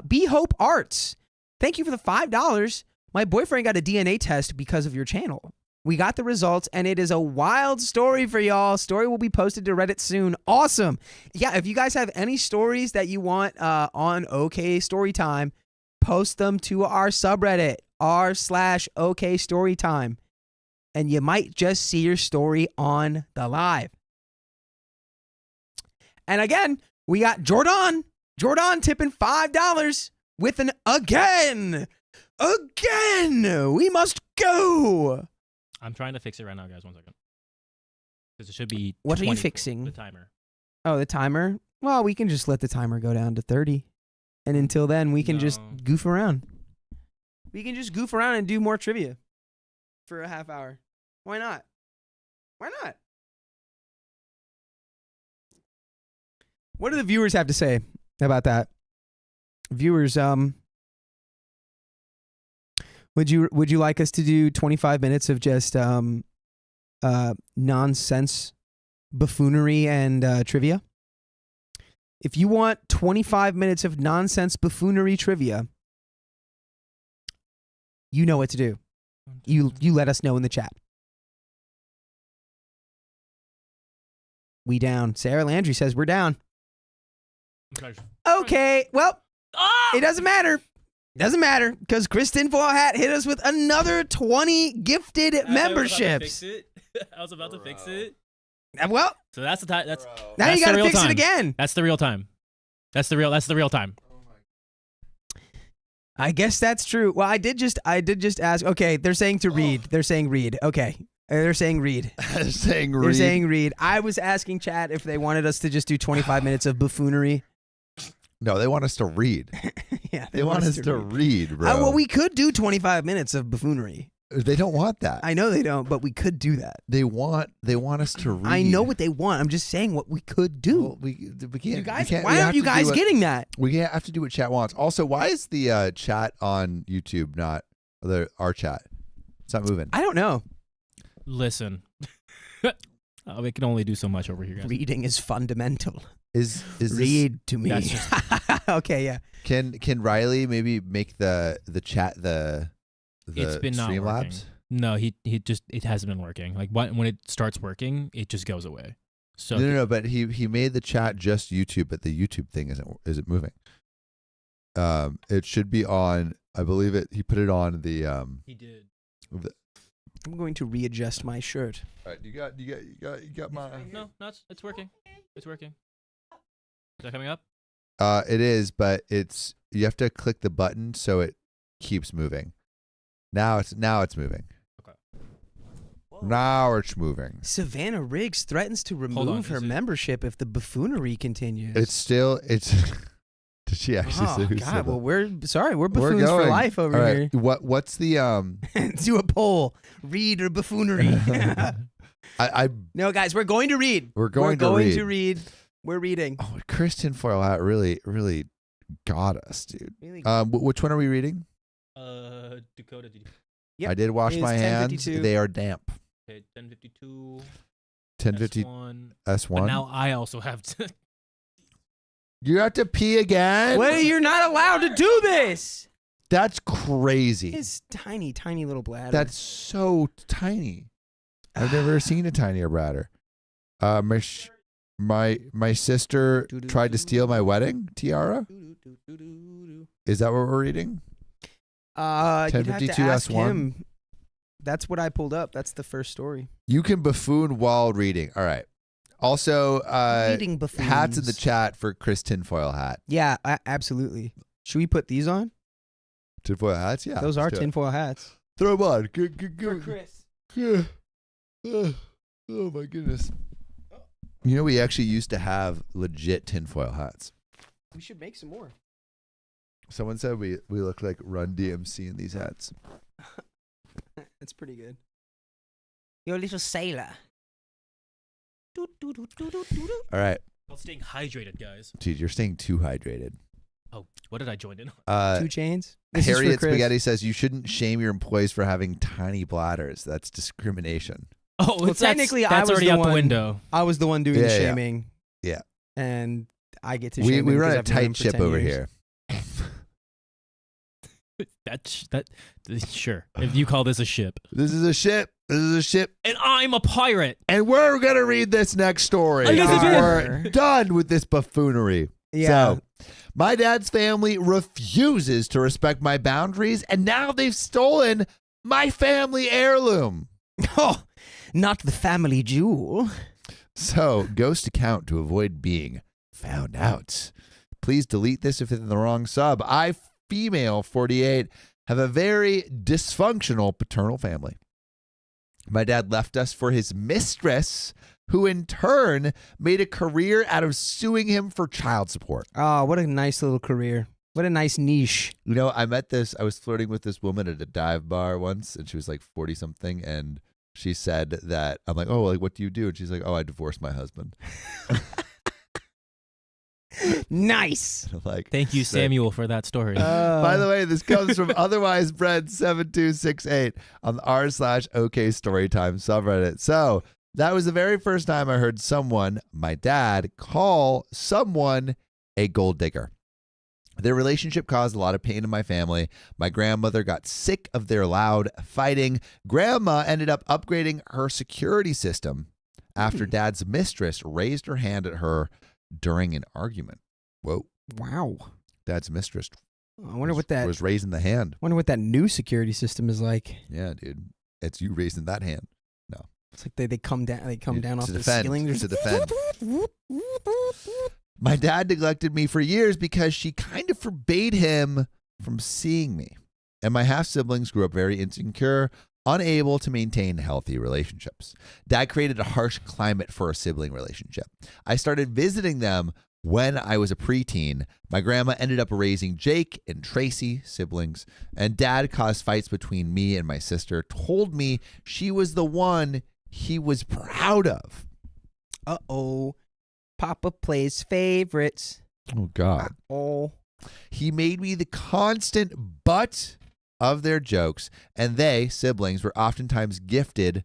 B Hope Arts, thank you for the $5. My boyfriend got a DNA test because of your channel. We got the results, and it is a wild story for y'all. Story will be posted to Reddit soon. Awesome. Yeah, if you guys have any stories that you want on OK Storytime, post them to our subreddit, r/OK Storytime. and you might just see your story on the live. And again, we got Jordan tipping $5 with an again. We must go. I'm trying to fix it right now, guys. 1 second. Because it should be. What are you 20, fixing? The timer. Oh, the timer? Well, we can just let the timer go down to 30. And until then, we can just goof around. We can just goof around and do more trivia for a half hour. Why not? Why not? What do the viewers have to say about that? Viewers, would you like us to do 25 minutes of just nonsense buffoonery and trivia? If you want 25 minutes of nonsense buffoonery trivia, you know what to do. You let us know in the chat. We down. Sarah Landry says we're down. Okay, well, it doesn't matter. Doesn't matter because Chris Tinfoil Hat hit us with another 20 gifted memberships. I was about to fix it. Well, so that's the time. Now you got to fix it again. That's the real time. That's the real time. I guess that's true. Well, I did just ask. Okay, they're saying to read. They're saying read. Okay. They're saying read. They're saying read. They're saying read. I was asking chat if they wanted us to just do 25 minutes of buffoonery. No, they want us to read. Yeah, they want us to read, bro. Well, we could do 25 minutes of buffoonery. They don't want that. I know they don't, but we could do that. They want us to read. I know what they want. I'm just saying what we could do. Well, we can't. You guys, we can't, why aren't you guys getting that? We have to do what chat wants. Also, why is the chat on YouTube not our chat? It's not moving. I don't know. Listen, we can only do so much over here, guys. Reading is fundamental. Is read to me? Okay, yeah. Can Riley maybe make the chat the it's been not working. Streamlabs? No, he just it hasn't been working. Like when it starts working, it just goes away. So no, but he made the chat just YouTube, but the YouTube thing isn't moving. It should be on. I believe it. He put it on the. He did. I'm going to readjust my shirt. All right, you got my. No, it's working. It's working. Is that coming up? It is, but you have to click the button so it keeps moving. Now it's moving. Okay. Now it's moving. Savannah Riggs threatens to remove her membership if the buffoonery continues. Did she actually say who God, said well, that? we're buffoons for life over here. What's the do a poll. Read or buffoonery. No, guys, we're going to read. We're going to read. We're reading. Oh, Chris Tinfoil Hat really got us, dude. Really? Which one are we reading? Dakota. Yep. I did wash my hands. They are damp. Okay, 1052. 1050 S1. But now I also have to. You have to pee again? Wait, you're not allowed to do this. That's crazy. His tiny, tiny little bladder. That's so tiny. I've never seen a tinier bladder. My sister tried to steal my wedding tiara. Is that what we're reading? 1052 ask S1. him. That's what I pulled up. That's the first story. You can buffoon while reading. All right. Also, Reading buffoons. hats in the chat for Chris Tinfoil Hat. Yeah, absolutely. Should we put these on? Tinfoil hats? Yeah. Those are tinfoil hats. Throw them on. For Chris. Oh my goodness. You know, we actually used to have legit tinfoil hats. We should make some more. Someone said we look like Run DMC in these hats. That's pretty good. You're a little sailor. All right. Well, staying hydrated, guys. Dude, you're staying too hydrated. Oh, what did I join in? 2 Chainz. Harriet Spaghetti says you shouldn't shame your employees for having tiny bladders. That's discrimination. Oh, well, technically, that's already out the window. I was the one doing the shaming. Yeah. And I get to shame. We run a tight ship over here. Sure. If you call this a ship. This is a ship. And I'm a pirate. And we're going to read this next story. We're done with this buffoonery. Yeah. So, my dad's family refuses to respect my boundaries, and now they've stolen my family heirloom. Oh, not the family jewel. So, ghost account to avoid being found out. Please delete this if it's in the wrong sub. I, female 48, have a very dysfunctional paternal family. My dad left us for his mistress, who in turn made a career out of suing him for child support. Oh, what a nice little career. What a nice niche. You know, I was flirting with this woman at a dive bar once, and she was like 40 something, and she said that, I'm like, oh, like, what do you do? And she's like, oh, I divorced my husband. Nice. I'm like, Thank you, sick. Samuel, for that story. By the way, this comes from Otherwise Bread 7268 on the r/OK Storytime subreddit. So that was the very first time I heard someone, my dad, call someone a gold digger. Their relationship caused a lot of pain in my family. My grandmother got sick of their loud fighting. Grandma ended up upgrading her security system after dad's mistress raised her hand at her during an argument. Whoa. Wow. Dad's mistress I wonder what that was raising the hand. wonder what that new security system is like. Yeah, dude. It's you raising that hand. It's like they come down off To the defend. ceiling. To defend. My dad neglected me for years because she kind of forbade him from seeing me. And my half-siblings grew up very insecure, unable to maintain healthy relationships. Dad created a harsh climate for a sibling relationship. I started visiting them when I was a preteen. My grandma ended up raising Jake and Tracy, siblings, and Dad caused fights between me and my sister, told me she was the one he was proud of. Uh-oh. Papa plays favorites. Oh, God. Oh. He made me the constant butt of their jokes, and they, siblings, were oftentimes gifted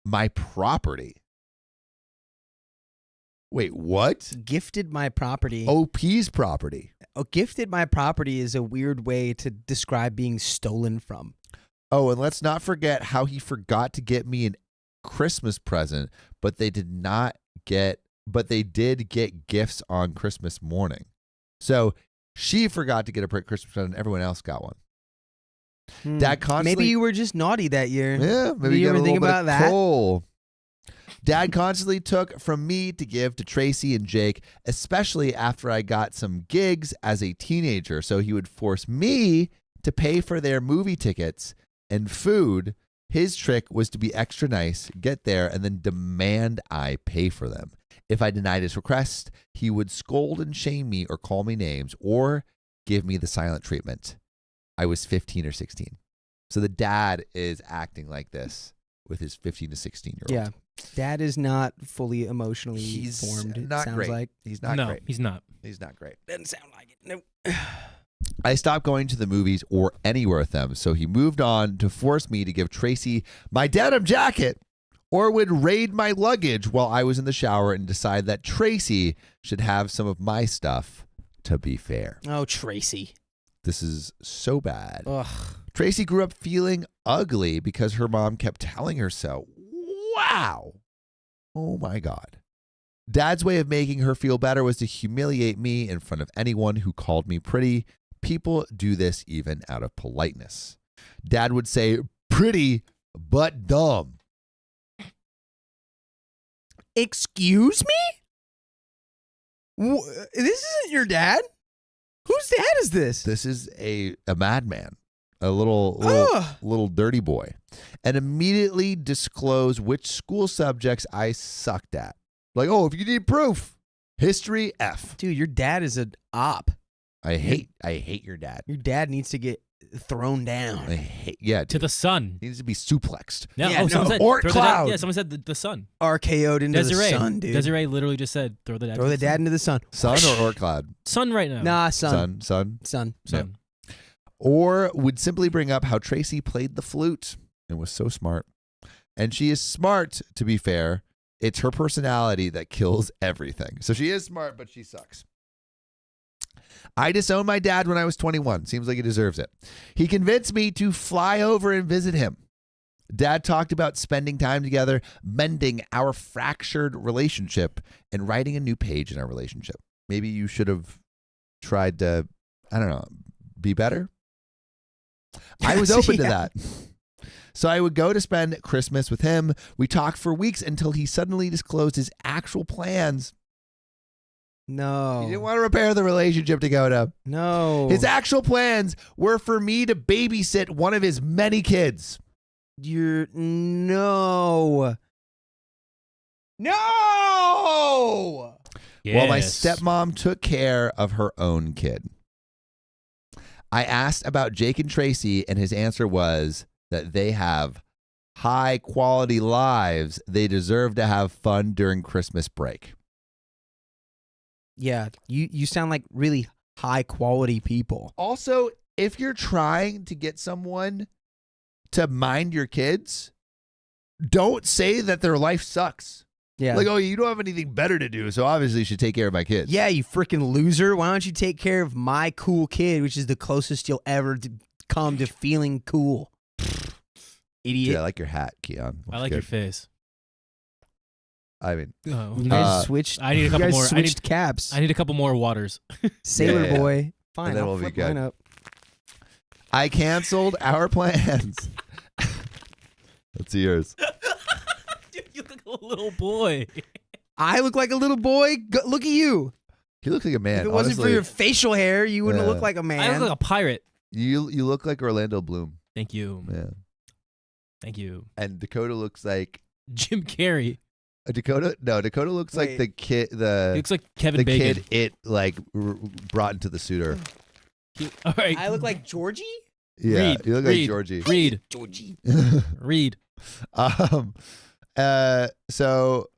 my property. Wait, what? Gifted my property. OP's property. Oh, gifted my property is a weird way to describe being stolen from. Oh, and let's not forget how he forgot to get me a Christmas present, but they did get gifts on Christmas morning. So she forgot to get a Christmas present, and everyone else got one. Dad constantly. Maybe you were just naughty that year. Yeah, maybe you you got ever a think little bit about of that? coal. Dad constantly took from me to give to Tracy and Jake, especially after I got some gigs as a teenager. So he would force me to pay for their movie tickets and food. His trick was to be extra nice, get there, and then demand I pay for them. If I denied his request, he would scold and shame me or call me names or give me the silent treatment. I was 15 or 16. So the dad is acting like this with his 15 to 16-year-old. Yeah. Dad is not fully emotionally He's formed, it not sounds great. like. He's not no, great. he's not. He's not great. Doesn't sound like it. Nope. I stopped going to the movies or anywhere with them, so he moved on to force me to give Tracy my denim jacket or would raid my luggage while I was in the shower and decide that Tracy should have some of my stuff, to be fair. Oh, Tracy. This is so bad. Ugh. Tracy grew up feeling ugly because her mom kept telling her so. Wow. Oh, my God. Dad's way of making her feel better was to humiliate me in front of anyone who called me pretty. People do this even out of politeness. Dad would say, pretty but dumb. Excuse me? This isn't your dad? Whose dad is this? This is a madman, a little dirty boy, and immediately disclose which school subjects I sucked at. Like, oh, if you need proof, history F. Dude, your dad is an op. I hate your dad. Your dad needs to get thrown down. To the sun. He needs to be suplexed. Yeah, someone no. said, Or throw cloud. Yeah, someone said the sun. RKO'd into Desiree. the sun, dude. Desiree literally just said, throw the dad. Throw to the dad into the sun. Sun or cloud? Sun right now. Nah, sun. Sun. Sun. Or would simply bring up how Tracy played the flute and was so smart. And she is smart, to be fair. It's her personality that kills everything. So she is smart, but she sucks. I disowned my dad when I was 21. Seems like he deserves it. He convinced me to fly over and visit him. Dad talked about spending time together, mending our fractured relationship, and writing a new page in our relationship. Maybe you should have tried to, I don't know, be better? I was open to that. So I would go to spend Christmas with him. We talked for weeks until he suddenly disclosed his actual plans. No. He didn't want to repair the relationship, Dakota. No. His actual plans were for me to babysit one of his many kids. No. While my stepmom took care of her own kid. I asked about Jake and Tracy, and his answer was that they have high quality lives. They deserve to have fun during Christmas break. Yeah, you sound like really high quality people. Also, if you're trying to get someone to mind your kids, don't say that their life sucks. Yeah. Like, oh, you don't have anything better to do, so obviously you should take care of my kids. Yeah, you freaking loser. Why don't you take care of my cool kid, which is the closest you'll ever come to feeling cool? Idiot. Dude, I like your hat, Keon. I like your face. I mean, You guys switched. I need a couple you guys more. switched caps. I need a couple more waters. Sailor Yeah. boy. Fine, And then I'll we'll be flip good. mine up. I canceled our plans. Let's see yours. Dude, you look like a little boy. I look like a little boy. Look at you. He looks like a man. If it wasn't for honestly. your facial hair, you wouldn't Yeah. look like a man. I look like a pirate. You look like Orlando Bloom. Thank you. Yeah. Thank you. And Dakota looks like Jim Carrey. Dakota looks like Wait. the kid He looks like Kevin the Bacon. kid brought into the suitor. All right. I look like Georgie? Yeah, Reed, you look like Reed. Georgie. Reed. Georgie. Reed. So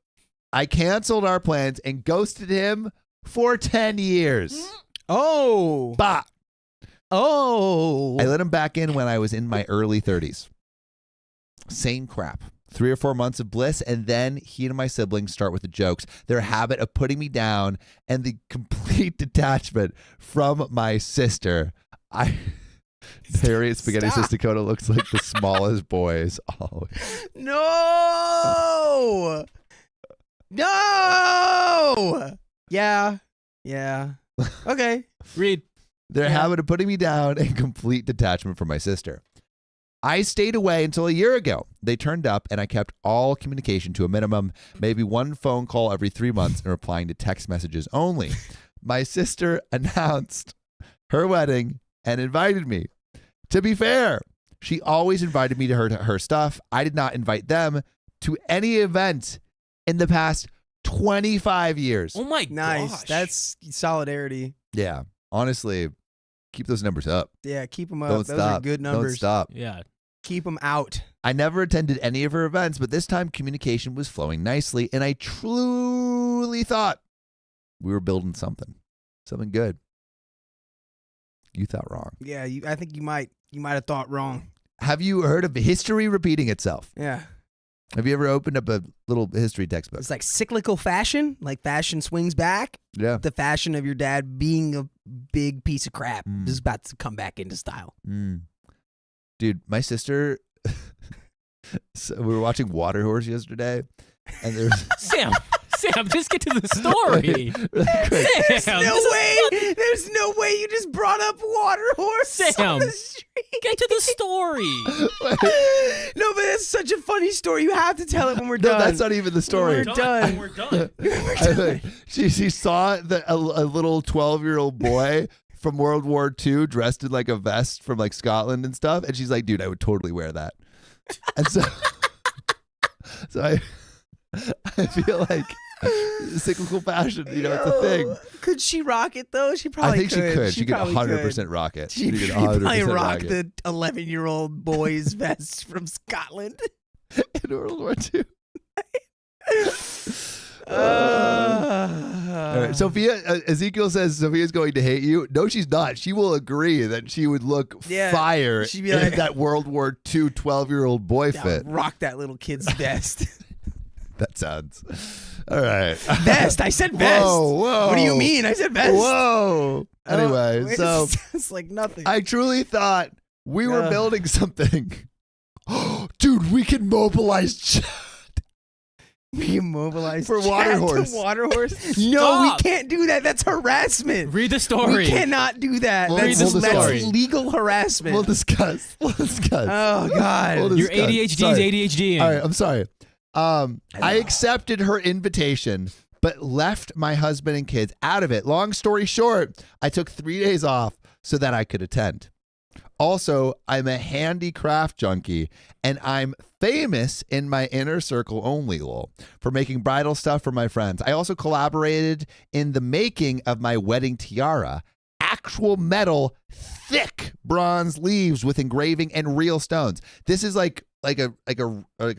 I canceled our plans and ghosted him for 10 years. Oh. Bah. Oh. I let him back in when I was in my early 30s. Same crap. 3 or 4 months of bliss, and then he and my siblings start with the jokes, their habit of putting me down, and the complete detachment from my sister. Harriet Spaghetti Stop. Sis Dakota looks like the smallest boys always. No. No. Yeah. Yeah. Okay. Reed. Their habit of putting me down and complete detachment from my sister. I stayed away until a year ago. They turned up and I kept all communication to a minimum, maybe one phone call every 3 months and replying to text messages only. My sister announced her wedding and invited me. To be fair, she always invited me to her stuff. I did not invite them to any event in the past 25 years. Oh my Nice. gosh. That's solidarity. Yeah, honestly, keep those numbers up. Yeah, keep them up. Don't Those stop. are good Don't numbers. stop. Yeah. Keep them out. I never attended any of her events, but this time communication was flowing nicely, and I truly thought we were building something good. You thought wrong. Yeah, I think you might have thought wrong. Have you heard of history repeating itself? Yeah. Have you ever opened up a little history textbook? It's like cyclical fashion, like fashion swings back. Yeah. The fashion of your dad being a big piece of crap Mm. is about to come back into style. Dude, my sister, so we were watching Water Horse yesterday, and there's Sam, just get to the story. really quick. There's no way you just brought up Water Horse on Sam. the street. Get to the story. No, but it's such a funny story. You have to tell it when we're No, done. that's not even the story. We're done. We're done. She saw a little 12-year-old boy from World War II dressed in like a vest from like Scotland and stuff, and she's like, dude, I would totally wear that. And so I feel like cyclical fashion, it's a thing. Could she rock it though? She probably I think could. she could. She could probably 100% rock it. She could could 100% probably rock it. the 11-year-old boy's vest from Scotland. In World War II. All right. Sophia, Ezekiel says Sophia's going to hate you. No, she's not. She will agree that she would look fire she'd be in like- that World War II 12-year-old boy Yeah, fit. rock that little kid's vest. That sounds. All right. Vest. I said vest. Whoa. What do you mean? I said vest. Whoa. Anyway, It so sounds like nothing. I truly thought we were Ugh. building something. Dude, we can mobilize. We immobilized For water Chad to horse. water horse. No, we Stop. can't do that. That's harassment. Read the story. We cannot do that. We'll That's, discuss. that's legal harassment. We'll discuss. We'll discuss. Oh God. We'll Your discuss. ADHD Sorry. is ADHD. All right, I'm sorry. I accepted her invitation, but left my husband and kids out of it. Long story short, I took 3 days off so that I could attend. Also, I'm a handicraft junkie, and I'm famous in my inner circle only, lol, for making bridal stuff for my friends. I also collaborated in the making of my wedding tiara, actual metal, thick bronze leaves with engraving and real stones. This is like a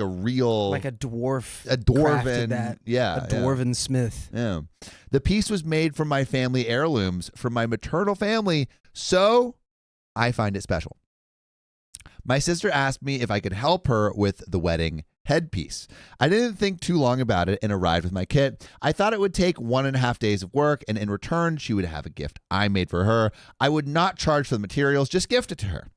real, like a dwarf. a crafted dwarven, that. yeah, A dwarven smith. yeah. The piece was made from my family heirlooms from my maternal family, so I find it special. My sister asked me if I could help her with the wedding headpiece. I didn't think too long about it and arrived with my kit. I thought it would take 1.5 days of work, and in return, she would have a gift I made for her. I would not charge for the materials, just gift it to her.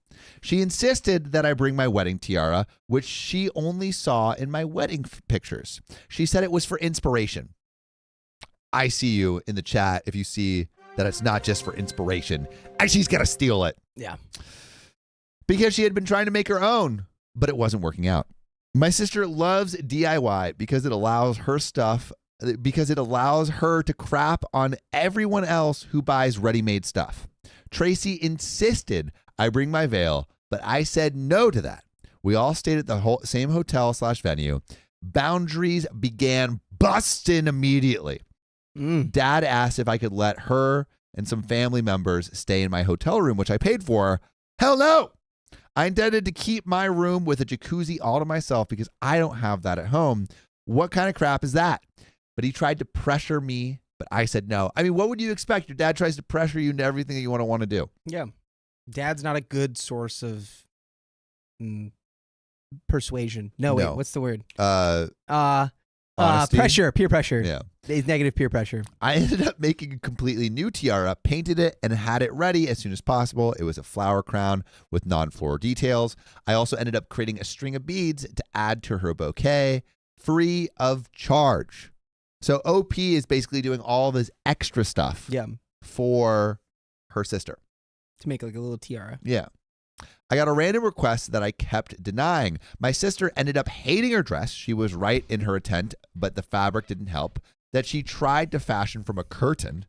She insisted that I bring my wedding tiara, which she only saw in my wedding pictures. She said it was for inspiration. I see you in the chat if you see that it's not just for inspiration. She's got to steal it. Yeah. Because she had been trying to make her own, but it wasn't working out. My sister loves DIY because it allows her to crap on everyone else who buys ready-made stuff. Tracy insisted I bring my veil, but I said no to that. We all stayed at the same hotel/venue. Boundaries began busting immediately. Dad asked if I could let her and some family members stay in my hotel room, which I paid for. Hell no! I intended to keep my room with a jacuzzi all to myself because I don't have that at home. What kind of crap is that? But he tried to pressure me, but I said no. I mean, what would you expect? Your dad tries to pressure you into everything that you want to do. Yeah. Dad's not a good source of persuasion. No, wait, what's the word? Honesty? Pressure, peer pressure. Yeah. It's negative peer pressure. I ended up making a completely new tiara, painted it, and had it ready as soon as possible. It was a flower crown with non-floral details. I also ended up creating a string of beads to add to her bouquet, free of charge. So OP is basically doing all this extra stuff for her sister. To make like a little tiara. Yeah. I got a random request that I kept denying. My sister ended up hating her dress. She was right in her intent, but the fabric didn't help. That she tried to fashion from a curtain.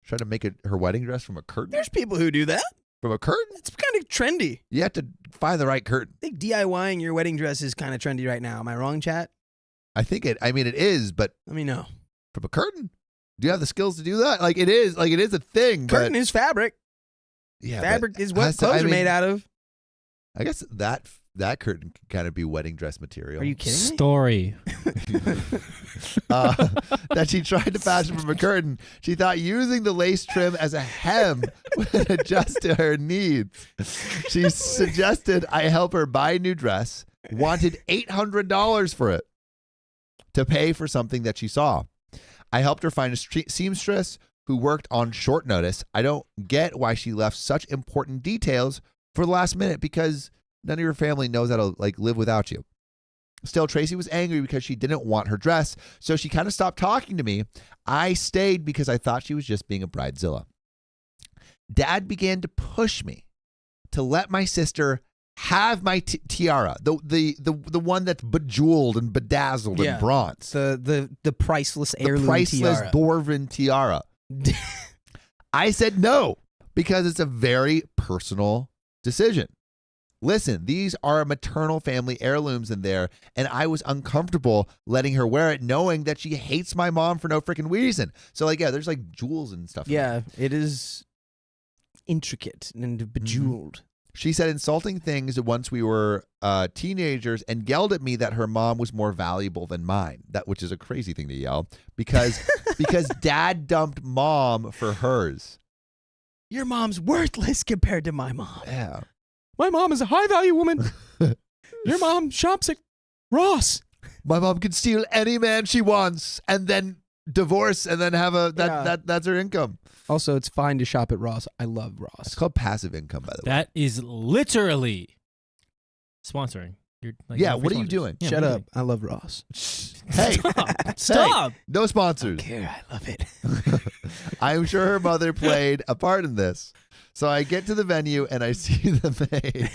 Tried to make her wedding dress from a curtain? There's people who do that. From a curtain? It's kind of trendy. You have to find the right curtain. I think DIYing your wedding dress is kind of trendy right now. Am I wrong, chat? It is, but Let me know. from a curtain? Do you have the skills to do that? It is a thing. Curtain is fabric. Yeah, Fabric is what clothes are made out of. I guess that curtain can kind of be wedding dress material. Are you kidding me? Story. That she tried to fashion from a curtain. She thought using the lace trim as a hem would adjust to her needs. She suggested I help her buy a new dress, wanted $800 for it to pay for something that she saw. I helped her find a seamstress who worked on short notice. I don't get why she left such important details for the last minute because none of your family knows how to live without you. Still, Tracy was angry because she didn't want her dress, so she kind of stopped talking to me. I stayed because I thought she was just being a bridezilla. Dad began to push me to let my sister have my tiara, the one that's bejeweled and bedazzled and bronze. The priceless heirloom priceless tiara. dwarven tiara. I said no because it's a very personal decision. Listen, these are maternal family heirlooms in there, and I was uncomfortable letting her wear it knowing that she hates my mom for no freaking reason. So, there's jewels and stuff. Yeah, it is intricate and bejeweled. She said insulting things once we were teenagers and yelled at me that her mom was more valuable than mine, which is a crazy thing to yell, because dad dumped mom for hers. Your mom's worthless compared to my mom. Yeah. My mom is a high-value woman. Your mom shops at Ross. My mom can steal any man she wants and then divorce and then have that's her income. Also, it's fine to shop at Ross. I love Ross. It's called passive income, by the way. That is literally sponsoring You're like, Yeah, no what free are you sponsors. doing? Yeah, Shut what are you up. I love Ross. Hey, Stop. no sponsors. Care. I love it. I'm sure her mother played a part in this. So I get to the venue and I see the maid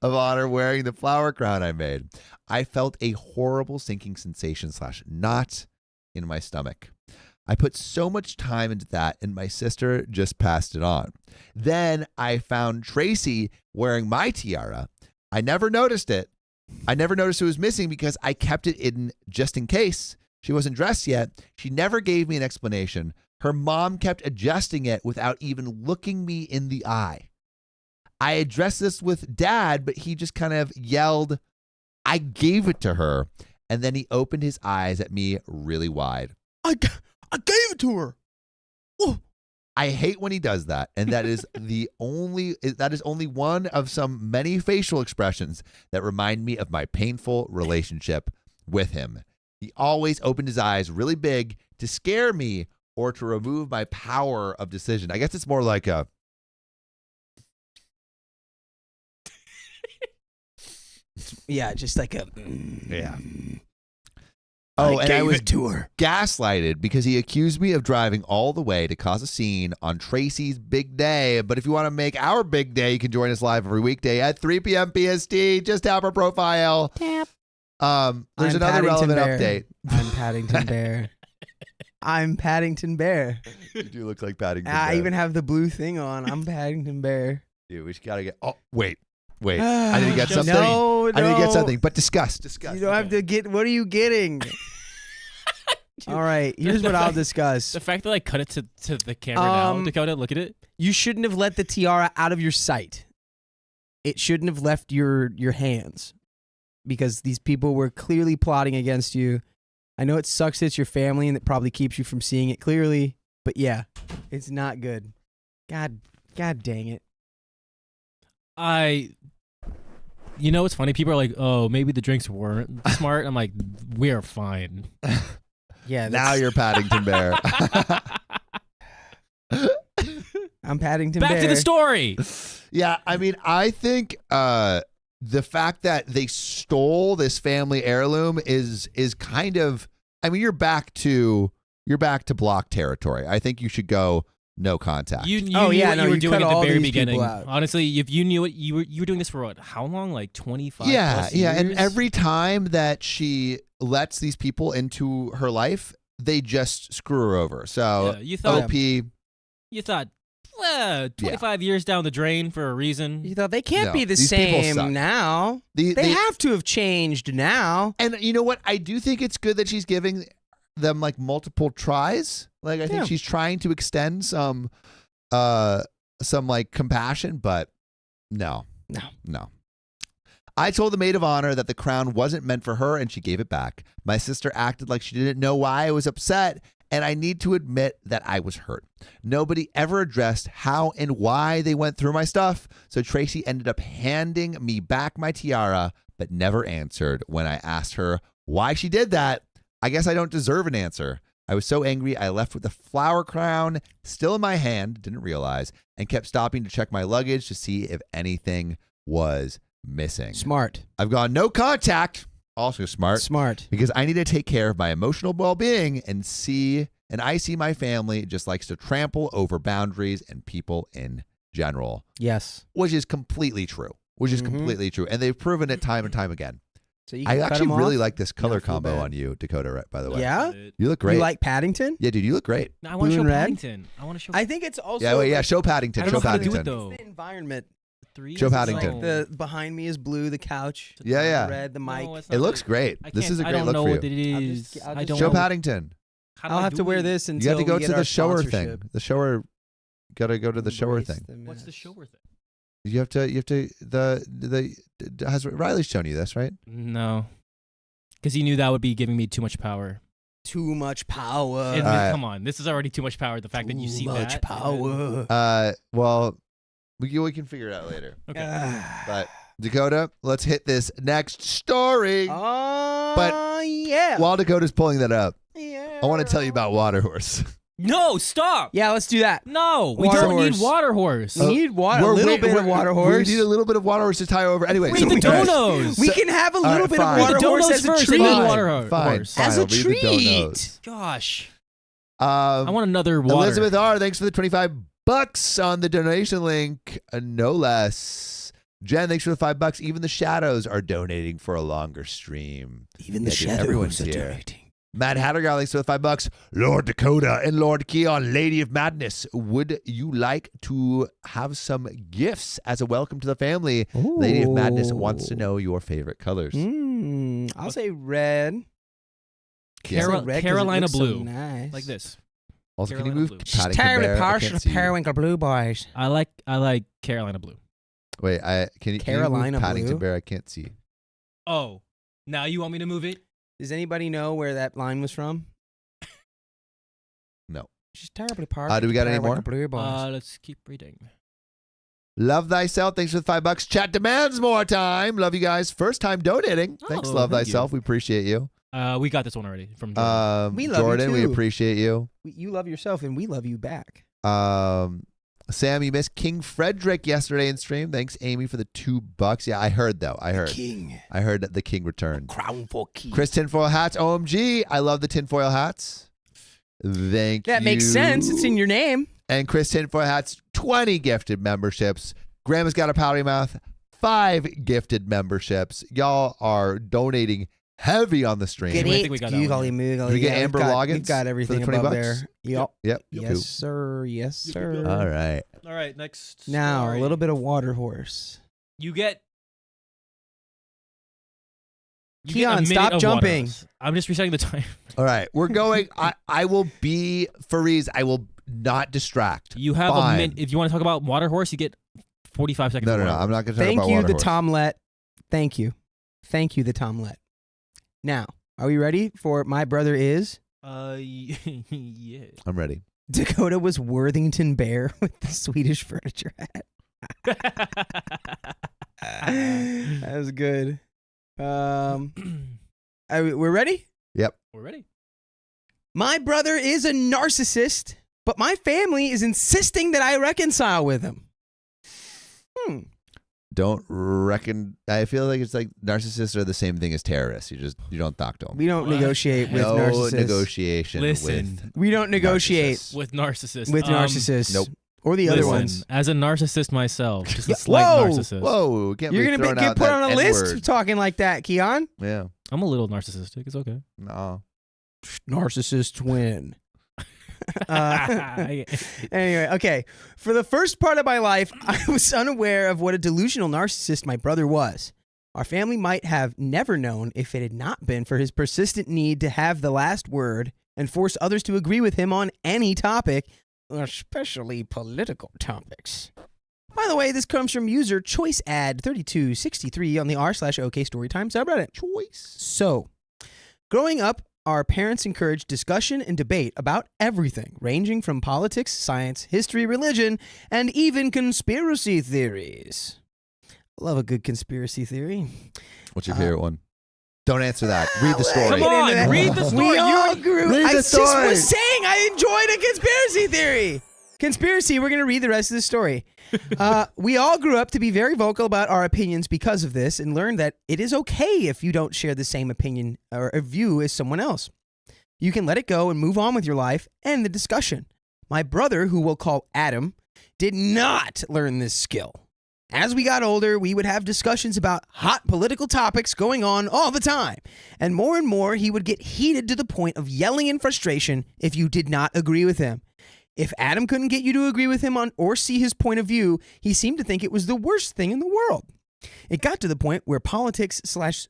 of honor wearing the flower crown I made. I felt a horrible sinking sensation / knot in my stomach. I put so much time into that and my sister just passed it on. Then I found Tracy wearing my tiara. I never noticed it. I never noticed it was missing because I kept it in just in case. She wasn't dressed yet. She never gave me an explanation. Her mom kept adjusting it without even looking me in the eye. I addressed this with Dad, but he just kind of yelled, I gave it to her. And then he opened his eyes at me really wide. I gave it to her. Oh. I hate when he does that. And that is only one of some many facial expressions that remind me of my painful relationship with him. He always opened his eyes really big to scare me or to remove my power of decision. I guess it's more like a... Yeah, just like a... Yeah. Oh, and I was to her. gaslighted because he accused me of driving all the way to cause a scene on Tracy's big day. But if you want to make our big day, you can join us live every weekday at 3 p.m. PST. Just tap our profile. Tap. There's another relevant update. I'm Paddington Bear. I'm Paddington Bear. You do look like Paddington I Bear. even have the blue thing on. I'm Paddington Bear. Dude, we gotta get... Oh, wait. I need to get something. No, I need to get no. something. But discuss. You don't have to get... What are you getting? All right, here's what I'll discuss. The fact that I cut it to the camera now, Dakota, look at it. You shouldn't have let the tiara out of your sight. It shouldn't have left your hands because these people were clearly plotting against you. I know it sucks that it's your family and it probably keeps you from seeing it clearly, but yeah, it's not good. God dang it. You know what's funny? People are like, oh, maybe the drinks weren't smart. I'm like, we're fine. Yeah. Now you're Paddington Bear. I'm Paddington Bear. Back to the story. Yeah, I mean, I think the fact that they stole this family heirloom is kind of... I mean, you're back to block territory. I think you should go no contact. You knew what you were doing cut at the all very these people beginning. out. Honestly, if you knew it, you were doing this for what? How long? Like 25 plus Yeah, and years? every time that she lets these people into her life, they just screw her over. So Yeah, you thought OP... 25 years down the drain for a reason. You thought they can't No, be the these people suck. same now. They They have to have changed now. And you know what? I do think it's good that she's giving them like multiple tries. Like I think she's trying to extend some like compassion, but no. I told the maid of honor that the crown wasn't meant for her and she gave it back. My sister acted like she didn't know why I was upset, and I need to admit that I was hurt. Nobody ever addressed how and why they went through my stuff, so Tracy ended up handing me back my tiara, but never answered when I asked her why she did that. I guess I don't deserve an answer. I was so angry, I left with the flower crown still in my hand, didn't realize, and kept stopping to check my luggage to see if anything was missing. Smart. I've gone no contact. Also smart. Because I need to take care of my emotional well-being and I see my family just likes to trample over boundaries and people in general. Yes. Which is completely true. Completely true. And they've proven it time and time again. So you I can cut actually them really off. like this color Not feel combo bad. on you, Dakota, by the way. Yeah? You look great. You like Paddington? Yeah, dude, you look great. No, I want to Blue show and red? Paddington. I want to show. I think it's also Show Paddington. I don't know Show how to do Paddington. it, though. it's the environment. Joe It's Paddington. Like the behind me is blue, the couch. Yeah. Red, the mic. No, it's It not looks good. great. I This can't- is a great I don't look know for what you. it I'll is. just- I'll I just don't Show know. Paddington. How do I'll I have do to wear it? this You until got to go we to get the our shower thing. sponsorship. The shower. Got to go to the shower Embrace thing. What's the mess. shower thing? You have to. Has Riley's shown you this, right? No, because he knew that would be giving me too much power. Too much power. And Alright. come on, this is already too much power. The fact that you see Too much that. power. Well, we can figure it out later. Okay. But Dakota, let's hit this next story. Yeah. While Dakota's pulling that up, I want to tell you about Waterhorse. No, stop. Yeah, let's do that. No, we Water don't horse. need water horse. We need water. A little bit of water horse. We need a little bit of water horse to tie over. Anyway, Read the donos. We can have a little right, bit fine. of water Read the horse donos as a first treat. and then water horse. Fine. As a I'll read the treat. donos. Gosh, I I want another water. Elizabeth R, thanks for the $25 on the donation link. No less. Jen, thanks for the $5. Even the shadows are donating for a longer stream. Even the shadows everyone's are here. donating. Matt Hattergar, thanks for the $5. Lord Dakota and Lord Keon, Lady of Madness. Would you like to have some gifts as a welcome to the family? Lady of Madness wants to know your favorite colors. I'll say red. Carol- Red 'cause it Carolina looks so blue. nice. like this. Also, can you Carolina move blue. Paddington Terribly Bear? I partial can't to see you. periwinkle blue boys. I like Carolina blue. Wait, can you Carolina move Paddington blue? Bear? I can't see. Oh, now you want me to move it? Does anybody know where that line was from? No. She's terribly partial. Do we got to any more? periwinkle blue boys. Let's keep reading. Love Thyself, thanks for the $5. Chat demands more time. Love you guys. First time donating. Thanks, Oh, Love thank Thyself. you. We appreciate you. We got this one already from Jordan. We love you Jordan, we too. appreciate you. You love yourself, and we love you back. Sam, you missed King Frederick yesterday in stream. Thanks, Amy, for the $2. Yeah, I heard though. I heard. King. I heard that the king returned. Crown for king. Chris Tinfoil Hats. OMG. I love the tinfoil hats. Thank you. That makes sense. It's in your name. And Chris Tinfoil Hats, 20 gifted memberships. Grandma's got a powdery mouth, 5 gifted memberships. Y'all are donating heavy on the stream. I think we got that one. Googly moogly. Did we get Yeah, Amber we've Loggins got for everything the $20? above there. Yep. Yep. Yes, sir. Yes, sir. All right. All right, next. Now, story. a little bit of water horse. You get. Keon, a minute stop of jumping. water. I'm just resetting the time. All right. We're going. I will be Fariz. I will not distract. You have Fine. a minute. If you want to talk about water horse, you get 45 seconds. No, of no, no. water. I'm not going to talk Thank about you, water the horse. Tomlet. Thank you. Thank you, the Tomlet. Now, are we ready for My Brother Is? Yeah. I'm ready. Dakota was Worthington Bear with the Swedish furniture hat. That was good. We're ready? Yep. We're ready. My brother is a narcissist, but my family is insisting that I reconcile with him. Don't reckon. I feel like it's like narcissists are the same thing as terrorists. You don't talk to them. We don't What? negotiate with no narcissists. negotiation. Listen. We don't negotiate narcissists. With narcissists. with narcissists. Nope. Or the other Listen, ones. as a narcissist myself, just a Yeah, slight whoa, narcissist. Whoa! Can't You're be going to throwing get out put that on a list N-word. talking like that, Keon. Yeah. I'm a little narcissistic. It's okay. No. Narcissist twin. Anyway, okay. For the first part of my life, I was unaware of what a delusional narcissist my brother was. Our family might have never known if it had not been for his persistent need to have the last word and force others to agree with him on any topic, especially political topics. By the way, this comes from user ChoiceAd3263 on the r/OK Storytime subreddit. Choice. So, growing up, our parents encouraged discussion and debate about everything, ranging from politics, science, history, religion, and even conspiracy theories. Love a good conspiracy theory. What's your favorite one? Don't answer that. Read the story. Come on, read the story. We all grew. Read I the just story. was saying I enjoyed a conspiracy theory. Conspiracy, we're going to read the rest of the story. We all grew up to be very vocal about our opinions because of this and learned that it is okay if you don't share the same opinion or a view as someone else. You can let it go and move on with your life and the discussion. My brother, who we'll call Adam, did not learn this skill. As we got older, we would have discussions about hot political topics going on all the time. And more, he would get heated to the point of yelling in frustration if you did not agree with him. If Adam couldn't get you to agree with him on or see his point of view, he seemed to think it was the worst thing in the world. It got to the point where politics slash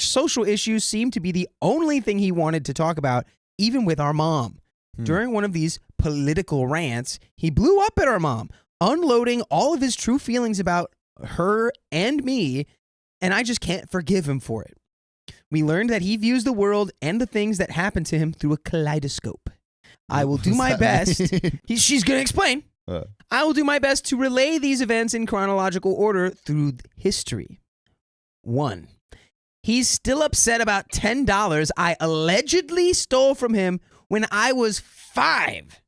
social issues seemed to be the only thing he wanted to talk about, even with our mom. During one of these political rants, he blew up at our mom, unloading all of his true feelings about her and me, and I just can't forgive him for it. We learned that he views the world and the things that happen to him through a kaleidoscope. I will do my best. She's going to explain. I will do my best to relay these events in chronological order through history. 1. He's still upset about $10 I allegedly stole from him when I was 5.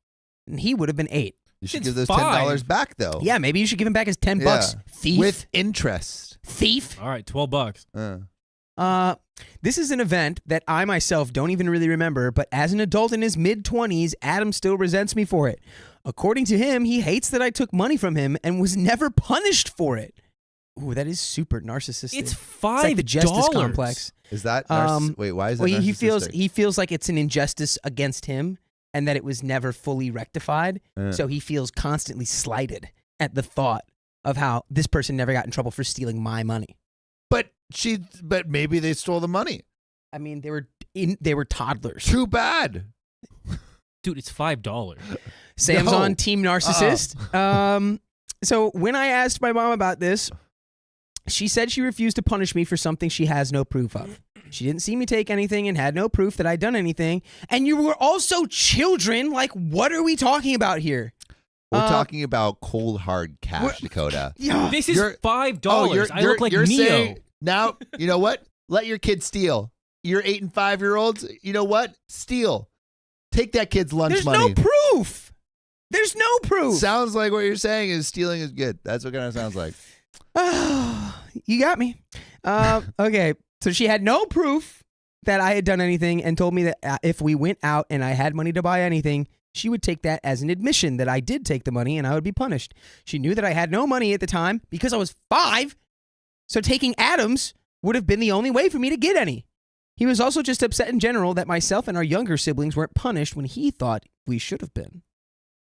And he would have been 8. You should It's give those $5. $10 back, though. Yeah, maybe you should give him back his $10. Thief. With interest. Thief. All right, $12. This is an event that I myself don't even really remember, but as an adult in his mid-20s, Adam still resents me for it. According to him, he hates that I took money from him and was never punished for it. Ooh, that is super narcissistic. It's It's $5. like the justice complex. Is that wait, why is that Well, narcissistic? he feels like it's an injustice against him and that it was never fully rectified. So he feels constantly slighted at the thought of how this person never got in trouble for stealing my money. But maybe they stole the money. I mean, they were toddlers. Too bad. Dude, it's $5. Sam's No. on Team Narcissist. So when I asked my mom about this, she said she refused to punish me for something she has no proof of. She didn't see me take anything and had no proof that I'd done anything. And you were also children. Like, what are we talking about here? We're talking about cold hard cash, Dakota. Yeah. This is You're- $5. I look like you're Neo. saying now, you know what? Let your kids steal. Your 8 and 5-year-olds, you know what? Steal. Take that kid's lunch There's money. no proof. There's no proof. Sounds like what you're saying is stealing is good. That's what kind of sounds like. You got me. Okay. So she had no proof that I had done anything and told me that if we went out and I had money to buy anything, she would take that as an admission that I did take the money and I would be punished. She knew that I had no money at the time because I was 5. So taking Adam's would have been the only way for me to get any. He was also just upset in general that myself and our younger siblings weren't punished when he thought we should have been.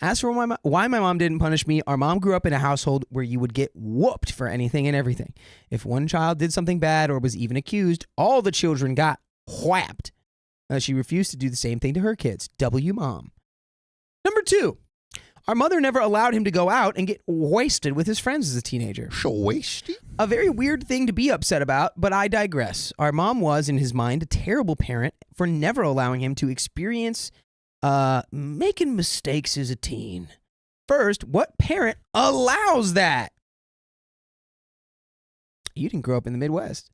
As for why my mom didn't punish me, our mom grew up in a household where you would get whooped for anything and everything. If one child did something bad or was even accused, all the children got whapped. She refused to do the same thing to her kids. W mom. Number 2, our mother never allowed him to go out and get wasted with his friends as a teenager. Wasty? A very weird thing to be upset about, but I digress. Our mom was, in his mind, a terrible parent for never allowing him to experience making mistakes as a teen. First, what parent allows that? You didn't grow up in the Midwest.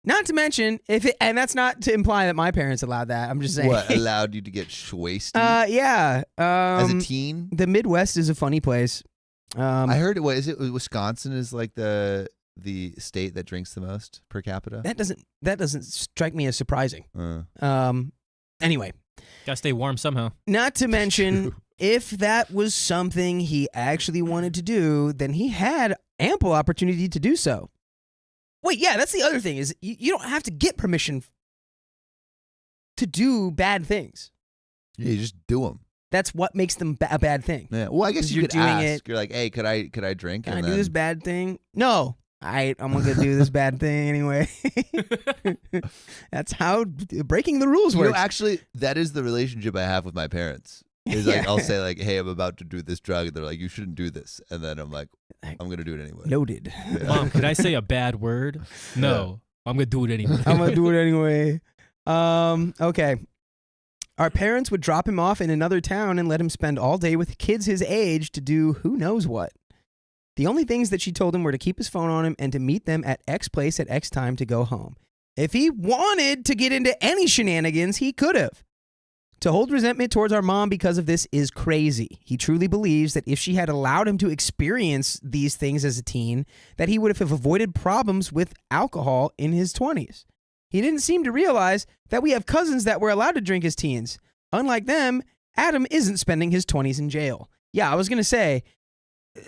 Not to mention, and that's not to imply that my parents allowed that. I'm just saying. What allowed you to get wasty Yeah. as a teen? The Midwest is a funny place. I heard what is it? Wisconsin is like the state that drinks the most per capita. That doesn't strike me as surprising. Anyway, Gotta stay warm somehow. not to mention, if that was something he actually wanted to do, then he had ample opportunity to do so. Wait, yeah, that's the other thing is you don't have to get permission to do bad things. Yeah, you just do them. That's what makes them a bad thing. Yeah. Well, I guess 'Cause you you're could doing ask. it- You're like, hey, could I drink? Can I And do then- this bad thing? No. I'm going to do this bad thing anyway. That's how breaking the rules You know, works. actually, that is the relationship I have with my parents. Is like I'll say like, "Hey, I'm about to do this drug." They're like, "You shouldn't do this," and then I'm like, "I'm gonna do it anyway." Noted. Yeah. Mom, could I say a bad word? No. I'm going to do it anyway. I'm going to do it anyway. Okay. Our parents would drop him off in another town and let him spend all day with kids his age to do who knows what. The only things that she told him were to keep his phone on him and to meet them at X place at X time to go home. If he wanted to get into any shenanigans, he could have. To hold resentment towards our mom because of this is crazy. He truly believes that if she had allowed him to experience these things as a teen, that he would have avoided problems with alcohol in his 20s. He didn't seem to realize that we have cousins that were allowed to drink as teens. Unlike them, Adam isn't spending his 20s in jail. Yeah, I was going to say,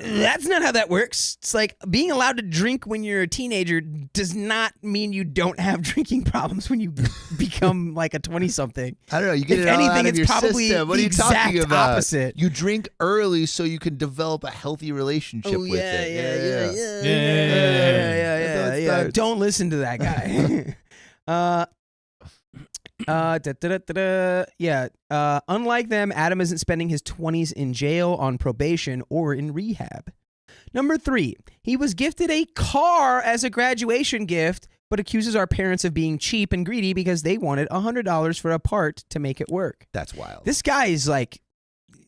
that's not how that works. It's like being allowed to drink when you're a teenager does not mean you don't have drinking problems when you become like a 20-something. I don't know. You get If it all anything, out of it's your probably system. What the are you talking exact about? opposite. You drink early so you can develop a healthy relationship with it. Yeah. Don't listen to that guy. Unlike them, Adam isn't spending his 20s in jail, on probation, or in rehab. Number 3, he was gifted a car as a graduation gift, but accuses our parents of being cheap and greedy because they wanted $100 for a part to make it work. That's wild. This guy is like,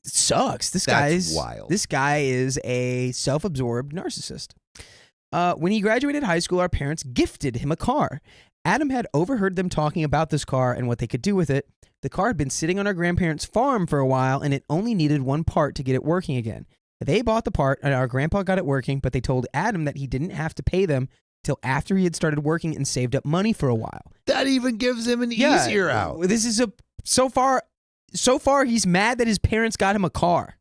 sucks. This That's guy's wild. This guy is a self-absorbed narcissist. When he graduated high school, our parents gifted him a car. Adam had overheard them talking about this car and what they could do with it. The car had been sitting on our grandparents' farm for a while, and it only needed one part to get it working again. They bought the part, and our grandpa got it working, but they told Adam that he didn't have to pay them till after he had started working and saved up money for a while. That even gives him an easier out. This is so far he's mad that his parents got him a car.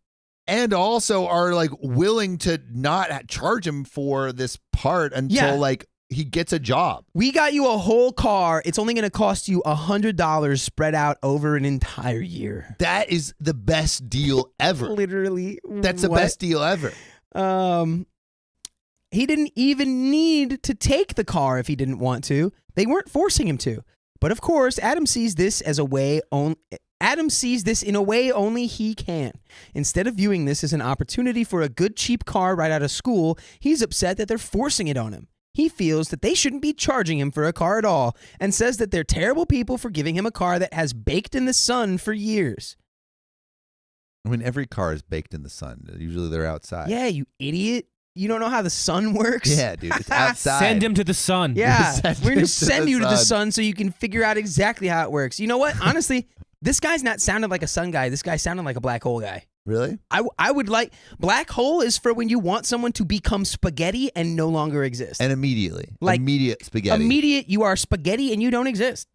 And also are like willing to not charge him for this part until like he gets a job. We got you a whole car. It's only going to cost you $100 spread out over an entire year. That is the best deal ever. Literally. That's the best deal ever. He didn't even need to take the car if he didn't want to. They weren't forcing him to. But of course, Adam sees this in a way only he can. Instead of viewing this as an opportunity for a good cheap car right out of school, he's upset that they're forcing it on him. He feels that they shouldn't be charging him for a car at all and says that they're terrible people for giving him a car that has baked in the sun for years. I mean, every car is baked in the sun. Usually they're outside. Yeah, you idiot. You don't know how the sun works? Yeah, dude. It's outside. Send him to the sun. Yeah, we're going to send you to the sun sun so you can figure out exactly how it works. You know what? Honestly, this guy's not sounding like a sun guy. This guy sounded like a black hole guy. Really? I would like... Black hole is for when you want someone to become spaghetti and no longer exist. And immediately. Like, immediate spaghetti. Immediate, you are spaghetti and you don't exist.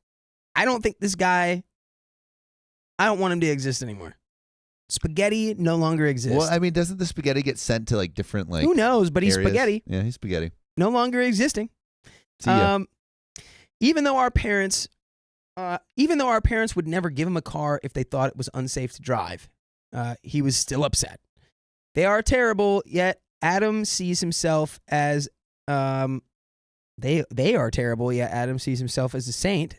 I don't think this guy... I don't want him to exist anymore. Spaghetti no longer exists. Well, I mean, doesn't the spaghetti get sent to like different like who knows? But he's areas? spaghetti. Yeah, he's spaghetti. No longer existing. See ya. Even though our parents would never give him a car if they thought it was unsafe to drive, he was still upset. They are terrible, yet Adam sees himself as they are terrible, yet Adam sees himself as a saint.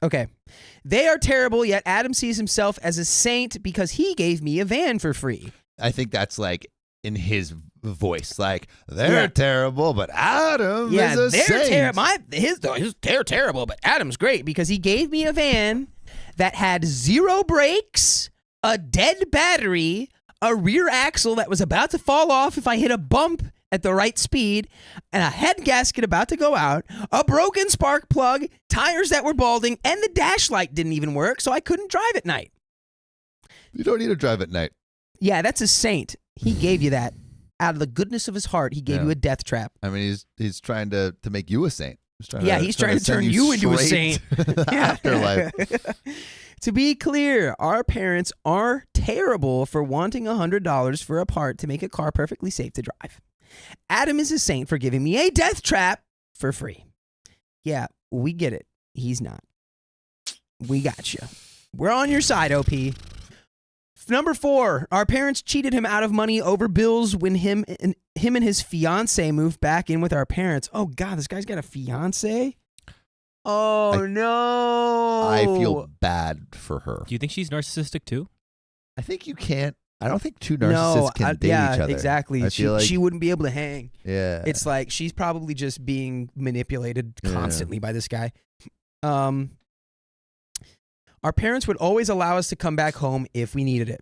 Okay. They are terrible, yet Adam sees himself as a saint because he gave me a van for free. I think that's like in his voice, like they're terrible, but Adam is a saint. They're terrible, but Adam's great because he gave me a van that had 0 brakes, a dead battery, a rear axle that was about to fall off if I hit a bump at the right speed, and a head gasket about to go out, a broken spark plug, tires that were balding, and the dash light didn't even work, so I couldn't drive at night. You don't need to drive at night. Yeah, that's a saint. He gave you that. Out of the goodness of his heart, he gave you a death trap. I mean, he's trying to make you a saint. He's trying to turn you into a saint. Afterlife. To be clear, our parents are terrible for wanting $100 for a part to make a car perfectly safe to drive. Adam is a saint for giving me a death trap for free. Yeah, we get it. He's not. We got you. We're on your side, OP. Number 4, our parents cheated him out of money over bills when him and his fiance moved back in with our parents. Oh, God, this guy's got a fiance? Oh, no. I feel bad for her. Do you think she's narcissistic too? I think you can't. I don't think two narcissists can date each other. Yeah, exactly. I feel like she wouldn't be able to hang. Yeah. It's like she's probably just being manipulated constantly by this guy. Our parents would always allow us to come back home if we needed it.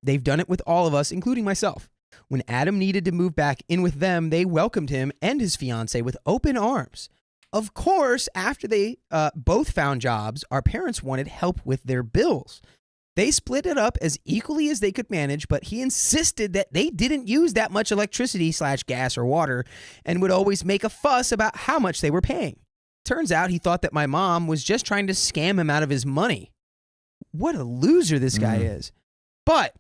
They've done it with all of us, including myself. When Adam needed to move back in with them, they welcomed him and his fiance with open arms. Of course, after they both found jobs, our parents wanted help with their bills. They split it up as equally as they could manage, but he insisted that they didn't use that much electricity / gas or water and would always make a fuss about how much they were paying. Turns out he thought that my mom was just trying to scam him out of his money. What a loser this guy is. But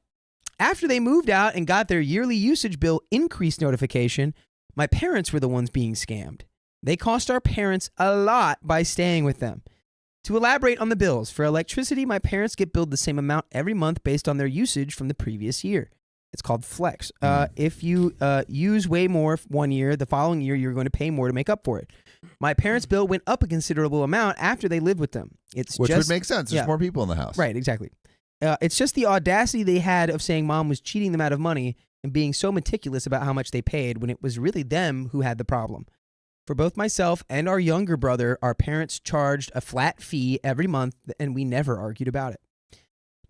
after they moved out and got their yearly usage bill increase notification, my parents were the ones being scammed. They cost our parents a lot by staying with them. To elaborate on the bills, for electricity, my parents get billed the same amount every month based on their usage from the previous year. It's called flex. If you use way more one year, the following year you're going to pay more to make up for it. My parents' bill went up a considerable amount after they lived with them. Which would make sense. There's more people in the house. Right, exactly. It's just the audacity they had of saying mom was cheating them out of money and being so meticulous about how much they paid when it was really them who had the problem. For both myself and our younger brother, our parents charged a flat fee every month, and we never argued about it.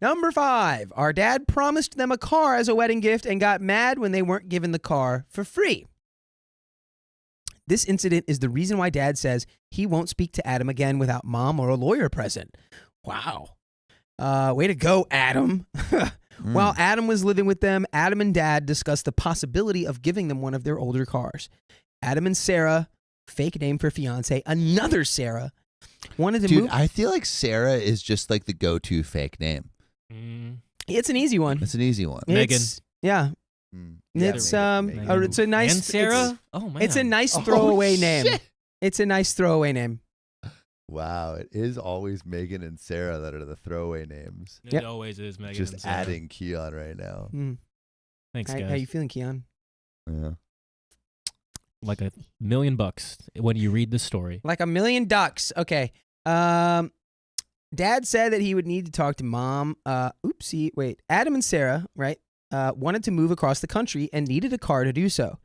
Number 5, our dad promised them a car as a wedding gift and got mad when they weren't given the car for free. This incident is the reason why Dad says he won't speak to Adam again without Mom or a lawyer present. Wow. Way to go, Adam. While Adam was living with them, Adam and Dad discussed the possibility of giving them one of their older cars. Adam and Sarah, fake name for fiance, another Sarah, wanted to move. I feel like Sarah is just like the go-to fake name. It's an easy one. It's an easy one. Megan. Yeah. It's it's a nice And Sarah? Oh man. It's a nice throwaway name. Shit. It's a nice throwaway name. Wow, it is always Megan and Sarah that are the throwaway names. It always is Megan. Just and Sarah. adding Keon right now. Thanks, How guys. you feeling, Keon? Yeah. Like $1 million when you read the story. Like $1 million. Okay. Dad said that he would need to talk to Mom. Adam and Sarah, right, wanted to move across the country and needed a car to do so.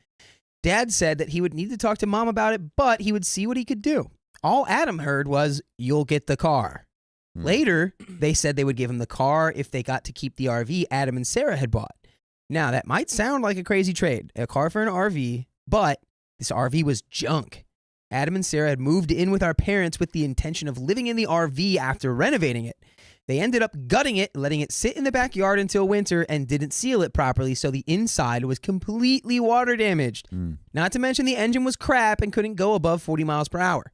Dad said that he would need to talk to Mom about it, but he would see what he could do. All Adam heard was, "You'll get the car." Later, they said they would give him the car if they got to keep the RV Adam and Sarah had bought. Now, that might sound like a crazy trade, a car for an RV, but this RV was junk. Adam and Sarah had moved in with our parents with the intention of living in the RV after renovating it. They ended up gutting it, letting it sit in the backyard until winter, and didn't seal it properly, so the inside was completely water damaged. Not to mention the engine was crap and couldn't go above 40 miles per hour.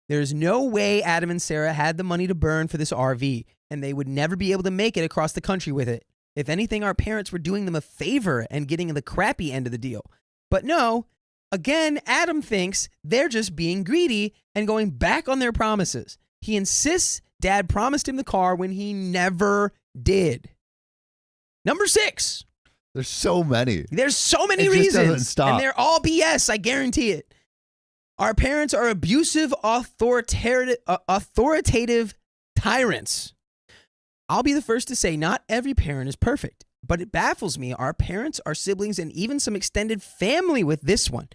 There's no way Adam and Sarah had the money to burn for this RV, and they would never be able to make it across the country with it. If anything, our parents were doing them a favor and getting the crappy end of the deal. But no, again, Adam thinks they're just being greedy and going back on their promises. He insists Dad promised him the car when he never did. Number 6. There's so many. There's so many It just reasons. doesn't stop. And they're all BS, I guarantee it. Our parents are abusive, authoritative tyrants. I'll be the first to say not every parent is perfect, but it baffles me. Our parents, our siblings, and even some extended family with this one.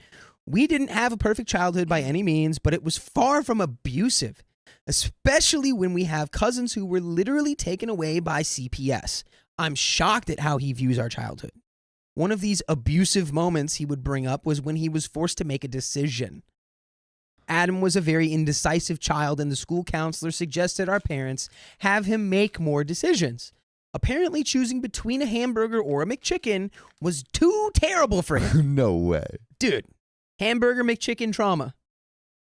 We didn't have a perfect childhood by any means, but it was far from abusive, especially when we have cousins who were literally taken away by CPS. I'm shocked at how he views our childhood. One of these abusive moments he would bring up was when he was forced to make a decision. Adam was a very indecisive child, and the school counselor suggested our parents have him make more decisions. Apparently, choosing between a hamburger or a McChicken was too terrible for him. No way. Dude, hamburger McChicken trauma.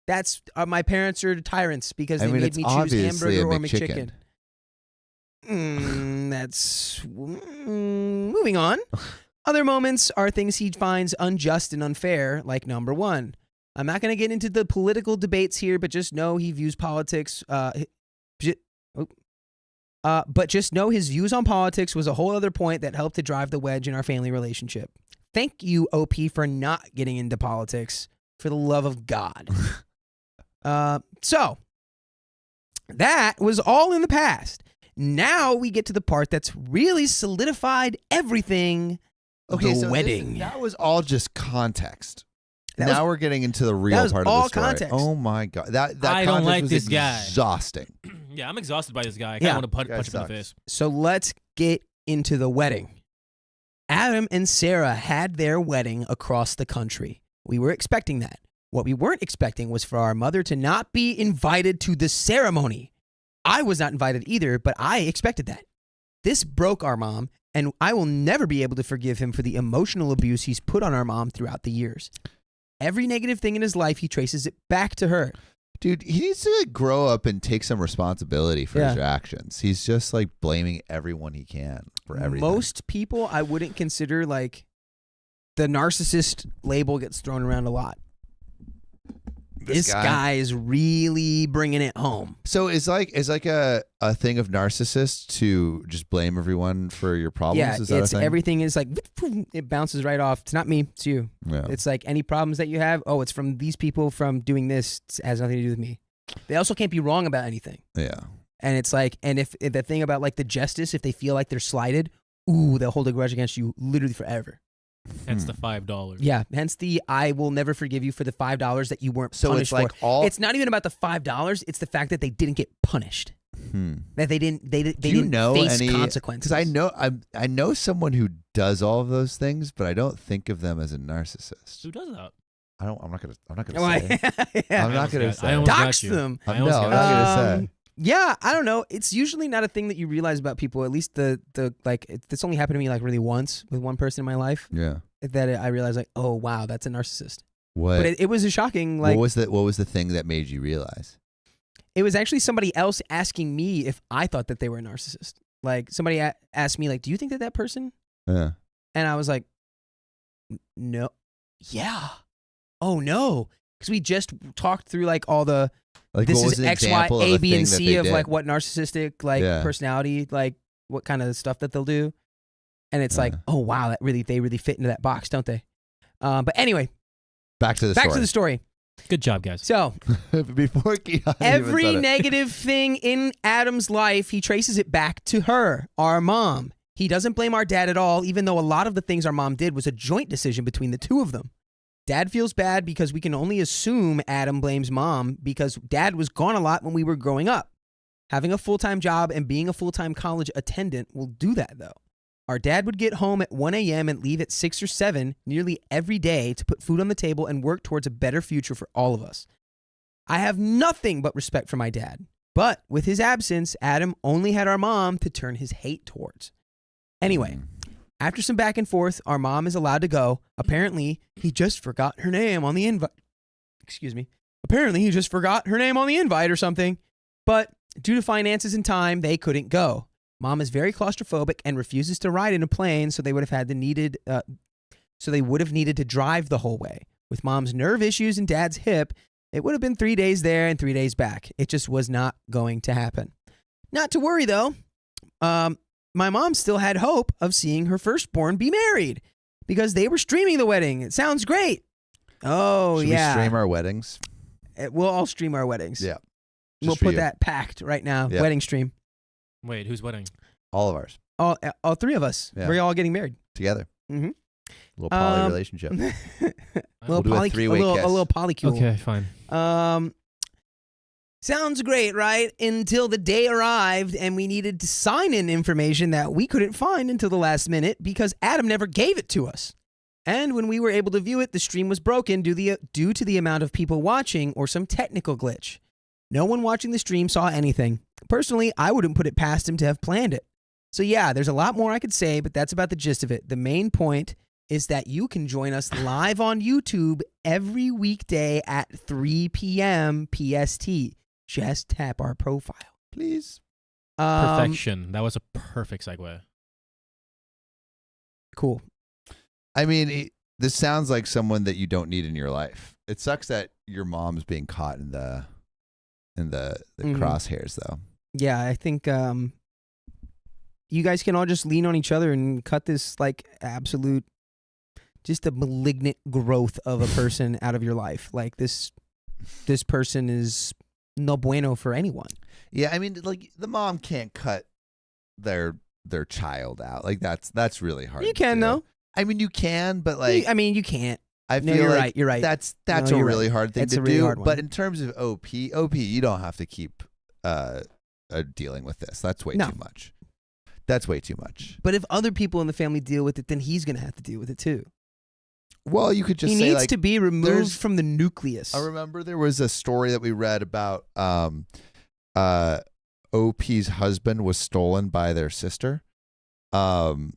That's my parents are tyrants because they made me choose hamburger or McChicken. Moving on. Other moments are things he finds unjust and unfair, like number 1. I'm not going to get into the political debates here, but just know he views politics. But just know his views on politics was a whole other point that helped to drive the wedge in our family relationship. Thank you, OP, for not getting into politics, for the love of God. So that was all in the past. Now we get to the part that's really solidified everything. Okay, the wedding. That was all just context. Now we're getting into the real part of the story. Context. Oh my God. That I don't like this guy. Exhausting. Yeah, I'm exhausted by this guy. I kind of want to punch him in the face. So let's get into the wedding. Adam and Sarah had their wedding across the country. We were expecting that. What we weren't expecting was for our mother to not be invited to the ceremony. I was not invited either, but I expected that. This broke our mom, and I will never be able to forgive him for the emotional abuse he's put on our mom throughout the years. Every negative thing in his life, he traces it back to her. Dude, he needs to grow up and take some responsibility for his actions. He's just like blaming everyone he can for everything. Most people I wouldn't consider, like, the narcissist label gets thrown around a lot. This guy is really bringing it home. So it's like a thing of narcissists to just blame everyone for your problems? Yeah, is that a thing? Everything is like, it bounces right off. It's not me, it's you. Yeah. It's like any problems that you have, it's from these people from doing this. It has nothing to do with me. They also can't be wrong about anything. Yeah. And it's like, and if the thing about like the justice, if they feel like they're slighted, they'll hold a grudge against you literally forever. Hence the $5. Yeah, hence the I will never forgive you for the $5 that you weren't So punished it's like for. It's not even about the $5. It's the fact that they didn't get punished. That they didn't face consequences. Because I know someone who does all of those things, but I don't think of them as a narcissist. Who does that? I'm not gonna Why? say. Yeah. I'm not gonna say. I almost got Dox you. them. I No, almost I'm got not you. gonna say. Yeah, I don't know. It's usually not a thing that you realize about people. At least this only happened to me like really once with one person in my life. Yeah. That I realized like, oh wow, that's a narcissist. What? But it was a shocking like. What was the thing that made you realize? It was actually somebody else asking me if I thought that they were a narcissist. Like somebody asked me like, do you think that person? Yeah. And I was like, no, yeah, oh no, because we just talked through like all the. Like, This what was is an X, Y, example of A, a B, and thing that C they of did? like what narcissistic like personality, like what kind of stuff that they'll do, and it's like, oh wow, they really fit into that box, don't they? But anyway, back to the story. Good job, guys. So Before Keon every even said it. negative thing in Adam's life, he traces it back to her, our mom. He doesn't blame our dad at all, even though a lot of the things our mom did was a joint decision between the two of them. Dad feels bad because we can only assume Adam blames mom because dad was gone a lot when we were growing up. Having a full-time job and being a full-time college attendant will do that, though. Our dad would get home at 1 a.m. and leave at 6 or 7 nearly every day to put food on the table and work towards a better future for all of us. I have nothing but respect for my dad. But with his absence, Adam only had our mom to turn his hate towards. Anyway, after some back and forth, our mom is allowed to go. Apparently, he just forgot her name on the invite. Excuse me. Apparently, he just forgot her name on the invite or something. But due to finances and time, they couldn't go. Mom is very claustrophobic and refuses to ride in a plane, so they would have needed to drive the whole way. With mom's nerve issues and dad's hip, it would have been 3 days there and 3 days back. It just was not going to happen. Not to worry though. My mom still had hope of seeing her firstborn be married because they were streaming the wedding. It sounds great. Oh, Should yeah. we stream our weddings? We'll all stream our weddings. Yeah. We'll put that packed right now. Yeah. Wedding stream. Wait, whose wedding? All of ours All three of us. Yeah. We're all getting married. together. Mm-hmm. Little poly relationship. We'll do a three-way kiss. A little polycule. Okay, fine. Sounds great, right? Until the day arrived and we needed to sign in information that we couldn't find until the last minute because Adam never gave it to us. And when we were able to view it, the stream was broken due to the amount of people watching or some technical glitch. No one watching the stream saw anything. Personally, I wouldn't put it past him to have planned it. So yeah, there's a lot more I could say, but that's about the gist of it. The main point is that you can join us live on YouTube every weekday at 3 p.m. PST. Just tap our profile. Please. Perfection. That was a perfect segue. Cool. I mean, this sounds like someone that you don't need in your life. It sucks that your mom's being caught in the crosshairs, though. Yeah, I think you guys can all just lean on each other and cut this like absolute, just a malignant growth of a person out of your life. Like this person is no bueno for anyone. Yeah, I mean, like the mom can't cut their child out. Like that's really hard. You can though. I mean, you can, but like, I mean, you can't. I feel you're like right. You're right. That's No, a you're really right. hard thing That's to a really do. hard one. But in terms of OP, you don't have to keep dealing with this. That's way too much. That's way too much. But if other people in the family deal with it, then he's gonna have to deal with it too. Well, you could just he say needs like, to be removed from the nucleus. I remember there was a story that we read about OP's husband was stolen by their sister, and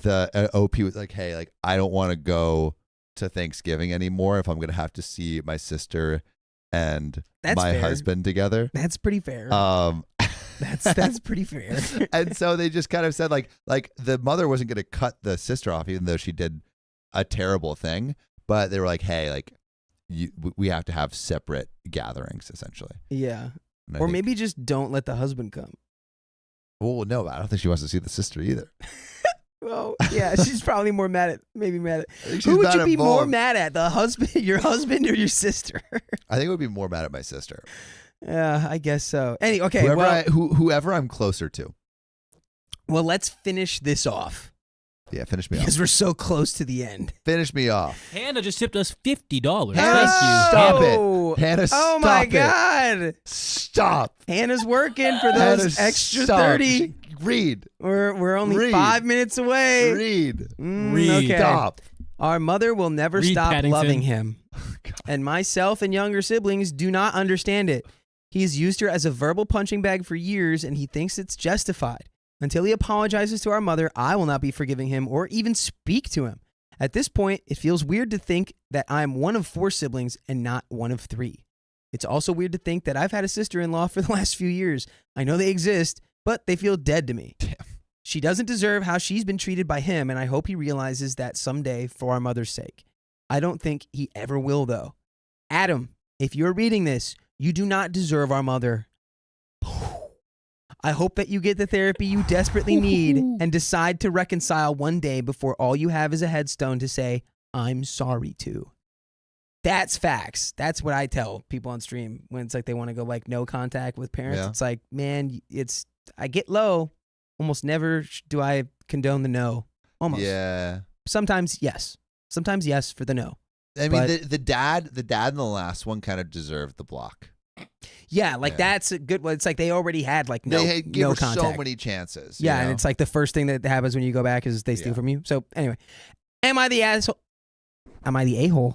the OP was like, "Hey, like I don't want to go to Thanksgiving anymore if I'm gonna have to see my sister and That's my fair. husband together." That's pretty fair. That's pretty fair. And so they just kind of said like the mother wasn't gonna cut the sister off, even though she did a terrible thing, but they were like, "Hey, like we have to have separate gatherings, essentially." Yeah. And I Or think, maybe just don't let the husband come. well, no, I don't think she wants to see the sister either. Well, yeah, she's probably mad at. I think she's Who would not you be more involved. mad at? The husband, your husband, or your sister? I think I would be more mad at my sister. Yeah, I guess so. Okay, Whoever I'm closer to. well, let's finish this off Yeah, finish me off. because we're so close to the end. Finish me off. Hannah just tipped us $50. Hannah, Thank you. stop Oh. it. Hannah, Oh stop my it. God! Stop. Hannah's working for Hannah, those extra stop. 30. Read. We're only Read. 5 minutes away. Read. Read. Okay. Stop. Our mother will never Reed stop Paddington. loving him. And myself and younger siblings do not understand it. He's used her as a verbal punching bag for years, and he thinks it's justified. Until he apologizes to our mother, I will not be forgiving him or even speak to him. At this point, it feels weird to think that I'm one of 4 siblings and not one of 3. It's also weird to think that I've had a sister-in-law for the last few years. I know they exist, but they feel dead to me. Damn. She doesn't deserve how she's been treated by him, and I hope he realizes that someday for our mother's sake. I don't think he ever will, though. Adam, if you're reading this, you do not deserve our mother. I hope that you get the therapy you desperately need and decide to reconcile one day before all you have is a headstone to say, I'm sorry to. That's facts. That's what I tell people on stream when it's like they want to go like no contact with parents. Yeah. It's like, man, I get low. Almost never do I condone the no. Almost. Yeah. Sometimes yes. Sometimes yes for the no. I mean, But- the dad in the last one kind of deserved the block. Yeah, like Yeah. that's a good one. It's like they already had like no, They had give no her contact. so many chances. Yeah, you know? and it's like the first thing that happens when you go back is they steal Yeah. from you. So anyway, am I the asshole? Am I the a-hole?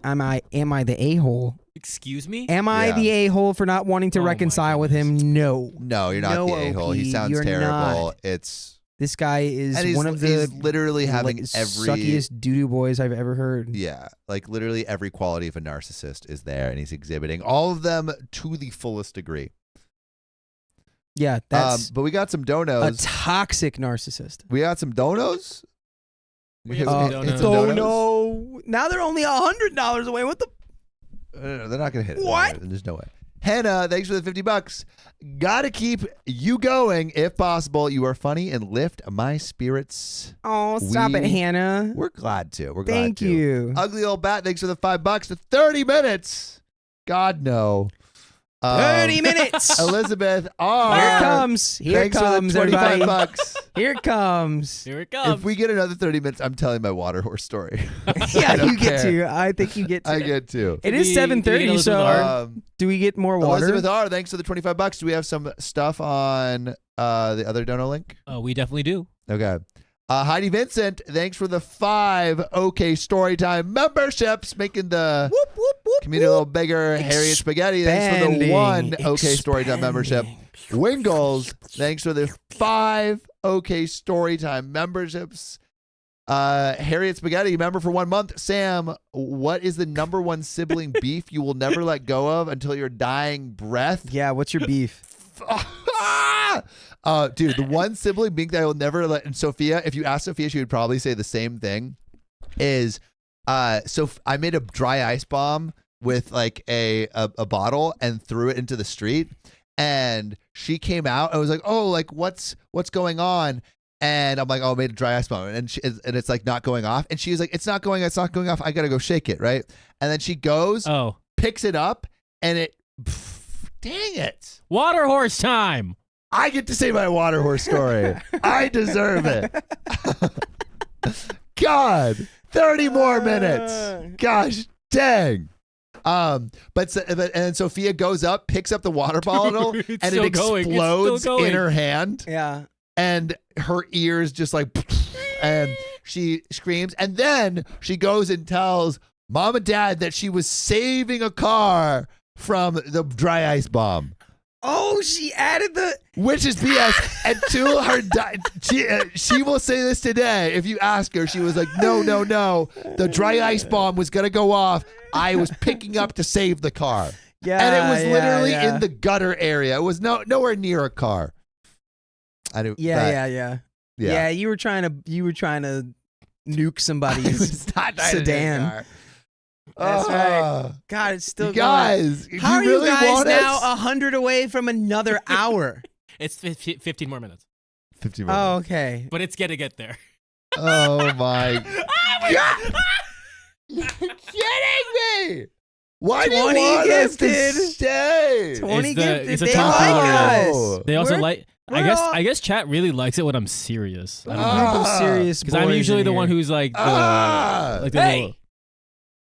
Am I the a-hole? Excuse me? Am I Yeah. the a-hole for not wanting to Oh my reconcile with him? No. No, you're not No, the a-hole. He OP, sounds you're terrible. not. It's This guy is and one of the he's literally having like, every suckiest doo-doo boys I've ever heard. yeah, like literally every quality of a narcissist is there, and he's exhibiting all of them to the fullest degree. Yeah, that's But we got some a donos. toxic narcissist. We got some donos. We have Hit- some hit donos. some Oh donos? no! Now they're only $100 away. What the? They're not gonna hit it. What? There's no way. Hannah, thanks for the $50. Gotta keep you going if possible. You are funny and lift my spirits. Oh, stop it, We- Hannah. We're glad to. We're glad Thank to. you. Ugly old bat, thanks for the $5 to 30 minutes. God no. 30 minutes. Elizabeth R. Here it comes. Here it Thanks comes, for the everybody. $25. Here it comes. Here it comes. If we get another 30 minutes, I'm telling my water horse story. Yeah, I don't you get care. to. I think you get to. I get to. It is Can we get 7:30, Elizabeth so R? do we get more water? Elizabeth R, thanks for the $25. Do we have some stuff on the other dono link? We definitely do. Okay. Heidi Vincent, thanks for the 5 OK Storytime memberships, making the Whoop, whoop, whoop, community a little whoop. bigger. Harriet Spaghetti, thanks for the 1 OK Storytime membership. Wingles, thanks for the 5 OK Storytime memberships. Harriet Spaghetti, member for 1 month. Sam, what is the number 1 sibling beef you will never let go of until your dying breath? Yeah, what's your beef? Dude, the one sibling beef that I will never let, and Sophia, if you ask Sophia, she would probably say the same thing, is so I made a dry ice bomb with like a bottle and threw it into the street, and she came out and was like, oh, like what's going on? And I'm like, oh, I made a dry ice bomb, and it's like not going off, and she was like, it's not going off, I gotta go shake it, right? And then she goes, Oh. picks it up, and dang it. Water horse time. I get to say my water horse story. I deserve it. God, 30 more minutes. Gosh, dang. But and Sophia goes up, picks up the water bottle, It's and it still going. It's explodes still going. in her hand, Yeah. and her ears just like, and she screams, and then she goes and tells mom and dad that she was saving a car from the dry ice bomb. Oh, she added the. Which is BS. And to her, she will say this today. If you ask her, she was like, no. The dry ice bomb was going to go off. I was picking up to save the car. Yeah. And it was yeah, literally yeah. in the gutter area. It was nowhere near a car. Yeah. Yeah. You were trying to nuke It somebody's was not trying to hit a sedan. car. That's right. God, it's still You guys, going. How are you really you guys want now it? 100 away from another hour? It's 15 more minutes. 50 Oh, minutes. okay. But it's gonna get there. Oh my God. You're kidding me. Why do you 20 want us to gifted. stay? 20 It's gifted. it's a They tough like one. us. They also We're- like. we're all- I guess chat really likes it when I'm serious. I a don't know. group of serious Because I'm boys usually in the one here. who's like the, like the Hey! little-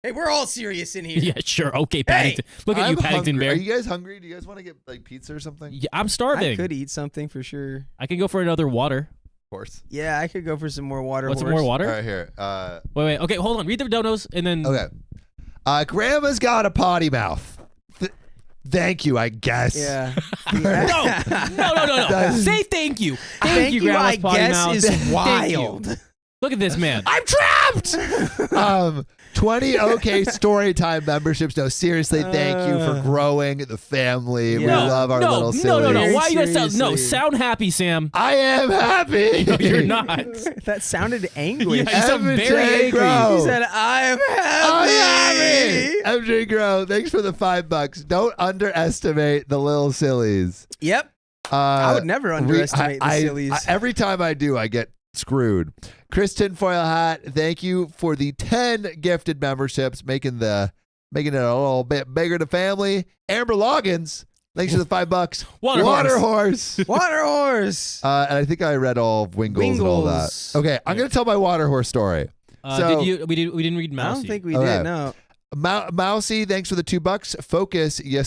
Hey, we're all serious in here. yeah, sure, okay, Paddington. Look at I'm you, Paddington hungry. Bear. Are you guys hungry? Do you guys want to get like pizza or something? Yeah, I'm I starving. could eat something for sure. I can go for another water. horse. Yeah, I could go for some more water. Want some horse. more water? All right, here. Wait. Okay, hold on. Read the donos and then. Okay. Grandma's got a potty mouth. Thank you, I guess. Yeah. No. Say thank you. Thank you, Grandma's I potty guess, mouth. is Thank you. wild. Look at this man. I'm trapped. 20 OK Storytime memberships. No, seriously, thank you for growing the family. We love our little sillies. No. Why you guys Seriously. sound happy, Sam? I am happy. No, you're not. That sounded angry. Yeah, you sound very angry. Grow. He said, "I'm happy." MJ Grow, thanks for the $5. Don't underestimate the little sillies. Yep. I would never underestimate the sillies. Every time I do, I get screwed. Kristen Foil Hat, thank you for the 10 gifted memberships, making it a little bit bigger to family. Amber Loggins, thanks for the $5. Water horse. Water horse. And I think I read all of Wingles and all that. Wingles. Okay, I'm gonna tell my water horse story. So We didn't read Mousy. I don't think we Okay. did. No. Mousy, thanks for the $2. Focus, you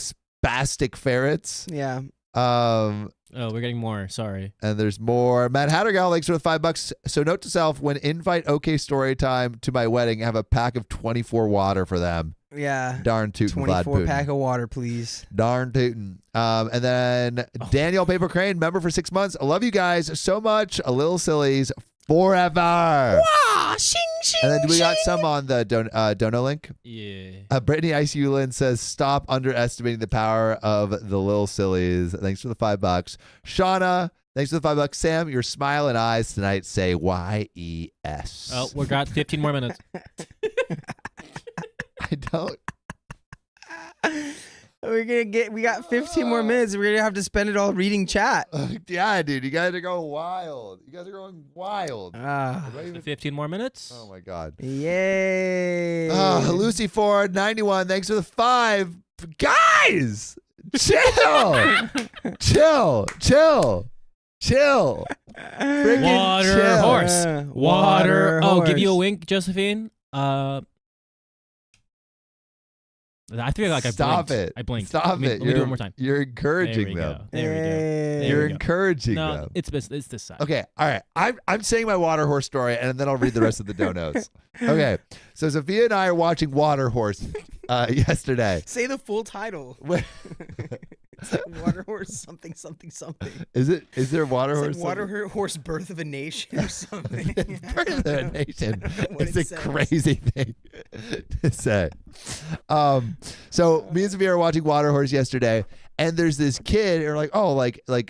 spastic ferrets. Yeah. Oh, we're getting more. Sorry. And there's more. Matt Hattergal, thanks for the $5. So note to self, when invite OK Storytime to my wedding, have a pack of 24 water for them. Yeah. Darn tootin', Vlad 24 Putin. pack of water, please. Darn tootin'. And then Daniel Paper Crane, member for 6 months. I love you guys so much. A little sillies forever. Wow, shing, shing, And then we got some on the Dono link. Yeah. Brittany Ice Ulin says, stop underestimating the power of the little sillies. Thanks for the $5. Shauna, thanks for the $5. Sam, your smile and eyes tonight say YES. Oh, we got 15 more minutes. I don't. We got 15 more minutes. We're gonna have to spend it all reading chat. Yeah, dude, you guys are going wild. You guys are going wild. Do I even- 15 more minutes. Oh my God. Yay. Lucy Ford, 91. Thanks for the 5. Guys, chill. chill. Freaking Water chill. horse. Water. Oh, give you a horse. wink, Josephine. I feel like I Stop blinked. it. I blinked. Stop Let me it. do it one more time. You're There encouraging we them. go. There we go. Hey. There You're we go. encouraging No, them. it's this side. Okay, all right. I'm saying my water horse story, and then I'll read the rest of the donos. Okay, so Sophia and I are watching Water Horse yesterday. Say the full title. It's like Water Horse something. Is there Water It's Horse? like Water Horse Birth of a Nation or something. Birth of a Nation. What It's it a says. crazy thing to say. So me and Sophia are watching Water Horse yesterday, and there's this kid, or like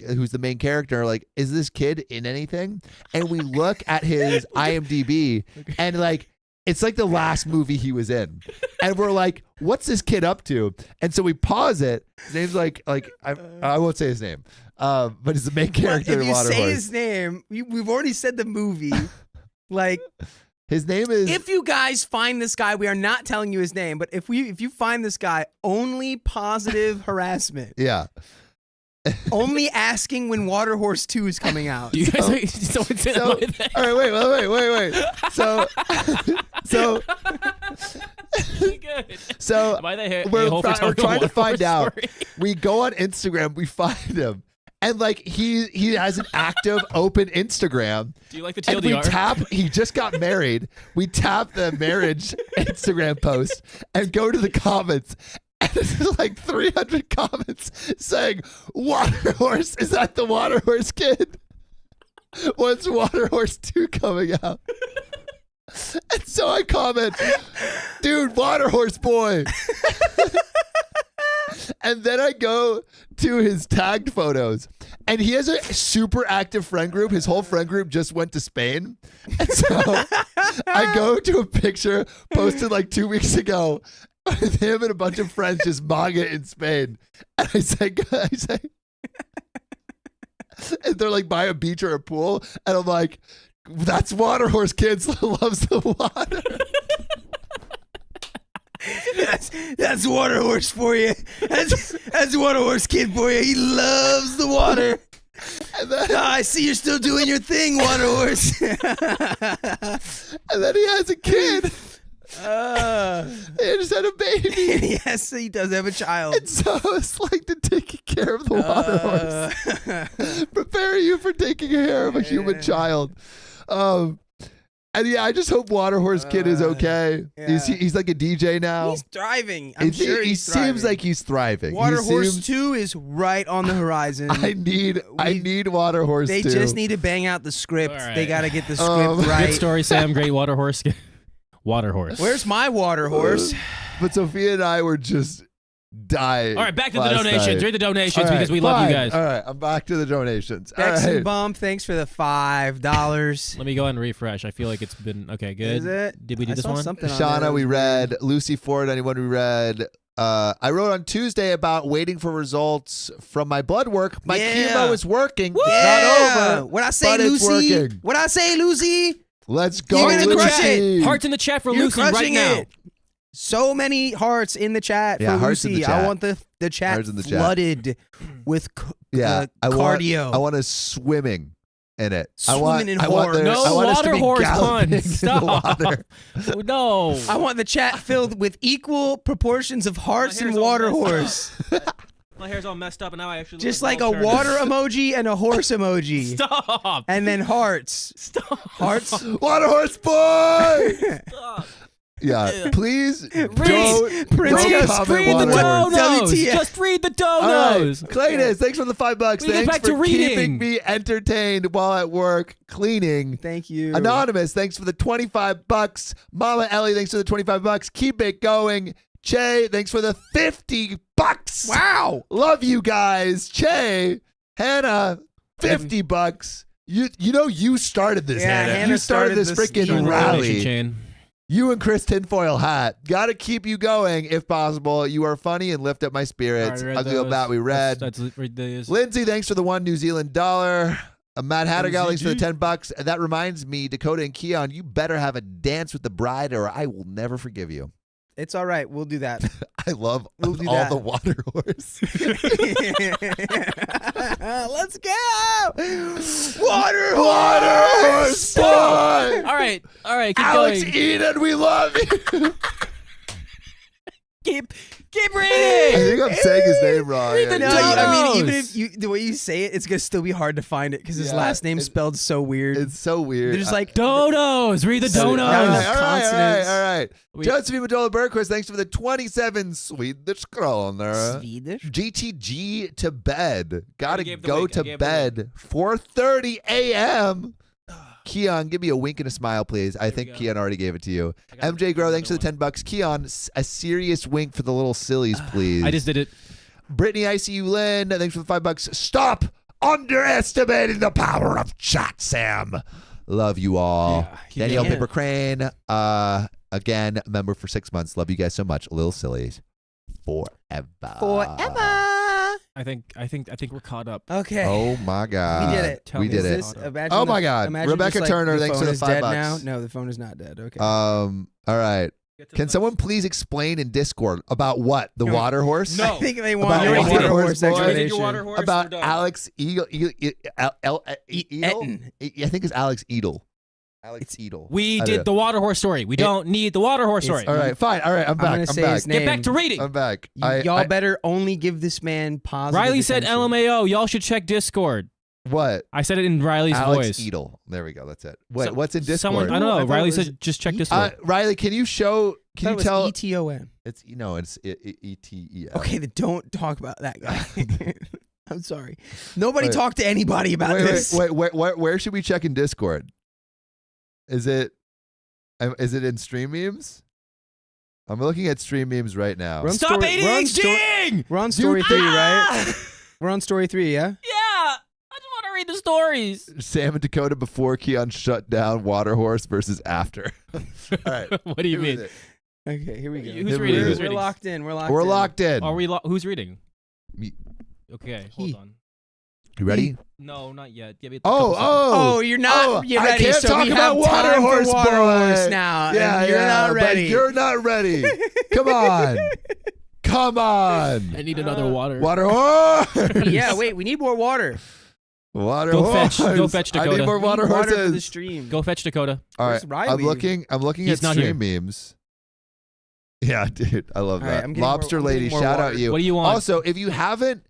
who's the main character? Like, is this kid in anything? And we look at his IMDb, and like, it's like the last movie he was in, and we're like, what's this kid up to? And so we pause it. His name's like I won't say his name, but he's the main character If in you Water say Horse. his name, we've already said the movie. Like, His name is. if you guys find this guy, we are not telling you his name, but if you find this guy, only positive harassment. Yeah. Only asking when Water Horse 2 is coming out. Do you guys like someone say So, that like that? all right, wait. So Am I the we're a-hole for telling trying a to find Water out. Horse story? We go on Instagram, we find him, and like he has an active open Instagram. Do you like the And we TLDR? tap. He just got married. We tap the marriage Instagram post and go to the comments. And there's like 300 comments saying, Water Horse, is that the Water Horse kid? When's Water Horse 2 coming out? And so I comment, dude, Water Horse boy. And then I go to his tagged photos, and he has a super active friend group. His whole friend group just went to Spain. And so I go to a picture posted like 2 weeks ago with him and a bunch of friends just manga in Spain. And I say, and they're like by a beach or a pool. And I'm like, that's Water Horse kids loves the water. That's Water Horse for you. That's Water Horse kid for you. He loves the water. And then, I see you're still doing your thing, Water Horse. and then he has a kid. He just had a baby. Yes, he does have a child. And so it's like to taking care of the water horse. Prepare you for taking care of a human child. And yeah, I just hope Water Horse Kid is okay. Yeah. He's like a DJ now. He's thriving. I'm sure he he's thriving. seems like he's thriving. Water Horse 2 is right on the horizon. I need Water Horse 2. They just need to bang out the script. All right. They got to get the script right. Good story, Sam. Great water horse. Water horse. Where's my water horse? But Sophia and I were just dying. All right, back to the last donations. night. Read the donations All right, because we love you guys. All right, I'm back to the donations. All Bex right. and Bump, thanks for the $5. Let me go ahead and refresh. I feel like it's been okay. Good. Is it? Did we do I this saw one? something on Shauna, there. we read. Lucy Ford, anyone we read. I wrote on Tuesday about waiting for results from my blood work. My chemo is working. It's not over. What I say, but it's Lucy? working. What I say, Lucy? Let's go, You're gonna crush Lucy. Hearts in the chat for You're Lucy right crushing now. it. So many hearts in the chat Yeah, for hearts in Lucy. the chat. I want the chat Hearts in the chat. flooded with cardio. I want us swimming in it. Swimming in I want horror. there- No I want us to water be horse galloping pun. in the Stop. water. No. I want the chat filled with equal proportions of hearts and hair's all water messed horse. My hair's all messed up, and now I actually Just look like a well water turned. emoji and a horse emoji. Stop. And then hearts. Stop. Hearts. Water horse boy. Stop. Yeah, please don't Prince, comment read the water horse. donos. WTF. Just read the All right, donos. Cletus, thanks for the $5. We get Thanks back for to reading. keeping me entertained while at work cleaning. Thank you. Anonymous, thanks for the $25. Mama Ellie, thanks for the $25. Keep it going. Che, thanks for the $50. Wow. Love you guys. Che, Hannah, $50. You know you started this, Yeah, Hannah. Hannah You started this started this freaking evil rally. Donation chain. You and Chris Tinfoil Hat. Gotta keep you going if possible. You are funny and lift up my spirits. All right, Ugly About we read. That's read those. Lindsay, thanks for the $1 New Zealand dollar. Matt Hattergal, thanks for the $10. And that reminds me, Dakota and Keon, you better have a dance with the bride or I will never forgive you. It's all right. We'll do that. I love We'll do all that. the water horse. Let's go. Water horse boy. All right, keep Alex going. Eden, we love you. Keep I reading. think I'm saying his name wrong. Read the No, Donos. I mean, even if you the way you say it, it's gonna still be hard to find it because his Yeah, last name's spelled so weird. It's so weird. There's like Donos. Read the All donos. right, consonants. all right. We- Josephine Madola Bergquist, thanks for the 27 Swedish kroner. Swedish. GTG to bed. Gotta gave the go wink. I to gave the bed. 4:30 a.m. Keon, give me a wink and a smile, please. I think go. Keon already gave it to you. I got MJ Grow, another thanks for the $10. Keon, a serious wink for the little sillies, please. I just did it. Brittany ICU Lynn, thanks for the $5. Stop underestimating the power of chat, Sam. Love you all. Yeah, Danielle yeah. Paper Crane, again, member for 6 months. Love you guys so much. Little sillies. Forever. I think we're caught up. Okay. Oh my God. We did it. Tell We me did this. it. Imagine Oh my God. imagine Rebecca just, like, Turner, the thanks phone for the is dead $5. now. No, the phone is not dead. Okay. All right. Can someone please explain in Discord about what? The water horse? No. I think they About want your a water water horse horse boy? explanation. About Alex Eagle. Edel? Etten. I think it's Alex Edel. Alex Edel. We I don't did the water horse story. We don't need the water horse story. All right, fine. All right, I'm back. gonna I'm say back. his name. Get back to reading. I'm back. Y'all better only give this man positive Riley said attention. LMAO. Y'all should check Discord. What? I said it in Riley's Alex voice. Edel. There we go. That's it. Wait, So- what's in Discord? Someone, I don't I know. thought Riley it was said just check Discord. Riley, can you show? Can I you thought tell? it was ETON. It's it's ETEL. Okay, then don't talk about that guy. I'm sorry. Nobody Wait. talked to anybody about Wait, this. where should we check in Discord? Is it in stream memes? I'm looking at stream memes right now. Run Stop story- run ADHDing! We're on story 3, right? Ah! We're on story 3, yeah? Yeah. I just want to read the stories. Sam and Dakota before Keon shut down Water Horse versus after. All right. What do you Who is mean? it? Okay, here we go. Who's reading? Who's We're reading? locked in. We're locked We're in. locked in. Are we? Who's reading? Me. Okay, He. hold on. You ready? No, not yet. Give me. Oh, you're not. You're I ready. can't so talk we about have Water time Horse for Water Boy. Horse now. Yeah, and you're not but ready. You're not ready. Come on. Come on. I need another water. Water Horse. Yeah, wait. We need more water. Water Go Horse. fetch- go fetch I need Dakota. more We need water water for the horses. stream. Go fetch Dakota. All right. Where's Riley? I'm looking He's at not stream memes. Yeah, dude, I love All right, that. I'm getting Lobster more- I'm Lady, getting more shout out water. you. What do you want? Also, if you haven't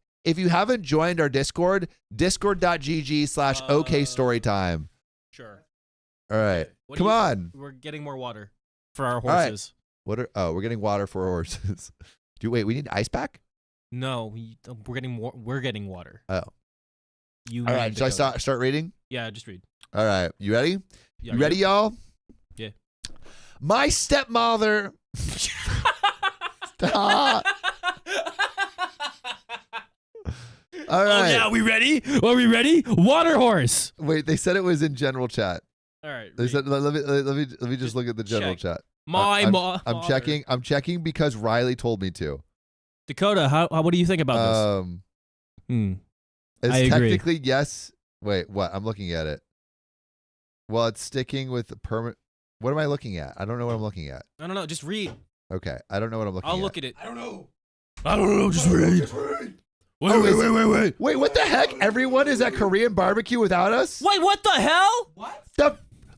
joined our Discord, discord.gg/OK storytime. Sure. All right, What do come you- on. We're getting more water for our right. horses. We're getting water for our horses. Wait, we need ice pack? No, we're getting more. We're getting water. Oh. You. All right, need should I Dakota. start reading? Yeah, just read. All right, you ready? Yeah, You ready, y'all? Yeah. My stepmother. Stop. All right. Oh, yeah, we ready? Are we ready? Water horse. Wait, they said it was in general chat. All right. They read. said let me just look at the general check. chat. My I'm, mother. I'm checking. I'm checking because Riley told me to. Dakota, how what do you think about this? It's I agree. technically yes. Wait, what? I'm looking at it. Well, it's sticking with the permit. What am I looking at? I don't know what I'm looking at. No. Just read. Okay, I don't know what I'm looking at. I'll look at it. I don't know. I don't know. Just read. Wait. Wait, what the heck? Everyone is at Korean barbecue without us? Wait, what the hell? What?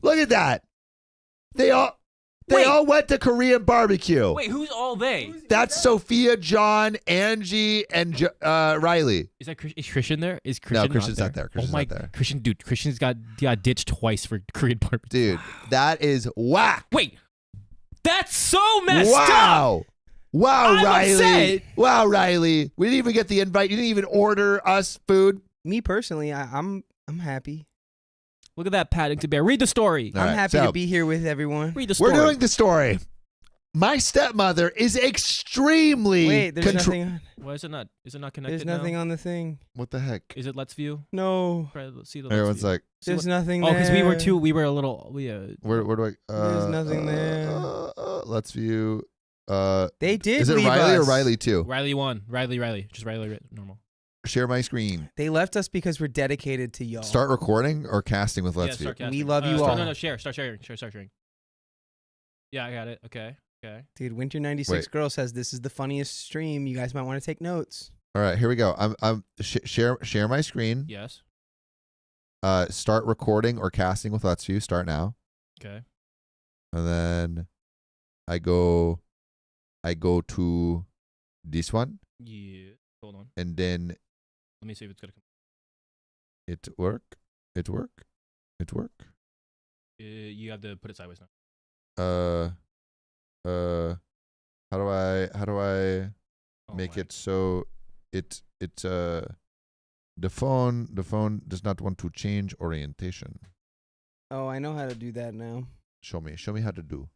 Look at that. They all Wait. went to Korean barbecue. Wait, who's all they? That's Sophia, John, Angie, and Riley. Is Christian there? Is Christian Christian's not not there. there. Christian's oh my not there. Christian's got ditched twice for Korean barbecue. Dude, that is whack. Wait, that's so messed up. Wow. Wow, I'm Riley. upset. Wow, Riley. We didn't even get the invite. You didn't even order us food. Me personally, I'm happy. Look at that Paddington Bear. Read the story. All I'm right, happy so- to be here with everyone. Read the story. We're doing the story. My stepmother is extremely Wait, there's nothing on. Why is it not? Is it not connected? There's nothing now? on the thing. What the heck? Is it Let's View? No, Try to see the. Everyone's Let's View. like, there's nothing Oh, there. because we were a little. where do I? There's nothing there. Let's view. They did Is it leave Riley us. or Riley too? Riley won. Riley. Just Riley. Normal. Share my screen. They left us because we're dedicated to y'all. Start recording or casting with Let's yeah, View. start We casting. love you start- all. No, share. Start sharing. Start sharing. Yeah, I got it. Okay. Dude, Winter 96 Wait. Girl says this is the funniest stream. You guys might want to take notes. All right, here we go. I'm share my screen. Yes. Start recording or casting with Let's View. Start now. Okay. And then I go to this one, Yeah. Hold on. and then Let me see if it's gonna come. it work. You have to put it sideways now. How do I Oh make my- it so the phone does not want to change orientation. Oh, I know how to do that now. Show me how to do.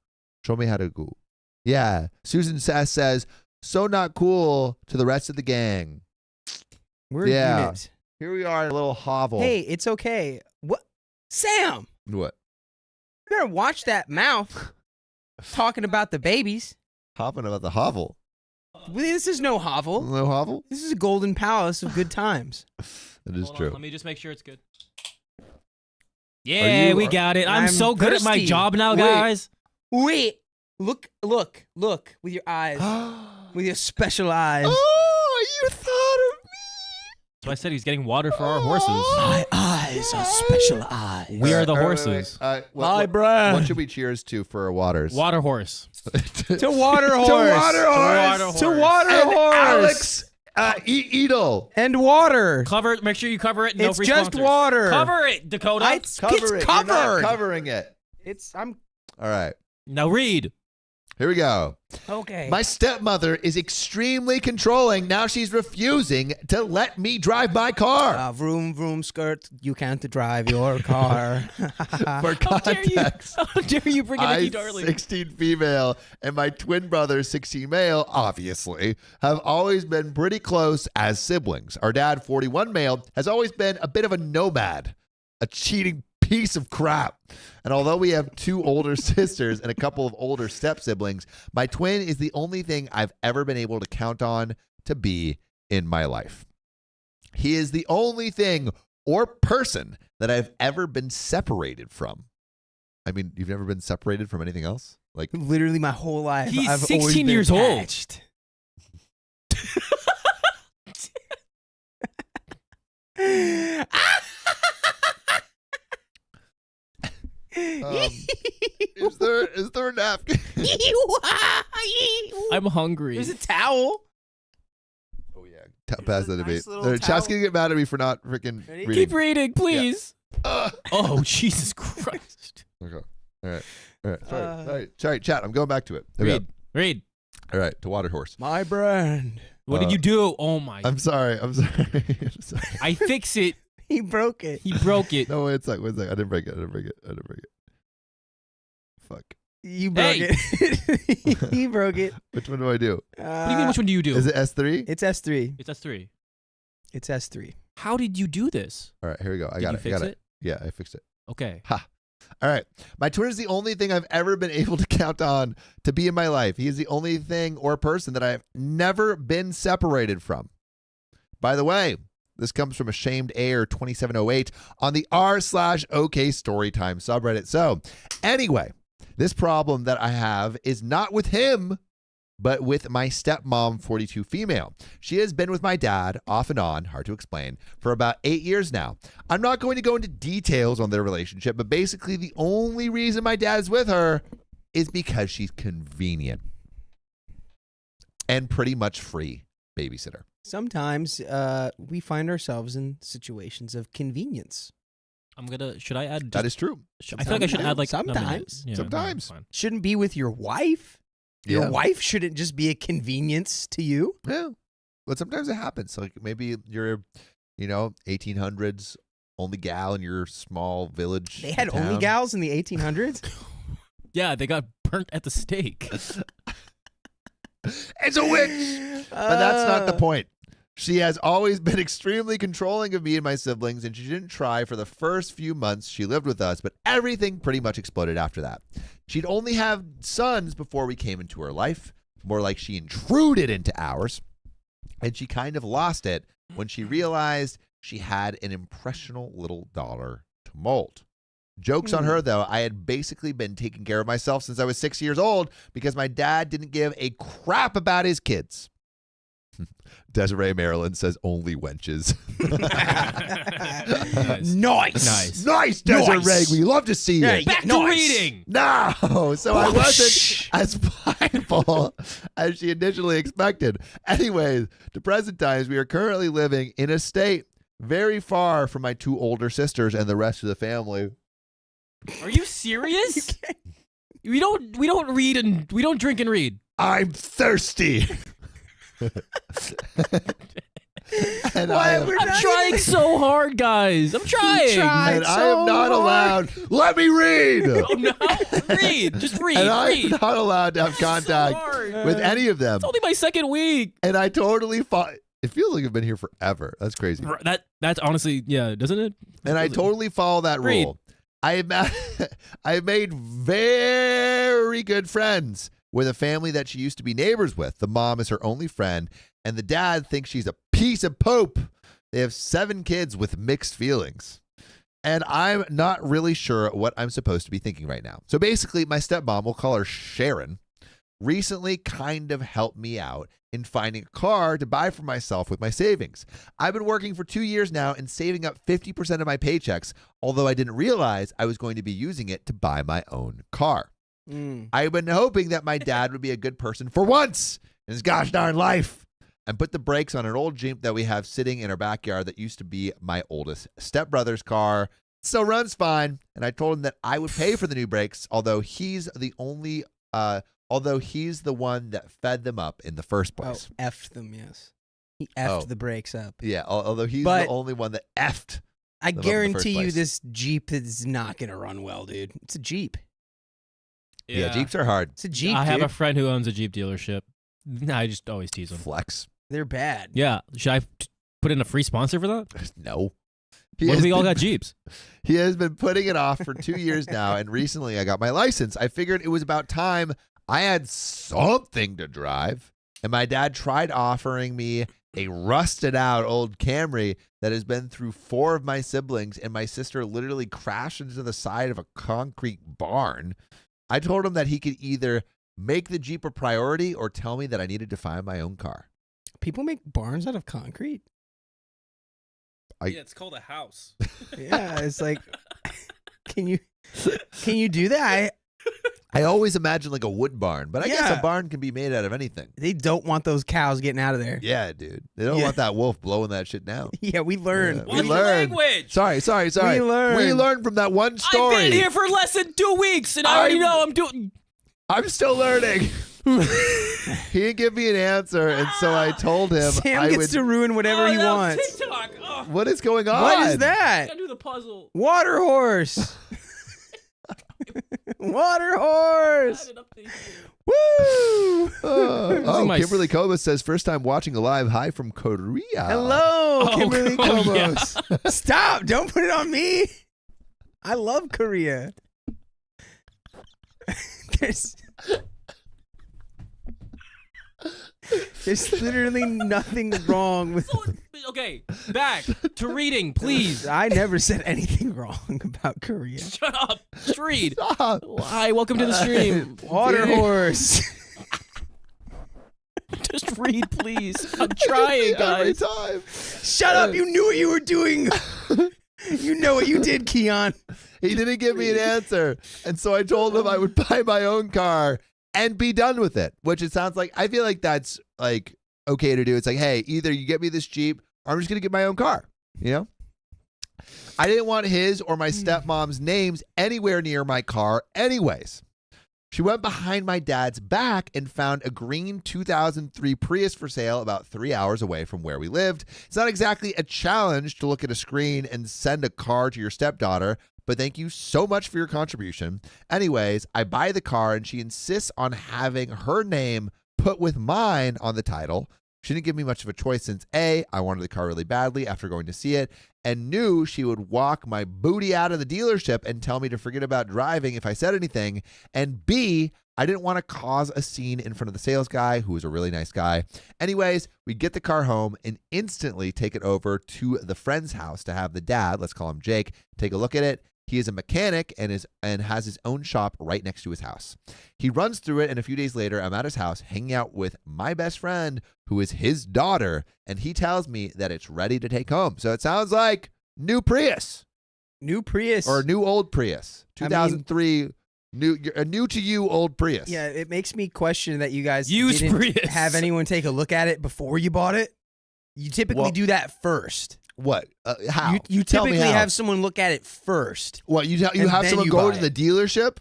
Show me how to go. Yeah. Susan says, so not cool to the rest of the gang. We're Yeah. a unit. Here we are in a little hovel. Hey, it's okay. What? Sam, What? you better watch that mouth talking about the babies. Hopping about the hovel. This is no hovel. No hovel? This is a golden palace of good times. It is Hold on, true. let me just make sure it's good. Yeah, we got it. I'm I'm so good at my thirsty. job now, Wait. guys. Wait, look with your eyes, with your special eyes. Oh, you thought of me. So I said he's getting water for our horses. My eyes are special eyes. We are the All right, horses. wait. My brand. What should we cheers to for our waters? Water horse. To water horse. water horse. To water And horse. Alex Edel. And water. Cover it. Make sure you cover it. No It's free just sponsors. water. Cover it, Dakota. It's Cover it. You're not covered. covering it. I'm All right. Now read. Here we go. okay. My stepmother is extremely controlling. Now she's refusing to let me drive my car. Vroom vroom skirt. You can't drive your car. For How dare you? context, How dare you bring it I'm Nikki Darling? 16 female and my twin brother, 16 male, obviously, have always been pretty close as siblings. Our dad, 41 male, has always been a bit of a nomad, a cheating piece of crap. And although we have 2 older sisters and a couple of older step siblings, my twin is the only thing I've ever been able to count on to be in my life. He is the only thing or person that I've ever been separated from. I mean, you've never been separated from anything else? Like, Literally my whole life. He's I've 16 always been years old. attached. is there a napkin? I'm hungry. There's a towel. Oh yeah, pass that to me. nice little Chat's towel. gonna get mad at me for not freaking Ready? reading. Keep reading, please. Ugh. Oh, Jesus Christ. Okay. All right. Sorry, chat. I'm going back to it. There we go. Read. All right, to Water Horse. My brand. What did you do? Oh, my. I'm sorry. I'm sorry. I fix it. He broke it. He broke it. No, wait a sec. I didn't break it. Fuck. You broke Hey. it. He broke it. Which one do I do? What do you mean, which one do you do? Is it S3? It's S3. It's S3. It's S3. How did you do this? All right, here we go. I Did got you it. fix it? Yeah, I fixed it. Okay. Ha. All right. My twin is the only thing I've ever been able to count on to be in my life. He is the only thing or person that I've never been separated from. By the way, this comes from Ashamed Air 2708 on the r/OK Storytime subreddit. So, anyway, this problem that I have is not with him, but with my stepmom, 42 female. She has been with my dad, off and on, hard to explain, for about 8 years now. I'm not going to go into details on their relationship, but basically the only reason my dad is with her is because she's convenient and pretty much free babysitter. Sometimes we find ourselves in situations of convenience. Should I add? That is true. I feel like I should add like Sometimes. Yeah, Sometimes. no, fine. Shouldn't be with your wife. Yeah. Your wife shouldn't just be a convenience to you. Yeah. But sometimes it happens. Like maybe you're, 1800s, only gal in your small village. They had town. only gals in the 1800s. Yeah, they got burnt at the stake. It's a witch. But that's not the point. She has always been extremely controlling of me and my siblings, and she didn't try for the first few months she lived with us, but everything pretty much exploded after that. She'd only have sons before we came into her life, more like she intruded into ours, and she kind of lost it when she realized she had an impressionable little daughter to mold. Jokes on her, though. I had basically been taking care of myself since I was 6 years old because my dad didn't give a crap about his kids. Desiree Maryland says only wenches. Nice, Desiree. Nice. We love to see Yeah, it. Back to reading. No, so I wasn't as prideful as she initially expected. Anyways, to present times, we are currently living in a state very far from my two older sisters and the rest of the family. Are you serious? We don't read and we don't drink and read. I'm thirsty. And I'm trying so hard, guys. I'm trying. and I am not allowed. Let me read. Oh no, read. Just read. And I'm read. not allowed to have contact with any of them. It's only my second week. And I totally it feels like I've been here forever. That's crazy. That's honestly, yeah, doesn't it? And I totally follow that Read. rule. I have made very good friends with a family that she used to be neighbors with. The mom is her only friend, and the dad thinks she's a piece of pope. They have 7 kids with mixed feelings. And I'm not really sure what I'm supposed to be thinking right now. So basically, my stepmom, we'll call her Sharon, recently kind of helped me out in finding a car to buy for myself with my savings. I've been working for 2 years now and saving up 50% of my paychecks, although I didn't realize I was going to be using it to buy my own car. I've been hoping that my dad would be a good person for once in his gosh darn life and put the brakes on an old Jeep that we have sitting in our backyard that used to be my oldest stepbrother's car. It still runs fine, and I told him that I would pay for the new brakes, although he's the one that fed them up in the first place. Oh, effed them, yes. He effed the brakes up. Yeah, although he's the only one that effed. I them up in the first guarantee you place. this Jeep is not going to run well, dude. It's a Jeep. Yeah, Jeeps are hard. It's a Jeep, I have dude. a friend who owns a Jeep dealership. I just always tease him. Flex. They're bad. Yeah. Should I put in a free sponsor for that? No. What if we all got Jeeps? He has been putting it off for 2 years now, and recently I got my license. I figured it was about time I had something to drive, and my dad tried offering me a rusted out old Camry that has been through 4 of my siblings, and my sister literally crashed into the side of a concrete barn. I told him that he could either make the Jeep a priority or tell me that I needed to find my own car. People make barns out of concrete. Yeah, it's called a house. Yeah, it's like, can you do that? I always imagine like a wood barn, but I guess Yeah. a barn can be made out of anything. They don't want those cows getting out of there. Yeah, dude. They don't want that wolf blowing that shit down. Yeah, we learned. Yeah. What's We your learned. language? Sorry. We learned. We learned from that one story. I've been here for less than 2 weeks, and I already know I'm doing. I'm still learning. He didn't give me an answer, and so I told him Sam I gets would. to ruin whatever he no, wants. TikTok. Oh, What is going on? What is I that? gotta do the puzzle. Water horse. Water I horse. had it updated. Woo! Oh, my- Kimberly Kobus says first time watching a live. Hi from Korea. Hello, Kimberly oh, Kobos. Stop! Don't put it on me. I love Korea. There's literally nothing wrong with. Okay, back to reading, please. I never said anything wrong about Korea. Shut up. Just read. Stop. Hi, welcome to the stream. Water horse. Just read, please. I'm trying, Every guys. time. Shut up! You knew what you were doing. You know what you did, Keon. He didn't give me an answer, and so I told him I would buy my own car and be done with it. Which it sounds like I feel like that's like okay to do. It's like, hey, either you get me this Jeep, or I'm just gonna get my own car. You know. I didn't want his or my stepmom's names anywhere near my car, anyways. She went behind my dad's back and found a green 2003 Prius for sale about 3 hours away from where we lived. It's not exactly a challenge to look at a screen and send a car to your stepdaughter, but thank you so much for your contribution. Anyways, I buy the car and she insists on having her name put with mine on the title. She didn't give me much of a choice since A, I wanted the car really badly after going to see it, and knew she would walk my booty out of the dealership and tell me to forget about driving if I said anything, and B, I didn't want to cause a scene in front of the sales guy, who was a really nice guy. Anyways, we get the car home and instantly take it over to the friend's house to have the dad, let's call him Jake, take a look at it. He is a mechanic and has his own shop right next to his house. He runs through it, and a few days later, I'm at his house hanging out with my best friend, who is his daughter, and he tells me that it's ready to take home. So it sounds like new Prius. New Prius. Or a new old Prius. 2003, a new to you old Prius. Yeah, it makes me question that you guys Used didn't Prius. have anyone take a look at it before you bought it. You typically Well- do that first. What? How? You Tell me typically how. have someone look at it first. What? You and have then someone you go buy to the it. dealership?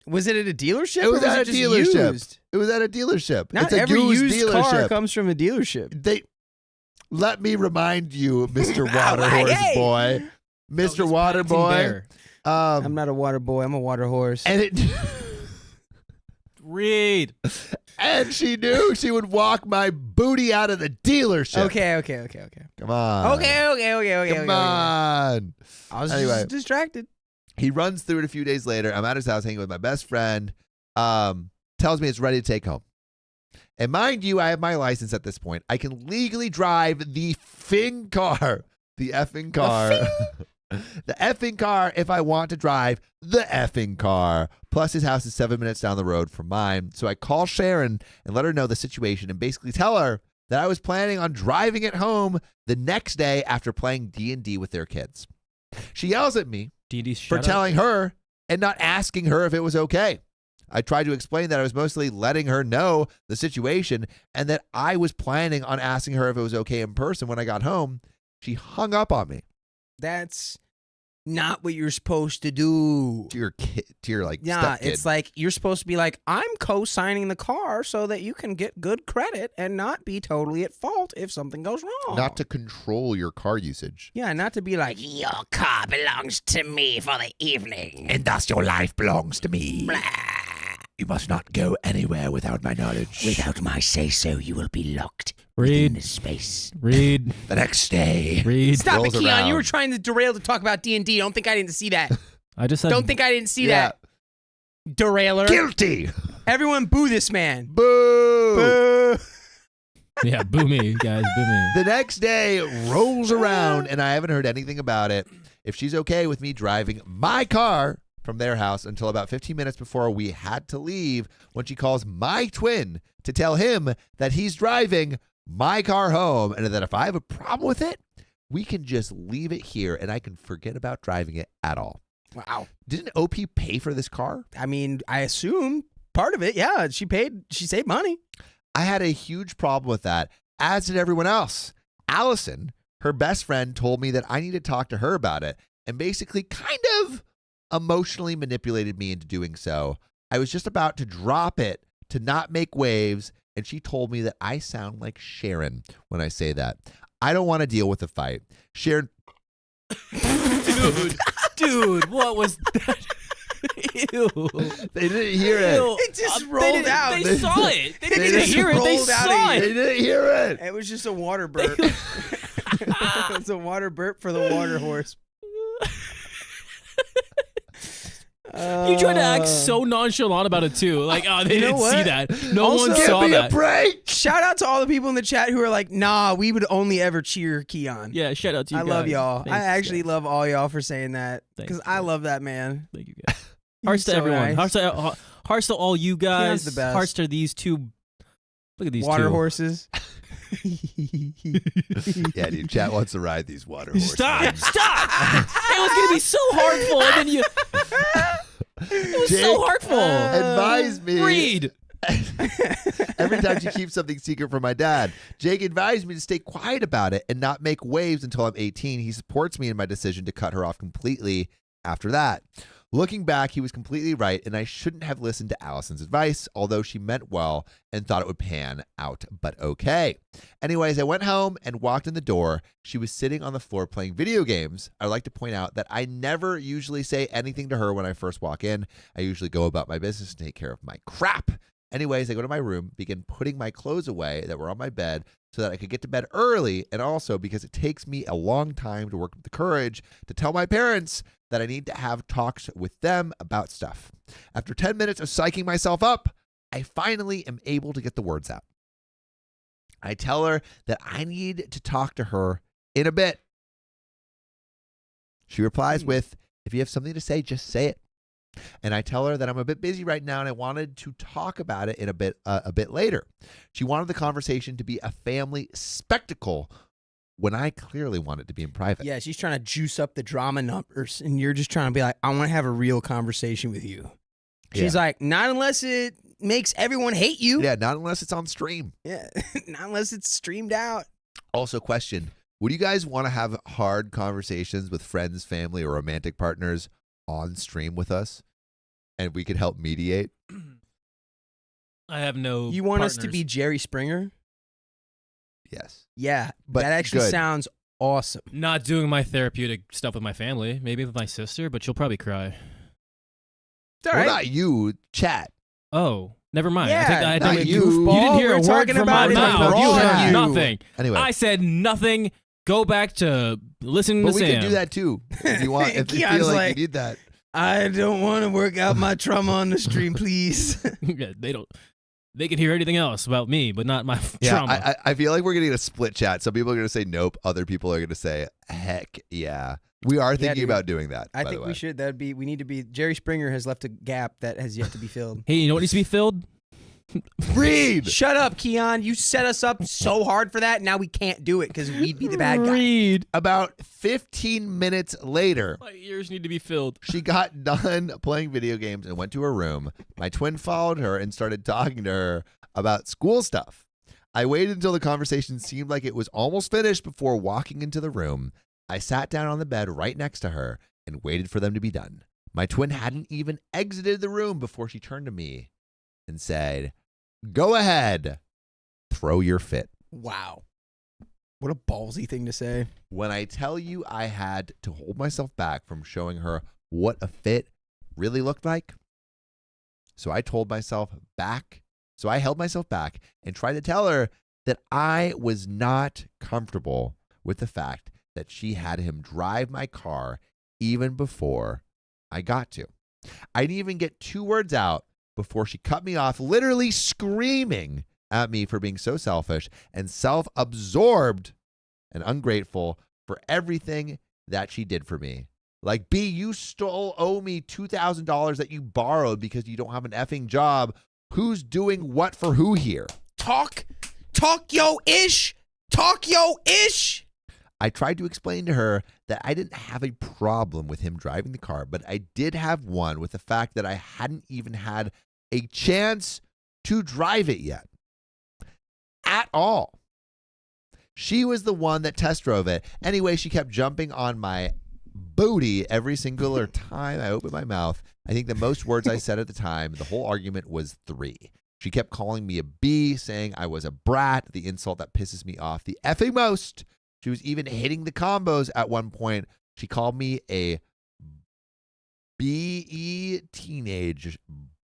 Was it at a dealership? It was or at it a just dealership. used? It was at a dealership. Not it's a every used car dealership. comes from a dealership. Let me remind you, Mr. Oh, Water Horse hey. Boy. Mr. Water Boy. Bear. I'm not a water boy. I'm a water horse. And it Read. and she knew she would walk my booty out of the dealership. Okay. Come on. Okay. Come on. I was Anyway. just distracted. He runs through it a few days later. I'm at his house hanging with my best friend. Tells me it's ready to take home. And mind you, I have my license at this point. I can legally drive the effing car. The effing car. The effing car if I want to drive the effing car. Plus, his house is 7 minutes down the road from mine. So I call Sharon and let her know the situation and basically tell her that I was planning on driving it home the next day after playing D&D with their kids. She yells at me D&D for telling her and not asking her if it was okay. I tried to explain that I was mostly letting her know the situation and that I was planning on asking her if it was okay in person when I got home. She hung up on me. That's not what you're supposed to do. To your kid, to your like Yeah, stepkid. it's like you're supposed to be like, I'm co-signing the car so that you can get good credit and not be totally at fault if something goes wrong. not to control your car usage. Yeah, not to be like, Your car belongs to me for the evening. And thus your life belongs to me. Blah. You must not go anywhere without my knowledge. Without my say-so, you will be locked Read. in this space. Read. The next day. Read. stop it, rolls Keon. around. You were trying to derail to talk about D&D. Don't think I didn't see that. I just said. Don't think I didn't see Yeah. that. Derailer. Guilty. Everyone boo this man. Boo. Boo. Yeah, boo me, guys. Boo me. The next day rolls around and I haven't heard anything about it. If she's okay with me driving my car from their house until about 15 minutes before we had to leave, when she calls my twin to tell him that he's driving my car home and that if I have a problem with it, we can just leave it here and I can forget about driving it at all. Wow. Didn't OP pay for this car? I mean, I assume part of it. Yeah, she saved money. I had a huge problem with that, as did everyone else. Allison, her best friend, told me that I need to talk to her about it and basically kind of emotionally manipulated me into doing so. I was just about to drop it to not make waves, and she told me that I sound like Sharon when I say that. I don't want to deal with the fight. Sharon. Dude, what was that? Ew. They didn't hear it. It just rolled out. They saw it. They didn't just hear it. They rolled out saw of They it. didn't hear it. It was just a water burp. It's a water burp for the water horse. You tried to act so nonchalant about it too. Like, oh, they You know didn't see what? that. No Also, one Give saw me that. a break. Shout out to all the people in the chat who are like, nah, we would only ever cheer Keon. Yeah, shout out to you I guys. love y'all. Thanks, I actually guys. love all y'all for saying that because Thanks, I guys. love that man. Thank you guys. Hearts to so everyone. nice. Hearts to all you guys. the best. Hearts to these two. Look at these Water two. horses. Yeah, dude. Chat wants to ride these water horses. Stop! Stop! It was gonna be so heartful, and then you. It was Jake, so heartful. Advise me. Read. Every time she keeps something secret from my dad, Jake advised me to stay quiet about it and not make waves until I'm 18. He supports me in my decision to cut her off completely after that. Looking back, he was completely right, and I shouldn't have listened to Allison's advice, although she meant well and thought it would pan out, but okay. Anyways, I went home and walked in the door. She was sitting on the floor playing video games. I'd like to point out that I never usually say anything to her when I first walk in. I usually go about my business and take care of my crap. Anyways, I go to my room, begin putting my clothes away that were on my bed so that I could get to bed early, and also because it takes me a long time to work up the courage to tell my parents that I need to have talks with them about stuff. After 10 minutes of psyching myself up, I finally am able to get the words out. I tell her that I need to talk to her in a bit. She replies with, if you have something to say, just say it. And I tell her that I'm a bit busy right now and I wanted to talk about it in a bit later. She wanted the conversation to be a family spectacle when I clearly want it to be in private. Yeah, she's trying to juice up the drama numbers, and you're just trying to be like, I want to have a real conversation with you. She's like, not unless it makes everyone hate you. Yeah, not unless it's on stream. Yeah, not unless it's streamed out. Also, question, would you guys want to have hard conversations with friends, family, or romantic partners on stream with us? And we could help mediate? I have no. You want us to partners. be Jerry Springer? Yes. Yeah, But that actually good. sounds awesome. Not doing my therapeutic stuff with my family. Maybe with my sister, but she'll probably cry. It's all Well, right. not you, chat. Oh, never mind. Yeah, I think I not think you. you didn't hear We're a word talking from about my it like mouth. we're You all heard you. nothing. Anyway, I said nothing. Go back to listening but to we Sam. can do that too. If you want, if you Keon's feel like like- you need that. I don't want to work out my trauma on the stream, please. Yeah, they don't. They can hear anything else about me, but not my Yeah, trauma. I feel like we're getting a split chat. Some people are going to say nope. Other people are going to say heck yeah. We are thinking dude. about doing that. I by think the we way. should. We need to be. Jerry Springer has left a gap that has yet to be filled. Hey, you know what needs to be filled? Read. Shut up, Keon. You set us up so hard for that. Now we can't do it because we'd be the bad guy. Read. About 15 minutes later, My ears need to be filled. she got done playing video games and went to her room. My twin followed her and started talking to her about school stuff. I waited until the conversation seemed like it was almost finished before walking into the room. I sat down on the bed right next to her and waited for them to be done. My twin hadn't even exited the room before she turned to me and said, "Go ahead, throw your fit." Wow. What a ballsy thing to say. When I tell you I had to hold myself back from showing her what a fit really looked like. So I held myself back and tried to tell her that I was not comfortable with the fact that she had him drive my car even before I got to. I didn't even get 2 words out before she cut me off, literally screaming at me for being so selfish and self-absorbed and ungrateful for everything that she did for me. Like, B, you owe me $2,000 that you borrowed because you don't have an effing job. Who's doing what for who here? Talk yo ish. I tried to explain to her that I didn't have a problem with him driving the car, but I did have one with the fact that I hadn't even had a chance to drive it yet. At all. She was the one that test drove it. Anyway, she kept jumping on my booty every single time I opened my mouth. I think the most words I said at the time, the whole argument was 3. She kept calling me a B, saying I was a brat, the insult that pisses me off the effing most. She was even hitting the combos at one point. She called me a BE teenage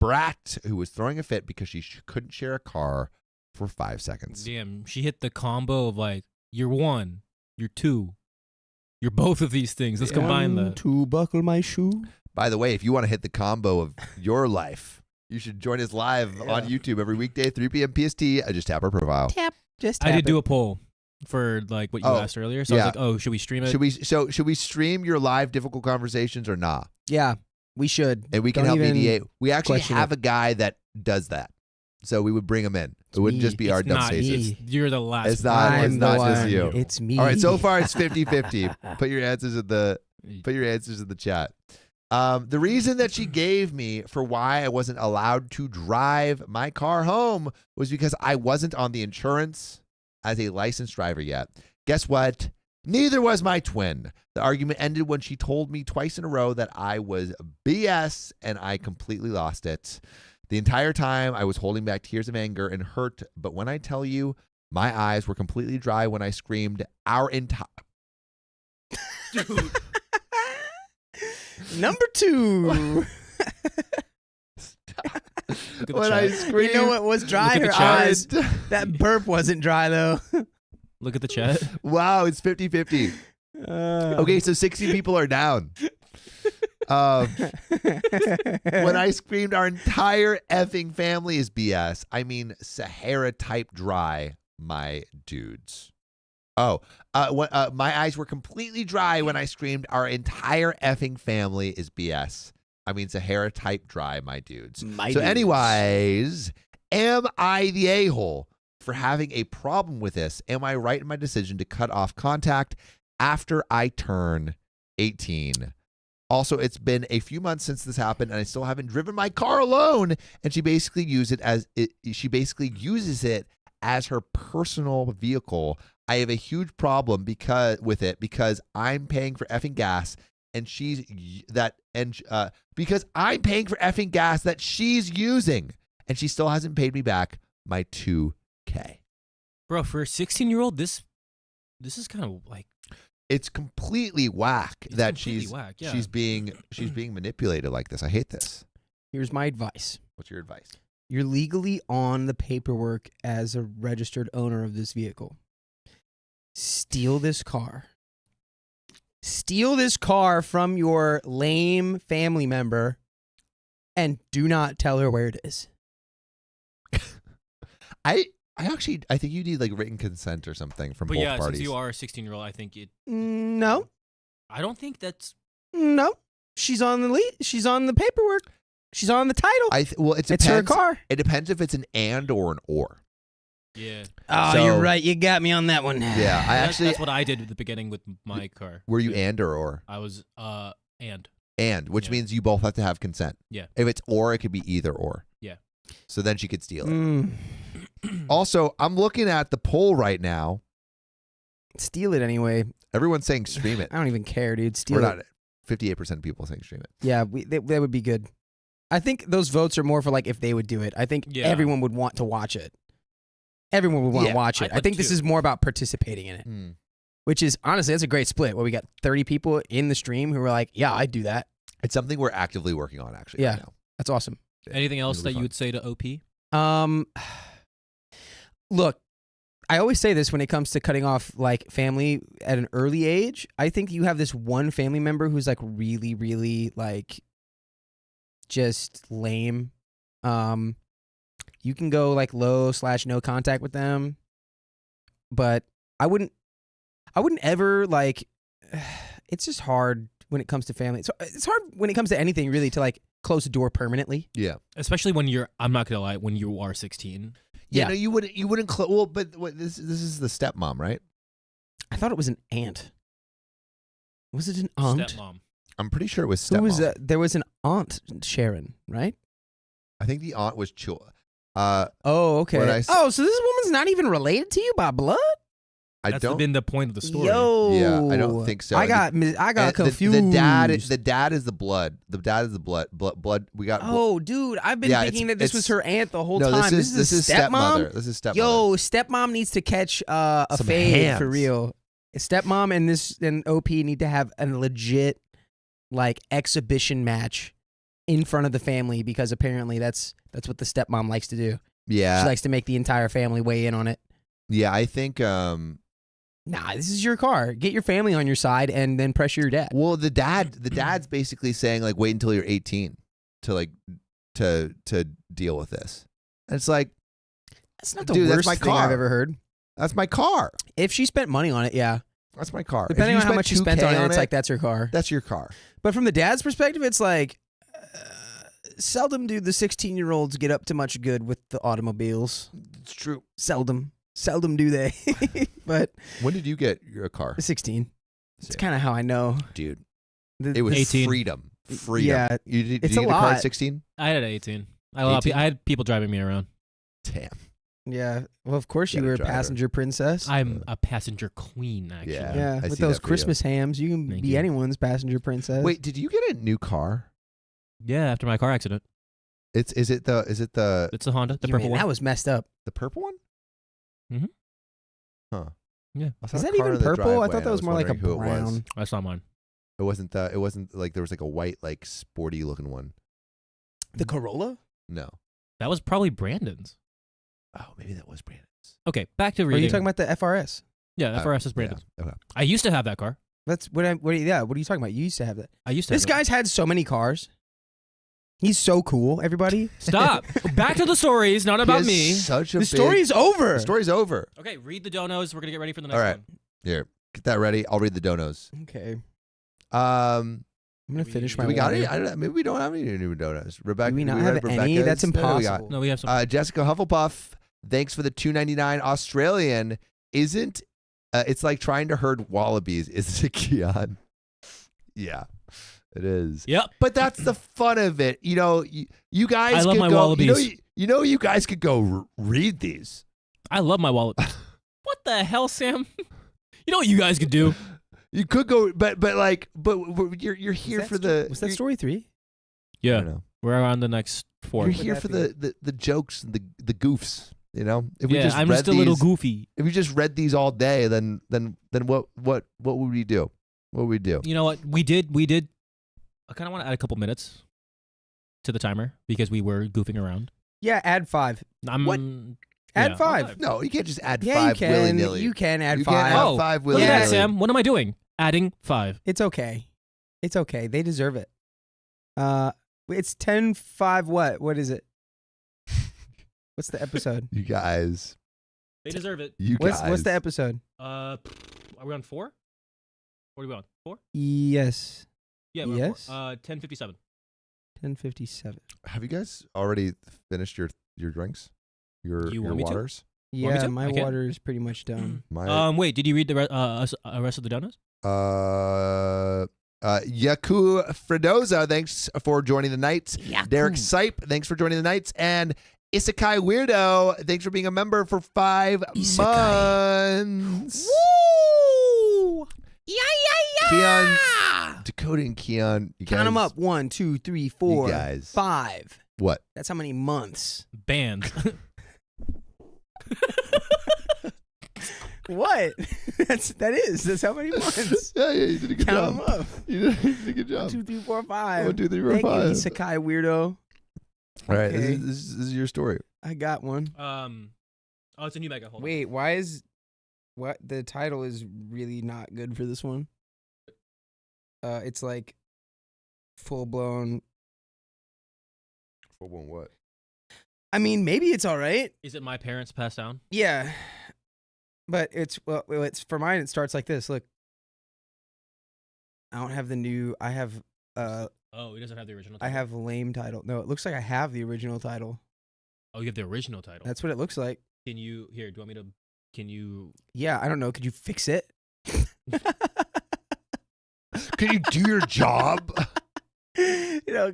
brat who was throwing a fit because she couldn't share a car for 5 seconds. Damn, she hit the combo of like, you're 1, you're 2, you're both of these things. Let's combine that. To buckle my shoe. By the way, if you want to hit the combo of your life, you should join us live on YouTube every weekday, 3 p.m. PST. I just tap our profile. Just I did do a poll for like what you asked earlier. So I was like, oh, should we stream it? Should we stream your live difficult conversations or not? Yeah, we should. And we can help mediate. We actually have a guy that does that. So we would bring him in. It wouldn't just be our dumb stations. You're the last. It's not just you. It's me. All right, so far it's 50-50. Put your answers in the chat. The reason that she gave me for why I wasn't allowed to drive my car home was because I wasn't on the insurance as a licensed driver yet. Guess what? Neither was my twin. The argument ended when she told me twice in a row that I was BS, and I completely lost it. The entire time I was holding back tears of anger and hurt, but when I tell you, my eyes were completely dry when I screamed our entire... Dude. Number 2. When I screamed, you know what was dry? Her eyes. That burp wasn't dry though. Look at the chat. Wow, it's 50-50. Okay, so 60 people are down. When I screamed our entire effing family is BS, I mean Sahara type dry, my dudes. My eyes were completely dry when I screamed our entire effing family is BS. I mean Sahara type dry, my dudes. Anyways, am I the a-hole for having a problem with this? Am I right in my decision to cut off contact after I turn 18? Also, it's been a few months since this happened, and I still haven't driven my car alone. And she basically uses it as her personal vehicle. I have a huge problem because I'm paying for effing gas, and because I'm paying for effing gas that she's using, and she still hasn't paid me back my $2,000. Bro, for a 16-year-old, this is kind of like. It's completely whack that she's being manipulated like this. I hate this. Here's my advice. What's your advice? You're legally on the paperwork as a registered owner of this vehicle. Steal this car. Steal this car from your lame family member and do not tell her where it is. I think you need like written consent or something from both parties. Since you are a 16-year-old, I think it. No. I don't think that's. No. She's on the lead. She's on the paperwork. She's on the title. It's her car. It depends if it's an and or an or. Yeah. Oh, So- you're right. You got me on that one. Yeah, That's what I did at the beginning with my car. Were you and or? I was and. And, which Yeah. means you both have to have consent. Yeah. If it's or, it could be either or. Yeah. So then she could steal it. Also, I'm looking at the poll right now. Steal it anyway. Everyone's saying stream it. I don't even care, dude. Steal We're it. not 58% of people saying stream it. Yeah, that would be good. I think those votes are more for like if they would do it. I think everyone would want to watch it. Everyone would want to watch it. I think this is more about participating in it. Which is, honestly, that's a great split where we got 30 people in the stream who are like, yeah, I'd do that. It's something we're actively working on, actually. Yeah. Right now. That's awesome. Anything else that you would say to OP? Look, I always say this when it comes to cutting off like family at an early age. I think you have this one family member who's like really, really like just lame. You can go like low/no contact with them, but I wouldn't ever like. It's just hard when it comes to family. It's hard when it comes to anything really to like close the door permanently. Yeah. Especially when I'm not gonna lie, when you are 16. Yeah. No, you wouldn't close. Well, but this is the stepmom, right? I thought it was an aunt. Was it an aunt? Stepmom. I'm pretty sure it was Who stepmom. was there was an aunt Sharon, right? I think the aunt was Chula. Oh, okay. What I s- Oh, so this woman's not even related to you by blood? I don't. been the point of the story. Yo. Yeah, I don't think so. I got And confused. The dad is the blood. The dad is the blood. We got. Oh, dude, I've been Yeah, thinking that this was it's- her aunt the whole no, time. this is stepmother. This is stepmother. Yo, stepmom needs to catch a Some fade hands. for real. Stepmom and OP need to have a legit like exhibition match in front of the family because apparently that's what the stepmom likes to do. Yeah, She likes to make the entire family weigh in on it. yeah. I think. Nah, this is your car. Get your family on your side and then pressure your dad. Well, the dad's basically saying like, wait until you're 18 to deal with this. And it's like, That's not the dude, that's worst my thing I've car. ever heard. that's my car. If she spent money on it, yeah. That's my car. If Depending you on how much she spent spent 2K on it, it's like that's her car. that's your car. But from the dad's perspective, it's like seldom do the 16-year-olds get up to much good with the automobiles. It's true. Seldom do they. But When did you get your car, 16. It's Yeah. kind of how I know. dude? The- It was 18. freedom. Yeah, You did it's you a get a car lot. at 16? I had 18. I 18? had people driving me around. Damn. yeah. Well, of course you Gotta were a drive her. passenger princess. I'm a passenger queen, actually. Yeah. yeah, I with see those that for you. Christmas hams, you can Thank be you. anyone's passenger princess. Wait, did you get a new car? Yeah, after my car accident. Is it the It's a Honda, the You purple mean, one. that was messed up. purple one? Mhm. Huh. Yeah. I saw Is a that car even in the purple? I driveway thought and that was more like a wondering who it was. brown. I saw mine. It wasn't like there was like a white, like sporty looking one. The Corolla? No. That was probably Brandon's. Oh, maybe that was Brandon's. Okay, back to Or are reading. you talking about the FRS? Yeah, FRS is Brandon's. Yeah. Okay. I used to have that car. That's what what are you talking about? You used to have that. I used to. This have it. guy's had so many cars. He's so cool, everybody. Stop. Back to the stories, not about He has me. Such a The big- story's over. The story's over. Okay, read the donos. We're gonna get ready for the next All right. one. Here, get that ready. I'll read the donos. Okay. Um, I'm going to finish Do my do we got water. any? I don't know. Maybe we don't have any new donos. Rebecca, Do we not read have any? Rebecca's? That's No, we got- impossible. No, we have some. Jessica Hufflepuff, thanks for the $2.99 Australian. Isn't it's like trying to herd wallabies? Is it, Keon? Yeah, it is. Yep. But that's the fun of it. You know, you guys I love could my go. wallabies. You know, you guys could go read these. I love my wallet. What the hell, Sam? You know what you guys could do? You could go, but you're here for the. Was that you're- story 3? I Yeah, don't know. we're on the next 4. You're would here that for be? the jokes and the goofs. You know, if we Yeah, just I'm read just a little these- goofy. If we just read these all day, then what would we do? What would we do? You know what? We did. I kind of want to add a couple minutes to the timer because we were goofing around. Yeah, add 5. What? Add Yeah, 5. okay. No, you can't just add Yeah, 5 you willy can. nilly. You can add You 5. can't have Oh, 5 Look willy at that, nilly. Sam. What am I doing? Adding 5. It's okay. It's okay. They deserve it. It's 10-5 what? What is it? What's the episode? You guys. They deserve it. You guys. What's the episode? Are we on 4? What are we on? 4? Yes. Yeah, we're Yes. on 4. 10:57. 10:57. Have you guys already finished your drinks? Your You want me to? waters? me Yeah, to? my I can. water is pretty much done. My Wait, did you read the rest of the donuts? Yaku Fredoza, thanks for joining the nights. Derek Sipe, thanks for joining the nights. And Isekai Weirdo, thanks for being a member for 5 months. Woo! Keon, Dakota and Keon, you Count them guys- up. 1, 2, 3, 4, You guys. 5. What? That's how many months. Banned. What? That's how many months. Yeah, you did a good Count job. them up. You did a good job. 1, 2, 3, 4, 5. 1, 2, 3, 4, Thank 5. you, Isekai weirdo. All right, Okay. this is your story. I got one. Oh, it's a new mega. Hold on. Wait, why is what the title is really not good for this one? It's like full blown. For what? I mean, maybe it's all right. Is it my parents passed down? Yeah, but it's it's for mine. It starts like this. Look, I don't have the new. I have Oh, he doesn't have the original I title. have lame title. No, it looks like I have the original title. Oh, you have the original title. That's what it looks like. Can you do you want me to can you Yeah, I don't know. Could you fix it? Can you do your job?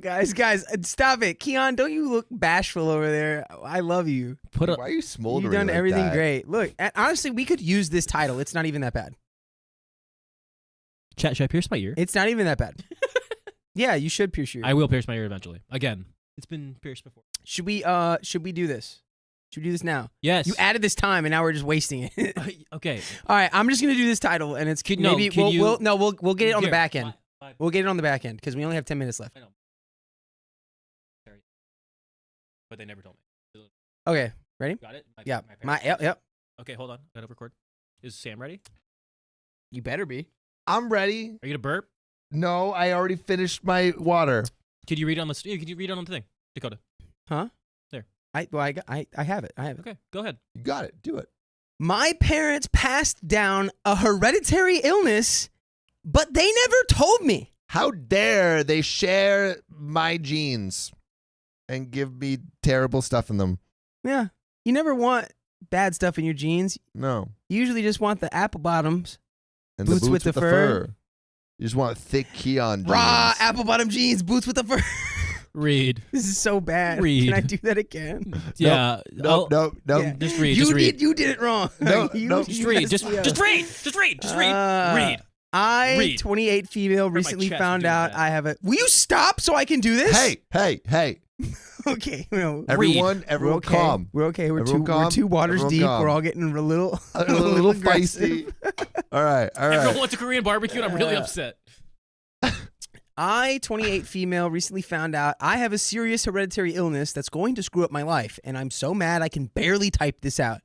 Guys, stop it. Keon, don't you look bashful over there? I love you. Why are you smoldering? You've done like everything that? great. Look, honestly, we could use this title. It's not even that bad. Chat, should I pierce my ear? It's not even that bad. Yeah, you should pierce your ear. I will pierce my ear eventually. Again, it's been pierced before. Should we do this? Should we do this now? Yes. You added this time, and now we're just wasting it. Okay. All right, I'm just gonna do this title, and it's No, maybe can you- we'll get it on the Here, back end. fine. We'll get it on the back end because we only have 10 minutes left. I know. But they never told me. Okay, ready? Got it? Yeah. parents- Yep. Okay, hold on. Gotta record. Is Sam ready? You better be. I'm ready. Are you gonna burp? No, I already finished my water. Could you read it on the could you read it on the thing? Dakota. Huh? There. I have it. Okay, go ahead. You got it. Do it. My parents passed down a hereditary illness, but they never told me. How dare they share my genes and give me terrible stuff in them? Yeah. You never want bad stuff in your jeans. No. You usually just want the apple bottoms. And Boots the with boots the with the fur. fur. You just want thick Keon jeans. Raw apple bottom jeans, boots with the fur. Read. This is so bad. Read. Can I do that again? Yeah. Nope. Yeah. Just read. You Just read. you did it wrong. No, You- no. you Just read. messed Just me up. read. Just read. Just read. Read. I, Read. 28 female, my recently chest found doing out that. I have a. Will you stop so I can do this? Hey. Okay. No, Everyone we're okay. calm. We're okay. We're Everyone we're calm. 2 waters Everyone deep. calm. We're all getting a little, A little aggressive. feisty. All right. Everyone wants a Korean barbecue, and I'm really upset. I, 28 female, recently found out I have a serious hereditary illness that's going to screw up my life, and I'm so mad I can barely type this out.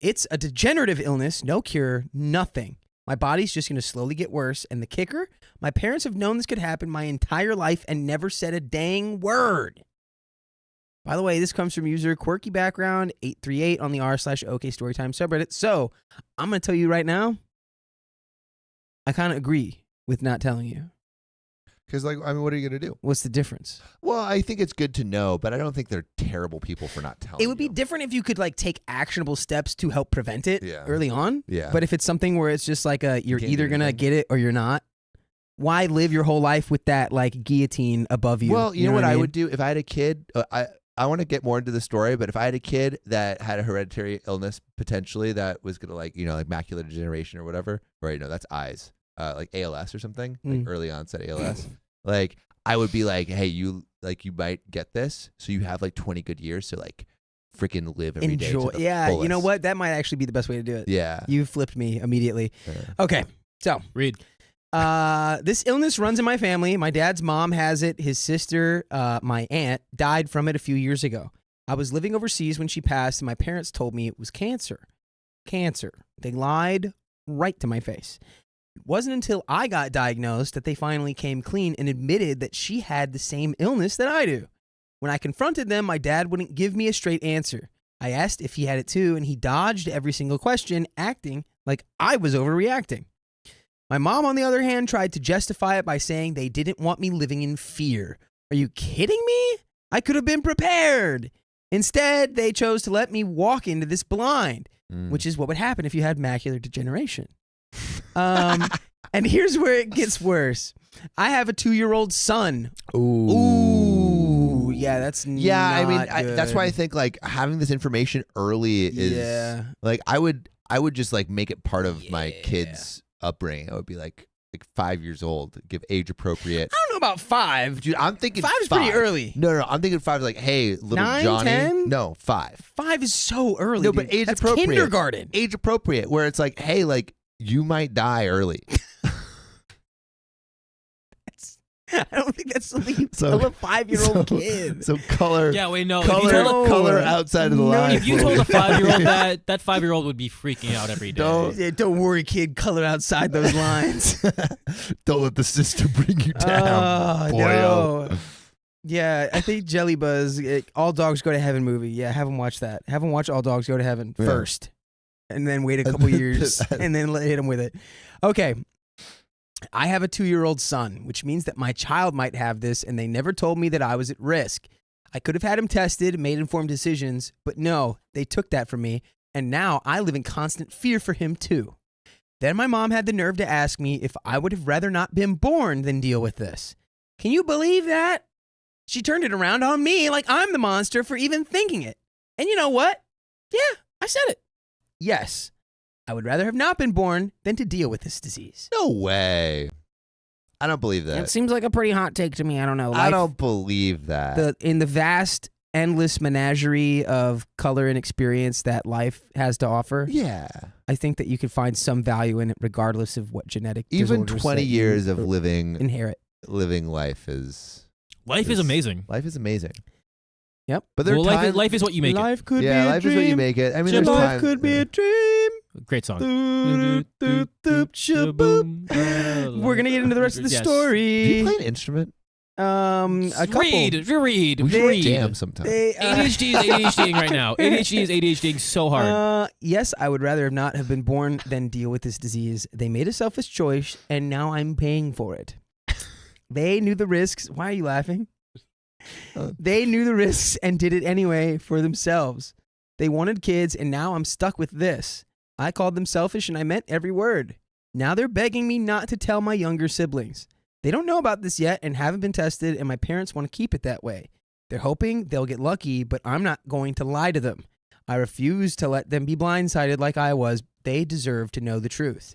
It's a degenerative illness, no cure, nothing. My body's just going to slowly get worse, and the kicker? My parents have known this could happen my entire life and never said a dang word. By the way, this comes from user Quirky Background 838 on the r/OK Storytime subreddit. So, I'm going to tell you right now, I kind of agree with not telling you. Because, what are you going to do? What's the difference? Well, I think it's good to know, but I don't think they're terrible people for not telling It would be you. different if you could take actionable steps to help prevent it early on. Yeah. But if it's something where it's just you're can't either do going to anything. get it or you're not, why live your whole life with that guillotine above you? Well, you know what I I mean? would do if I had a kid? I want to get more into the story, but if I had a kid that had a hereditary illness potentially that was gonna macular degeneration or whatever, right? No, that's eyes, like ALS or something, like early onset ALS. I would be like, hey, you might get this, so you have 20 good years to freaking live every day. Enjoy. To the Yeah, you know fullest. what? That might actually be the best way to do it. Yeah. You flipped me immediately. Yeah. Okay, so Read. this illness runs in my family. My dad's mom has it. His sister, my aunt, died from it a few years ago. I was living overseas when she passed, and my parents told me it was cancer. Cancer. They lied right to my face. It wasn't until I got diagnosed that they finally came clean and admitted that she had the same illness that I do. When I confronted them, my dad wouldn't give me a straight answer. I asked if he had it too, and he dodged every single question, acting like I was overreacting. My mom, on the other hand, tried to justify it by saying they didn't want me living in fear. Are you kidding me? I could have been prepared. Instead, they chose to let me walk into this blind, which is what would happen if you had macular degeneration. And here's where it gets worse. I have a 2-year-old son. Ooh, yeah, that's Yeah, not that's why I good. think having this information early is Yeah. I would just make it part of my kids' upbringing. I would be like 5 years old, give age appropriate. I don't know about 5. Dude, I'm thinking 5 is pretty early. No, I'm thinking 5 is hey, little 9, Johnny. 10? No, 5. 5 is so early. No, dude. but age That's appropriate. kindergarten. Age appropriate, where it's hey, you might die early. I don't think that's something you So- tell a 5-year-old kid. So color, Yeah, wait, no. If you color, told color outside of the line. if you told a 5-year-old that 5-year-old would be freaking out every day. Don't- Yeah, don't worry, kid. Color outside those lines. Don't let the system bring you down, Oh, boyo. no. Yeah, I think Jelly Buzz, All Dogs Go to Heaven movie. Yeah, have him watch that. Have him watch All Dogs Go to Heaven Yeah. first. And then wait a couple years and then hit him with it. Okay. I have a 2-year-old son, which means that my child might have this, and they never told me that I was at risk. I could have had him tested, made informed decisions, but no, they took that from me, and now I live in constant fear for him too. Then my mom had the nerve to ask me if I would have rather not been born than deal with this. Can you believe that? She turned it around on me like I'm the monster for even thinking it. And you know what? Yeah, I said it. Yes, I would rather have not been born than to deal with this disease. No way. I don't believe that. It seems like a pretty hot take to me. I don't know. I don't believe that. In the vast, endless menagerie of color and experience that life has to offer, Yeah. I think that you could find some value in it regardless of what genetic Even disorders 20 that you years of living inherit. Life is amazing. Life is amazing. Yep. But there are times, life is what you make Life could be a life is what you dream. make it. I mean, there's Life times, could be a dream. it. Great song. Doop, doop, doop, shaboop. We're gonna get into the rest of the Yes. Do you story. play an instrument? A couple. Read. We should Read. jam sometime. ADHD is ADHDing right now. ADHD is ADHDing so hard. Yes, I would rather have not have been born than deal with this disease. They made a selfish choice, and now I'm paying for it. They knew the risks. Why are you laughing? They knew the risks and did it anyway for themselves. They wanted kids, and now I'm stuck with this. I called them selfish, and I meant every word. Now they're begging me not to tell my younger siblings. They don't know about this yet and haven't been tested, and my parents want to keep it that way. They're hoping they'll get lucky, but I'm not going to lie to them. I refuse to let them be blindsided like I was. They deserve to know the truth.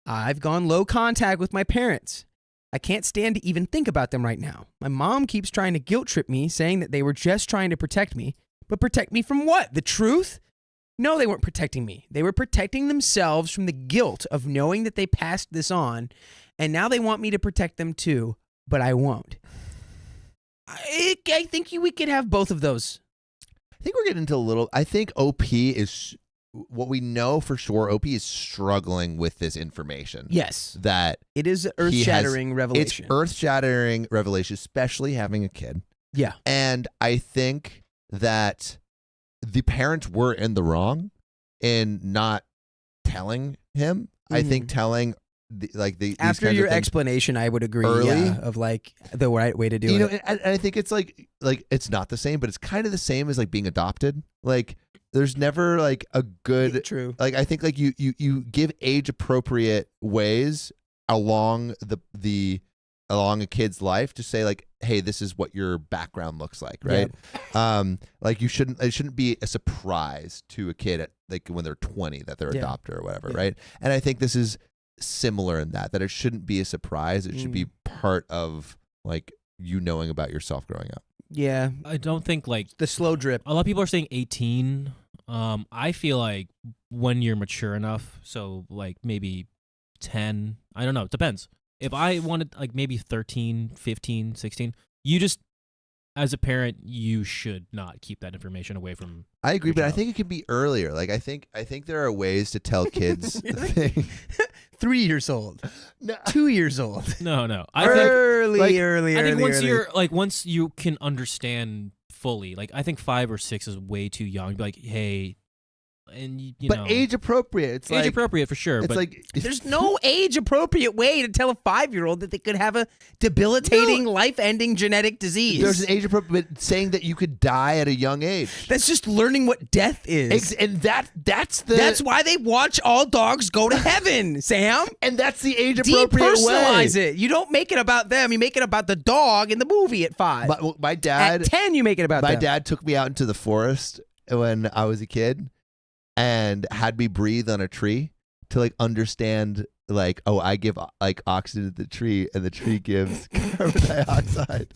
I've gone low contact with my parents. I can't stand to even think about them right now. My mom keeps trying to guilt trip me, saying that they were just trying to protect me. But protect me from what? The truth? No, they weren't protecting me. They were protecting themselves from the guilt of knowing that they passed this on, and now they want me to protect them too, but I won't. I think we could have both of those. I think we're getting into a little. I think OP is what we know for sure. OP is struggling with this information. Yes. That it is earth-shattering revelation. It's earth-shattering revelation, especially having a kid. Yeah. And I think that the parents were in the wrong in not telling him. I think telling after your explanation, I would agree. Early, of like the right way to do it. And I think it's like it's not the same, but it's kind of the same as like being adopted. Like there's never like a good true. Like I think like you give age appropriate ways along along a kid's life to say like, hey, this is what your background looks like, right? Yeah. Like it shouldn't be a surprise to a kid at like when they're 20 that they're adopted or whatever, right? And I think this is similar in that it shouldn't be a surprise. It should be part of like you knowing about yourself growing up. Yeah. I don't think like the slow drip. A lot of people are saying 18. I feel like when you're mature enough, so like maybe 10, I don't know, it depends. If I wanted like maybe 13, 15, 16, you just, as a parent, you should not keep that information away from. I agree, but child. I think it could be earlier. Like I think there are ways to tell kids. 3 years old, No. 2 years old. No. I think early. I think once you can understand fully, like I think 5 or 6 is way too young. Be like, hey, and you know, but age appropriate. It's age like, appropriate for sure. It's but like there's no age appropriate way to tell a 5-year-old that they could have a debilitating, life-ending genetic disease. There's an age appropriate saying that you could die at a young age. That's just learning what death is. And that's why they watch all dogs go to heaven, Sam. And that's the age appropriate way. Depersonalize it. You don't make it about them. You make it about the dog in the movie at 5. My dad at 10, you make it about my them. dad took me out into the forest when I was a kid and had me breathe on a tree to like understand like, oh, I give like oxygen to the tree and the tree gives carbon dioxide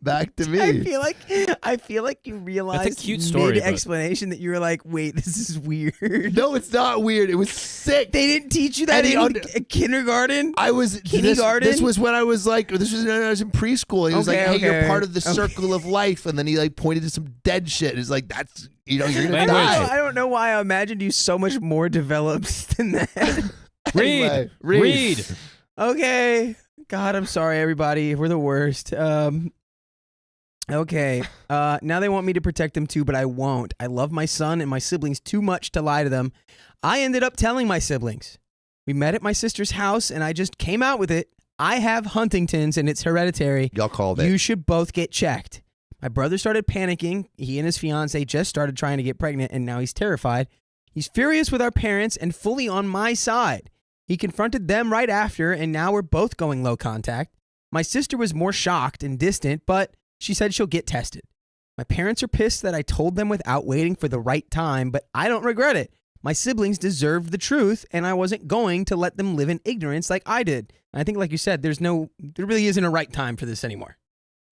back to me. I feel like you realized That's a cute story, but- explanation that you were like, wait, this is weird. No, it's not weird. It was sick. They didn't teach you that in kindergarten? I was kindergarten. This was when I was like, this was when I was in preschool. He was like, hey, you're part of the circle of life, and then he like pointed to some dead shit. It's like that's you're gonna die. I don't know why I imagined you so much more developed than that. Anyway, Read. Okay. God, I'm sorry, everybody. We're the worst. Okay. Now they want me to protect them too, but I won't. I love my son and my siblings too much to lie to them. I ended up telling my siblings. We met at my sister's house, and I just came out with it. I have Huntington's, and it's hereditary. Y'all called it. You should both get checked. My brother started panicking. He and his fiance just started trying to get pregnant, and now he's terrified. He's furious with our parents and fully on my side. He confronted them right after, and now we're both going low contact. My sister was more shocked and distant, but she said she'll get tested. My parents are pissed that I told them without waiting for the right time, but I don't regret it. My siblings deserved the truth, and I wasn't going to let them live in ignorance like I did. And I think, like you said, there really isn't a right time for this anymore.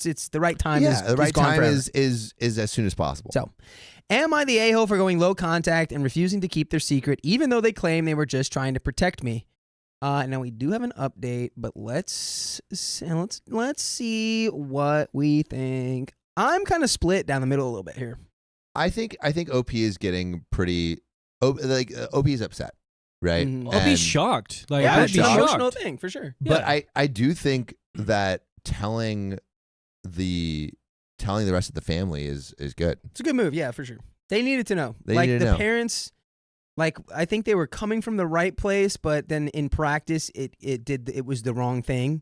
It's the right time. Yeah, the right gone time forever. is as soon as possible. So, am I the a-hole for going low contact and refusing to keep their secret, even though they claim they were just trying to protect me? Now we do have an update, but let's see what we think. I'm kind of split down the middle a little bit here. I think OP is getting pretty. OP is upset, right? Mhm. I'll be And- shocked. Like, Yeah, I'd it's be an shocked. emotional thing for sure. But Yeah. I do think that telling the rest of the family is good. It's a good move, yeah, for sure. They needed to know. They like needed the to know. parents, like I think they were coming from the right place, but then in practice, it was the wrong thing.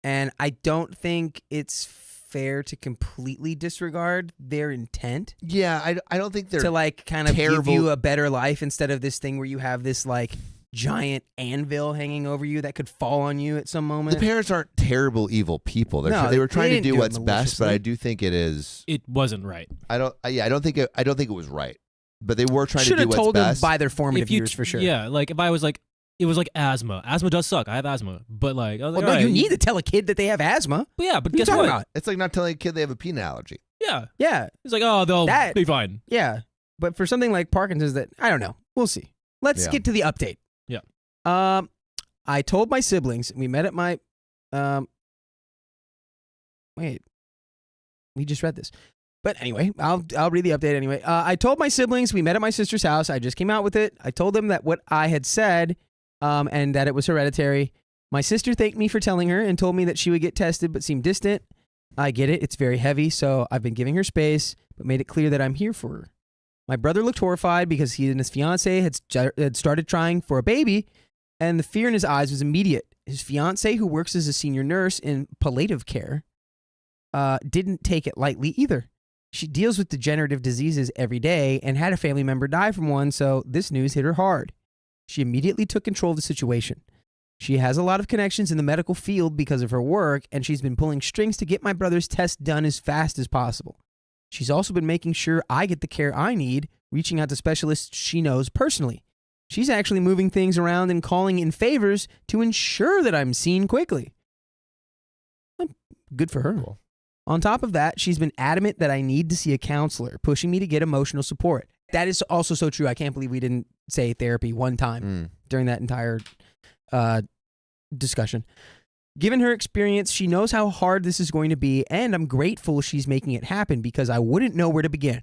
And I don't think it's fair to completely disregard their intent Yeah, I don't think they're to like kind of give terrible- you a better life instead of this thing where you have this like giant anvil hanging over you that could fall on you at some moment. the parents aren't terrible evil people. No, They were they trying to didn't do do it what's best, but maliciously. I do think it is. It wasn't right. I don't think it was right. But they were trying Should to have do what's told them best. by their formative If you, years for sure. Yeah, like if I was like, it was like asthma. Asthma does suck. I have asthma, but like, I was Well, like, no, all you right. need to tell a kid that they have asthma. But yeah, but What are you guess talking what? about? It's like not telling a kid they have a peanut allergy. Yeah, Yeah, it's like, oh, they'll That- be fine. yeah. But for something like Parkinson's, that I don't know. We'll see. Let's Yeah. get to the update. Yeah. I told my siblings. We met at my. Wait. We just read this. But anyway, I'll read the update anyway. I told my siblings we met at my sister's house. I just came out with it. I told them that what I had said, and that it was hereditary. My sister thanked me for telling her and told me that she would get tested, but seemed distant. I get it. It's very heavy, so I've been giving her space, but made it clear that I'm here for her. My brother looked horrified because he and his fiance had started trying for a baby, and the fear in his eyes was immediate. His fiance, who works as a senior nurse in palliative care, didn't take it lightly either. She deals with degenerative diseases every day and had a family member die from one, so this news hit her hard. She immediately took control of the situation. She has a lot of connections in the medical field because of her work, and she's been pulling strings to get my brother's test done as fast as possible. She's also been making sure I get the care I need, reaching out to specialists she knows personally. She's actually moving things around and calling in favors to ensure that I'm seen quickly. Good for her. Cool. On top of that, she's been adamant that I need to see a counselor, pushing me to get emotional support. That is also so true. I can't believe we didn't say therapy one time during that entire discussion. Given her experience, she knows how hard this is going to be, and I'm grateful she's making it happen because I wouldn't know where to begin.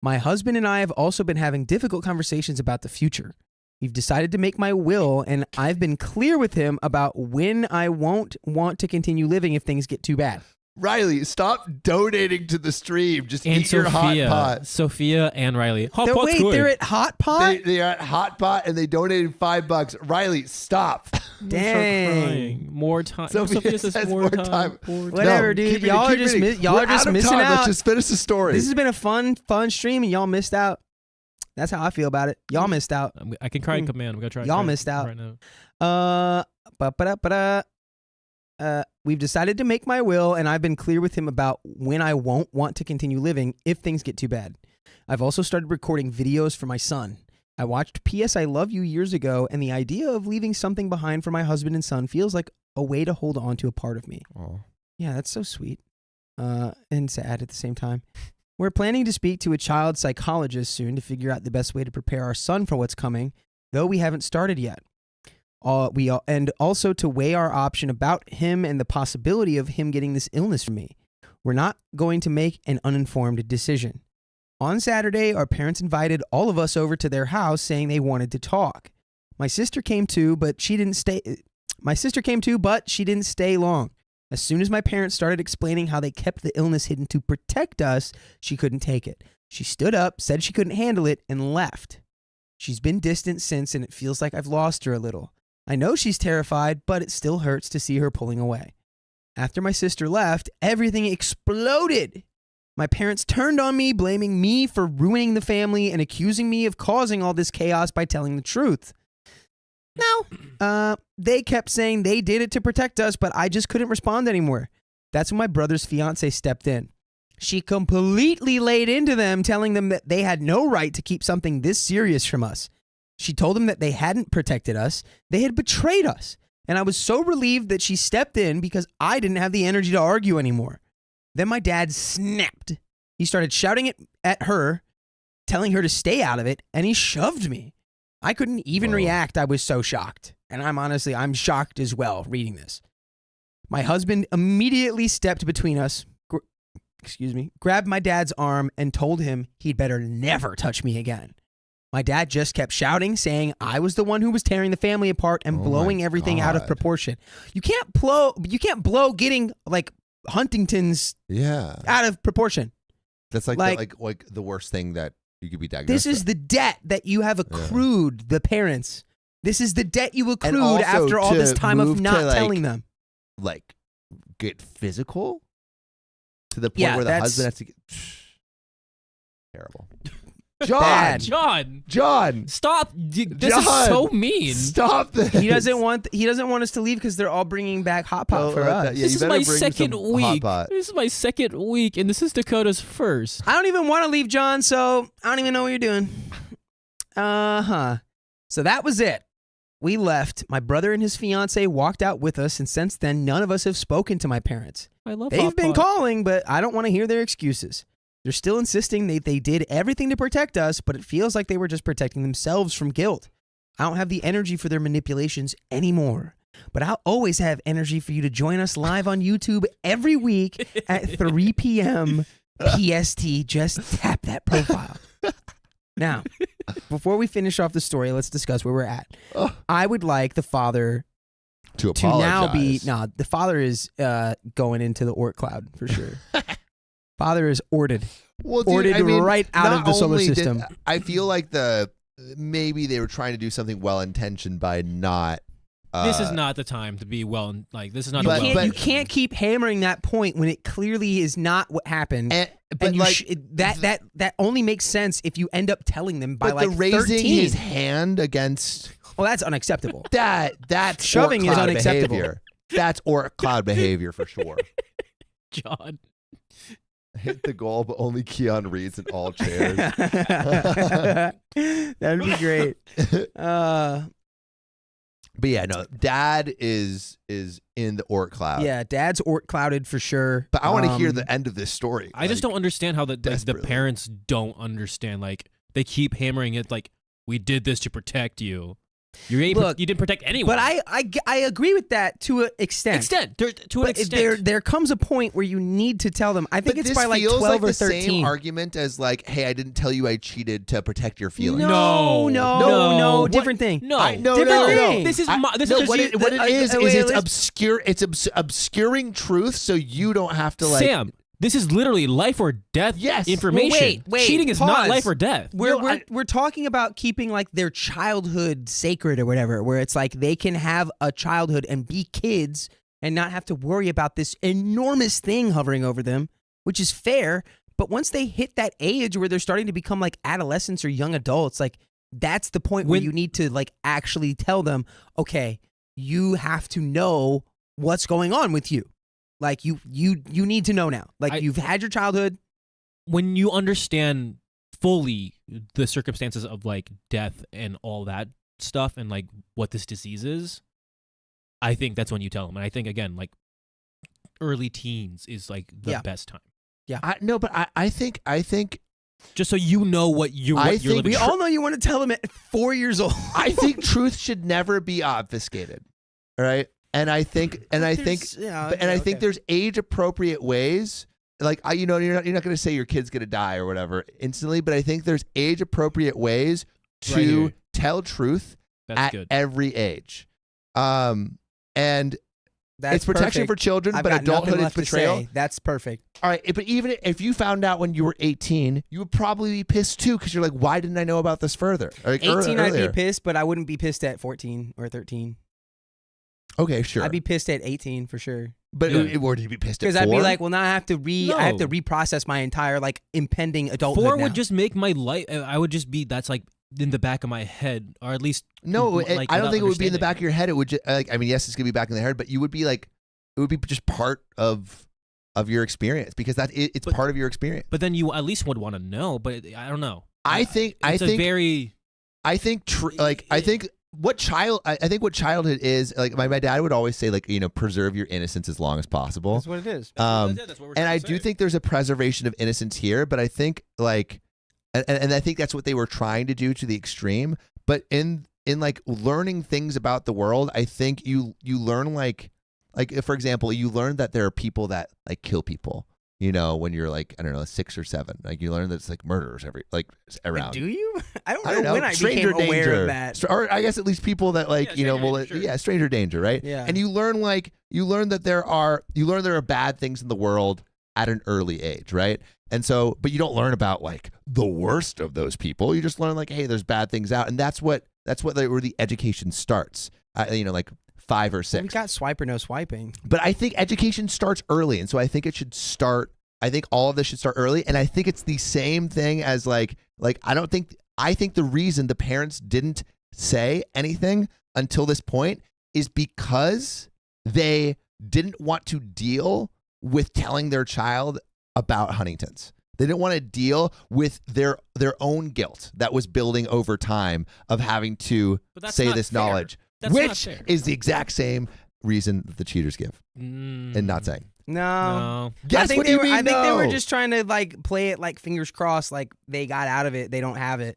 My husband and I have also been having difficult conversations about the future. We've decided to make my will, and I've been clear with him about when I won't want to continue living if things get too bad. Riley, stop donating to the stream. Just And eat your hot pot. Sophia and Riley. Hot No, pot's wait, good. they're at Hot Pot? They are at Hot Pot and they donated $5. Riley, stop. Dang. Crying. More time. Sophia says says more more time. time. More time. Whatever, No, dude. keep Y'all reading, are just keep reading. y'all We're are just out of missing time. out. Let's just finish the story. This has been a fun stream, and y'all missed out. That's how I feel about it. Y'all missed out. I can cry in command. I'm gonna try. Y'all try missed out. right now. We've decided to make my will, and I've been clear with him about when I won't want to continue living if things get too bad. I've also started recording videos for my son. I watched P.S. I Love You years ago, and the idea of leaving something behind for my husband and son feels like a way to hold on to a part of me. Aw. Yeah, that's so sweet. And sad at the same time. We're planning to speak to a child psychologist soon to figure out the best way to prepare our son for what's coming, though we haven't started yet. And also to weigh our option about him and the possibility of him getting this illness from me. We're not going to make an uninformed decision. On Saturday, our parents invited all of us over to their house saying they wanted to talk. My sister came too, but she didn't stay long. As soon as my parents started explaining how they kept the illness hidden to protect us, she couldn't take it. She stood up, said she couldn't handle it, and left. She's been distant since, and it feels like I've lost her a little. I know she's terrified, but it still hurts to see her pulling away. After my sister left, everything exploded. My parents turned on me, blaming me for ruining the family and accusing me of causing all this chaos by telling the truth. No, they kept saying they did it to protect us, but I just couldn't respond anymore. That's when my brother's fiance stepped in. She completely laid into them, telling them that they had no right to keep something this serious from us. She told them that they hadn't protected us, they had betrayed us. And I was so relieved that she stepped in because I didn't have the energy to argue anymore. Then my dad snapped. He started shouting at her, telling her to stay out of it, and he shoved me. I couldn't even react. I was so shocked. And I'm shocked as well reading this. My husband immediately stepped between us, grabbed my dad's arm and told him he'd better never touch me again. My dad just kept shouting, saying I was the one who was tearing the family apart and blowing everything out of proportion. You can't blow getting like Huntington's out of proportion. That's like the worst thing that you could be diagnosed This is with. the debt that you have accrued, the parents. This is the debt you accrued also after all this to time of move to, not like, telling them. Like, get physical to the point where the husband has to get terrible. John, stop! This is so mean. Stop this. He doesn't want us to leave because they're all bringing back hot pot for us. This is my second week. This is my second week, and this is Dakota's first. I don't even want to leave, John. So I don't even know what you're doing. So that was it. We left. My brother and his fiance walked out with us, and since then, none of us have spoken to my parents. I love. They've been calling, but I don't want to hear their excuses. They're still insisting they did everything to protect us, but it feels like they were just protecting themselves from guilt. I don't have the energy for their manipulations anymore, but I'll always have energy for you to join us live on YouTube every week at 3 p.m. PST. Just tap that profile. Now, before we finish off the story, let's discuss where we're at. I would like the father to apologize. The father is going into the Ort cloud for sure. Father is ordered. Well, dude, ordered right out of the solar system. I feel like maybe they were trying to do something well-intentioned by not. This is not the time to be this is not. You can't keep hammering that point when it clearly is not what happened. That only makes sense if you end up telling them by the raising 13. his hand against. Well, that's unacceptable. That's shoving is unacceptable. Behavior. That's Ort cloud behavior for sure. John. Hit the goal, but only Keon reads in all chairs. That'd be great. But yeah, no, Dad is in the Ort cloud. Yeah, Dad's Ort clouded for sure. But I want to hear the end of this story. I just don't understand how the parents don't understand. Like, they keep hammering it like, we did this to protect you. You didn't protect anyone. But I agree with that to an extent. There comes a point where you need to tell them. I think it's by like 12 or 13. This feels like the same argument as like, hey, I didn't tell you I cheated to protect your feelings. No, different thing. No. This is what it is it's obscuring truth so you don't have to like. Sam, this is literally life or death information. Wait, cheating is not life or death. We're talking about keeping like their childhood sacred or whatever, where it's like they can have a childhood and be kids and not have to worry about this enormous thing hovering over them, which is fair. But once they hit that age where they're starting to become like adolescents or young adults, like that's the point where you need to like actually tell them, okay, you have to know what's going on with you. Like you need to know now. Like you've had your childhood. When you understand fully the circumstances of like death and all that stuff and like what this disease is, I think that's when you tell them. And I think again, like early teens is like the best time. Yeah. I think just so you know what you're living. We all know you want to tell them at 4 years old. I think truth should never be obfuscated. All right. And I think there's age appropriate ways. Like you're not going to say your kid's going to die or whatever instantly, but I think there's age appropriate ways to tell truth at every age. And it's protection for children, but adulthood is betrayal. That's perfect. All right, but even if you found out when you were 18, you would probably be pissed too because you're like, why didn't I know about this further? Like 18, I'd be pissed, but I wouldn't be pissed at 14 or 13. Okay, sure. I'd be pissed at 18 for sure. But Yeah. would you be pissed at Because 4? I'd be like, well, now I have to No. reprocess my entire like impending adulthood. 4 now. would just make my life. I would just be that's like in the back of my head, or at least no, like, I don't without think it would be in the understanding. back of your head. It would just, I mean, yes, it's gonna be back in the head, but you would be like, it would be just part of your experience because it's But- part of your experience. But then you at least would want to know. But I don't know. I think I think what childhood is like. My dad would always say like, preserve your innocence as long as possible. That's what it is. And I do think there's a preservation of innocence here, but I think like, and I think that's what they were trying to do to the extreme. But in like learning things about the world, I think you learn like for example, you learn that there are people that like kill people. When you're like, I don't know, 6 or 7, like you learn that it's like murderers around. Do you? I don't I know when I stranger became aware danger. of that. Or I guess at least people that like, Yeah, stranger danger, sure. stranger danger, right? Yeah. And you learn that there are bad things in the world at an early age, right? And so, but you don't learn about like the worst of those people. You just learn like, hey, there's bad things out, and that's where the education starts. Like 5 or 6. Well, we got swipe or no swiping. But I think education starts early, and so I think it should start. I think all of this should start early, and I think it's the same thing as like I think the reason the parents didn't say anything until this point is because they didn't want to deal with telling their child about Huntington's. They didn't want to deal with their own guilt that was building over time of having to But that's say not this fair. knowledge, That's not which fair. is the exact same reason that the cheaters give and not saying. No. No. Guess I think what do you mean? I think they were no? just trying to like play it like fingers crossed, like they got out of it, they don't have it,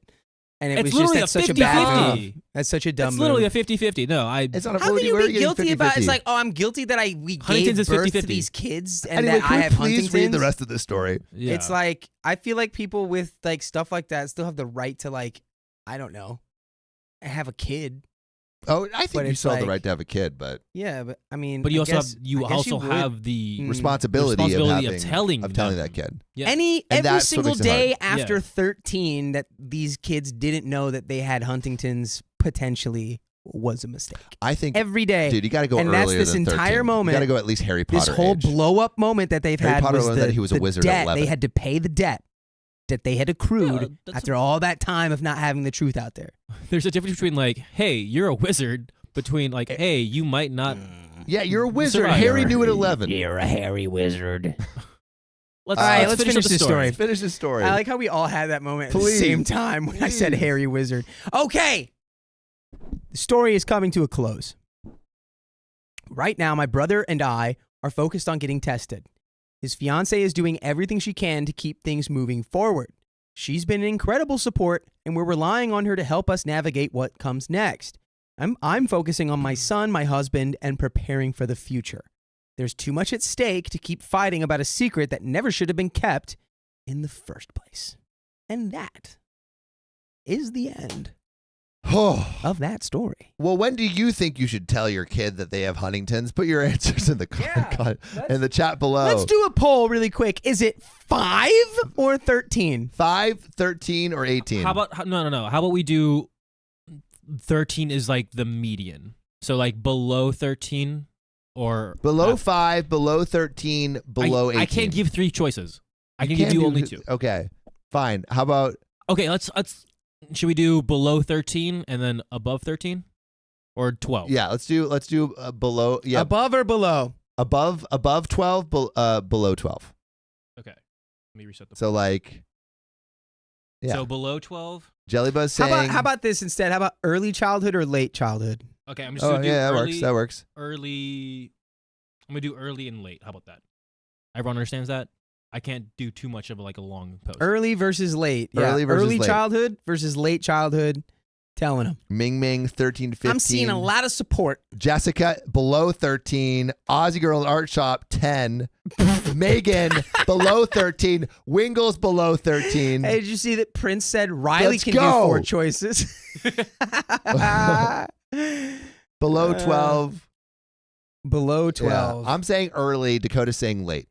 and it It's was just literally that's a such a bad 50-50. move. That's such a dumb It's literally move. a 50-50. No, It's not a How can you where are be getting guilty about? It's 50-50? like, oh, I'm guilty that we Huntington's gave is birth to 50-50. these kids, and Anyway, that can I we have please Huntington's. read the rest of this story? yeah. It's like I feel like people with like stuff like that still have the right to like, I don't know, have a kid. Oh, I But think you it's still have the like- right to have a kid, but Yeah, but I mean, But you I also guess- have you I guess also would. have the Mm. responsibility, responsibility of of telling telling that kid. Yeah. And every that's what single makes it hard. day after Yeah. 13 that these kids didn't know that they had Huntington's potentially was a mistake. I think, Every day. dude, you got to go And that's earlier this than 13. entire moment, You got to go at least Harry Potter. this whole age. blow up moment that they've Harry had Potter was learned the, that he was a the wizard at debt. 11. They had to pay the debt that they had accrued Yeah, that's after all that time of not having the truth out there. There's a difference between like, hey, you're a wizard, between like, hey, you might not. Yeah, you're a wizard. Survivor. Harry knew at 11. You're a hairy wizard. Let's, All right, let's let's finish, finish up the this story. Finish the story. I like how we all had that moment at Please. the same time when I said Please. Harry Wizard. Okay. The story is coming to a close. Right now, my brother and I are focused on getting tested. His fiance is doing everything she can to keep things moving forward. She's been an incredible support, and we're relying on her to help us navigate what comes next. I'm focusing on my son, my husband, and preparing for the future. There's too much at stake to keep fighting about a secret that never should have been kept in the first place. And that is the end Oh. of that story. Well, when do you think you should tell your kid that they have Huntington's? Put your answers in the in the chat below. Let's do a poll really quick. Is it 5 or 13? 5, 13, or 18. How about no? How about we do 13 is like the median. So like below 13 or below 5, below 13, below 18? I can't give 3 choices. I can Can't give you do- only 2. Okay, fine. How about Okay, let's. Should we do below 13 and then above 13, or 12? let's do below Above or below? above 12, below 12. Okay. Let me reset the. So like, yeah. So below 12. Jellybuzz saying. How about this instead? How about early childhood or late childhood? Okay, I'm just Oh gonna do yeah, that early, works. That works. Early. I'm gonna do early and late. How about that? Everyone understands that. I can't do too much of like a long post. Early versus late. Early versus late. childhood versus late childhood. Telling them. Ming Ming 13 to 15. I'm seeing a lot of support. Jessica below 13. Aussie Girl in Art Shop 10. Megan below 13. Wingles below 13. Hey, did you see that Prince said Riley Let's can go. do 4 choices? Below 12. Below Yeah. 12. I'm saying early. Dakota's saying late.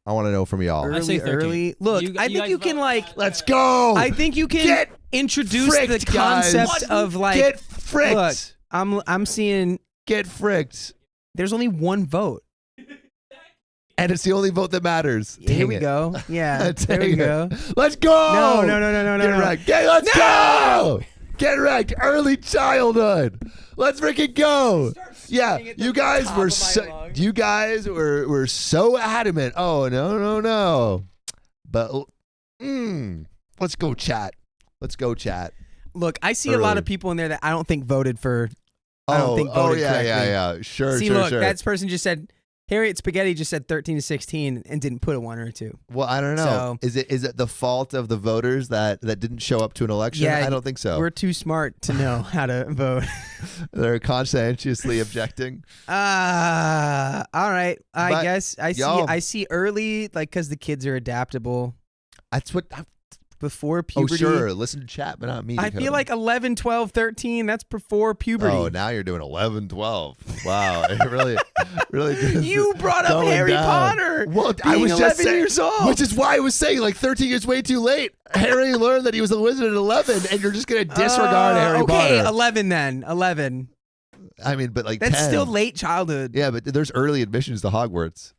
I want to know from y'all. I say 13. early. Look, You- I you think guys you can vote. like. Let's go. I think you can Get introduce fricked, the concept guys. of like. Get fricked. Look, I'm seeing Get fricked. There's only one vote. And it's the only vote that matters. Here Dang we it. go. Yeah, there Dang we it. go. Let's go. No. Get wrecked. Let's go. Get wrecked. Early childhood. Let's freaking go. Yeah, you guys were so adamant. Oh no. But let's go chat. Look, I see a lot of people in there that I don't think voted for. I don't think voted correctly. Yeah. Sure. See, look, that person just said Harriet Spaghetti just said 13 to 16 and didn't put a 1 or a 2. Well, I don't know. So, is it the fault of the voters that didn't show up to an election? Yeah, I don't think so. We're too smart to know how to vote. They're conscientiously objecting. All right. I guess I see early, like, because the kids are adaptable. That's what. Before puberty. Oh, sure. Listen to chat, but not me. I feel like 11, 12, 13, that's before puberty. Oh, now you're doing 11, 12. Wow. It really just You brought up Harry Potter. Well, I was 11 just saying, years old. which is why I was saying like 13 years way too late. Harry learned that he was a wizard at 11, and you're just going to disregard Harry Potter. Okay, 11 then. 11. I mean, but like That's 10. still late childhood. Yeah, but there's early admissions to Hogwarts.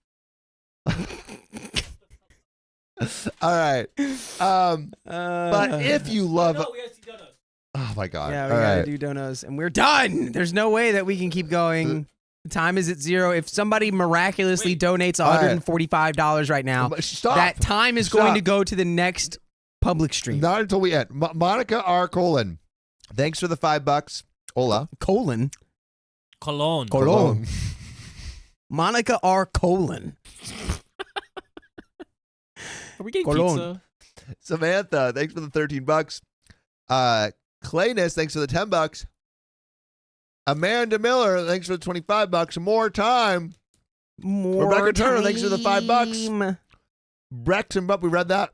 All right. But if you love... Oh, my God. Yeah, we All gotta right. do donos. And we're done. There's no way that we can keep going. The time is at 0. If somebody miraculously donates $145 right now, Stop. that time is going to go to the next public stream. Not until we end. Monica R. Colon. Thanks for the $5. Hola. Colon. Cologne. Monica R. Colon. Are we getting Cologne. pizza? Samantha, thanks for the $13. Clayness, thanks for the $10. Amanda Miller, thanks for the $25. More time. Rebecca Turner, thanks for the $5. Brex and Bup, we read that.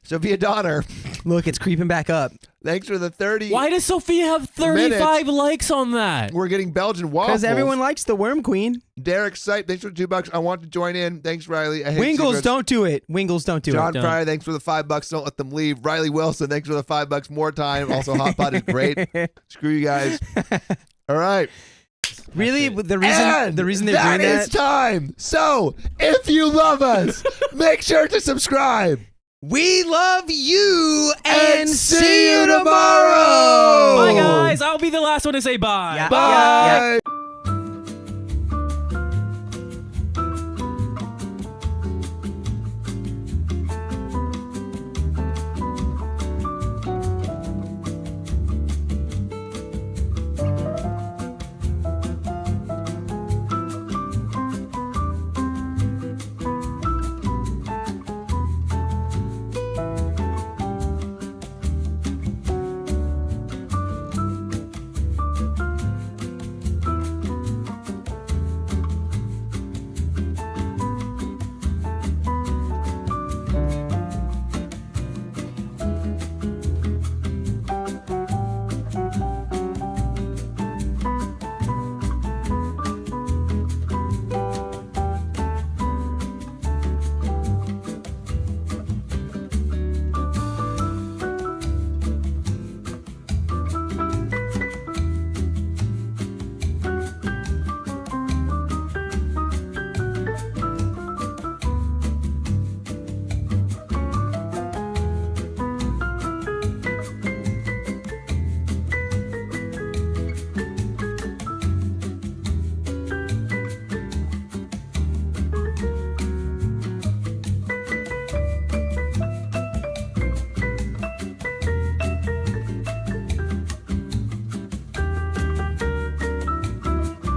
Sophia Donner, Look, it's creeping back up. thanks for the 30. Why does Sophia have 35 likes on that? We're getting Belgian waffles. Because everyone likes the Worm Queen. Derek Sipe, thanks for the $2. I want to join in. Thanks, Riley. I hate Wingles, secrets. don't do it. Wingles, don't do John it. Pryor, thanks for the $5. Don't let them leave. Riley Wilson, thanks for the $5. More time. Also, Hot Pot is great. Screw you guys. All right. Really? The And reason they're doing is that? time. So, if you love us, make sure to subscribe. We love you and see you tomorrow. Bye, guys. I'll be the last one to say bye. Yeah. Bye. Yeah.